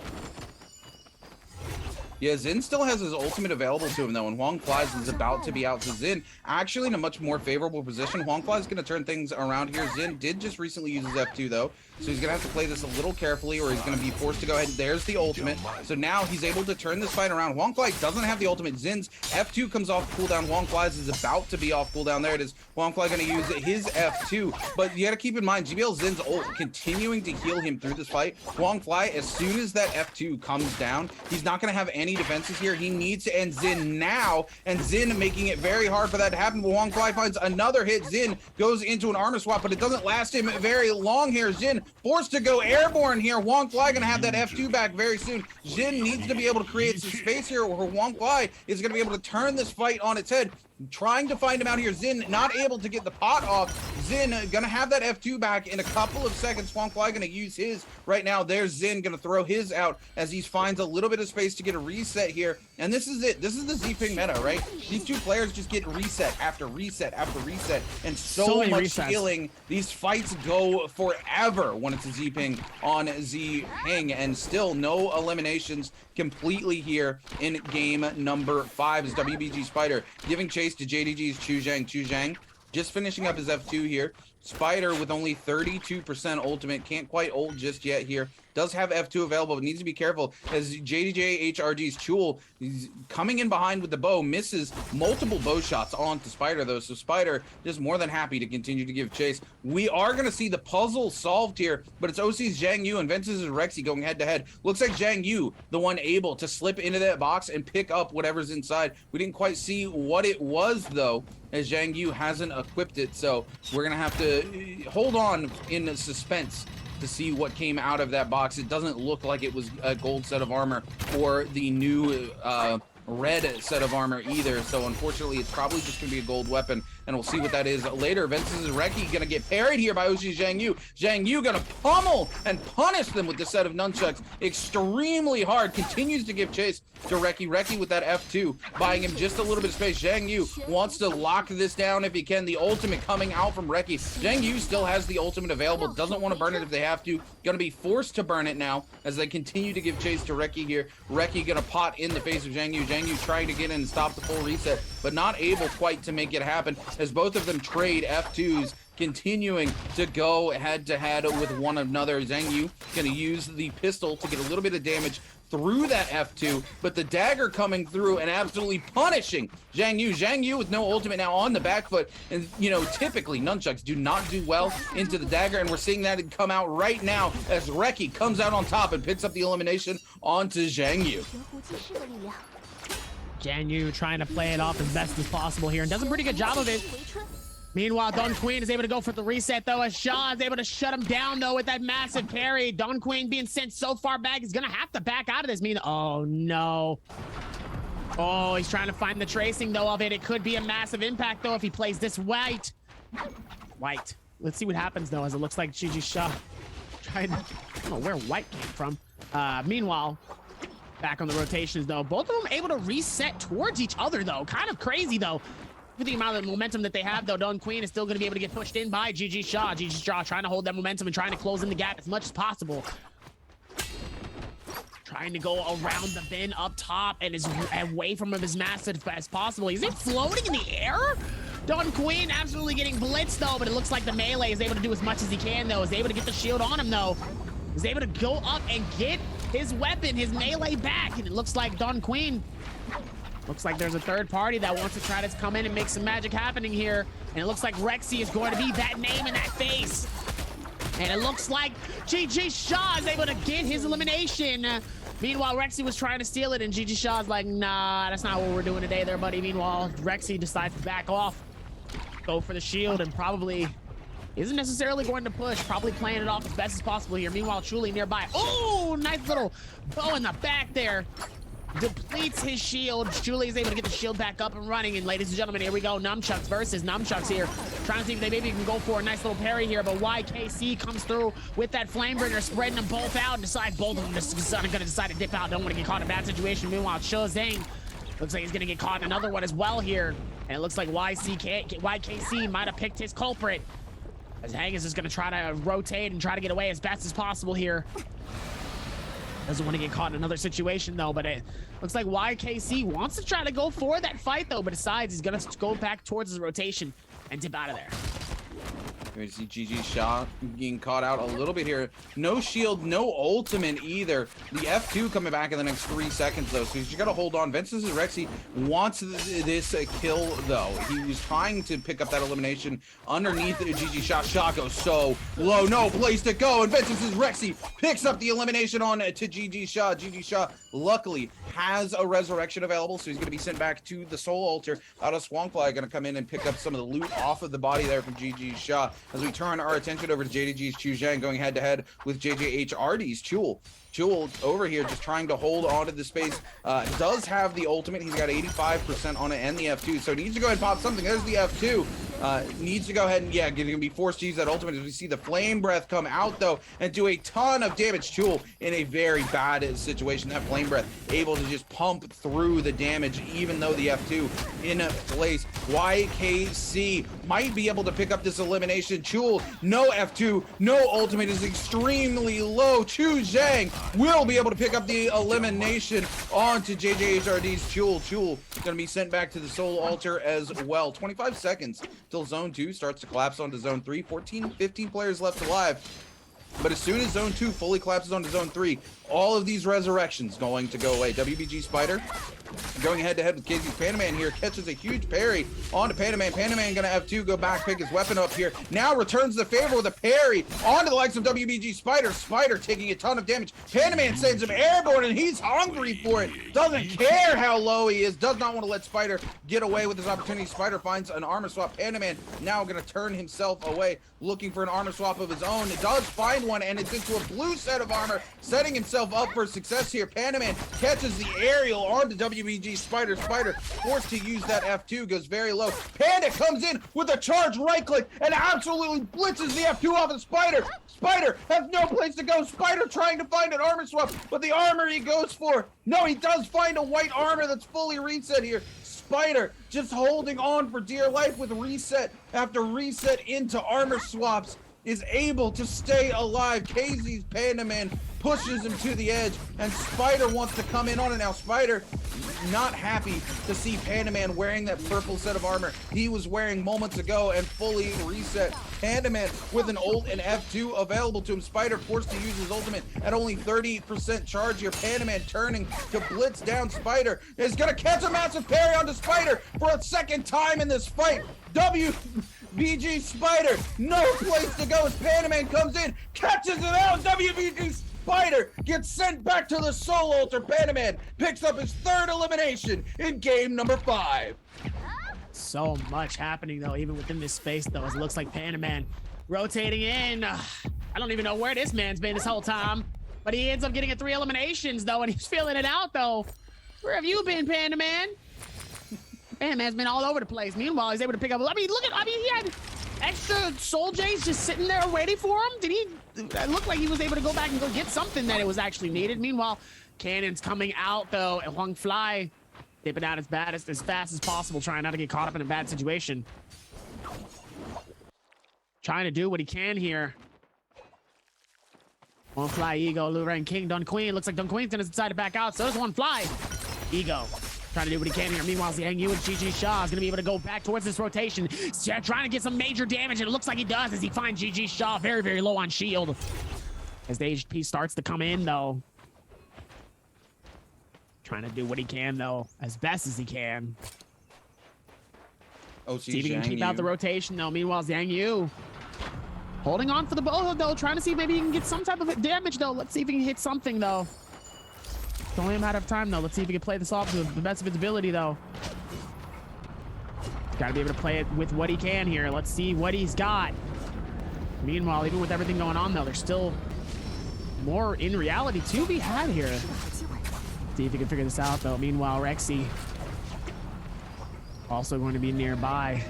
Yeah, Xin still has his ultimate available to him though, and Huang Flies is about to be out. So Xin actually in a much more favorable position. Huang Flies is going to turn things around here. Xin did just recently use his F2 though, so he's going to have to play this a little carefully or he's going to be forced to go ahead. There's the ultimate. So now he's able to turn this fight around. Huang Flies doesn't have the ultimate. Zin's F2 comes off cooldown. Huang Flies is about to be off cooldown. There it is. Huang Flies going to use his F2, but you got to keep in mind GBL Zin's ult continuing to heal him through this fight. Huang Fly, as soon as that F2 comes down, he's not going to have any defenses here. He needs to end Xin now, and Xin making it very hard for that to happen. But Huang Fly finds another hit. Xin goes into an armor swap, but it doesn't last him very long here. Xin forced to go airborne here. Huang Fly going to have that F2 back very soon. Xin needs to be able to create some space here, or Huang Fly is going to be able to turn this fight on its head. Trying to find him out here. Xin not able to get the pot off. Xin gonna have that F2 back in a couple of seconds. Huang Fly gonna use his right now. There's Xin gonna throw his out as he finds a little bit of space to get a reset here. And this is it. This is the Zping meta, right? These two players just get reset after reset after reset, and so much resets. Healing. These fights go forever when it's a Zping on Zping, and still no eliminations completely here in game number 5 is WBG Spider giving chase to JDG's Chu Zhang just finishing up his F2 here. Spider with only 32% ultimate, can't quite ult just yet here. Does have F2 available, but needs to be careful as JDJ HRG's Chul is coming in behind with the bow, misses multiple bow shots onto Spider though, so Spider is more than happy to continue to give chase. We are going to see the puzzle solved here, but it's OC's Zhang Yu and Ventus' Rexy going head to head. Looks like Zhang Yu, the one able to slip into that box and pick up whatever's inside. We didn't quite see what it was though, as Zhang Yu hasn't equipped it, so we're going to have to hold on in suspense to see what came out of that box. It doesn't look like it was a gold set of armor or the new red set of armor either, so unfortunately it's probably just gonna be a gold weapon, and we'll see what that is later. Ventus' Reki gonna get parried here by Oshi Zhang Yu. Zhang Yu gonna pummel and punish them with the set of nunchucks extremely hard. Continues to give chase to Reki. Reki with that F2 buying him just a little bit of space. Zhang Yu wants to lock this down if he can. The ultimate coming out from Reki. Zhang Yu still has the ultimate available, doesn't want to burn it if they have to. Gonna be forced to burn it now as they continue to give chase to Reki here. Reki gonna pot in the face of Zhang Yu. Zhang Yu trying to get in and stop the full reset, but not able quite to make it happen as both of them trade F2s, continuing to go head to head with one another. Zhang Yu gonna use the pistol to get a little bit of damage through that F2, but the dagger coming through and absolutely punishing Zhang Yu. Zhang Yu with no ultimate now on the back foot, and you know, typically nunchucks do not do well into the dagger, and we're seeing that come out right now as Reki comes out on top and picks up the elimination onto Zhang Yu. Zhang Yu trying to play it off as best as possible here and does a pretty good job of it. Meanwhile, Don Queen is able to go for the reset though, as Shaw is able to shut him down though with that massive parry. Don Queen being sent so far back, he's gonna have to back out of this. Oh no. Oh, he's trying to find the tracing though of it. It could be a massive impact though if he plays this white. Let's see what happens though, as it looks like Gigi Shaw trying to, I don't know where white came from. Meanwhile, back on the rotations though, both of them able to reset towards each other though. Kind of crazy though. For the amount of momentum that they have though, Don Queen is still going to be able to get pushed in by Gigi Shaw. Gigi Shaw trying to hold that momentum and trying to close in the gap as much as possible. Trying to go around the bin up top and is away from him as massive as possible. Is it floating in the air? Don Queen absolutely getting blitzed though, but it looks like the melee is able to do as much as he can though. Is able to get the shield on him though. Is able to go up and get his weapon, his melee back. And it looks like Don Queen, looks like there's a third party that wants to try to come in and make some magic happening here. And it looks like Rexy is going to be that name in that face. And it looks like Gigi Shaw is able to get his elimination. Meanwhile, Rexy was trying to steal it, and Gigi Shaw's like, nah, that's not what we're doing today there, buddy. Meanwhile, Rexy decides to back off, go for the shield, and probably isn't necessarily going to push, probably playing it off as best as possible here. Meanwhile, Chuli nearby. Oh, nice little bow in the back there. Depletes his shield. Chuli is able to get the shield back up and running. And ladies and gentlemen, here we go. Nunchucks versus Nunchucks here. Trying to see if they maybe can go for a nice little parry here. But YKC comes through with that Flamebringer, spreading them both out. And decides both of them are going to decide to dip out. Don't want to get caught in a bad situation. Meanwhile, Cho Zhang looks like he's going to get caught in another one as well here. And it looks like YKC might have picked his culprit, as Hang is just going to try to rotate and try to get away as best as possible here. Doesn't want to get caught in another situation though, but it looks like YKC wants to try to go for that fight though, but decides he's gonna go back towards his rotation and dip out of there. We see GG shot getting caught out a little bit here. No shield, no ultimate either. The F2 coming back in the next 3 seconds though, so you gotta hold on. Ventus Rexy wants this kill though. He was trying to pick up that elimination underneath the GG shot. Shot goes so low, no place to go, and Ventus Rexy picks up the elimination on to GG shot. GG shot luckily has a resurrection available, so he's gonna be sent back to the Soul Altar. Out of Swampfly gonna come in and pick up some of the loot off of the body there from GG shot. As we turn our attention over to JDG's Chu Zhang going head to head with JJHRD's Chul. Chul over here just trying to hold on to the space. Does have the ultimate. He's got 85% on it and the F2, so needs to go ahead and pop something. There's the F2. Needs to go ahead and, yeah, going to be forced to use that ultimate as we see the Flame Breath come out, though, and do a ton of damage. Chul in a very bad situation. That Flame Breath able to just pump through the damage, even though the F2 in place. YKC might be able to pick up this elimination. Chul, no F2, no ultimate, is extremely low. Chu Zhang will be able to pick up the elimination onto JJHRD's Chul. Chul going to be sent back to the Soul Altar as well. 25 seconds till Zone 2 starts to collapse onto Zone 3. 15 players left alive. But as soon as Zone 2 fully collapses onto Zone 3, all of these resurrections going to go away. WBG Spider going head to head with KZ's Panaman here, catches a huge parry onto Panaman. Panaman gonna have to go back, pick his weapon up here. Now returns the favor with a parry onto the likes of WBG Spider. Spider taking a ton of damage. Panaman sends him airborne and he's hungry for it. Doesn't care how low he is, does not want to let Spider get away with his opportunity. Spider finds an armor swap. Panaman now gonna turn himself away, looking for an armor swap of his own. It does find one and it's into a blue set of armor, setting himself up for success here. Panaman catches the aerial onto WBG Spider. Spider forced to use that F2, goes very low. Panda comes in with a charge right click and absolutely blitzes the F2 off of Spider. Spider has no place to go. Spider trying to find an armor swap, but the armor he goes for, no, he does find a white armor that's fully reset here. Spider just holding on for dear life with reset after reset into armor swaps, is able to stay alive. KZ's Pandaman pushes him to the edge, and Spider wants to come in on it now. Spider not happy to see Pandaman wearing that purple set of armor he was wearing moments ago and fully reset. Pandaman with an ult and F2 available to him. Spider forced to use his ultimate at only 30% charge here. Pandaman turning to blitz down Spider. Is gonna catch a massive parry onto Spider for a second time in this fight. WBG Spider, no place to go as Pandaman comes in, catches it out. WBG Spider gets sent back to the Soul Altar. Pandaman picks up his third elimination in game number 5. So much happening though, even within this space though, as it looks like Pandaman rotating in. I don't even know where this man's been this whole time, but he ends up getting 3 eliminations though, and he's feeling it out though. Where have you been, Pandaman? Pandaman's been all over the place. Meanwhile, he's able to pick up, he had extra Soul Jays just sitting there waiting for him. It looked like he was able to go back and go get something that it was actually needed. Meanwhile, Cannon's coming out though, and Huang Fly dipping out as fast as possible, trying not to get caught up in a bad situation. Trying to do what he can here. Huang Fly, Ego, Lurang King, Dun Queen. Looks like Dun Queen's gonna decide to back out, so does Huang Fly. Ego trying to do what he can here. Meanwhile, Zhang Yu and GG Shaw is going to be able to go back towards this rotation. Trying to get some major damage, and it looks like he does as he finds GG Shaw very, very low on shield. As the HP starts to come in, though. Trying to do what he can, though, as best as he can. See if he can keep out the rotation, though. Meanwhile, Zhang Yu holding on for the ball, though, trying to see if maybe he can get some type of damage, though. Let's see if he can hit something, though. It's only a matter of time, though. Let's see if he can play this off to the best of his ability, though. He's got to be able to play it with what he can here. Let's see what he's got. Meanwhile, even with everything going on, though, there's still more in reality to be had here. See if he can figure this out, though. Meanwhile, Rexy also going to be nearby.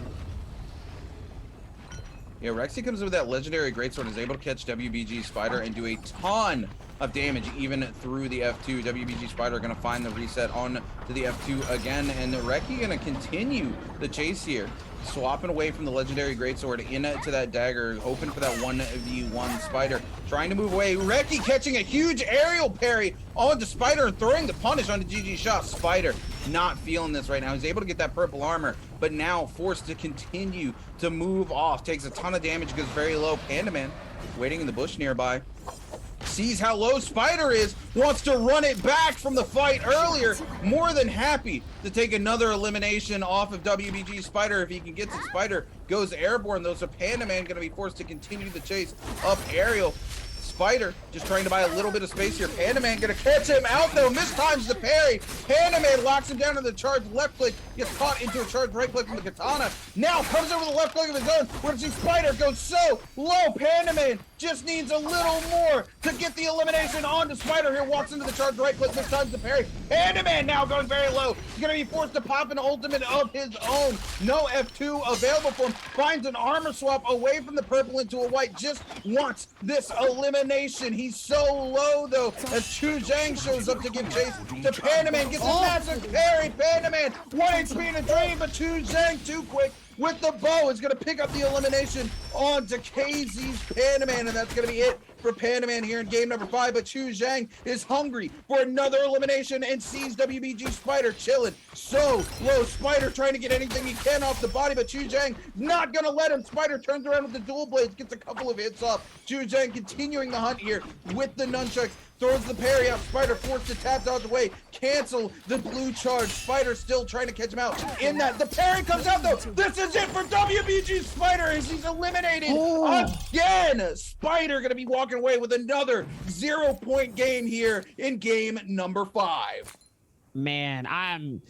Yeah, Rexy comes in with that legendary greatsword, is able to catch WBG Spider and do a ton of damage even through the F2. WBG Spider going to find the reset on to the F2 again, and Reki going to continue the chase here. swapping away from the legendary greatsword into that dagger, hoping for that 1v1 Spider, trying to move away. Reki catching a huge aerial parry onto Spider and throwing the punish onto GG shot. Spider not feeling this right now. He's able to get that purple armor, but now forced to continue to move off. Takes a ton of damage, goes very low. Panda Man waiting in the bush nearby, sees how low Spider is, wants to run it back from the fight earlier. More than happy to take another elimination off of WBG Spider if he can get to. Spider goes airborne though, so Panda Man gonna be forced to continue the chase up aerial. Spider just trying to buy a little bit of space here. Panda Man gonna catch him out though, mistimes the parry. Panda Man locks him down to the charge left click, gets caught into a charge right click from the katana. Now comes over the left click of his own. We're gonna see Spider go so low. Panda Man just needs a little more to get the elimination onto Spider here. Walks into the charge right click, mistimes the parry. Panda Man now going very low. He's gonna be forced to pop an ultimate of his own. No F2 available for him. Finds an armor swap away from the purple into a white. Just wants this elimination. He's so low though as Chu Zhang shows up to give chase to Panda Man. Gets a massive parry. Panda Man 1 HP in a dream, but Chu Zhang too quick with the bow is going to pick up the elimination onto KZ's Panda Man, and that's going to be it for Panda Man here in game number 5. But Chu Zhang is hungry for another elimination and sees WBG Spider chilling so low. Spider trying to get anything he can off the body, but Chu Zhang not going to let him. Spider turns around with the dual blades, gets a couple of hits off. Chu Zhang continuing the hunt here with the nunchucks. Throws the parry out. Spider forced to tap dodge away. Cancel the blue charge. Spider still trying to catch him out. In that, the parry comes out though. This is it for WBG Spider as he's eliminated again. Spider gonna be walking away with another 0-point game here in game number 5. Man,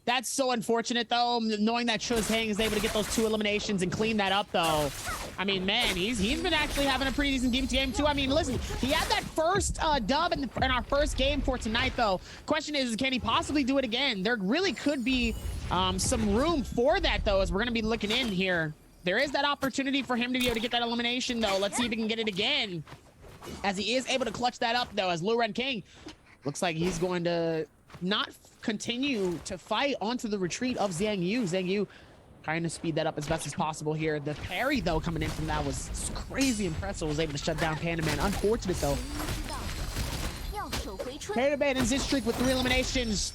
that's so unfortunate though, knowing that Chu Zhang is able to get those 2 eliminations and clean that up though. I mean, man, he's been actually having a pretty decent game too. I mean, listen, he had that first dub in our first game for tonight though. Question is, can he possibly do it again? There really could be some room for that though, as we're gonna be looking in here. There is that opportunity for him to be able to get that elimination though. Let's see if he can get it again, as he is able to clutch that up though, as Luren King looks like he's going to not continue to fight onto the retreat of Zhang Yu. Zhang Yu trying to speed that up as best as possible here. The parry though coming in from that was crazy impressive. Was able to shut down Panda Man. Unfortunate though. Panda Man ends his streak with 3 eliminations.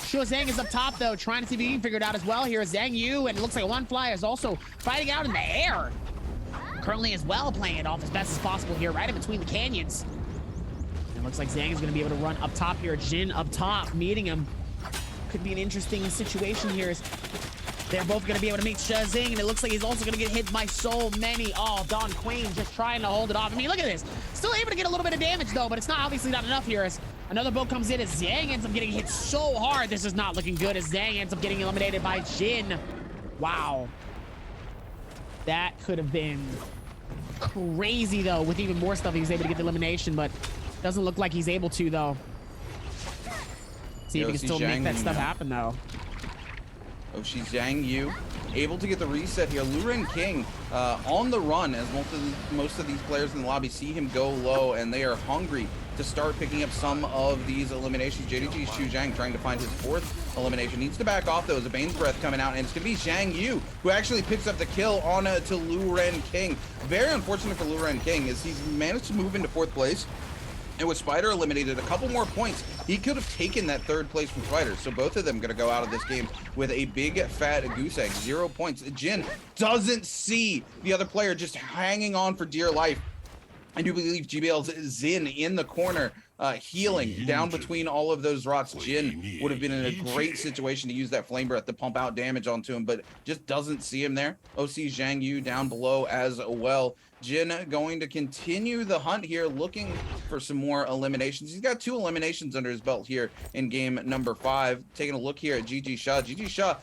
Chu Zhang is up top though, trying to see if he can figure it out as well. Here is Zhang Yu, and it looks like One Fly is also fighting out in the air. Currently as well, playing it off as best as possible here, right in between the canyons. Looks like Zhang is going to be able to run up top here. Jin up top, meeting him. Could be an interesting situation here. They're both going to be able to meet Shazing, and it looks like he's also going to get hit by so many. Oh, Don Queen just trying to hold it off. I mean, look at this. Still able to get a little bit of damage, though, but it's not obviously not enough here. As another bow comes in, as Zhang ends up getting hit so hard. This is not looking good, as Zhang ends up getting eliminated by Jin. Wow. That could have been crazy, though, with even more stuff. He was able to get the elimination, but doesn't look like he's able to, though. See if he can still make that stuff happen, though. Oh, she's Zhang Yu able to get the reset here. Luren King on the run, as most of these players in the lobby see him go low, and they are hungry to start picking up some of these eliminations. JDG's Chu Zhang trying to find his 4th elimination. Needs to back off though, as a Bane's Breath coming out, and it's gonna be Zhang Yu who actually picks up the kill on to Luren King. Very unfortunate for Luren King, as he's managed to move into 4th place. And with Spider eliminated, a couple more points, he could have taken that 3rd place from Spider. So both of them going to go out of this game with a big fat goose egg. 0 points. Jin doesn't see the other player, just hanging on for dear life. I do believe GBL's Zin in the corner, healing down between all of those rots. Jin would have been in a great situation to use that flame breath to pump out damage onto him, but just doesn't see him there. OC Zhang Yu down below as well. Jin going to continue the hunt here, looking for some more eliminations. He's got 2 eliminations under his belt here in game number 5. Taking a look here at GG Shah. GG Shah,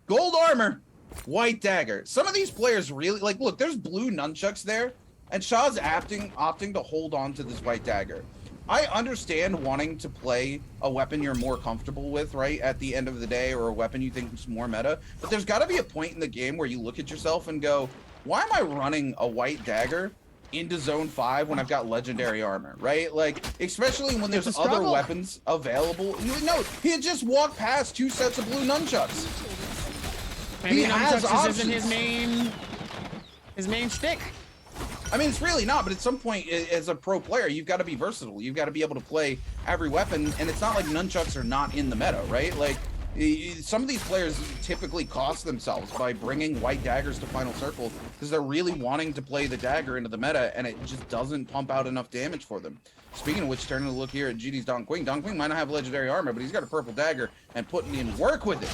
gold armor, white dagger. Some of these players really, like, look, there's blue nunchucks there, and Shah's opting to hold on to this white dagger. I understand wanting to play a weapon you're more comfortable with, right, at the end of the day, or a weapon you think is more meta, but there's got to be a point in the game where you look at yourself and go, why am I running a white dagger into zone 5 when I've got legendary armor, right? Like, especially when there's other weapons available. No, he had just walked past 2 sets of blue nunchucks. Maybe He has nunchucks options. isn't his main shtick. I mean, it's really not, but at some point, as a pro player, you've got to be versatile. You've got to be able to play every weapon, and it's not like nunchucks are not in the meta, right? Like, some of these players typically cost themselves by bringing white daggers to Final Circle because they're really wanting to play the dagger into the meta, and it just doesn't pump out enough damage for them. Speaking of which, turning to look here at GD's Don Quing. Don Quing might not have legendary armor, but he's got a purple dagger and putting in work with it.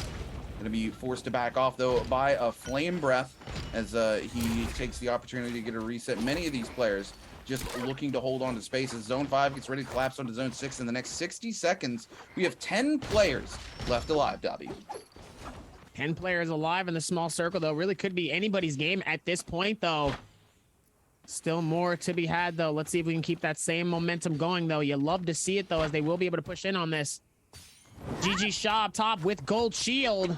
Gonna be forced to back off though by a flame breath as he takes the opportunity to get a reset. Many of these players just looking to hold on to space as Zone 5 gets ready to collapse onto Zone 6 in the next 60 seconds. We have 10 players left alive, Dobby. 10 players alive in the small circle, though. Really could be anybody's game at this point, though. Still more to be had, though. Let's see if we can keep that same momentum going, though. You love to see it, though, as they will be able to push in on this. GG Shaw up top with gold shield.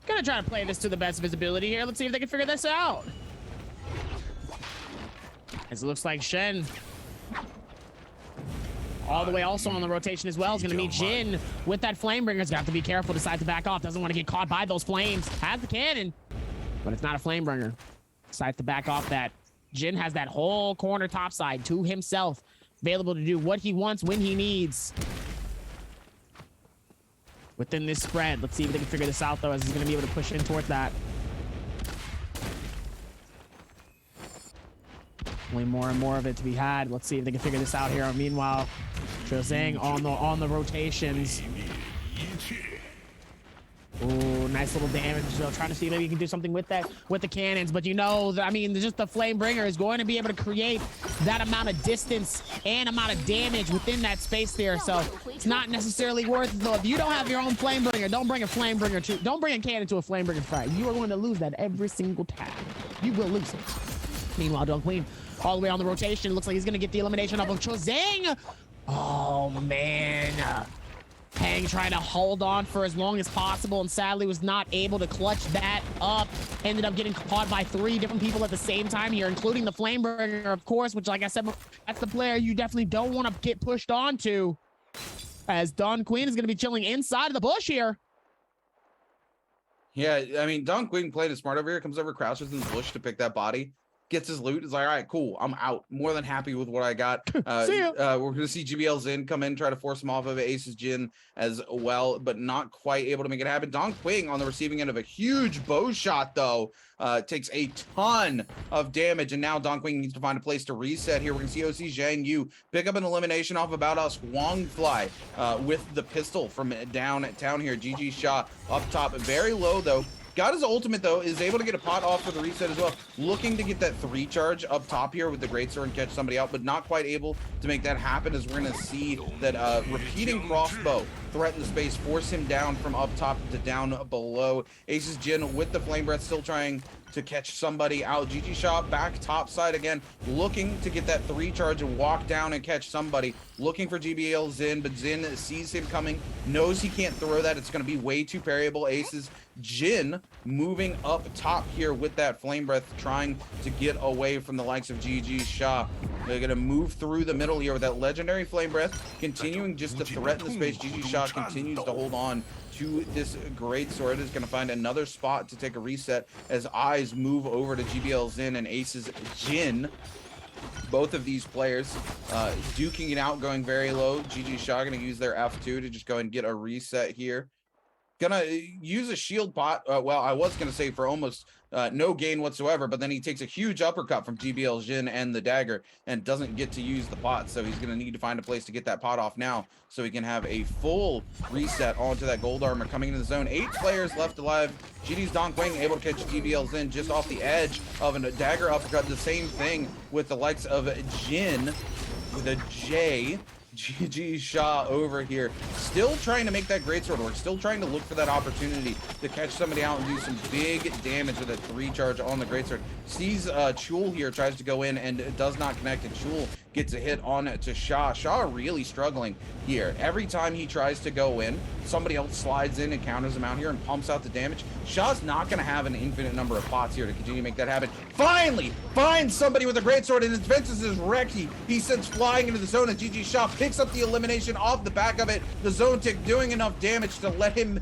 Gonna try to play this to the best of his ability here. Let's see if they can figure this out. As it looks like Shen all the way also on the rotation as well is going to meet Jin with that Flamebringer's got to be careful, decide to back off, doesn't want to get caught by those flames, has the cannon, but it's not a Flamebringer, decides to back off that. Jin has that whole corner topside to himself, available to do what he wants when he needs within this spread. Let's see if they can figure this out though, as he's going to be able to push in towards that. Only more and more of it to be had. Let's see if they can figure this out here. Meanwhile, Chozang on the rotations. Ooh, nice little damage. So trying to see maybe you can do something with that, with the cannons. But you know, I mean, just the Flamebringer is going to be able to create that amount of distance and amount of damage within that space there. So it's not necessarily worth it though. If you don't have your own Flamebringer, don't bring a Flamebringer to, don't bring a cannon to a Flamebringer fight. You are going to lose that every single time. You will lose it. Meanwhile, Don Queen all the way on the rotation. Looks like he's going to get the elimination off of Chozang. Oh, man. Pang trying to hold on for as long as possible and sadly was not able to clutch that up. Ended up getting caught by 3 different people at the same time here, including the Flamebringer, of course, which, like I said, that's the player you definitely don't want to get pushed onto, as Don Queen is going to be chilling inside of the bush here. Yeah, I mean, Don Queen played it smart over here, comes over, crouches in the bush to pick that body. Gets his loot, is like, all right, cool, I'm out. More than happy with what I got. See ya. We're going to see GBL Zin come in, try to force him off of Ace's Jin as well, but not quite able to make it happen. Don Quing on the receiving end of a huge bow shot, though, takes a ton of damage, and now Don Quing needs to find a place to reset here. We're going to see OC Zhang Yu pick up an elimination off About Us Wong Fly with the pistol from downtown here. GG Shaw up top, very low, though. Got his ultimate, though, is able to get a pot off for the reset as well. Looking to get that 3 charge up top here with the greatsword and catch somebody out, but not quite able to make that happen, as we're going to see that repeating crossbow threaten the space, force him down from up top to down below. Ace's Jin with the Flame Breath still trying to catch somebody out. GG Shaw back top side again, looking to get that 3 charge and walk down and catch somebody. Looking for GBL Zin, but Zin sees him coming, knows he can't throw that. It's going to be way too parryable. Ace's Jin moving up top here with that Flame Breath, trying to get away from the likes of GG Shaw. They're going to move through the middle here with that legendary Flame Breath, continuing just to threaten the space. GG Shaw continues to hold on to this greatsword. Is going to find another spot to take a reset as eyes move over to GBL Zin and Ace's Jin. Both of these players duking it out, going very low. GG Shaw going to use their F2 to just go and get a reset here. Gonna use a shield pot. Well, I was gonna say for almost no gain whatsoever, but then he takes a huge uppercut from GBL Jin and the dagger and doesn't get to use the pot. So he's gonna need to find a place to get that pot off now so he can have a full reset onto that gold armor coming into the zone. 8 players left alive. GD's Don Quing able to catch GBL Zin just off the edge of a dagger uppercut. The same thing with the likes of Jin with a J. GG Shaw over here, still trying to make that greatsword work, still trying to look for that opportunity to catch somebody out and do some big damage with a 3 charge on the greatsword. Sees Chul here, tries to go in and does not connect, and Chul gets a hit on to Shaw. Shaw really struggling here. Every time he tries to go in, somebody else slides in and counters him out here and pumps out the damage. Shaw's not going to have an infinite number of pots here to continue to make that happen. Finally finds somebody with a greatsword, and his Ventus is Reki. He sends flying into the zone, and GG Shaw picks up the elimination off the back of it. The zone tick doing enough damage to let him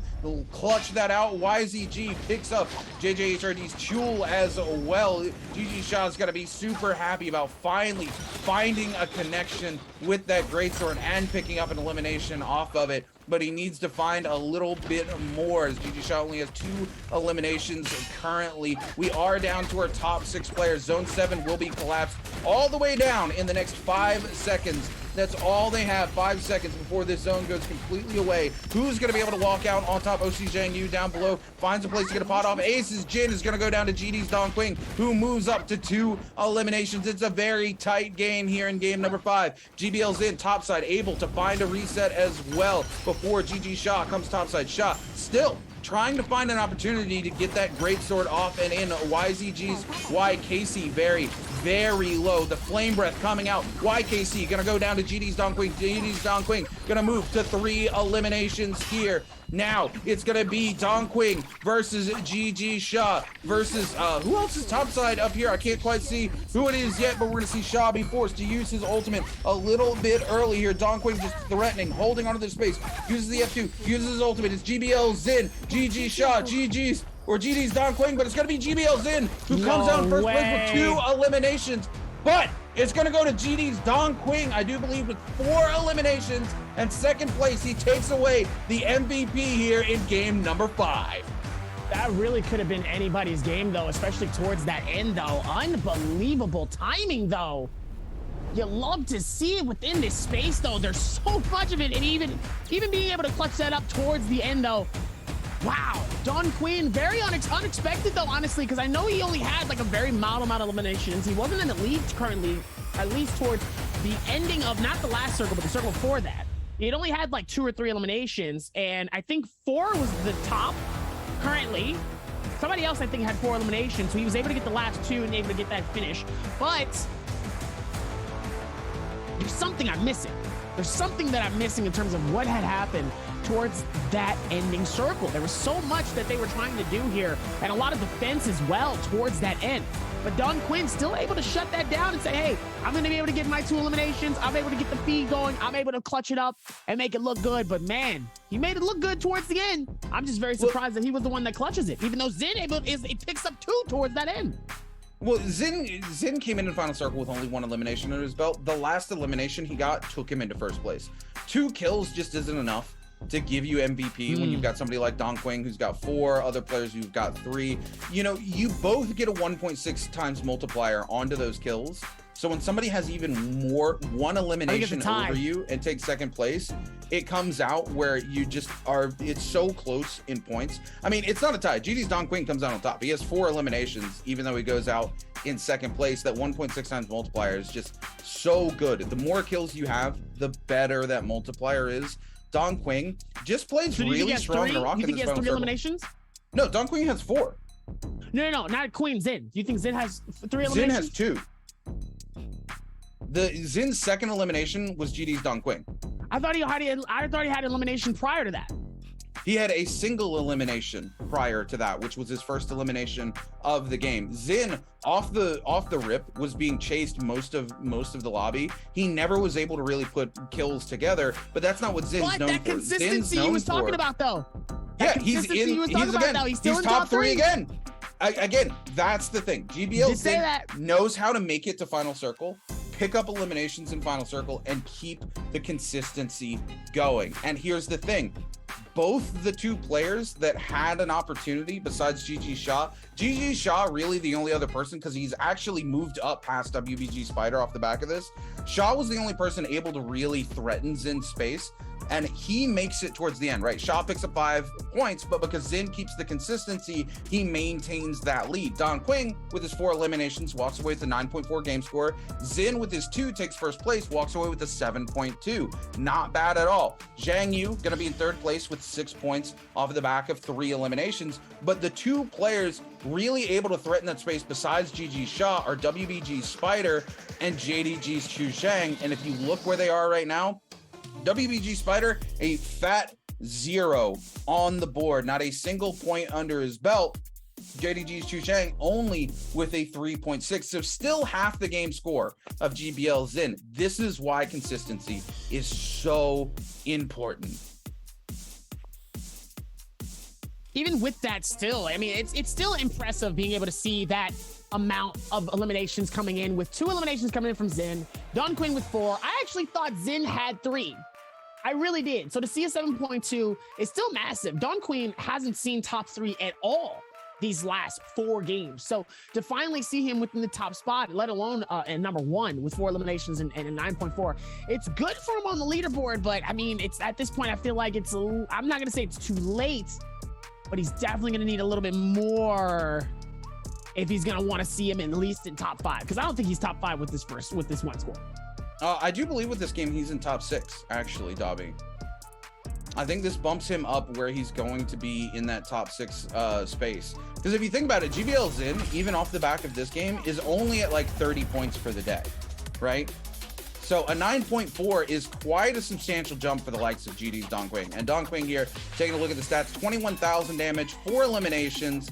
clutch that out. YZG picks up JJHRD's Chul as well. GG Shaw's got to be super happy about finally finding a connection with that greatsword and picking up an elimination off of it. But he needs to find a little bit more, as GG Shaw only has 2 eliminations currently. We are down to our top 6 players. Zone 7 will be collapsed all the way down in the next 5 seconds. That's all they have, 5 seconds before this zone goes completely away. Who's going to be able to walk out on top? OC Zhang Yu down below finds a place to get a pot off. Ace's Jin is going to go down to GD's Dong Qing, who moves up to 2 eliminations. It's a very tight game here in game number 5. GBL's in topside, able to find a reset as well before GG Shaw comes topside. Shaw still trying to find an opportunity to get that greatsword off and in. YZG's YKC very low. The flame breath coming out. YKC gonna go down to GD's Dong Qing. GD's Dong Qing gonna move to 3 eliminations here. Now it's gonna be Dong Qing versus GG Shaw versus who else is topside up here? I can't quite see who it is yet, but we're gonna see Shaw be forced to use his ultimate a little bit early here. Dong Qing just threatening, holding onto the space, uses the F2, uses his ultimate. It's GBL Zin, GG Shaw, GG's or GD's Dong Qing, but it's gonna be GBL Zin who comes out in first place with 2 eliminations. But it's going to go to GD's Dong Qing, I do believe, with 4 eliminations. And second place, he takes away the MVP here in game number 5. That really could have been anybody's game, though, especially towards that end, though. Unbelievable timing, though. You love to see it within this space, though. There's so much of it. And even being able to clutch that up towards the end, though. Wow, Dong Qing, very unexpected though, honestly, because I know he only had like a very mild amount of eliminations. He wasn't in the lead currently, at least towards the ending of not the last circle, but the circle before that. He'd only had like 2 or 3 eliminations, and I think 4 was the top currently. Somebody else I think had 4 eliminations, so he was able to get the last 2 and able to get that finish. But there's something I'm missing. There's something that I'm missing in terms of what had happened towards that ending circle. There was so much that they were trying to do here, and a lot of defense as well towards that end. But Dong Qing still able to shut that down and say, hey, I'm going to be able to get my 2 eliminations. I'm able to get the feed going. I'm able to clutch it up and make it look good. But man, he made it look good towards the end. I'm just very surprised that he was the one that clutches it, even though Zin it picks up 2 towards that end. Well, Zin came in final circle with only 1 elimination under his belt. The last elimination he got took him into first place. 2 kills just isn't enough to give you MVP when you've got somebody like Dong Qing who's got 4, other players who've got 3. You know, you both get a 1.6 times multiplier onto those kills. So when somebody has even more 1 elimination over you and takes second place, it comes out where you just are, it's so close in points. I mean, it's not a tie. GD's Dong Qing comes out on top. He has 4 eliminations, even though he goes out in second place. That 1.6 times multiplier is just so good. The more kills you have, the better that multiplier is. Dong Qing just plays really strong in Naraka. You think he has 3 eliminations? No, Dong Qing has 4. No, not Queen, Zin. Do you think Zin has 3 eliminations? Zin has 2. The Zin's second elimination was GD's Dong Qing. I thought he had elimination prior to that. He had a single elimination prior to that, which was his first elimination of the game. Zin off the rip was being chased most of the lobby. He never was able to really put kills together, but that's not what Zin's known for. That consistency he was talking about, though. Yeah, he's top 3 again. Again, that's the thing. GBL knows how to make it to final circle, pick up eliminations in final circle, and keep the consistency going. And here's the thing. Both the 2 players that had an opportunity besides GG Shaw really the only other person, because he's actually moved up past WBG Spider off the back of this. Shaw was the only person able to really threaten Zin's space, and he makes it towards the end, right? Shaw picks up 5 points, but because Zin keeps the consistency, he maintains that lead. Dong Qing, with his 4 eliminations, walks away with a 9.4 game score. Zin, with his 2, takes first place, walks away with a 7.2. Not bad at all. Zhang Yu, gonna be in third place with 6 points off of the back of 3 eliminations, but the 2 players really able to threaten that space besides GG Shaw are WBG's Spider and JDG's Chu Shang. And if you look where they are right now, WBG Spider, a fat 0 on the board, not a single point under his belt. JDG's Chu Shang only with a 3.6, so still half the game score of GBL Zin. This is why consistency is so important. Even with that still, I mean, it's still impressive being able to see that amount of eliminations coming in, with 2 eliminations coming in from Zin, Don Quinn with 4. I actually thought Zin had 3. I really did. So to see a 7.2 is still massive. Don Quinn hasn't seen top 3 at all these last 4 games. So to finally see him within the top spot, let alone at number 1 with 4 eliminations and a 9.4, it's good for him on the leaderboard. But I mean, it's at this point, I feel like I'm not going to say it's too late, but he's definitely going to need a little bit more if he's going to want to see him at least in top 5. Because I don't think he's top 5 with this one score. I do believe with this game, he's in top 6, actually, Dobby. I think this bumps him up where he's going to be in that top 6 space. Because if you think about it, GBL Zin, even off the back of this game, is only at like 30 points for the day, right? So a 9.4 is quite a substantial jump for the likes of GD's Don Quinn. And Don Quinn here, taking a look at the stats, 21,000 damage, 4 eliminations,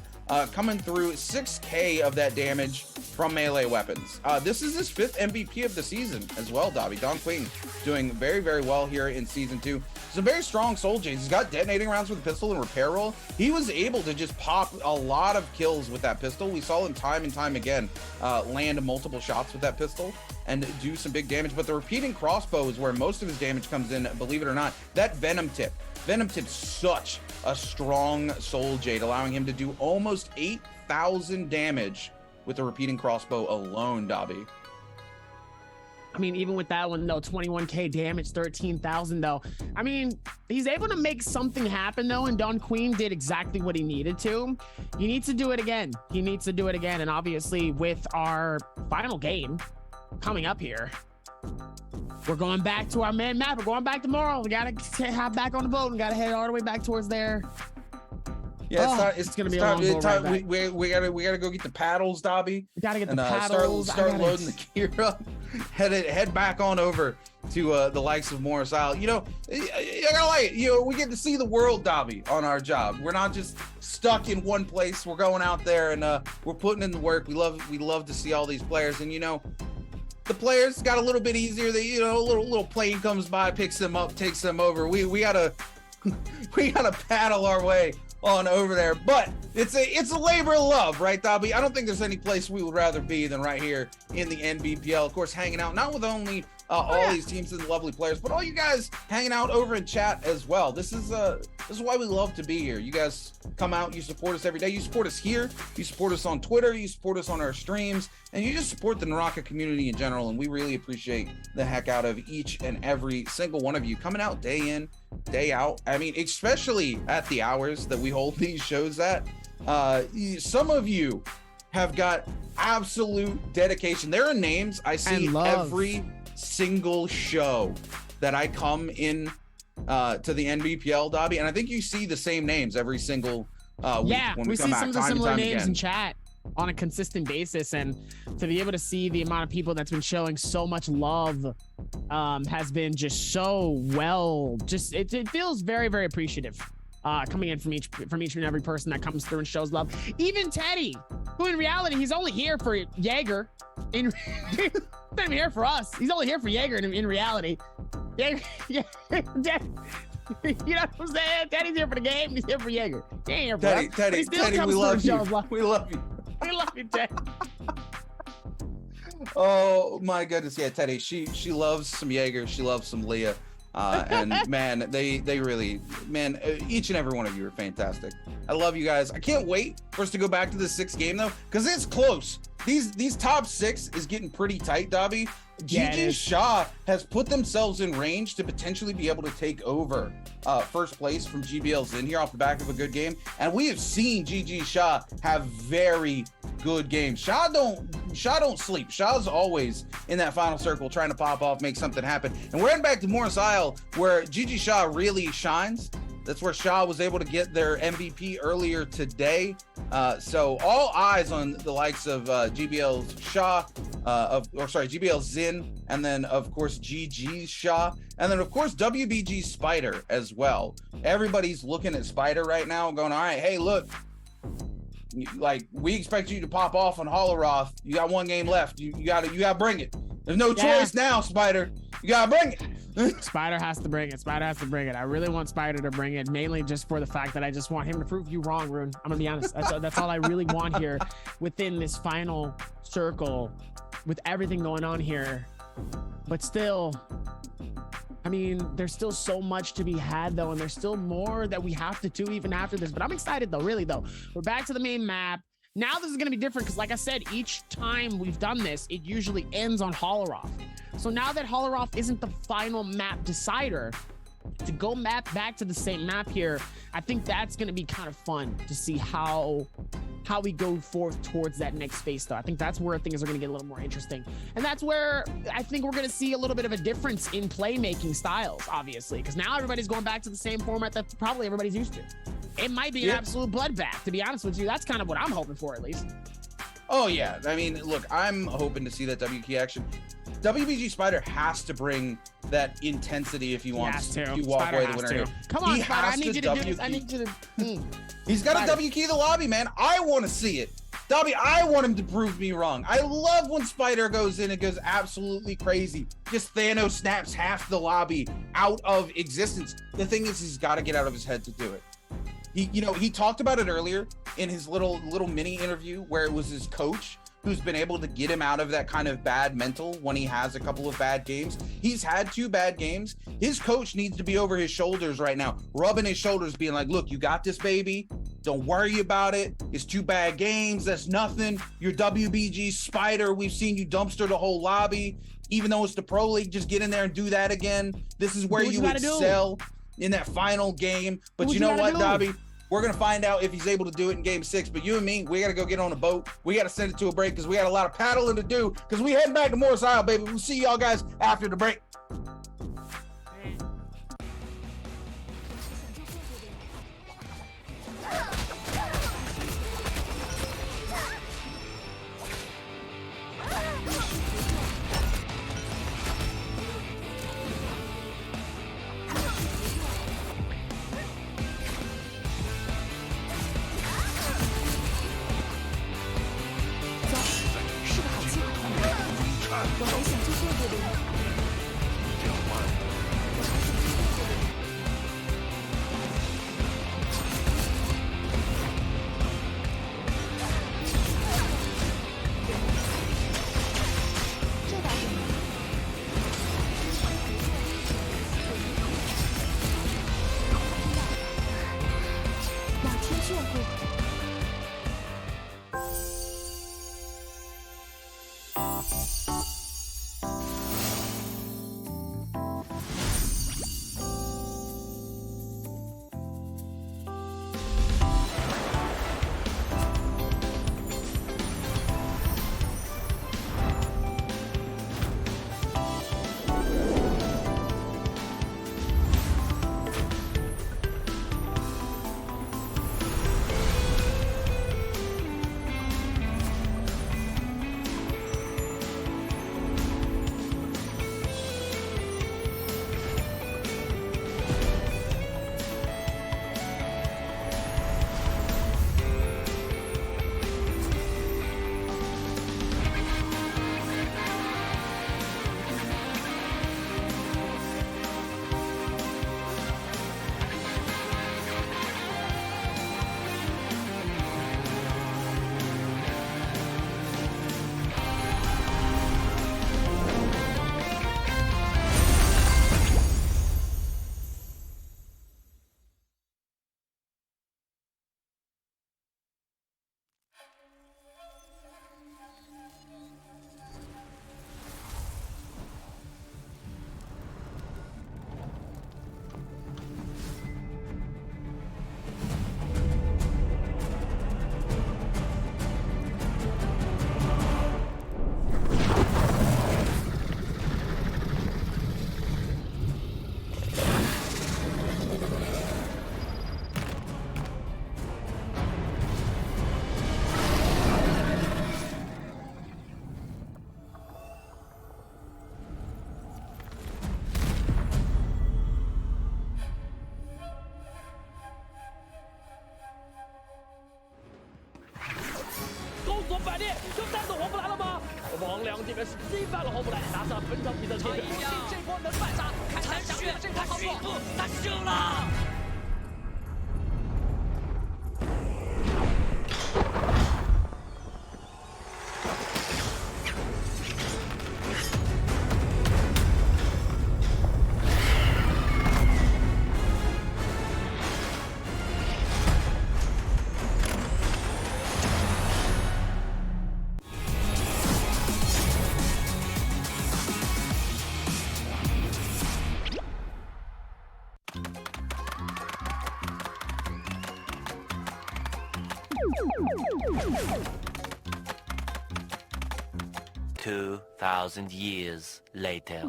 coming through 6K of that damage from melee weapons. This is his 5th MVP of the season as well, Dobby. Don Quinn doing very, very well here in season 2. Some very strong soul J's. He's got detonating rounds with the pistol and repair roll. He was able to just pop a lot of kills with that pistol. We saw him time and time again land multiple shots with that pistol and do some big damage. But the repeating crossbow is where most of his damage comes in, believe it or not. That Venom Tip's such a strong soul Jade, allowing him to do almost 8,000 damage with the repeating crossbow alone, Dobby. I mean, even with that one, though, 21K damage, 13,000, though. I mean, he's able to make something happen, though, and Don Quinn did exactly what he needed to. He needs to do it again. He needs to do it again. And obviously, with our final game coming up here, we're going back to our main map. We're going back tomorrow. We got to hop back on the boat and got to head all the way back towards there. Yeah, it's gonna be a long boat ride back. We gotta go get the paddles, Dobby. We gotta get the paddles. Start loading the gear up. Head back on over to the likes of Morris Isle. You know, I gotta like it. You know, we get to see the world, Dobby, on our job. We're not just stuck in one place. We're going out there and we're putting in the work. We love to see all these players, and you know, the players got a little bit easier. They, you know, a little plane comes by, picks them up, takes them over. We gotta paddle our way on over there, but it's a labor of love, right, Dobby? I don't think there's any place we would rather be than right here in the NBPL. Of course, hanging out not with only all these teams and lovely players, but all you guys hanging out over in chat as well. This is why we love to be here. You guys come out, you support us every day. You support us here, you support us on Twitter, you support us on our streams, and you just support the Naraka community in general. And we really appreciate the heck out of each and every single one of you coming out day in, day out. I mean, especially at the hours that we hold these shows at. Some of you have got absolute dedication. There are names I see every single show that I come in to the NBPL, Dobby, and I think you see the same names every single week when we come see back, some of the time and similar time names again. in chat on a consistent basis, and to be able to see the amount of people that's been showing so much love has been just so well. Just it feels very, very appreciative coming in from each and every person that comes through and shows love. Even Teddy, who in reality he's only here for Jaeger. He's not even here for us. He's only here for Jaeger in reality. Jaeger, you know what I'm saying? Teddy's here for the game. He's here for Jaeger. He ain't here for us. Teddy, we love you. We love you. We love you, Teddy. Oh my goodness, yeah, Teddy. She loves some Jaeger. She loves some Leah. And man, they really, man, each and every one of you are fantastic. I love you guys. I can't wait for us to go back to the 6th game though, because it's close. These top 6 is getting pretty tight, Dobby. GG Shaw has put themselves in range to potentially be able to take over first place from GBL Zin here off the back of a good game. And we have seen GG Shaw have very good games. Shaw don't sleep. Shaw's always in that final circle trying to pop off, make something happen. And we're heading back to Morris Isle where GG Shaw really shines. That's where Shaw was able to get their MVP earlier today. So all eyes on the likes of GBL's Shaw, GBL's Zin, and then of course GG's Shaw, and then of course WBG's Spider as well. Everybody's looking at Spider right now, going, all right, hey, look, like we expect you to pop off on Holoroth. You got 1 game left. You gotta bring it. There's no choice now, Spider. You gotta bring it. Spider has to bring it. Spider has to bring it. I really want Spider to bring it, mainly just for the fact that I just want him to prove you wrong, Rune. I'm gonna be honest. That's all I really want here within this final circle with everything going on here. But still, I mean, there's still so much to be had though, and there's still more that we have to do even after this. But I'm excited though, really though. We're back to the main map. Now this is going to be different because, like I said, each time we've done this, it usually ends on Holoroth. So now that Holoroth isn't the final map decider, to go back to the same map here, I think that's going to be kind of fun to see how we go forth towards that next phase though. I think that's where things are going to get a little more interesting. And that's where I think we're going to see a little bit of a difference in playmaking styles, obviously, because now everybody's going back to the same format that probably everybody's used to. It might be an absolute bloodbath, to be honest with you. That's kind of what I'm hoping for, at least. Oh yeah, I mean, look, I'm hoping to see that WK action. WBG Spider has to bring that intensity if he wants to walk away the winner here. Come on, Spider, I need you to do this. I need you to. He's got to WK the lobby, man. I want to see it. I want him to prove me wrong. I love when Spider goes in and goes absolutely crazy. Just Thanos snaps half the lobby out of existence. The thing is, he's got to get out of his head to do it. He talked about it earlier in his little mini interview where it was his coach who's been able to get him out of that kind of bad mental when he has a couple of bad games. He's had 2 bad games. His coach needs to be over his shoulders right now, rubbing his shoulders, being like, look, you got this, baby. Don't worry about it. It's 2 bad games. That's nothing. You're WBG Spider. We've seen you dumpster the whole lobby. Even though it's the Pro League, just get in there and do that again. This is where you excel in that final game. But you know what, Dobby? We're going to find out if he's able to do it in game 6. But you and me, we got to go get on a boat. We got to send it to a break because we got a lot of paddling to do because we heading back to Morris Isle, baby. We'll see y'all guys after the break. 是击败了后布莱，拿下本场比赛的第一。这波能反杀，看一下祥宇的这波操作，他胜了。2,000 years later.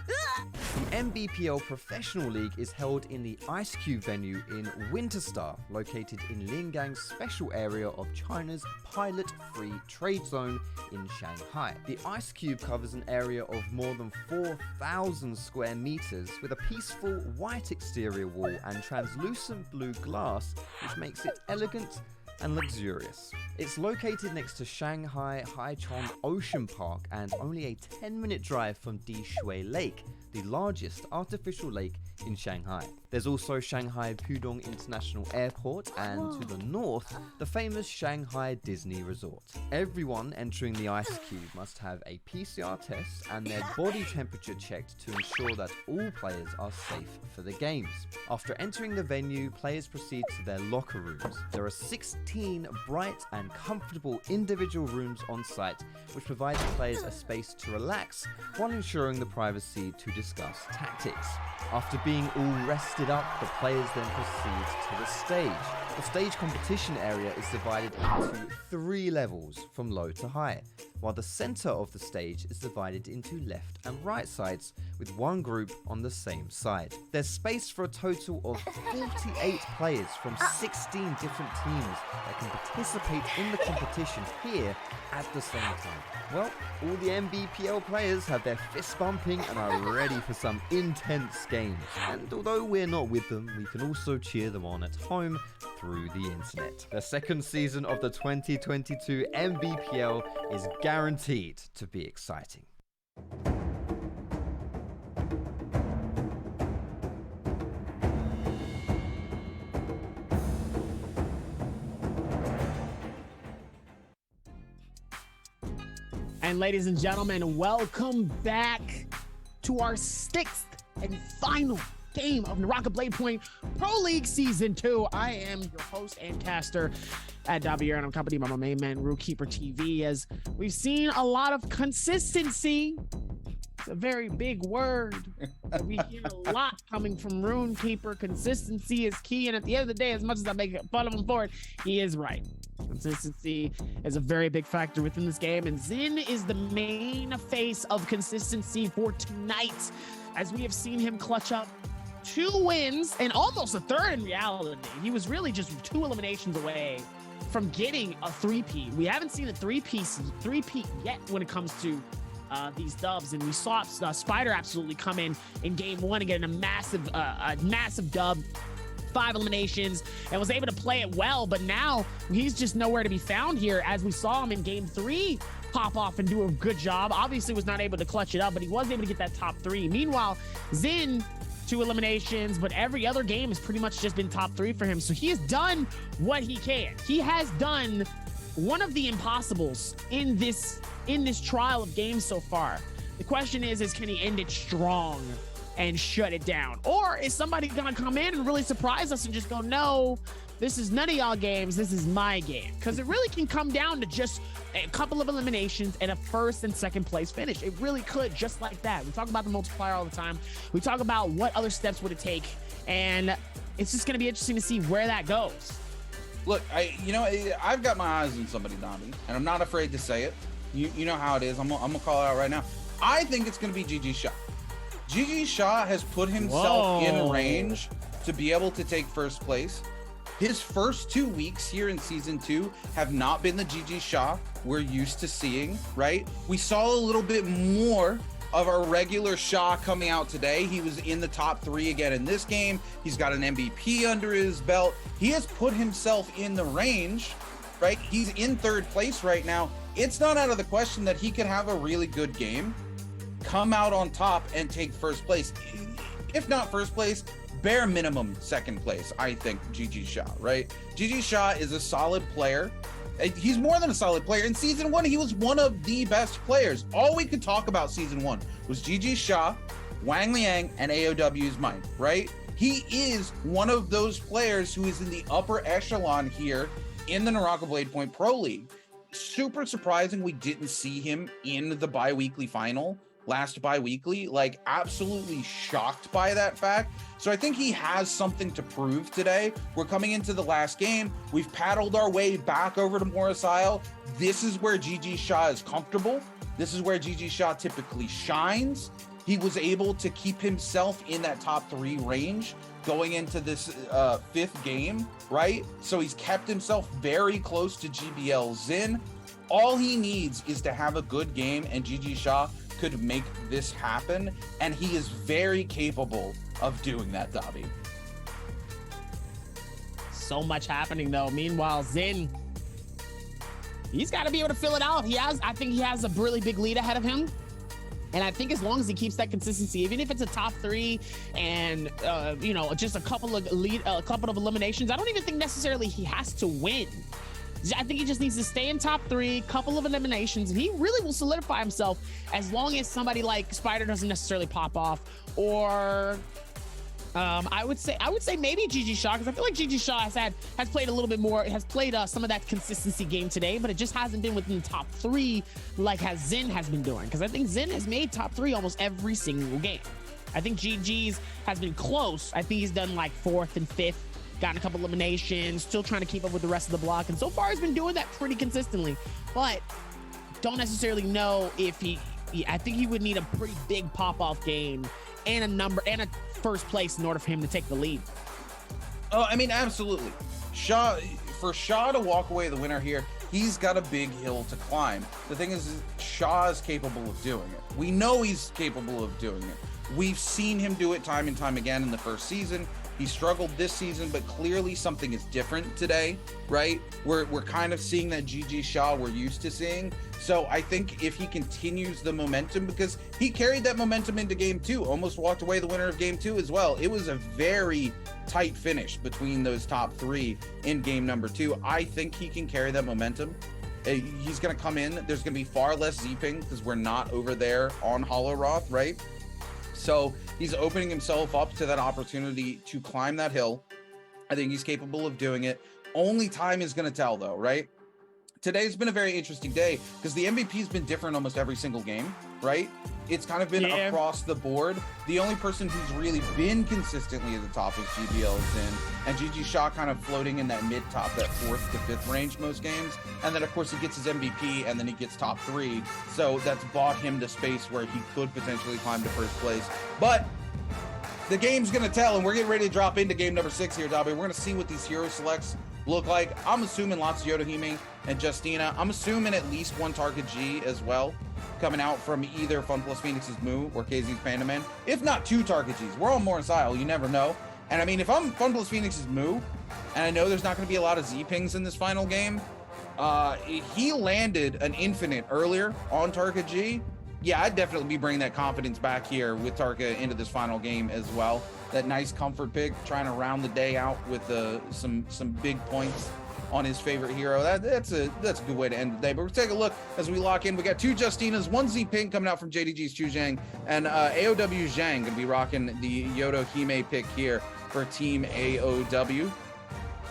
The Nbpl Professional League is held in the Ice Cube venue in Winterstar, located in Lingang's special area of China's pilot-free trade zone in Shanghai. The Ice Cube covers an area of more than 4,000 square meters with a peaceful white exterior wall and translucent blue glass, which makes it elegant and luxurious. It's located next to Shanghai Haichong Ocean Park and only a 10-minute drive from Dishui Lake, the largest artificial lake in Shanghai. There's also Shanghai Pudong International Airport and to the north, the famous Shanghai Disney Resort. Everyone entering the Ice Cube must have a PCR test and their body temperature checked to ensure that all players are safe for the games. After entering the venue, players proceed to their locker rooms. There are 16 bright and comfortable individual rooms on site, which provides players a space to relax while ensuring the privacy to discuss tactics. After being all rested up, the players then proceed to the stage. The stage competition area is divided into 3 levels from low to high, while the center of the stage is divided into left and right sides with one group on the same side. There's space for a total of 48 players from 16 different teams that can participate in the competition here at the same time. Well, all the Nbpl players have their fists bumping and are ready for some intense games. And although we're not with them, we can also cheer them on at home through the internet. The second season of the 2022 Nbpl is guaranteed to be exciting. And ladies and gentlemen, welcome back to our 6th and final game of Naraka Blade Point Pro League Season 2. I am your host and caster at Davier, and I'm accompanied by my main man, Rookkeeper TV, as we've seen a lot of consistency. It's a very big word. We hear a lot coming from RuneKeeper. Consistency is key, and at the end of the day, as much as I make fun of him for it, he is right. Consistency is a very big factor within this game, and Zin is the main face of consistency for tonight, as we have seen him clutch up 2 wins and almost a 3rd in reality. He was really just 2 eliminations away from getting a 3-peat. We haven't seen a 3-peat yet when it comes to these dubs, and we saw Spider absolutely come in game 1 and get a massive dub, 5 eliminations, and was able to play it well. But now he's just nowhere to be found here, as we saw him in game 3 pop off and do a good job. Obviously was not able to clutch it up, but he was able to get that top 3. Meanwhile, Zin, 2 eliminations, but every other game has pretty much just been top 3 for him. So he has done what he can. He has done one of the impossibles in this trial of games so far. The question is can he end it strong and shut it down? Or is somebody gonna come in and really surprise us and just go, no, this is none of y'all games, this is my game? Because it really can come down to just a couple of eliminations and a 1st and 2nd place finish. It really could, just like that. We talk about the multiplier all the time. We talk about what other steps would it take, and it's just gonna be interesting to see where that goes. Look, I've got my eyes on somebody, Donnie, and I'm not afraid to say it. You know how it is. I'm gonna call it out right now. I think it's gonna be GG Shaw. GG Shaw has put himself in range to be able to take 1st place. His first 2 weeks here in season 2 have not been the GG Shaw we're used to seeing, right? We saw a little bit more of our regular Shaw coming out today. He was in the top 3 again in this game. He's got an MVP under his belt. He has put himself in the range right? He's in 3rd place right now. It's not out of the question that he could have a really good game, come out on top and take 1st place. If not 1st place, bare minimum 2nd place, I think, GG Shaw, right? GG Shaw is a solid player. He's more than a solid player. In season 1, he was one of the best players. All we could talk about season 1 was GG Shaw, Wang Liang, and AOW's Mind, right? He is one of those players who is in the upper echelon here in the Naraka Blade Point Pro League. Super surprising we didn't see him in the bi-weekly final last bi-weekly, like absolutely shocked by that fact. So I think he has something to prove today. We're coming into the last game. We've paddled our way back over to Morris Isle. This is where GG Shaw is comfortable. This is where GG Shaw typically shines. He was able to keep himself in that top 3 range going into this 5th game, right? So he's kept himself very close to GBL Zin. All he needs is to have a good game, and GG Shaw could make this happen, and he is very capable of doing that, Dobby. So much happening though. Meanwhile, Zin, he's got to be able to fill it out. I think he has a really big lead ahead of him. And I think as long as he keeps that consistency, even if it's a top 3 and you know, just a couple of eliminations, I don't even think necessarily he has to win. I think he just needs to stay in top 3, couple of eliminations, and he really will solidify himself as long as somebody like Spider doesn't necessarily pop off, or I would say maybe GG Shaw, because I feel like GG Shaw has played a little bit more, has played some of that consistency game today, but it just hasn't been within the top 3 like Zin has been doing, because I think Zin has made top 3 almost every single game. I think GG's has been close. I think he's done like 4th and 5th, gotten a couple eliminations, still trying to keep up with the rest of the block, and so far he's been doing that pretty consistently, but don't necessarily know if I think he would need a pretty big pop-off game and a 1st place in order for him to take the lead. Oh, I mean, absolutely. For Shaw to walk away the winner here, he's got a big hill to climb. The thing is, Shaw is capable of doing it. We know he's capable of doing it. We've seen him do it time and time again in the 1st season. He struggled this season, but clearly something is different today, right? We're kind of seeing that GG Shaw we're used to seeing. So I think if he continues the momentum, because he carried that momentum into game 2, almost walked away the winner of game 2 as well. It was a very tight finish between those top 3 in game number 2. I think he can carry that momentum. He's going to come in. There's going to be far less Zeeping because we're not over there on Holoroth, right? So he's opening himself up to that opportunity to climb that hill. I think he's capable of doing it. Only time is going to tell, though, right? Today's been a very interesting day because the MVP's been different almost every single game, right? It's kind of been across the board. The only person who's really been consistently at the top is GBL Zin, and GG Shaw kind of floating in that mid-top, that 4th to 5th range most games. And then, of course, he gets his MVP, and then he gets top 3. So that's bought him the space where he could potentially climb to 1st place. But the game's going to tell, and we're getting ready to drop into game number 6 here, Dobby. We're going to see what these hero selects look like. I'm assuming lots of Yodohime and Justina. I'm assuming at least 1 Tarka G as well, coming out from either Fun Plus Phoenix's Moo or KZ's Panda Man. If not 2 Tarka Gs. We're on Morris Isle, you never know. And I mean, if I'm Fun Plus Phoenix's Moo, and I know there's not going to be a lot of Z-pings in this final game, he landed an infinite earlier on Tarka G. Yeah, I'd definitely be bringing that confidence back here with Tarka into this final game as well. That nice comfort pick, trying to round the day out with some big points on his favorite hero. That's a good way to end the day. But we'll take a look as we lock in. We got 2 Justinas, 1 Z-Ping coming out from JDG's Chu Zhang, and AOW Zhang gonna be rocking the Yodohime pick here for Team AOW.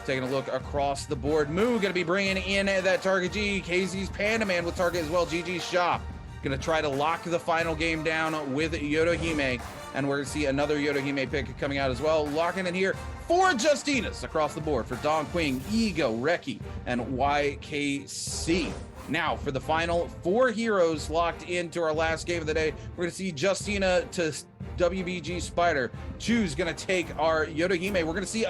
Taking a look across the board. Moo gonna be bringing in that Target G. KZ's Panda Man with Target as well. GG Shop gonna try to lock the final game down with Yodohime. And we're gonna see another Yodohime pick coming out as well. Locking in here 4 Justinas across the board for Don Quing, Ego, Reki, and YKC. Now for the final 4 heroes locked into our last game of the day, we're gonna see Justina to WBG Spider. Chu's gonna take our Yodohime. We're gonna see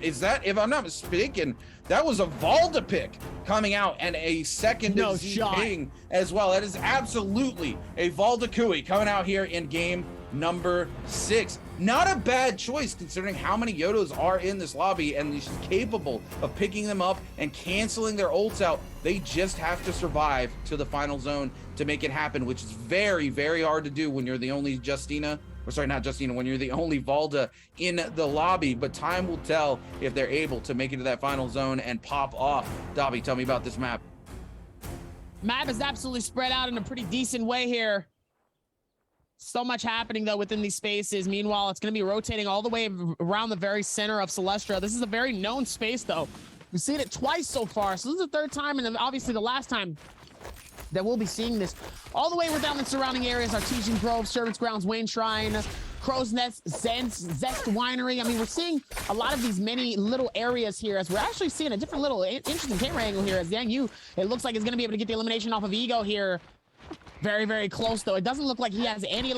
is that, if I'm not mistaken, that was a Valda pick coming out, and a second Z-Ping as well. That is absolutely a Valda Kui coming out here in game number 6. Not a bad choice considering how many Yodos are in this lobby, and he's capable of picking them up and canceling their ults out. They just have to survive to the final zone to make it happen, which is very, very hard to do when you're the only Justina, or sorry, not Justina, when you're the only Valda in the lobby. But time will tell if they're able to make it to that final zone and pop off. Dobby, tell me about this map. Map is absolutely spread out in a pretty decent way here. So much happening though within these spaces. Meanwhile, it's going to be rotating all the way around the very center of Celestia. This is a very known space though. We've seen it twice so far. So this is the third time, and obviously the last time that we'll be seeing this. All the way down the surrounding areas: Artesian Grove, Servants Grounds, Wayne Shrine, Crow's Nest, Zest Winery. I mean, we're seeing a lot of these many little areas here, as we're actually seeing a different little interesting camera angle here as Zhang Yu, it looks like, is going to be able to get the elimination off of Ego here. Very, very close though. It doesn't look like he has any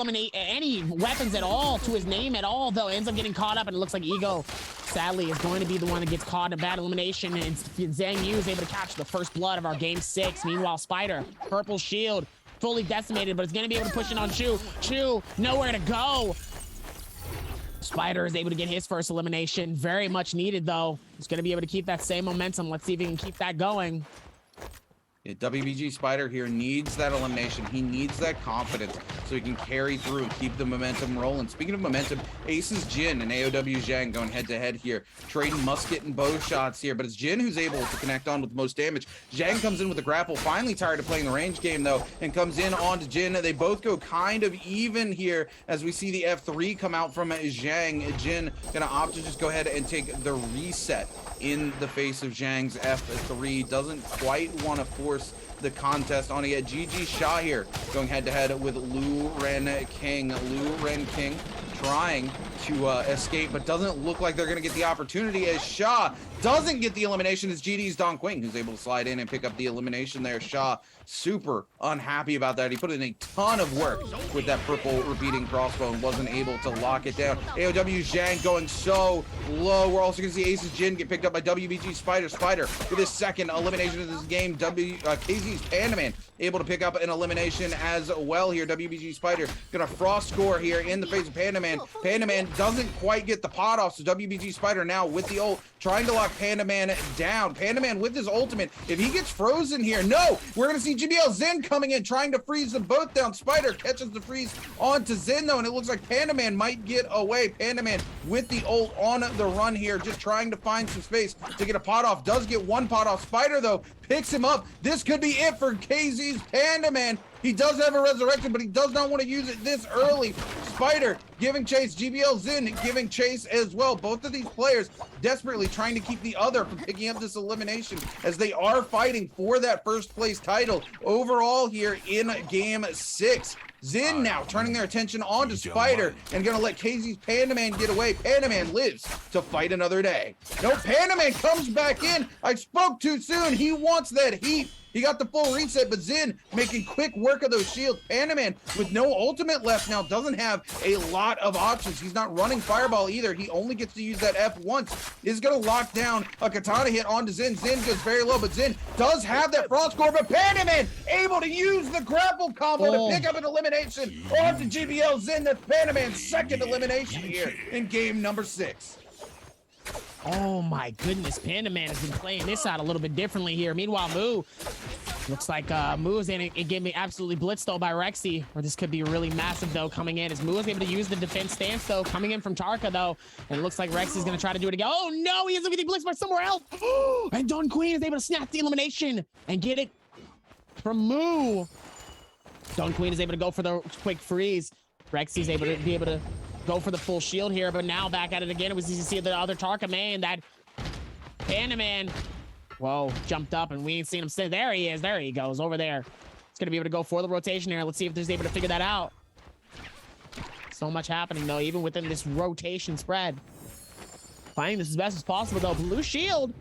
weapons at all to his name at all though. Ends up getting caught up, and it looks like Ego, sadly, is going to be the one that gets caught in a bad elimination, and Zhang Yu is able to capture the first blood of our game 6. Meanwhile, Spider, purple shield, fully decimated, but it's going to be able to push it on Chu. Chu, nowhere to go. Spider is able to get his first elimination. Very much needed though. He's going to be able to keep that same momentum. Let's see if he can keep that going. Yeah, WBG Spider here needs that elimination. He needs that confidence so he can carry through and keep the momentum rolling. Speaking of momentum, Ace's Jin and AOW Zhang going head-to-head here, trading musket and bow shots here, but it's Jin who's able to connect on with most damage. Zhang comes in with the grapple, finally tired of playing the range game though, and comes in onto Jin. They both go kind of even here as we see the F3 come out from Zhang. Jin gonna opt to just go ahead and take the reset in the face of Zhang's F3. Doesn't quite want to force the contest on it yet. GG Sha here going head-to-head with Lu Ren King. Lu Ren King trying to escape, but doesn't look like they're going to get the opportunity, as Sha doesn't get the elimination. It's GD's Don Quing who's able to slide in and pick up the elimination there. Sha super unhappy about that. He put in a ton of work with that purple repeating crossbow and wasn't able to lock it down. AOW Zhang going so low. We're also going to see Ace's Jin get picked up by WBG Spider. Spider with his second elimination of this game. KZ's Pandaman able to pick up an elimination as well here. WBG Spider gonna frost score here in the face of Pandaman. Pandaman doesn't quite get the pot off, so WBG Spider now with the ult trying to lock Pandaman down. Pandaman with his ultimate, if he gets frozen here, no, we're gonna see GBL Zen coming in trying to freeze them both down. Spider catches the freeze onto Zen though, and it looks like Pandaman might get away. Pandaman with the ult on the run here, just trying to find some space to get a pot off. Does get one pot off. Spider though picks him up. This could be it for KZ's Pandaman. He does have a resurrection, but he does not want to use it this early. Spider giving chase, GBL Zin giving chase as well. Both of these players desperately trying to keep the other from picking up this elimination as they are fighting for that first place title overall here in game 6. Zin now turning their attention onto Spider and gonna let KZ's Pandaman get away. Pandaman lives to fight another day. No, Pandaman comes back in. I spoke too soon. He wants that heat. He got the full reset, but Zin making quick work of those shields. Pandaman with no ultimate left now doesn't have a lot of options. He's not running Fireball either. He only gets to use that F once. Is going to lock down a katana hit onto Zin. Zin goes very low, but Zin does have that frost core, but Pandaman able to use the grapple combo to pick up an elimination onto GBL Zin. That's Pandaman's second elimination here in game number 6. Oh my goodness, Pandaman has been playing this out a little bit differently here. Meanwhile, Moo looks like Moo's in it, getting absolutely blitzed though by Rexy, or this could be really massive though coming in as Moo is able to use the defense stance though, coming in from Tarka though, and it looks like Rexy's gonna try to do it again. Oh no, he isn't getting blitzed by somewhere else. And Don Queen is able to snap the elimination and get it from Moo. Don Queen is able to go for the quick freeze. Rexy's able to go for the full shield here, but now back at it again. It was easy to see the other Tarka man, that Pandaman. Whoa, jumped up and we ain't seen him stay. There he is. There he goes over there. He's gonna be able to go for the rotation here. Let's see if he's able to figure that out. So much happening though, even within this rotation spread. Finding this as best as possible though. Blue shield.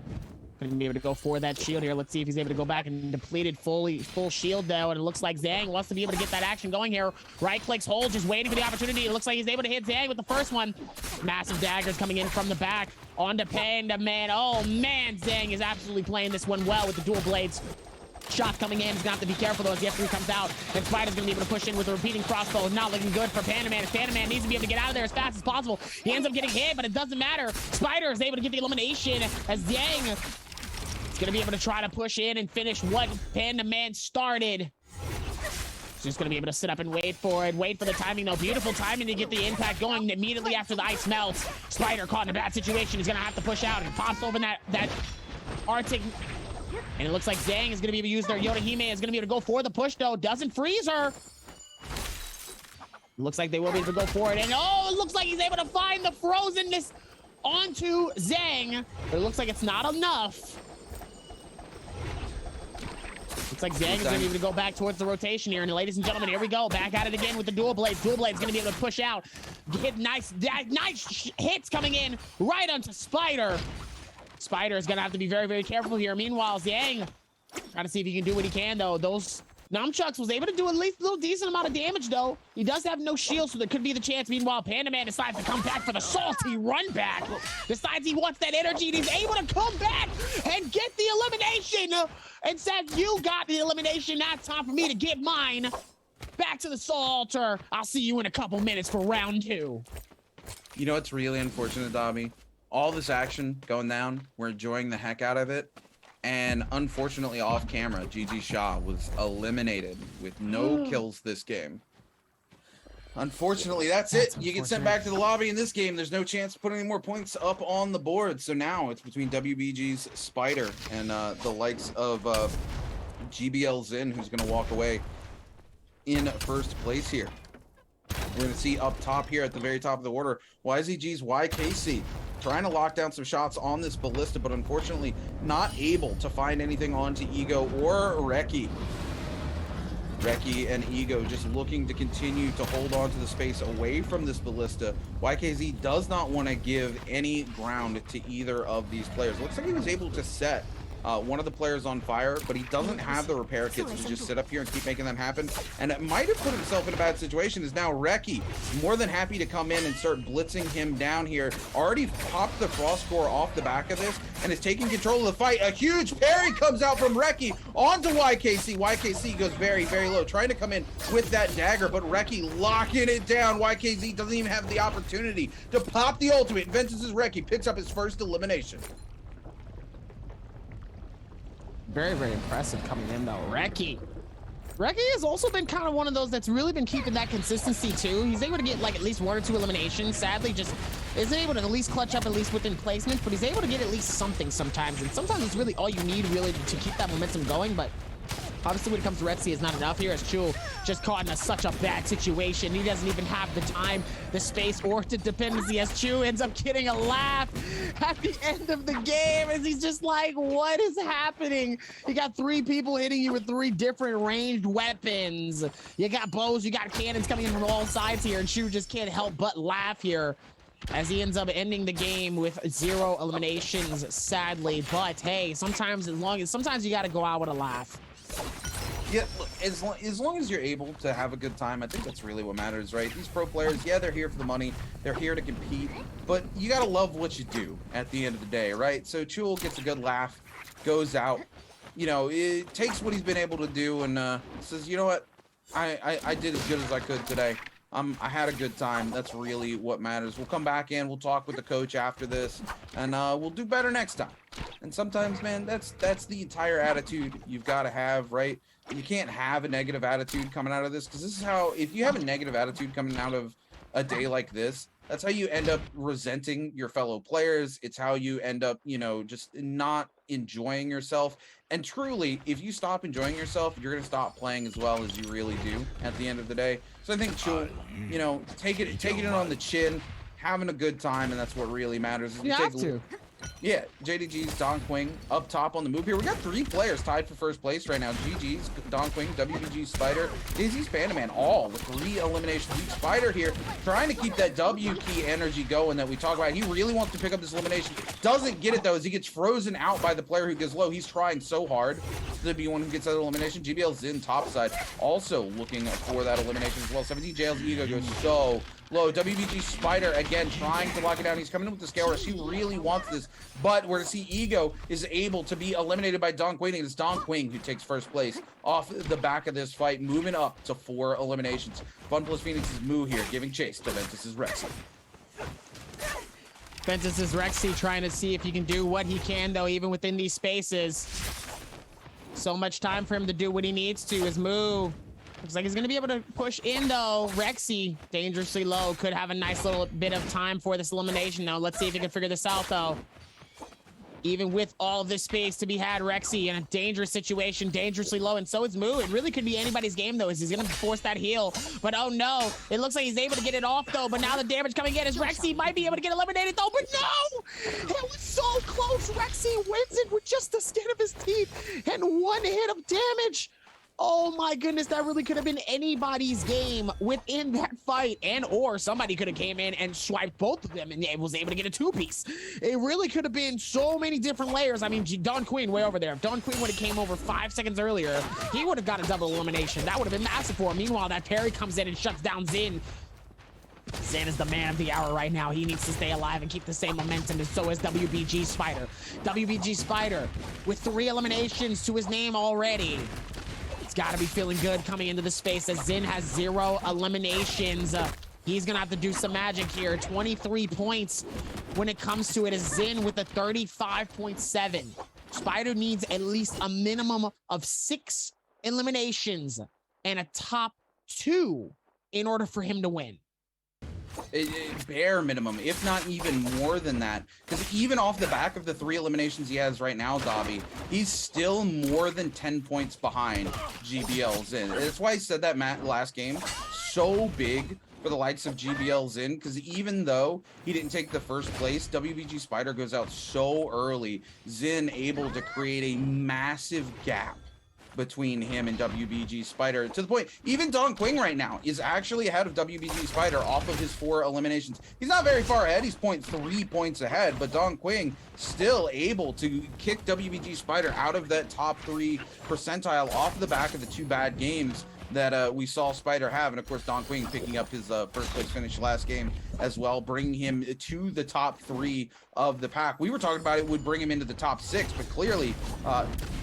Gonna be able to go for that shield here. Let's see if he's able to go back and deplete it full shield though. And it looks like Zhang wants to be able to get that action going here. Right clicks hold, just waiting for the opportunity. It looks like he's able to hit Zhang with the first one. Massive daggers coming in from the back onto Pandaman. Oh man, Zhang is absolutely playing this one well with the dual blades. shots coming in. He's gonna have to be careful though as the F3 comes out. And Spider's gonna be able to push in with a repeating crossbow. Not looking good for Pandaman. Pandaman needs to be able to get out of there as fast as possible. He ends up getting hit, but it doesn't matter. Spider is able to get the elimination as Zhang is gonna be able to try to push in and finish what Pandaman started. He's just gonna be able to sit up and wait for it. Wait for the timing though. Beautiful timing to get the impact going immediately after the ice melts. Spider caught in a bad situation. He's gonna have to push out and pops over that Arctic. And it looks like Zhang is gonna be able to use their Yodohime. Is gonna be able to go for the push though. Doesn't freeze her. Looks like they will be able to go for it. And oh, it looks like he's able to find the frozenness onto Zhang. But it looks like it's not enough. Looks like Zhang is going to be able to go back towards the rotation here. And ladies and gentlemen, here we go. Back at it again with the dual blades. Dual blades going to be able to push out. Get nice hits coming in right onto Spider. Spider is going to have to be very, very careful here. Meanwhile, Zhang trying to see if he can do what he can, though. Those Nunchucks was able to do at least a little decent amount of damage, though. He does have no shield, so there could be the chance. Meanwhile, Pandaman decides to come back for the salty run back. Decides he wants that energy, and he's able to come back and get the elimination. And says, you got the elimination. Now it's time for me to get mine. Back to the Soul Altar. I'll see you in a couple minutes for round 2. You know what's really unfortunate, Dobby? All this action going down, we're enjoying the heck out of it. And unfortunately, off camera, GG Shah was eliminated with no kills this game. Unfortunately, that's it. You get sent back to the lobby in this game. There's no chance to put any more points up on the board. So now it's between WBG's Spider and the likes of GBL Zin, who's going to walk away in first place here. We're going to see up top here at the very top of the order, YZG's YKC. Trying to lock down some shots on this Ballista, but unfortunately not able to find anything onto Ego or Reki. Reki and Ego just looking to continue to hold on to the space away from this Ballista. YKZ does not want to give any ground to either of these players. Looks like he was able to set one of the players on fire, but he doesn't have the repair kits to just sit up here and keep making them happen. And it might have put himself in a bad situation. Is now Reki more than happy to come in and start blitzing him down here. Already popped the frost core off the back of this and is taking control of the fight. A huge parry comes out from Reki onto YKC. YKC goes very, very low, trying to come in with that dagger, but Reki locking it down. YKZ doesn't even have the opportunity to pop the ultimate. Vengeance Reki picks up his first elimination. Very, very impressive coming in, though. Reki has also been kind of one of those that's really been keeping that consistency, too. He's able to get, like, at least 1 or 2 eliminations. Sadly, just isn't able to at least clutch up at least within placements, but he's able to get at least something sometimes. And sometimes it's really all you need, really, to keep that momentum going, but obviously, when it comes to Red Sea, it's not enough here as Chul just caught in such a bad situation. He doesn't even have the time, the space, or the dependency as Chu ends up getting a laugh at the end of the game as he's just like, what is happening? You got 3 people hitting you with 3 different ranged weapons. You got bows, you got cannons coming in from all sides here, and Chu just can't help but laugh here as he ends up ending the game with 0 eliminations, sadly. But hey, sometimes you got to go out with a laugh. Yeah, look, as long as you're able to have a good time, I think that's really what matters, right? These pro players, yeah, they're here for the money, they're here to compete, but you gotta love what you do at the end of the day, right? So Chul gets a good laugh, goes out, you know, it takes what he's been able to do and says, you know what, I did as good as I could today. I had a good time. That's really what matters. We'll come back in, we'll talk with the coach after this, and we'll do better next time. And sometimes, man, that's the entire attitude you've got to have, right? You can't have a negative attitude coming out of this, because this is how, if you have a negative attitude coming out of a day like this, that's how you end up resenting your fellow players. It's how you end up, you know, just not enjoying yourself. And truly, if you stop enjoying yourself, you're going to stop playing as well as you really do at the end of the day. So I think Chul, you know, take it in on the chin, having a good time, and that's what really matters. You have to. Yeah, JDG's Don Quing up top on the move here. We got 3 players tied for first place right now. GG's Don Quing, WBG's Spider, Daisy's Pandaman, all with 3 eliminations. Spider here trying to keep that W key energy going that we talk about. He really wants to pick up this elimination. Doesn't get it though as he gets frozen out by the player who gets low. He's trying so hard to be one who gets that elimination. GBL's in topside, also looking for that elimination as well. 17 Jail's Ego goes so low. WBG Spider again trying to lock it down. He's coming in with the scale rush. He really wants this But we're gonna see Ego is able to be eliminated by Don Queen, and it's Don Queen who takes first place off the back of this fight, moving up to 4 eliminations. Fun plus Phoenix's Moo here, giving chase to Ventus's Rexy. Ventus's Rexy trying to see if he can do what he can, though, even within these spaces. So much time for him to do what he needs to. His move looks like he's going to be able to push in, though. Rexy, dangerously low, could have a nice little bit of time for this elimination, though. Let's see if he can figure this out, though. Even with all of this space to be had, Rexy in a dangerous situation, dangerously low, and so is Moo. It really could be anybody's game, though, as he's going to force that heal. But oh no, it looks like he's able to get it off, though. But now the damage coming in is Rexy might be able to get eliminated, though. But no! It was so close. Rexy wins it with just the skin of his teeth and 1 hit of damage. Oh my goodness, that really could have been anybody's game within that fight, and or somebody could have came in and swiped both of them and was able to get a 2-piece. It really could have been so many different layers. I mean, Don Queen way over there. If Don Queen would have came over 5 seconds earlier, he would have got a double elimination. That would have been massive for him. Meanwhile, that parry comes in and shuts down Zin. Zin is the man of the hour right now. He needs to stay alive and keep the same momentum, and so is WBG Spider. WBG Spider with 3 eliminations to his name already. Got to be feeling good coming into the space as Zin has 0 eliminations. He's going to have to do some magic here. 23 points when it comes to it as Zin with a 35.7. Spider needs at least a minimum of 6 eliminations and a top 2 in order for him to win. Bare minimum, if not even more than that, because even off the back of the 3 eliminations he has right now, Dobby, he's still more than 10 points behind GBL Zin. That's why I said that last game, so big for the likes of GBL Zin, because even though he didn't take the first place, WBG Spider goes out so early, Zin able to create a massive gap between him and WBG Spider, to the point even Don Quing right now is actually ahead of WBG Spider off of his 4 eliminations. He's not very far ahead, he's 0.3 points ahead, but Don Quing still able to kick WBG Spider out of that top 3 percentile off the back of the 2 bad games that we saw Spider have. And of course Don Quing picking up his first place finish last game as well, bringing him to the top 3 of the pack. We were talking about it would bring him into the top 6, but clearly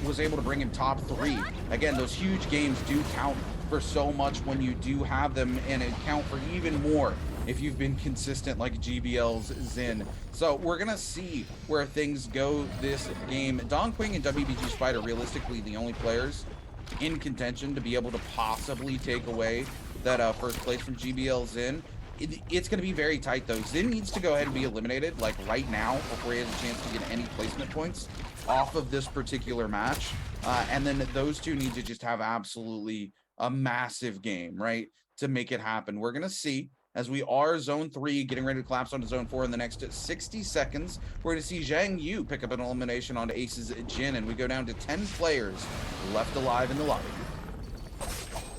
was able to bring him top 3. Again, those huge games do count for so much when you do have them, and it count for even more if you've been consistent like GBL's Zin. So we're gonna see where things go this game. Don Quing and WBG Spider, realistically the only players in contention to be able to possibly take away that first place from GBL Zin. It's going to be very tight though. Zin needs to go ahead and be eliminated like right now before he has a chance to get any placement points off of this particular match, and then those two need to just have absolutely a massive game, right, to make it happen. We're going to see as we are zone 3 getting ready to collapse onto zone 4 in the next 60 seconds. We're going to see Zhang Yu pick up an elimination onto Ace's Jin, and we go down to 10 players left alive in the lobby.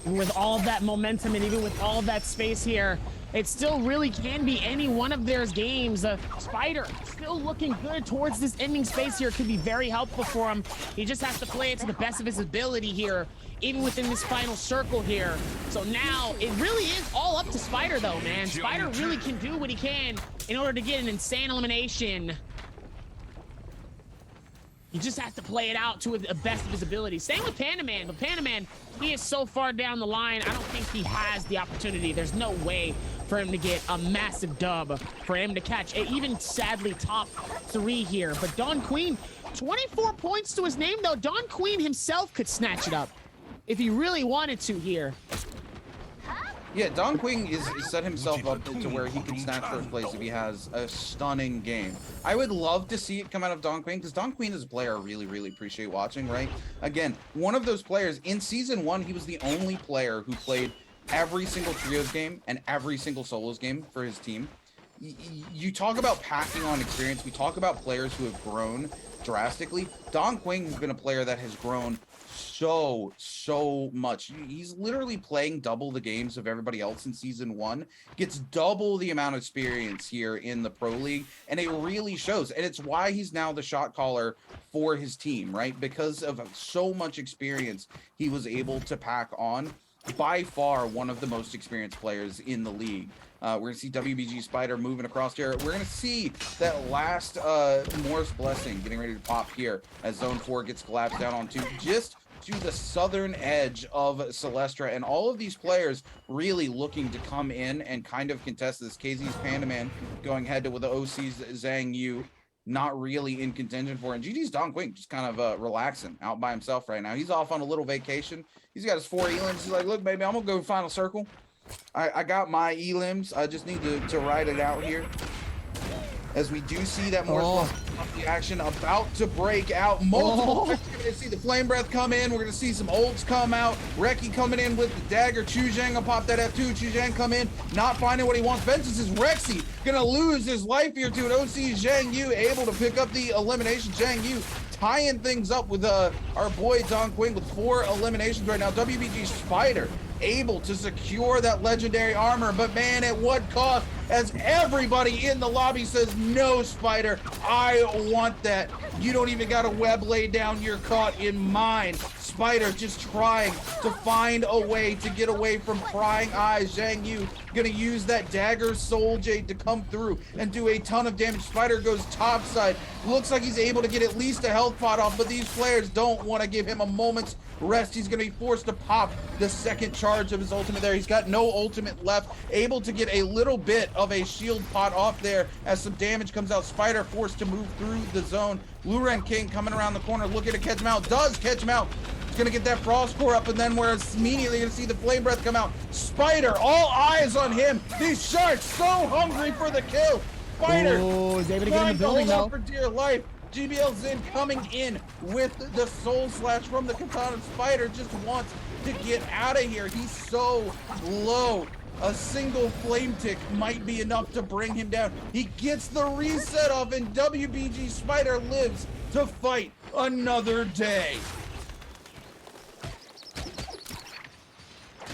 With all of that momentum and even with all of that space here, it still really can be any one of their games. Spider still looking good towards this ending space here. Could be very helpful for him. He just has to play it to the best of his ability here, even within this final circle here. So now it really is all up to Spider though, man. Spider really can do what he can in order to get an insane elimination. He just has to play it out to the best of his ability. Same with Panda Man, but Panda Man, he is so far down the line, I don't think he has the opportunity. There's no way for him to get a massive dub, for him to catch even sadly top 3 here. But Don Queen, 24 points to his name though. Don Queen himself could snatch it up if he really wanted to here. Yeah, Don Quing is set himself up to where he can snatch first place if he has a stunning game. I would love to see it come out of Don Quing, because Don Quing is a player I really appreciate watching, right? Again, one of those players, in Season 1, he was the only player who played every single trios game and every single solos game for his team. You talk about packing on experience, we talk about players who have grown drastically. Don Quing has been a player that has grown so much. He's literally playing double the games of everybody else in Season 1, gets double the amount of experience here in the Pro League, and it really shows. And it's why he's now the shot caller for his team, right? Because of so much experience he was able to pack on. by far one of the most experienced players in the league. We're going to see WBG Spider moving across here. We're going to see that last Morse Blessing getting ready to pop here as Zone 4 gets collapsed down onto just to the southern edge of Celestra. And all of these players really looking to come in and kind of contest this. KZ's Pandaman going head to with the OC's Zhang Yu. Not really in contention for it. And GG's Don Quink just kind of relaxing out by himself right now. He's off on a little vacation. He's got his 4 elims. He's like, look, baby, I'm going to go final circle. I got my elims. I just need to ride it out here. As we do see that more the action about to break out. Multiple. We're going to see the Flame Breath come in. We're going to see some ults come out. Reki coming in with the dagger. Chu Zhang will pop that F2. Chu Zhang come in, not finding what he wants. Vengeance is Rexy. Going to lose his life here to an OC. Zhang Yu able to pick up the elimination. Zhang Yu tying things up with our boy Don Quinn with 4 eliminations right now. WBG Spider able to secure that legendary armor, but man, at what cost? As everybody in the lobby says, no, Spider, I want that. You don't even got a web laid down, you're caught in mine. Spider just trying to find a way to get away from prying eyes. Zhang Yu gonna use that dagger soul jade to come through and do a ton of damage. Spider goes topside. Looks like he's able to get at least a health pot off, but these players don't want to give him a moment's rest. He's gonna be forced to pop the second charge of his ultimate there. He's got no ultimate left, able to get a little bit of a shield pot off there as some damage comes out. Spider forced to move through the zone. Luren King coming around the corner, looking to catch him out, does catch him out. He's gonna get that frost core up, and then we're immediately gonna see the flame breath come out. Spider, all eyes on him. These sharks so hungry for the kill. Spider is able to get in the building though. For dear life. GBL Zin coming in with the soul slash from the katana. Spider just wants to get out of here. He's so low. A single flame tick might be enough to bring him down. He gets the reset off, and WBG Spider lives to fight another day.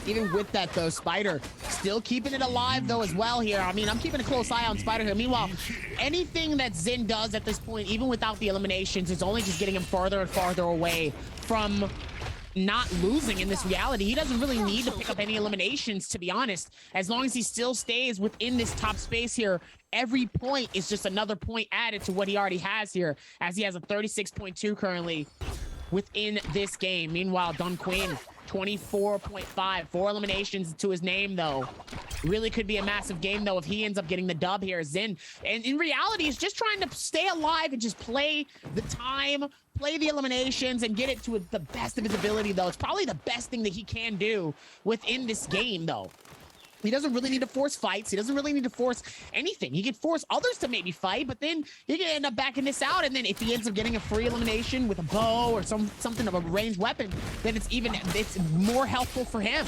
Even with that though, Spider still keeping it alive though as well here. I mean, I'm keeping a close eye on Spider here. Meanwhile, anything that Zin does at this point, even without the eliminations, is only just getting him farther and farther away from not losing in this reality. He doesn't really need to pick up any eliminations, to be honest. As long as he still stays within this top space here, every point is just another point added to what he already has here, as he has a 36.2 currently within this game. Meanwhile, Don Quinn, 24.5, 4 eliminations to his name though. Really could be a massive game though if he ends up getting the dub here. Zin, and in reality, is just trying to stay alive and just play the time, play the eliminations, and get it to the best of his ability though. It's probably the best thing that he can do within this game though. He doesn't really need to force fights. He doesn't really need to force anything. He could force others to maybe fight, but then he can end up backing this out. And then if he ends up getting a free elimination with a bow or something of a ranged weapon, then it's more helpful for him.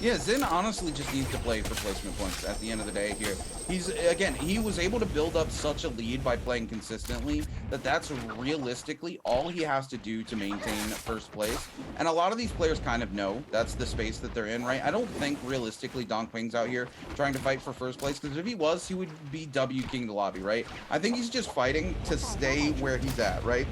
Yeah, Zin honestly just needs to play for placement points at the end of the day here. He was able to build up such a lead by playing consistently that's realistically all he has to do to maintain first place. And a lot of these players kind of know that's the space that they're in, right? I don't think realistically Don Quing's out here trying to fight for first place, because if he was, he would be W King the lobby, right? I think he's just fighting to stay where he's at, right?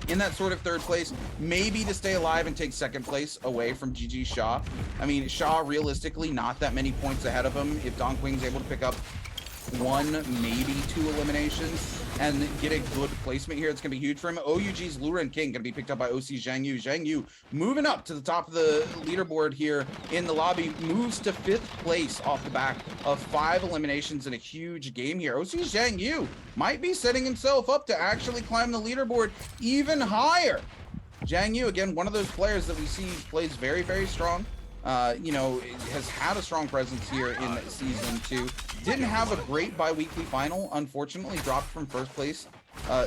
In that sort of third place, maybe to stay alive and take second place away from GG Shaw. I mean, Shaw realistically not that many points ahead of him. If Don Quing's able to pick up 1, maybe 2 eliminations and get a good placement here, it's gonna be huge for him. OUG's Luren King gonna be picked up by OC Zhang Yu. Zhang Yu moving up to the top of the leaderboard here in the lobby, moves to 5th place off the back of 5 eliminations in a huge game here. OC Zhang Yu might be setting himself up to actually climb the leaderboard even higher. Zhang Yu, again, one of those players that we see plays very, very strong. You know, has had a strong presence here in season 2. Didn't have a great bi-weekly final, unfortunately. Dropped from first place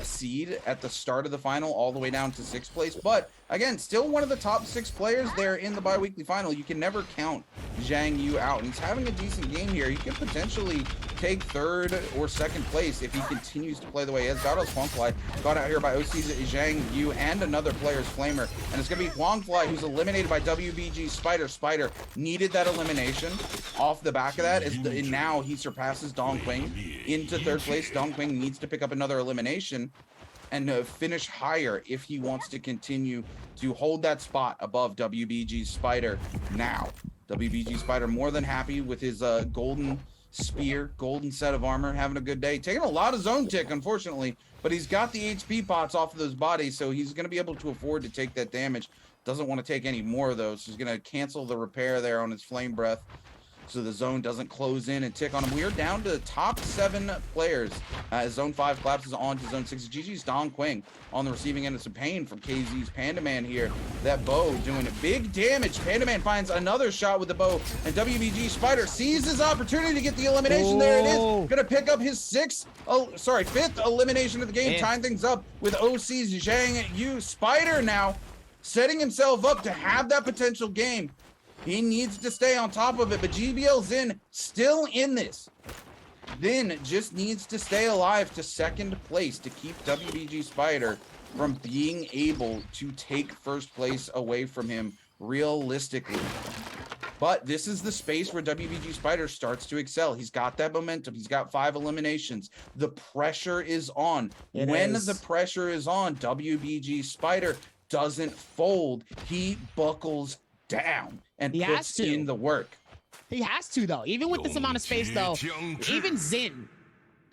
seed at the start of the final all the way down to 6th place. But again, still one of the top 6 players there in the bi-weekly final. You can never count Zhang Yu out. And he's having a decent game here. He could potentially take 3rd or 2nd place if he continues to play the way he has. Gado's Huangfly got out here by OC's Zhang Yu and another player's Flamer. And it's going to be Huangfly who's eliminated by WBG Spider. Spider needed that elimination off the back of that. And now he surpasses Dong Quing into 3rd place. Dong Quing needs to pick up another elimination. and finish higher if he wants to continue to hold that spot above WBG Spider now. WBG Spider more than happy with his golden spear, golden set of armor, having a good day. Taking a lot of zone tick, unfortunately, but he's got the HP pots off of those bodies, so he's going to be able to afford to take that damage. Doesn't want to take any more of those. He's going to cancel the repair there on his flame breath, so the zone doesn't close in and tick on him. We are down to the top 7 players as Zone 5 collapses on to Zone 6. GG's Don Quing on the receiving end of some pain from KZ's Panda Man here. That bow doing big damage. Panda Man finds another shot with the bow, and WBG Spider sees his opportunity to get the elimination. There it is. Gonna pick up his 5th elimination of the game, tying things up with OC's Zhang Yu. Spider now setting himself up to have that potential game. He needs to stay on top of it, but GBL Zin still in this. Zin just needs to stay alive to 2nd place to keep WBG Spider from being able to take 1st place away from him realistically. But this is the space where WBG Spider starts to excel. He's got that momentum. He's got 5 eliminations. The pressure is on. When the pressure is on, WBG Spider doesn't fold. He buckles down and puts in the work. He has to, though. Even with this amount of space, though, even Zin,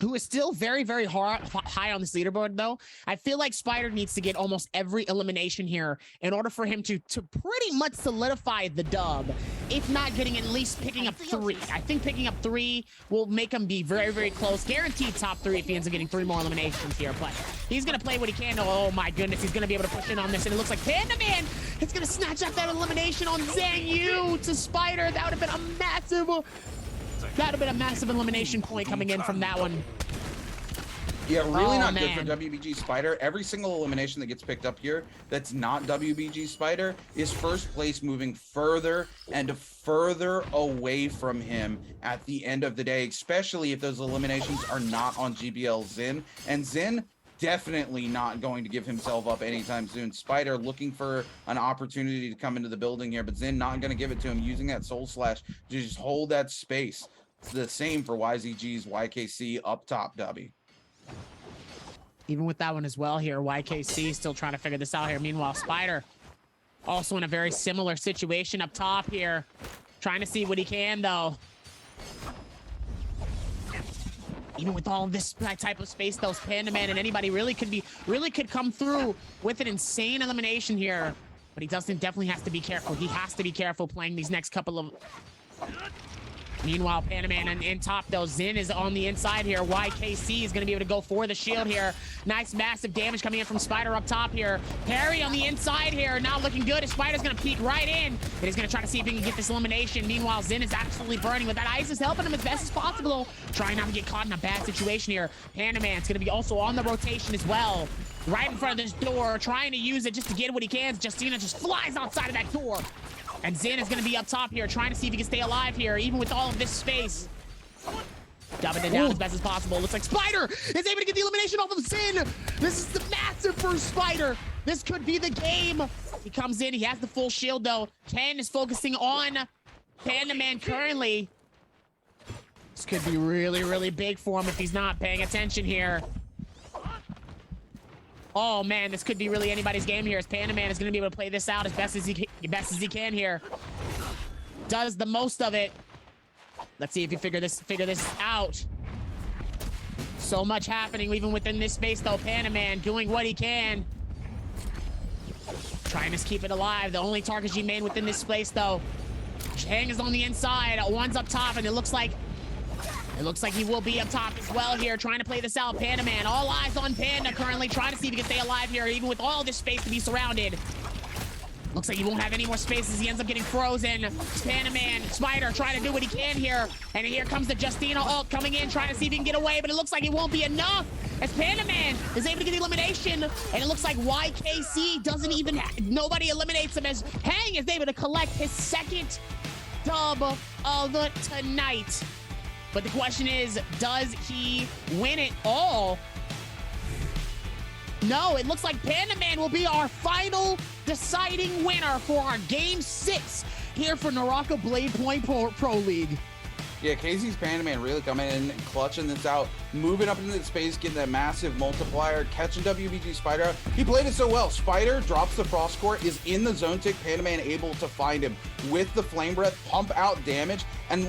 who is still very, very high on this leaderboard, though, I feel like Spider needs to get almost every elimination here in order for him to pretty much solidify the dub, if not getting at least picking up 3. I think picking up 3 will make him be very, very close. Guaranteed top 3 if he ends up getting 3 more eliminations here, but he's going to play what he can. Oh, my goodness, he's going to be able to push in on this, and it looks like Panda Man is going to snatch up that elimination on Zhang Yu to Spider. That would have been a massive... That would have been a massive elimination point coming in from that one. Yeah, really not good for WBG Spider. Every single elimination that gets picked up here that's not WBG Spider is 1st place, moving further and further away from him at the end of the day, especially if those eliminations are not on GBL Zin. And Zin definitely not going to give himself up anytime soon. Spider looking for an opportunity to come into the building here, but Zin not going to give it to him, using that Soul Slash to just hold that space. It's the same for YZG's YKC up top, W. Even with that one as well here, YKC still trying to figure this out here. Meanwhile, Spider also in a very similar situation up top here, trying to see what he can, though. Even with all this type of space, those Panda Man and anybody really could come through with an insane elimination here. But he definitely has to be careful. He has to be careful playing these next couple of... Meanwhile, Panda Man in top, though. Zin is on the inside here. YKC is going to be able to go for the shield here. Nice, massive damage coming in from Spider up top here. Parry on the inside here. Not looking good. Spider's going to peek right in. And he's going to try to see if he can get this elimination. Meanwhile, Zin is absolutely burning, but that ice is helping him as best as possible. Trying not to get caught in a bad situation here. Panda Man's going to be also on the rotation as well. Right in front of this door, trying to use it just to get what he can. Justina just flies outside of that door. And Zin is going to be up top here, trying to see if he can stay alive here, even with all of this space. Dubbing it down as best as possible. Looks like Spider is able to get the elimination off of Zin. This is the massive for Spider. This could be the game. He comes in. He has the full shield, though. Ken is focusing on Panda Man currently. This could be really, really big for him if he's not paying attention here. Oh man, this could be really anybody's game here, as Panda Man is going to be able to play this out as best as he can here. Does the most of it. Let's see if he figure this out. So much happening even within this space, though. Panda Man doing what he can, trying to keep it alive. The only target he made within this space, though. Chang is on the inside. One's up top, and it looks like he will be up top as well here, trying to play this out. Panda Man, all eyes on Panda currently, trying to see if he can stay alive here, even with all this space to be surrounded. Looks like he won't have any more space as he ends up getting frozen. Panda Man, Spider trying to do what he can here. And here comes the Justina ult coming in, trying to see if he can get away, but it looks like it won't be enough as Panda Man is able to get the elimination. And it looks like YKC doesn't even, nobody eliminates him, as Hang is able to collect his 2nd dub of tonight. But the question is, does he win it all? No, it looks like Panda Man will be our final deciding winner for our Game 6 here for Naraka Blade Point Pro League. Yeah, Casey's Pandaman really coming in and clutching this out, moving up into the space, getting that massive multiplier, catching WBG Spider out. He played it so well. Spider drops the Frost Core, is in the zone tick. Pandaman able to find him with the Flame Breath, pump out damage. And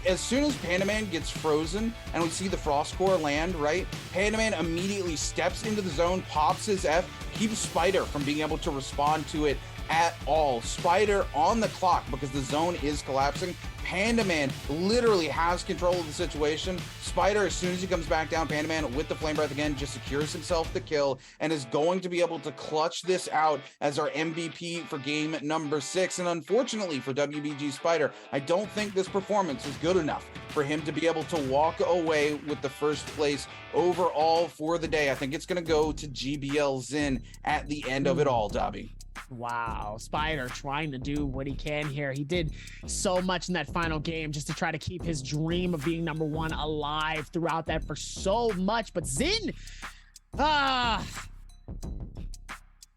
as soon as Pandaman gets frozen and we see the Frost Core land, right, Pandaman immediately steps into the zone, pops his F, keeps Spider from being able to respond to it at all. Spider on the clock because the zone is collapsing. Pandaman literally has control of the situation. Spider, as soon as he comes back down, Pandaman with the Flame Breath again just secures himself the kill and is going to be able to clutch this out as our MVP for game number 6. And unfortunately for WBG Spider, I don't think this performance is good enough for him to be able to walk away with the first place overall for the day. I think it's going to go to GBL Zin at the end of it all, Dobby. Wow, Spider trying to do what he can here. He did so much in that final game just to try to keep his dream of being number 1 alive throughout that for so much. But Zin,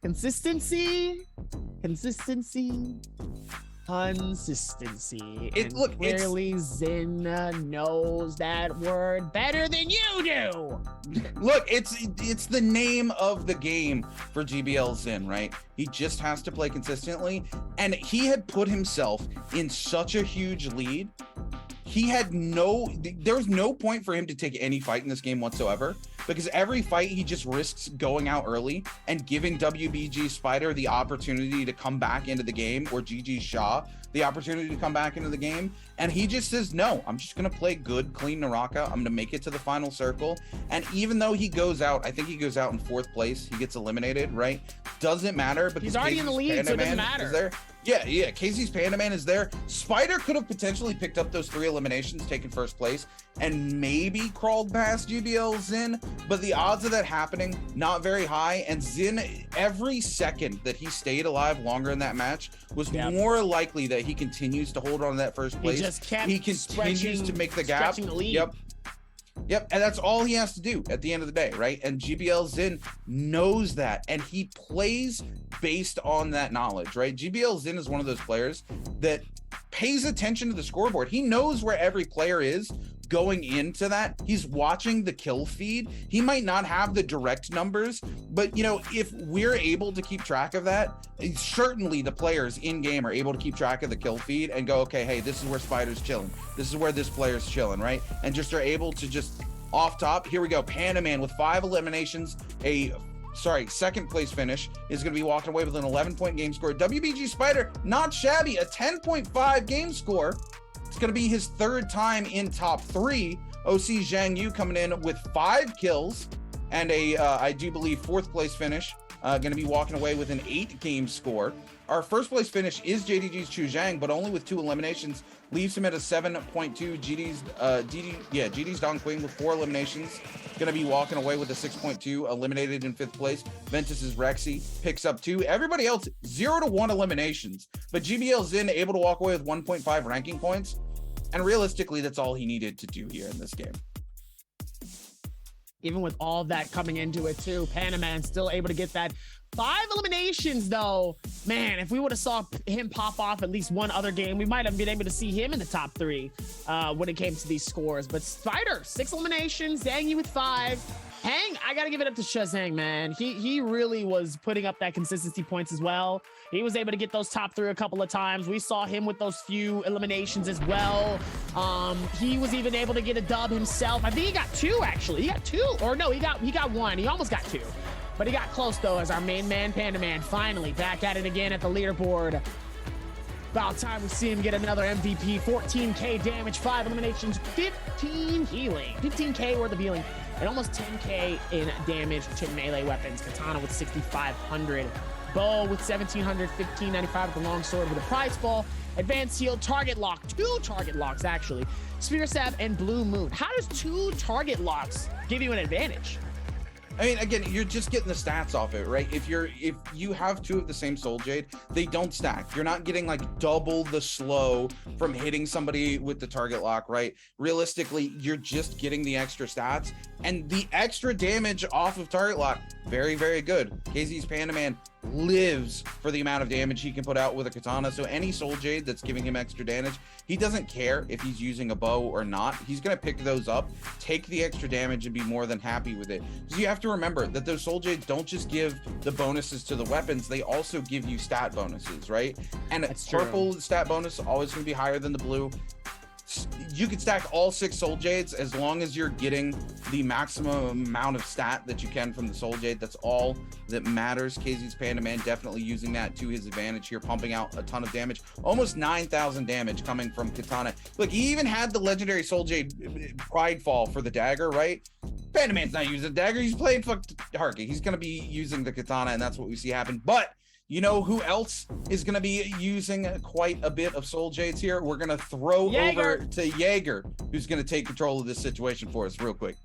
consistency. Look, clearly Zin knows that word better than you do. Look, it's the name of the game for GBL Zin, right? He just has to play consistently, and he had put himself in such a huge lead. There was no point for him to take any fight in this game whatsoever, because every fight he just risks going out early and giving WBG Spider the opportunity to come back into the game, or GG Shaw the opportunity to come back into the game. And he just says, no, I'm just going to play good, clean Naraka. I'm going to make it to the final circle. And even though he goes out, I think he goes out in 4th place. He gets eliminated, right? Doesn't matter because he's already in the lead, so it doesn't matter. Yeah, Casey's Pandaman is there. Spider could have potentially picked up those 3 eliminations, taken 1st place, and maybe crawled past GBL Zin, but the odds of that happening, not very high. And Zin, every second that he stayed alive longer in that match was more likely that he continues to hold on to that 1st place. He continues to make the gap. The lead. Yep, and that's all he has to do at the end of the day, right? And GBL Zin knows that, and he plays based on that knowledge, right? GBL Zin is one of those players that pays attention to the scoreboard. He knows where every player is going into that. He's watching the kill feed. He might not have the direct numbers, but you know, if we're able to keep track of that, certainly the players in game are able to keep track of the kill feed and go, okay, hey, this is where Spider's chilling. This is where this player's chilling, right? And just are able to just off top. Here we go. Pandaman with 5 eliminations, 2nd place finish, is going to be walking away with an 11-point game score. WBG Spider, not shabby, a 10.5 game score. It's going to be his 3rd time in top 3. OC Zhang Yu coming in with 5 kills and I do believe 4th place finish. Going to be walking away with an 8 game score. Our 1st place finish is JDG's Chu Zhang, but only with 2 eliminations, leaves him at a 7.2. GD's Dong Quing with 4 eliminations. Going to be walking away with a 6.2, eliminated in 5th place. Ventus's Rexy picks up 2. Everybody else 0 to 1 eliminations, but GBL Zin able to walk away with 1.5 ranking points. And realistically, that's all he needed to do here in this game. Even with all that coming into it too, Pandaman still able to get that 5 eliminations though. Man, if we would have saw him pop off at least one other game, we might have been able to see him in the top 3 when it came to these scores. But Spider, 6 eliminations, Zhang Yu with 5. Hang, I gotta give it up to Shazang, man. He really was putting up that consistency points as well. He was able to get those top 3 a couple of times. We saw him with those few eliminations as well. He was even able to get a dub himself. I think he got 2 actually. He got 2, or no, he got 1. He almost got 2, but he got close though. As our main man Pandaman finally back at it again at the leaderboard. About time we see him get another MVP. 14k damage, 5 eliminations, 15 healing, 15k worth of healing, and almost 10k in damage to melee weapons. Katana with 6,500, bow with 1,700, 1,595 with the long sword with a prize ball, advanced heal, target lock, 2 target locks actually, spear stab, and blue moon. How does 2 target locks give you an advantage? I mean, again, you're just getting the stats off it, right? If you have two of the same Soul Jade, they don't stack. You're not getting like double the slow from hitting somebody with the target lock, right? Realistically, you're just getting the extra stats and the extra damage off of target lock. Very, very good. KZ's Panda Man lives for the amount of damage he can put out with a katana. So any Soul Jade that's giving him extra damage, he doesn't care if he's using a bow or not. He's going to pick those up, take the extra damage, and be more than happy with it. Because you have to remember that those Soul Jades don't just give the bonuses to the weapons, they also give you stat bonuses, right? And purple stat bonus is always going to be higher than the blue. You can stack all 6 Soul Jades as long as you're getting the maximum amount of stat that you can from the Soul Jade. That's all that matters. KZ's Panda Man definitely using that to his advantage here, pumping out a ton of damage. Almost 9,000 damage coming from Katana. Look, he even had the legendary Soul Jade Pridefall for the dagger, right? Panda Man's not using the dagger. He's playing Haruka. He's going to be using the Katana, and that's what we see happen. But you know who else is going to be using quite a bit of Soul Jades here? We're going to throw over to Jaeger, who's going to take control of this situation for us real quick.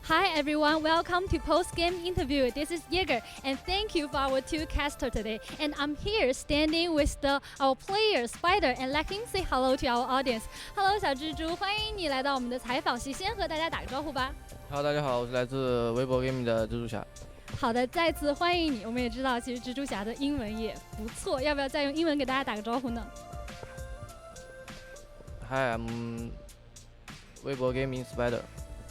Hi everyone, welcome to post-game interview. This is Jaeger, and thank you for our 2 casters today. And I'm here standing with our player Spider, and let him say hello to our audience. Hello 小蜘蛛，欢迎你来到我们的采访席，先和大家打个招呼吧。Hello， 大家好，我是来自微博 Gaming 的蜘蛛侠。好的，再次欢迎你。我们也知道，其实蜘蛛侠的英文也不错，要不要再用英文给大家打个招呼呢 ？Hi, I'm 微博 Gaming Spider。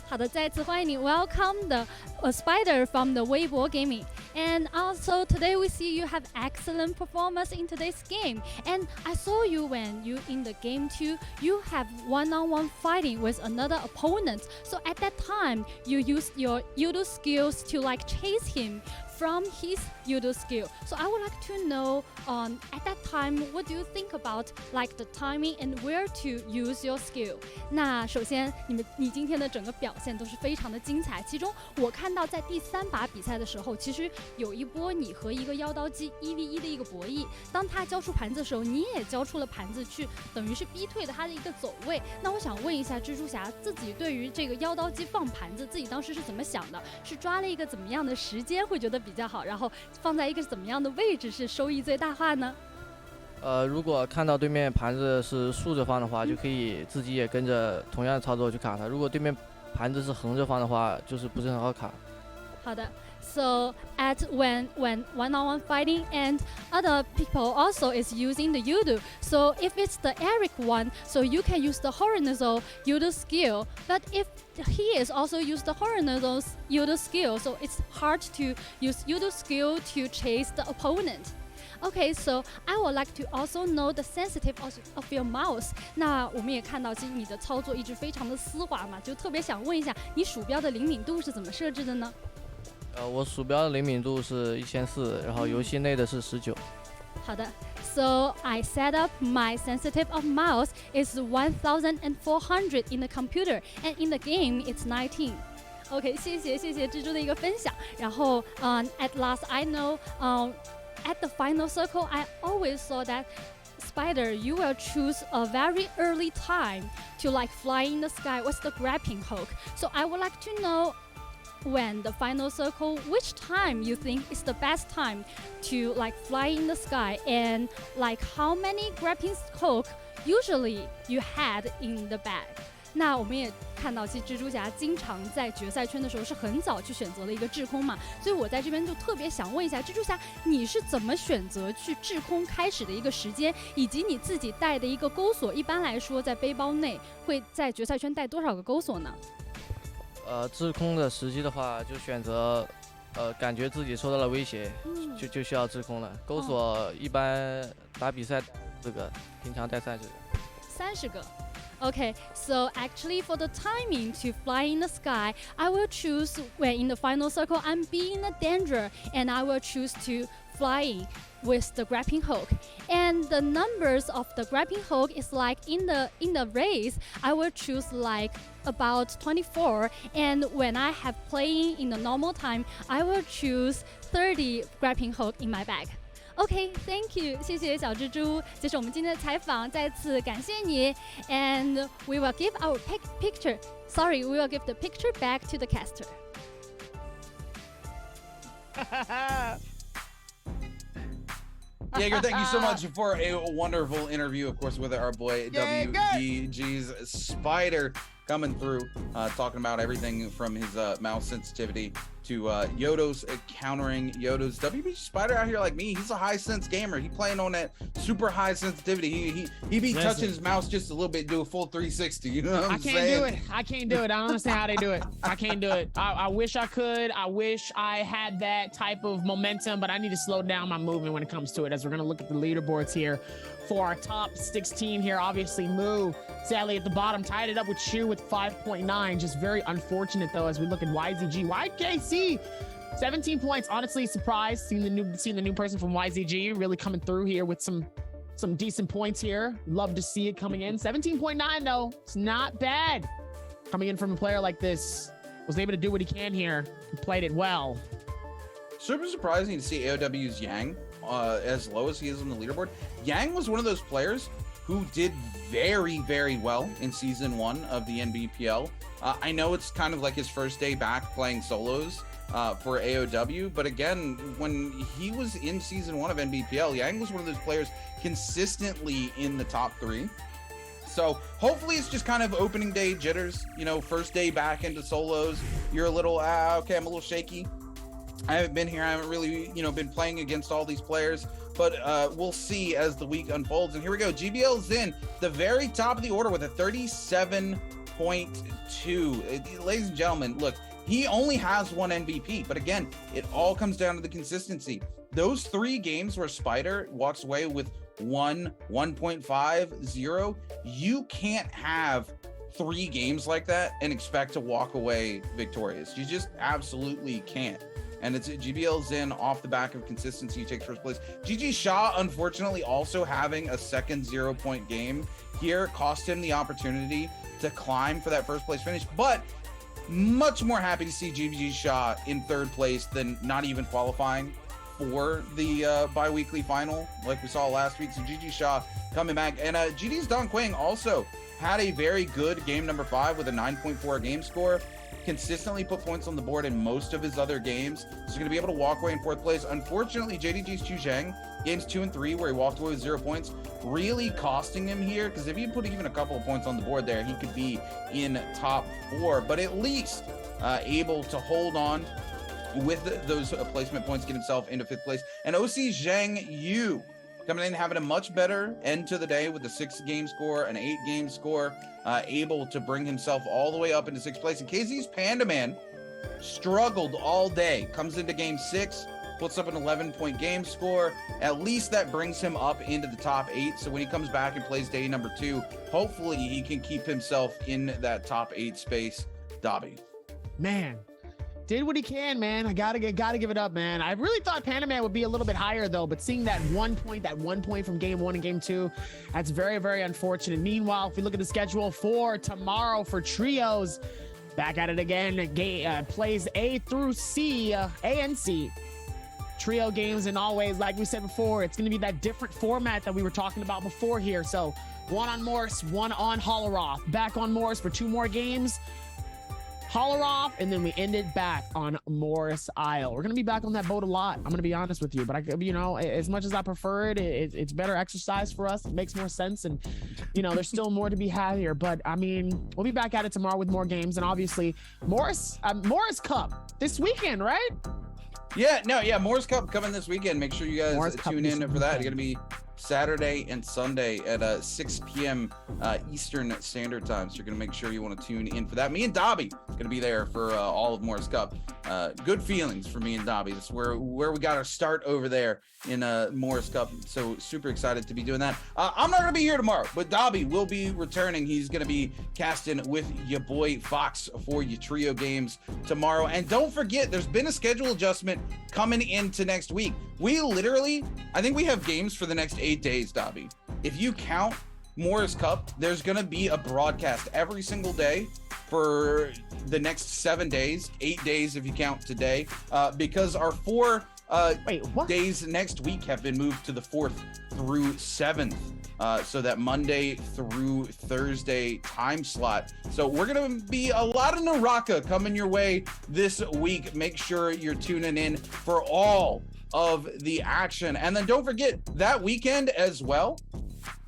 好的，再次欢迎你 ，Welcome the Spider from the Weibo Gaming. And also today we see you have excellent performance in today's game. And I saw you when you in the game too. You have one-on-one fighting with another opponent. So at that time, you used your judo skills to like chase him from his judo skill. So I would like to know, at that time, what do you think about like the timing and where to use your skill? 那首先，你今天的整个表现都是非常的精彩。其中我看到在第3把比赛的时候，其实有一波你和一个妖刀姬1v1的一个博弈。当他交出盘子的时候，你也交出了盘子，去等于是逼退了他的一个走位。那我想问一下蜘蛛侠自己对于这个妖刀姬放盘子，自己当时是怎么想的？是抓了一个怎么样的时间会觉得比较好，然后放在一个怎么样的位置是收益最大化呢？如果看到对面盘子是竖着放的话，就可以自己也跟着同样的操作去卡它。如果对面盘子是横着放的话，就是不是很好卡。好的。So when one-on-one fighting and other people also is using the judo. So if it's the Eric one, so you can use the horizontal judo skill. But if he is also use the horizontal judo skill, so it's hard to use judo skill to chase the opponent. Okay, so I would like to also know the sensitive of your mouse. 那我们也看到，其实你的操作一直非常的丝滑嘛，就特别想问一下，你鼠标的灵敏度是怎么设置的呢？我鼠标的灵敏度是1400，然后游戏内的是19。好的 ，So I set up my sensitive of mouse is 1400 in the computer, and in the game it's 19. OK， 谢谢蜘蛛的一个分享。然后at last I know, at the final circle I always saw that Spider, you will choose a very early time to like fly in the sky with the grappling hook. So I would like to know, when the final circle, which time you think is the best time to like fly in the sky, and like how many grappling hook usually you had in the bag? 那我们也看到，其实蜘蛛侠经常在决赛圈的时候是很早去选择了一个制空嘛，所以我在这边就特别想问一下，蜘蛛侠你是怎么选择去制空开始的一个时间，以及你自己带的一个钩索，一般来说在背包内会在决赛圈带多少个钩索呢？制空的时机的话，就选择感觉自己受到了威胁，就需要制空了。钩索一般打比赛4个，平常带30个。30个。Okay, so actually for the timing to fly in the sky, I will choose when in the final circle I'm being a danger, and I will choose to flying with the grappling hook. And the numbers of the grappling hook is like in the race, I will choose like about 24, and when I have playing in the normal time, I will choose 30 grappling hook in my bag. OK，Thank you， 谢谢小蜘蛛，这是我们今天的采访，再次感谢你。And we will give our picture. Sorry, we will give the picture back to the caster. Jaeger, thank you so much for a wonderful interview, of course, with our boy WBG's Spider coming through, talking about everything from his mouse sensitivity to Yodo's countering Yodo's. WBG Spider out here like me, he's a high sense gamer. He playing on that super high sensitivity. He be touching his mouse just a little bit, do a full 360. You know what I'm saying? I can't do it. I don't understand how they do it. I can't do it. I wish I could. I wish I had that type of momentum, but I need to slow down my movement when it comes to it. As we're gonna look at the leaderboards here for our top 16 here. Obviously, Moo sadly at the bottom tied it up with Shu with 5.9. Just very unfortunate though as we look at YZG. YKC 17 points. Honestly surprised seeing the new person from YZG really coming through here with some decent points here. Love to see it coming in. 17.9 though. It's not bad. Coming in from a player like this. Was able to do what he can here. He played it well. Super surprising to see AOW's Yang as low as he is on the leaderboard. Yang was one of those players who did very, very well in season 1 of the NBPL. I know it's kind of like his first day back playing solos for AOW, but again, when he was in season 1 of NBPL, Yang was one of those players consistently in the top 3. So hopefully it's just kind of opening day jitters, you know, first day back into solos. You're a little, okay, I'm a little shaky. I haven't been here. I haven't really, you know, been playing against all these players, but we'll see as the week unfolds. And here we go. GBL's in the very top of the order with a 37.2. Ladies and gentlemen, look, he only has one MVP, but again, it all comes down to the consistency. Those 3 games where Spider walks away with 1.5, 0, you can't have 3 games like that and expect to walk away victorious. You just absolutely can't. And it's GBL's in off the back of consistency, takes first place. GG Shaw, unfortunately, also having a second 0-point game here cost him the opportunity to climb for that first place finish, but much more happy to see GG Shaw in 3rd place than not even qualifying for the bi-weekly final like we saw last week. So GG Shaw coming back, and GD's Don Quang also had a very good game number 5 with a 9.4 game score. Consistently put points on the board in most of his other games. So he's going to be able to walk away in 4th place. Unfortunately, JDG's Chu Zhang, games 2 and 3, where he walked away with 0 points, really costing him here, because if he put even a couple of points on the board there, he could be in top 4, but at least able to hold on with those placement points, get himself into 5th place. And OC Zhang Yu coming in, having a much better end to the day with a 6 game score, an 8 game score, able to bring himself all the way up into 6th place. And KZ's Panda Man struggled all day, comes into game 6, puts up an 11-point game score. At least that brings him up into the top 8. So when he comes back and plays day number 2, hopefully he can keep himself in that top 8 space. Dobby. Man, did what he can, man. I gotta give it up, man. I really thought Panda Man would be a little bit higher though, but seeing that 1 point from game 1 and game 2, that's very, very unfortunate. Meanwhile, if we look at the schedule for tomorrow for trios, back at it again. Plays A through C, A and C. Trio games, and always, like we said before, it's gonna be that different format that we were talking about before here. So 1 on Morris, 1 on Holloroth. Back on Morris for 2 more games. Holloroth, and then we ended back on Morris Isle. We're gonna be back on that boat a lot. I'm gonna be honest with you, but you know, as much as I prefer it, it's better exercise for us. It makes more sense, and you know, there's still more to be had here. But I mean, we'll be back at it tomorrow with more games, and obviously Morris Cup this weekend, right? Yeah, Morris Cup coming this weekend. Make sure you guys tune in for that. It's gonna be Saturday and Sunday at 6 p.m. Eastern Standard Time. So you're going to make sure you want to tune in for that. Me and Dobby going to be there for all of Morris Cup. Good feelings for me and Dobby. That's where we got our start over there in Morris Cup. So super excited to be doing that. I'm not going to be here tomorrow, but Dobby will be returning. He's going to be casting with your boy Fox for your trio games tomorrow. And don't forget, there's been a schedule adjustment coming into next week. We literally, I think we have games for the next 8 days, Dobby. If you count Morris Cup, there's going to be a broadcast every single day for the next 7 days, 8 days if you count today, because our 4 Wait, what? days next week have been moved to the 4th through 7th. So that Monday through Thursday time slot. So we're gonna be a lot of Naraka coming your way this week. Make sure you're tuning in for all of the action. And then don't forget that weekend as well.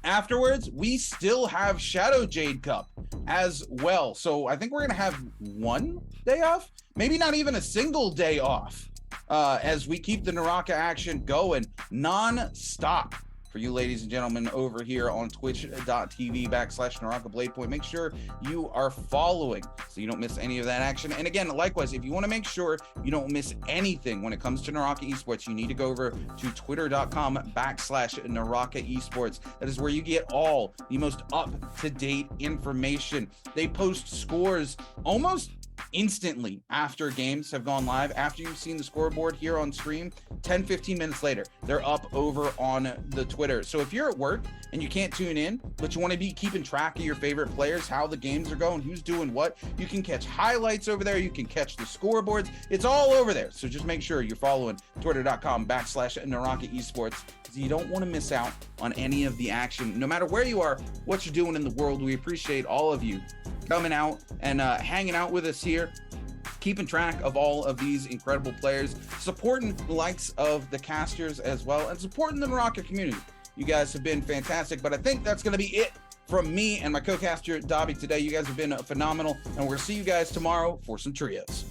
Afterwards, we still have Shadow Jade Cup as well. So I think we're gonna have one day off, maybe not even a single day off, as we keep the Naraka action going non-stop for you ladies and gentlemen over here on twitch.tv/Naraka Bladepoint. Make sure you are following so you don't miss any of that action. And again, likewise, if you want to make sure you don't miss anything when it comes to Naraka Esports, you need to go over to twitter.com/Naraka Esports. That is where you get all the most up-to-date information. They post scores almost instantly after games have gone live. After you've seen the scoreboard here on stream, 10-15 minutes later, they're up over on the Twitter. So if you're at work and you can't tune in, but you want to be keeping track of your favorite players, how the games are going, who's doing what, you can catch highlights over there. You can catch the scoreboards. It's all over there. So just make sure you're following twitter.com/Naraka Esports, because you don't want to miss out on any of the action. No matter where you are, what you're doing in the world, we appreciate all of you coming out and hanging out with us here, keeping track of all of these incredible players, supporting the likes of the casters as well, and supporting the Naraka community. You guys have been fantastic, but I think that's going to be it from me and my co-caster Dobby today. You guys have been phenomenal, and we're going to see you guys tomorrow for some trios.